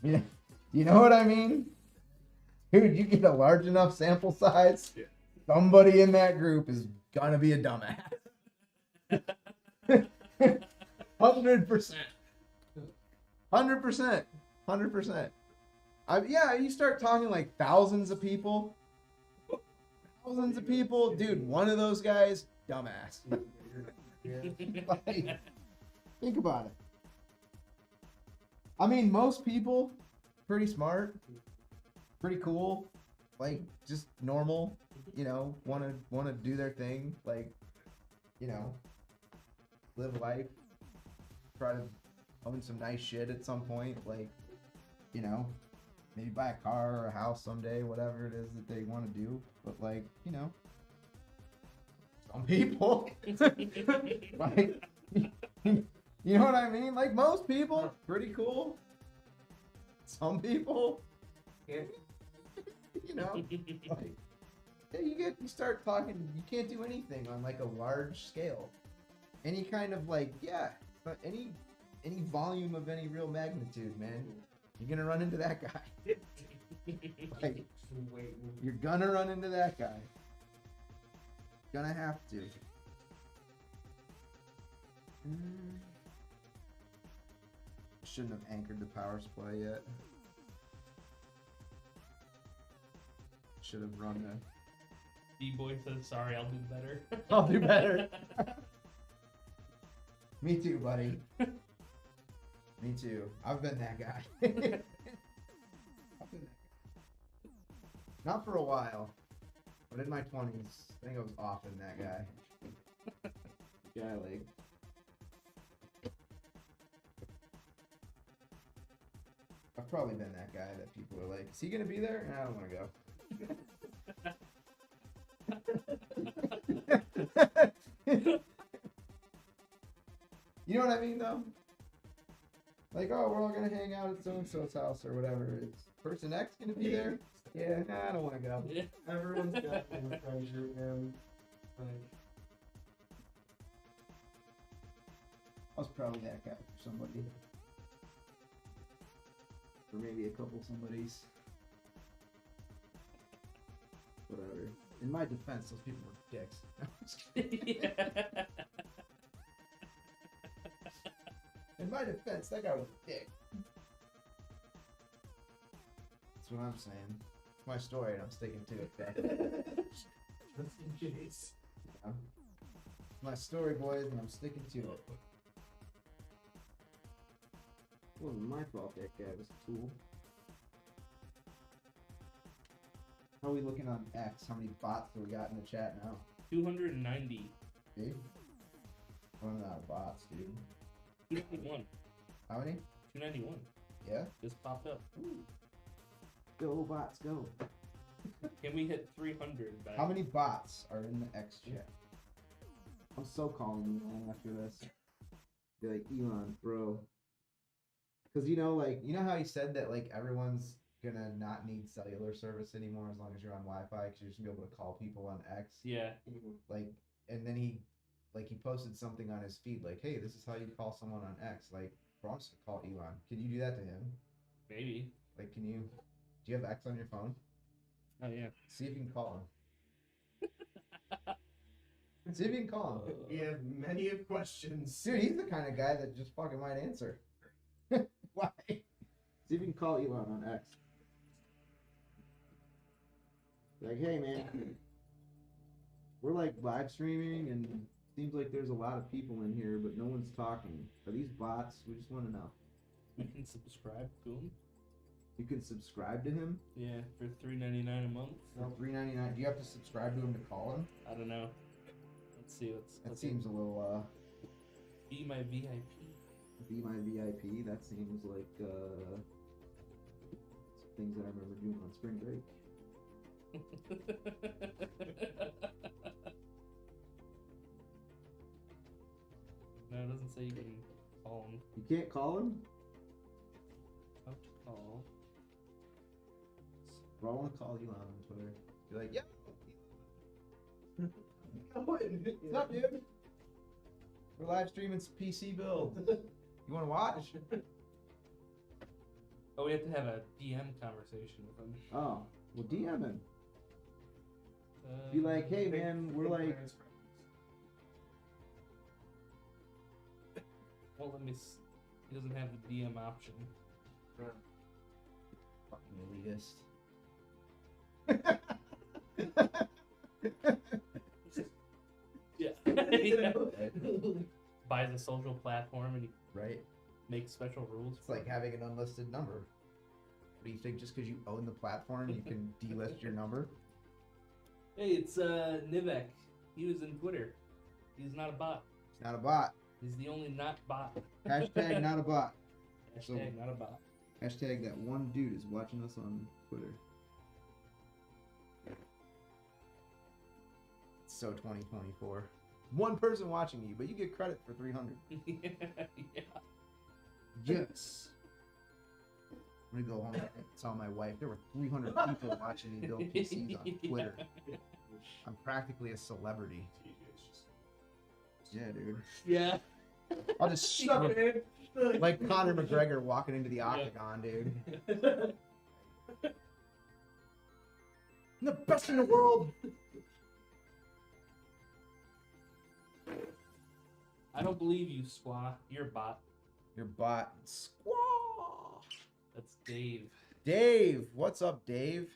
Yeah, you know what I mean? Dude, you get a large enough sample size, somebody in that group is gonna be a dumbass. 100%. 100%. 100%. Yeah, you start talking like thousands of people. Thousands of people. Dude, one of those guys, dumbass. Like, think about it. I mean, most people, pretty smart, pretty cool, like just normal, you know, wanna do their thing, like, you know, live life, try to own some nice shit at some point, like, you know, maybe buy a car or a house someday, whatever it is that they want to do. But like, you know, some people, like, you know what I mean? Like most people, pretty cool. Some people, you know, like, yeah, you start talking. You can't do anything on like a large scale. Any kind of like, yeah, any volume of any real magnitude, man. You're gonna run into that guy. Like, you're gonna run into that guy. Gonna have to. Shouldn't have anchored the power supply yet. Should have run the. D-boy says, sorry, I'll do better. I'll do better. Me too, buddy. Me too. I've been that guy. I've been that guy. Not for a while, but in my 20s, I think I was often that guy. Guy, like. I've probably been that guy that people are like, is he gonna be there? And I don't want to go. You know what I mean, though? Like, oh, we're all gonna hang out at so-and-so's house or whatever. Is person X gonna be there? Yeah, nah, I don't want to go. Everyone's got their friends group, man. Like, I was probably that guy for somebody. Or maybe a couple somebodies. Whatever. In my defense, those people were dicks. I'm just kidding. In my defense, that guy was a dick. That's what I'm saying. It's my story and I'm sticking to it, guys. that's the case. Yeah. It's my story, boys, and I'm sticking to it. It wasn't my fault that guy was a tool. How are we looking on X? How many bots do we got in the chat now? 290. Dude? Running out of bots, dude. 291. How many? 291. Yeah? Just popped up. Ooh. Go, bots, go. Can we hit 300 back? How many bots are in the X chat? I'm so calling you, man, after this. Be like, Elon, bro. Because, you know, like, you know how he said that, like, everyone's gonna not need cellular service anymore as long as you're on Wi-Fi because you're just gonna be able to call people on X? Yeah. Like, and then he posted something on his feed, like, hey, this is how you call someone on X. Like, bro, I'm just gonna call Elon. Can you do that to him? Maybe. Like, do you have X on your phone? Oh, yeah. See if you can call him. See if you can call him. We have many of questions. Dude, he's the kind of guy that just fucking might answer. Why? See if you can call Elon on X. Like, hey, man, we're like live streaming and seems like there's a lot of people in here, but no one's talking. Are these bots? We just want to know. We can subscribe to him. You can subscribe to him? Yeah, for $3.99 a month. For $3.99. Do you have to subscribe to him to call him? I don't know. Let's see. That seems a little, Be my VIP. Be my VIP. That seems like, things that I remember doing on spring break. No, it doesn't say you can call him. You can't call him? How to call? Bro, I want to call Elon on Twitter. Be like, yo! What's up, dude? We're live streaming some PC build. You want to watch? Oh, we have to have a DM conversation with him. Oh, Well, DM him. Be like, hey man, we're like. Well, let me. He doesn't have the DM option. Fucking elitist. Yeah. Buys a social platform and he Right? makes special rules. It's like having an unlisted number. What do you think? Just because you own the platform, you can delist your number? Hey, it's Nivek. He was in Twitter. He's not a bot. It's not a bot. He's the only not bot. Hashtag not a bot. Hashtag not a bot. Hashtag that one dude is watching us on Twitter. It's so 2024. One person watching you, but you get credit for 300. Yeah. Yes. I'm gonna go home and tell my wife there were 300 people watching me build PCs on Twitter. I'm practically a celebrity. Yeah, dude. Yeah. I'll just shove it in like Conor McGregor walking into the octagon, dude. I'm the best in the world. I don't believe you, Squaw. You're a bot. Your bot. Squaw. That's Dave. Dave. What's up, Dave?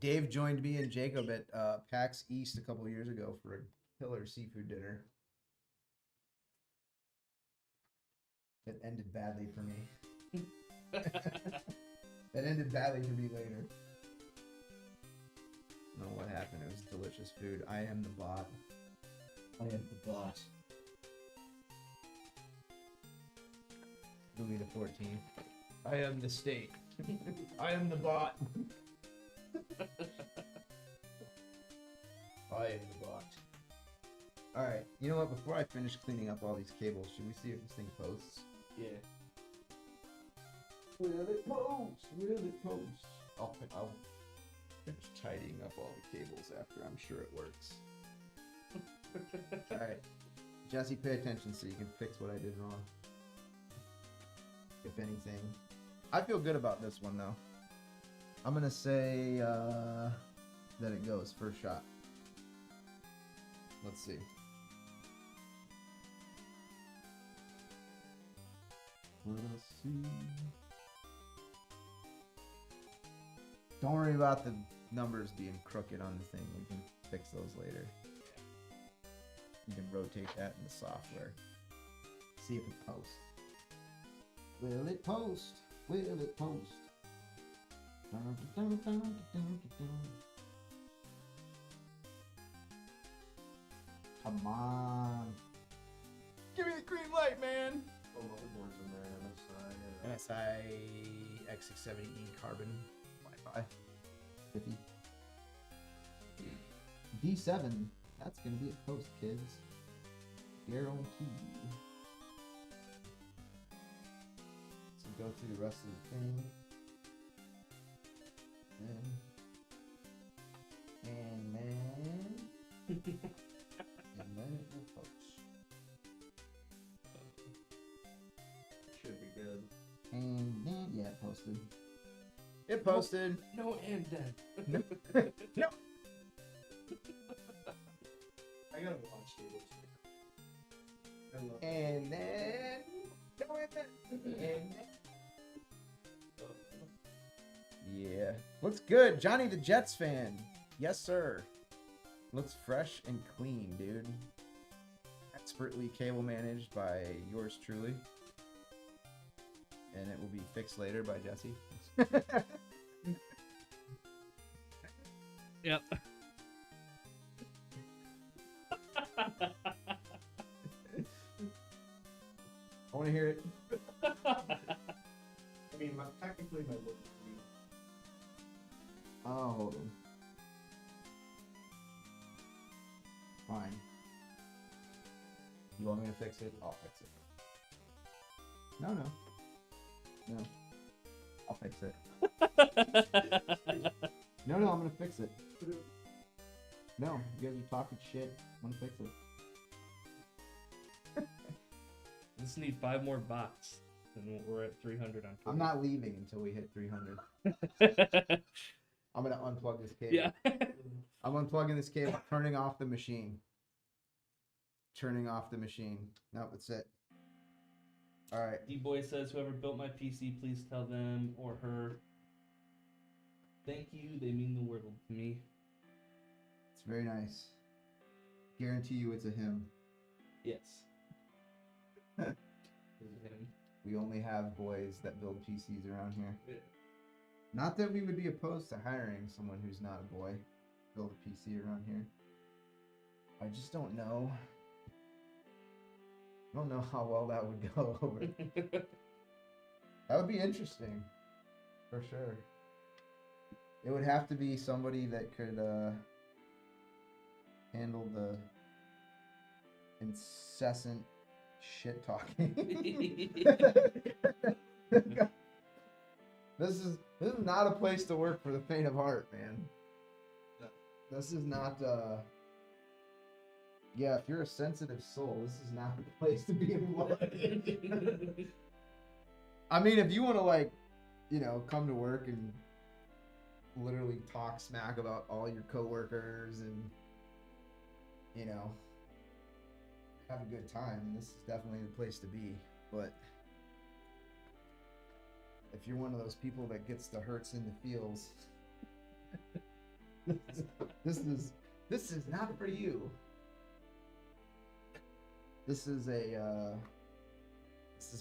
Dave joined me and Jacob at PAX East a couple years ago for a killer seafood dinner. It ended badly for me. It ended badly for me later. I don't know what happened. It was delicious food. I am the bot. I am the bot. Louis the 14th. I am the state. I am the bot. I am the bot. Alright, you know what? Before I finish cleaning up all these cables, should we see if this thing posts? Yeah. Will it post? Will it post? I'll finish tidying up all the cables after. I'm sure it works. Alright. Jesse, pay attention so you can fix what I did wrong. If anything. I feel good about this one though. I'm gonna say that it goes first shot. Let's see. Let us see. Don't worry about the numbers being crooked on the thing. We can fix those later. You can rotate that in the software. See if it posts. Will it post? Will it post? Come on. Give me the green light, man. Oh, motherboards in there, MSI. MSI X670E carbon Wi-Fi 50. D7. That's gonna be a post, kids. Guaranteed. So go through the rest of the thing. And then it will post. Should be good. And then yeah, it posted. It posted. No and then. No. No. I gotta watch cables. I love And then no, and then. Yeah. Looks good. Johnny the Jets fan. Yes, sir. Looks fresh and clean, dude. Expertly cable managed by yours truly. And it will be fixed later by Jesse. Yep. I want to hear it. I mean, technically my look is green. Oh, hold on. Fine. You want me to fix it? I'll fix it. No. No. I'll fix it. No, I'm gonna fix it. No, you guys are talking shit. I'm gonna fix it. Just need 5 more bots. and we're at 300 on Twitter. I'm not leaving until we hit 300. I'm gonna unplug this cable. Yeah. I'm unplugging this cable, turning off the machine. Turning off the machine. No, that's it. Alright. D-Boy says, whoever built my PC, please tell them or her, thank you, they mean the world to me. It's very nice. Guarantee you it's a him. Yes. We only have boys that build PCs around here. Yeah. Not that we would be opposed to hiring someone who's not a boy to build a PC around here. I just don't know. I don't know how well that would go over. That would be interesting. For sure. It would have to be somebody that could handle the incessant shit talking. This is not a place to work for the faint of heart, man. This is not yeah, if you're a sensitive soul, this is not the place to be employed. I mean, if you want to, like, you know, come to work and literally talk smack about all your coworkers and, you know, have a good time, this is definitely the place to be. But if you're one of those people that gets the hurts in the feels, this is not for you. This is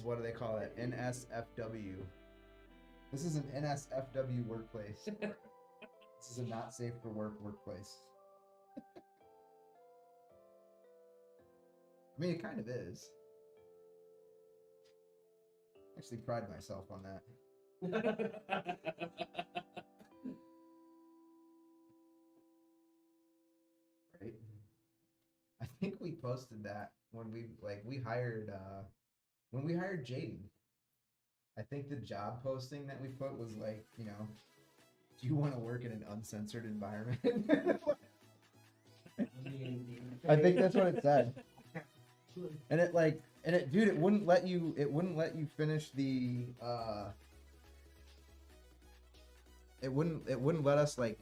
what do they call it? NSFW. This is an NSFW workplace. This is a not safe for work workplace. I mean, it kind of is. I actually pride myself on that. Right? I think we posted that when we hired Jaden. I think the job posting that we put was like, you know, do you want to work in an uncensored environment? I think that's what it said. And it dude, it wouldn't let you finish the it wouldn't let us like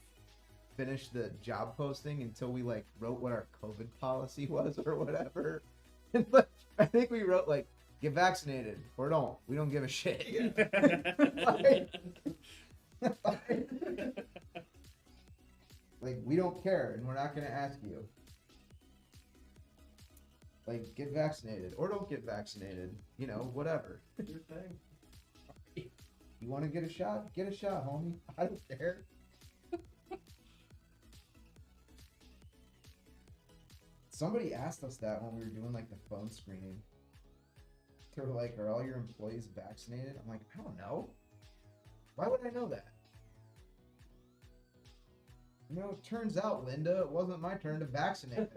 finish the job posting until we like wrote what our COVID policy was or whatever. And like, I think we wrote like, get vaccinated or don't. We don't give a shit. Like, we don't care and we're not gonna ask you. Like, get vaccinated or don't get vaccinated. You know, whatever. Your thing. You want to get a shot? Get a shot, homie. I don't care. Somebody asked us that when we were doing like the phone screening. They were like, are all your employees vaccinated? I'm like, I don't know. Why would I know that? You know, it turns out, Linda, it wasn't my turn to vaccinate.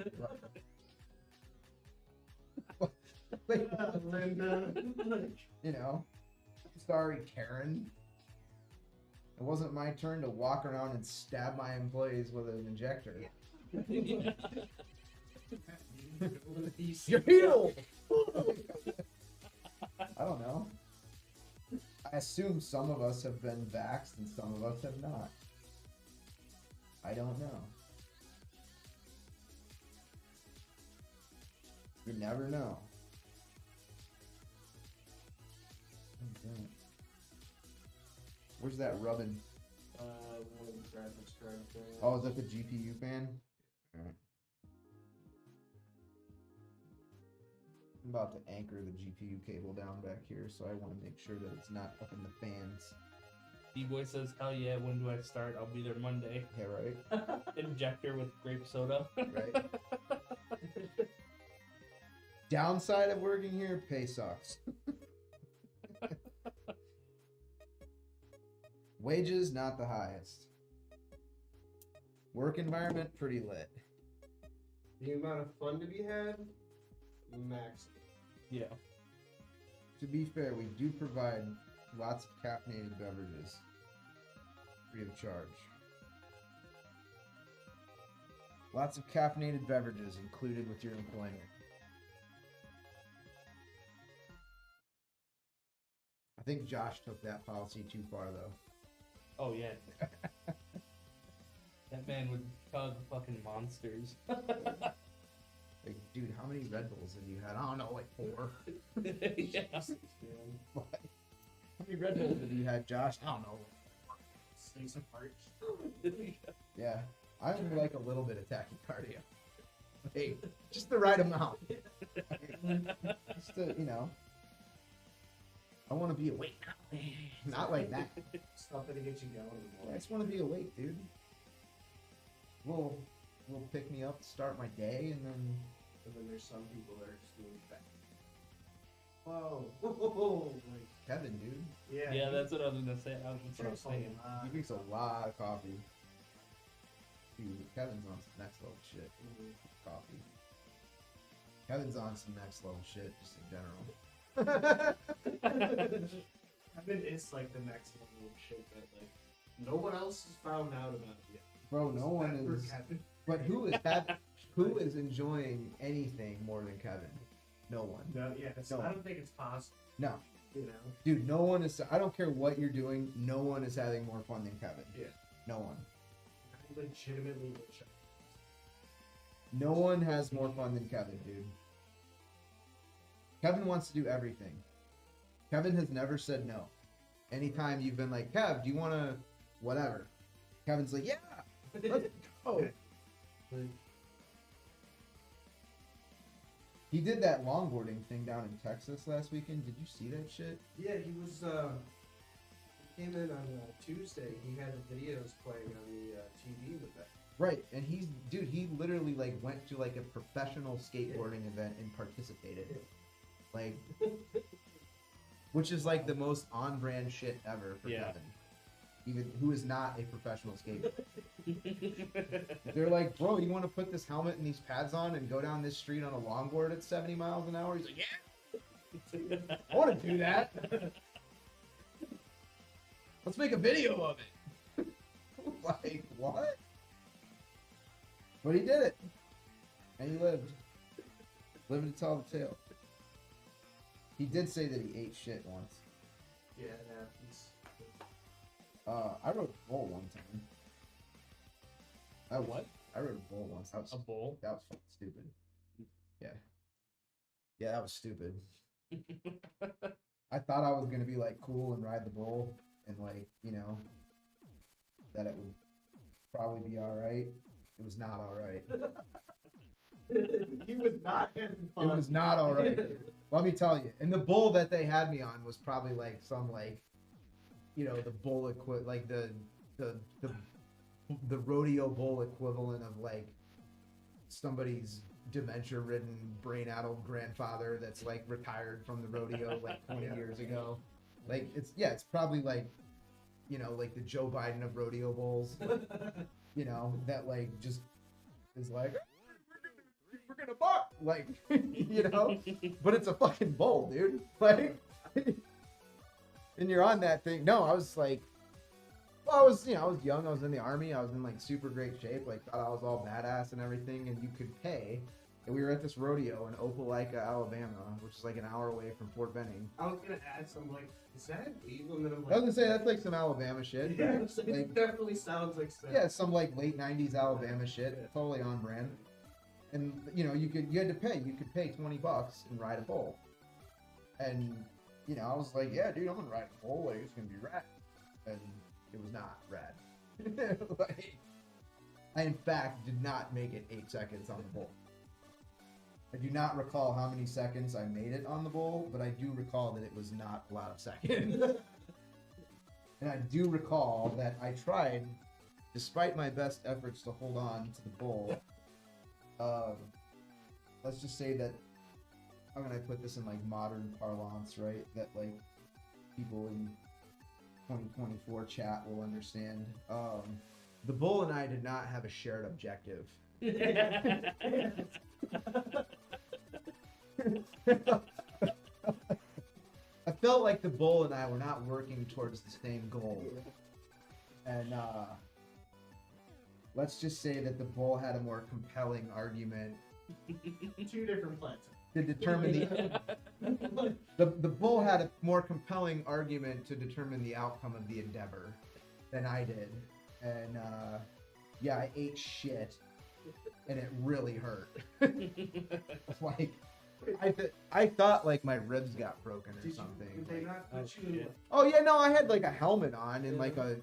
Like, Linda. you know, sorry, Karen. It wasn't my turn to walk around and stab my employees with an injector. You're healed! I don't know. I assume some of us have been vaxxed and some of us have not. I don't know. You never know. Where's that rubbing? One of the graphics card thing. Oh, is that the GPU fan? Alright. I'm about to anchor the GPU cable down back here, so I want to make sure that it's not up in the fans. D-Boy says, hell yeah, when do I start? I'll be there Monday. Yeah, right? Injector with grape soda. Right. Downside of working here, pay sucks. Wages, not the highest. Work environment, pretty lit. The amount of fun to be had, max. Yeah. To be fair, we do provide lots of caffeinated beverages free of charge. Lots of caffeinated beverages included with your employment. think Josh took that policy too far though. Oh yeah. That man would cause fucking monsters. Like, dude, how many Red Bulls have you had? I don't know, like 4. Yeah. What? How many Red Bulls have you had, Josh? I don't know. Stays apart. Yeah, I would like a little bit of tachycardia. Hey, just the right amount. Just to, you know, I want to be awake. Not like that. Something to get you going in the I morning. just want to be awake, dude. We'll pick me up to start my day, and then And then there's some people that are just doing that. Whoa. Like, Kevin, dude, yeah. Yeah, that's what I was gonna say. That's what I was Drinks a saying. lot. he drinks a lot of coffee. Dude, Kevin's on some next level shit. Mhm. Coffee. Kevin's on some next level shit, just in general. Kevin is like the next level of shit that like no one else has found out about yet. Bro, no one Except for is. Kevin. But who is enjoying anything more than Kevin? No one. No, yeah, No. I don't think it's possible. No. You know. Dude, no one is. I don't care what you're doing. No one is having more fun than Kevin. Yeah. No one. I legitimately wish. No one has more fun than Kevin, dude. Kevin wants to do everything. Kevin has never said no. Anytime you've been like, Kev, do you want to whatever? Kevin's like, yeah, let's go. He did that longboarding thing down in Texas last weekend. Did you see that shit? Yeah, he was. He came in on Tuesday. He had the videos playing on the TV with that. Right, and he literally like went to like a professional skateboarding event and participated. Like, which is like the most on-brand shit ever for Yeah. Kevin. Even who is not a professional skater. They're like, bro, you want to put this helmet and these pads on and go down this street on a longboard at 70 miles an hour? He's like, yeah, I want to do that. Let's make a video of it. Like, what? But he did it. And he lived. Living to tell the tale. He did say that he ate shit once. Yeah, it happens. I rode a bull one time. What? I rode a bull once. A bull? That was fucking stupid. Yeah. Yeah, that was stupid. I thought I was gonna be like cool and ride the bull and like, you know, that it would probably be alright. It was not alright. He was not having It fun. was not alright. Let me tell you. And the bull that they had me on was probably like some like, you know, the bull like the rodeo bull equivalent of like somebody's dementia-ridden, brain-addled grandfather that's like retired from the rodeo like 20 years ago. Like it's probably like, you know, like the Joe Biden of rodeo bulls. You know, that like just is like, we're gonna buck, like, you know, but it's a fucking bull, dude. Like, and you're on that thing. No, I was like, well, I was young. I was in the army. I was in like super great shape. Like, thought I was all badass and everything. And you could pay. And we were at this rodeo in Opelika, Alabama, which is like an hour away from Fort Benning. I was gonna add some like, is that illegal? And then I'm I like, was gonna say that's like some Alabama shit. yeah, so Like, it definitely sounds like stuff. yeah, some like late '90s Alabama shit, totally on brand. And you know, you had to pay. You could pay $20 and ride a bull. And you know, I was like, yeah, dude, I'm gonna ride a bull. Like, it's gonna be rad. And it was not rad. Like, I in fact did not make it 8 seconds on the bull. I do not recall how many seconds I made it on the bull, but I do recall that it was not a lot of seconds. And I do recall that I tried, despite my best efforts to hold on to the bull. Let's just say that, how can I put this in like modern parlance, right? That like people in 2024 chat will understand. The bull and I did not have a shared objective. I felt like the bull and I were not working towards the same goal. And let's just say that the bull had a more compelling argument Two different plants. to determine the the bull had a more compelling argument to determine the outcome of the endeavor than I did, and yeah, I ate shit, and it really hurt. Like, I thought like my ribs got broken or something. Did they not put you in? Oh yeah, no, I had like a helmet on and like a,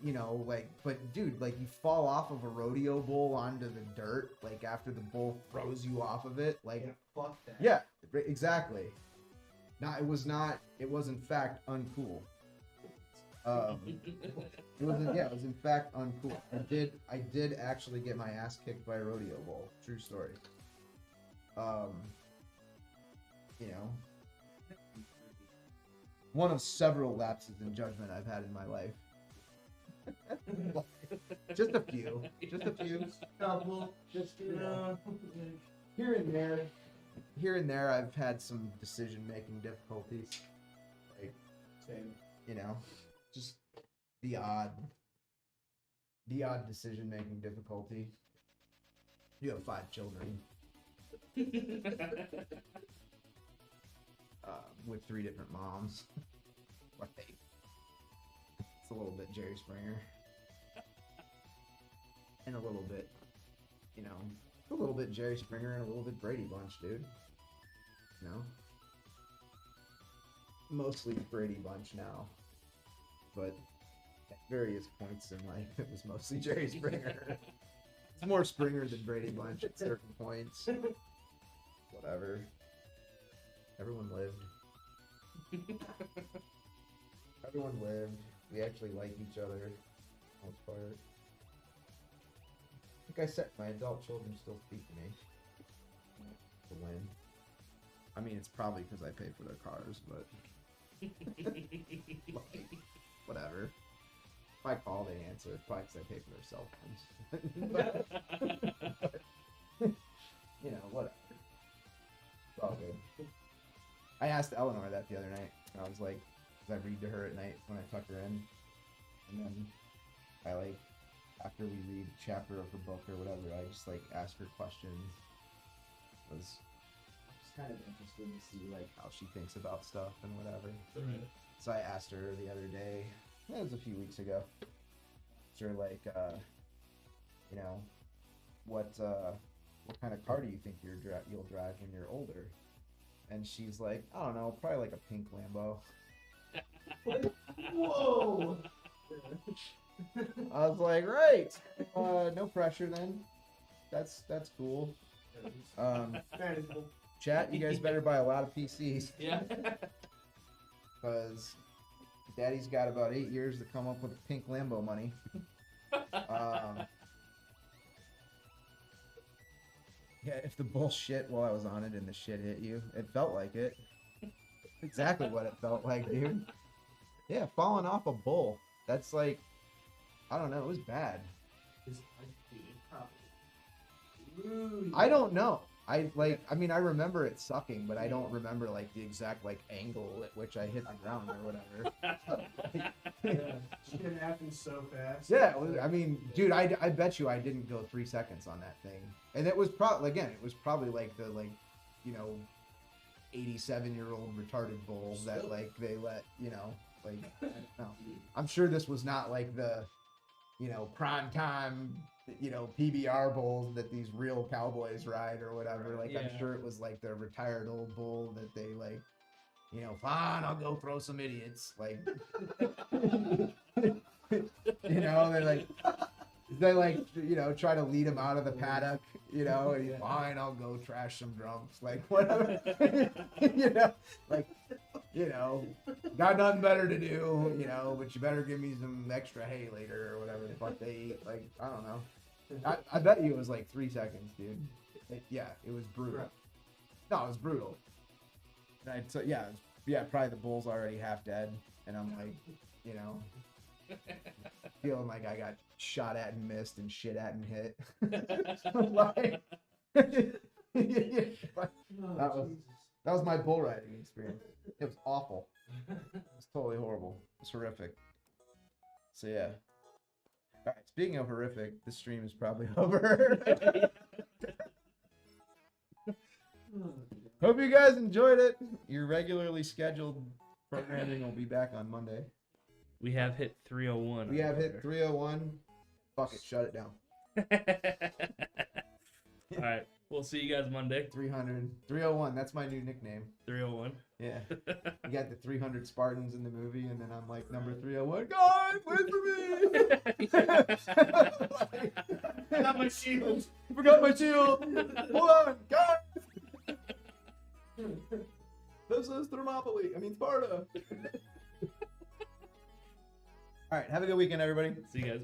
like, but dude, like you fall off of a rodeo bull onto the dirt, like after the bull throws you off of it, like, Yeah, fuck that. yeah, exactly. It was in fact uncool. It was in fact uncool. I did actually get my ass kicked by a rodeo bull. True story. One of several lapses in judgment I've had in my life. Just a few. Couple, just Here and there, I've had some decision-making difficulties. Like, same. just the odd decision-making difficulty. You have 5 children. With 3 different moms. Like, it's a little bit Jerry Springer. And a little bit, a little bit Jerry Springer and a little bit Brady Bunch, dude. Mostly Brady Bunch now. But at various points in life, it was mostly Jerry Springer. It's more Springer than Brady Bunch at certain points. Whatever. Everyone lived. Everyone lived. We actually like each other, for the most part. Like I said, my adult children still speak to me. To win. I mean, it's probably because I pay for their cars, but like, whatever. If I call, they answer. It's probably because I pay for their cell phones. Whatever. It's all good. I asked Eleanor that the other night. I was like, because I read to her at night when I tuck her in, and then I like, after we read a chapter of her book or whatever, I just like ask her questions. I was just kind of interested to see like how she thinks about stuff and whatever. Right. So I asked her the other day, it was a few weeks ago, sure, like, what kind of car do you think you'll drive when you're older? And she's like, I don't know, probably like a pink Lambo. Whoa! I was like, right. No pressure then. That's cool. That is cool. Chat, you guys better buy a lot of PCs. Yeah. Because Daddy's got about 8 years to come up with pink Lambo money. Yeah, if the bullshit while I was on it and the shit hit you, it felt like it. Exactly what it felt like, dude. Yeah, falling off a bull. That's like, I don't know, it was bad. I don't know. I remember it sucking, but I don't remember like the exact like angle at which I hit the ground or whatever. Shit happens so fast. Yeah, dude, I bet you I didn't go 3 seconds on that thing. And it was probably like the 87-year-old retarded bull that like they let, no. I'm sure this was not like the, prime time, PBR bulls that these real cowboys ride or whatever. Like, I'm sure it was like the retired old bull that they like, fine, I'll go throw some idiots. Like, they try to lead him out of the paddock, and he's fine, I'll go trash some drunks. Like, whatever, got nothing better to do, but you better give me some extra hay later or whatever the fuck they eat. Like, I don't know. I bet you it was like 3 seconds, dude. It was brutal. No, it was brutal. And probably the bull's already half dead, and I'm like, feeling like I got shot at and missed and shit at and hit. That was my bull riding experience. It was awful. It was totally horrible. It was horrific. So yeah. Alright, speaking of horrific, this stream is probably over. Hope you guys enjoyed it. Your regularly scheduled programming will be back on Monday. We have hit 301. We have hit 301. Fuck it, shut it down. All right. We'll see you guys Monday. 300. 301, that's my new nickname. 301. Yeah. You got the 300 Spartans in the movie, and then I'm like number 301. Guys, wait for me! I got my shield. Forgot my shield. Hold on, guys. This is Thermopylae. I mean Sparta. All right, have a good weekend, everybody. See you guys.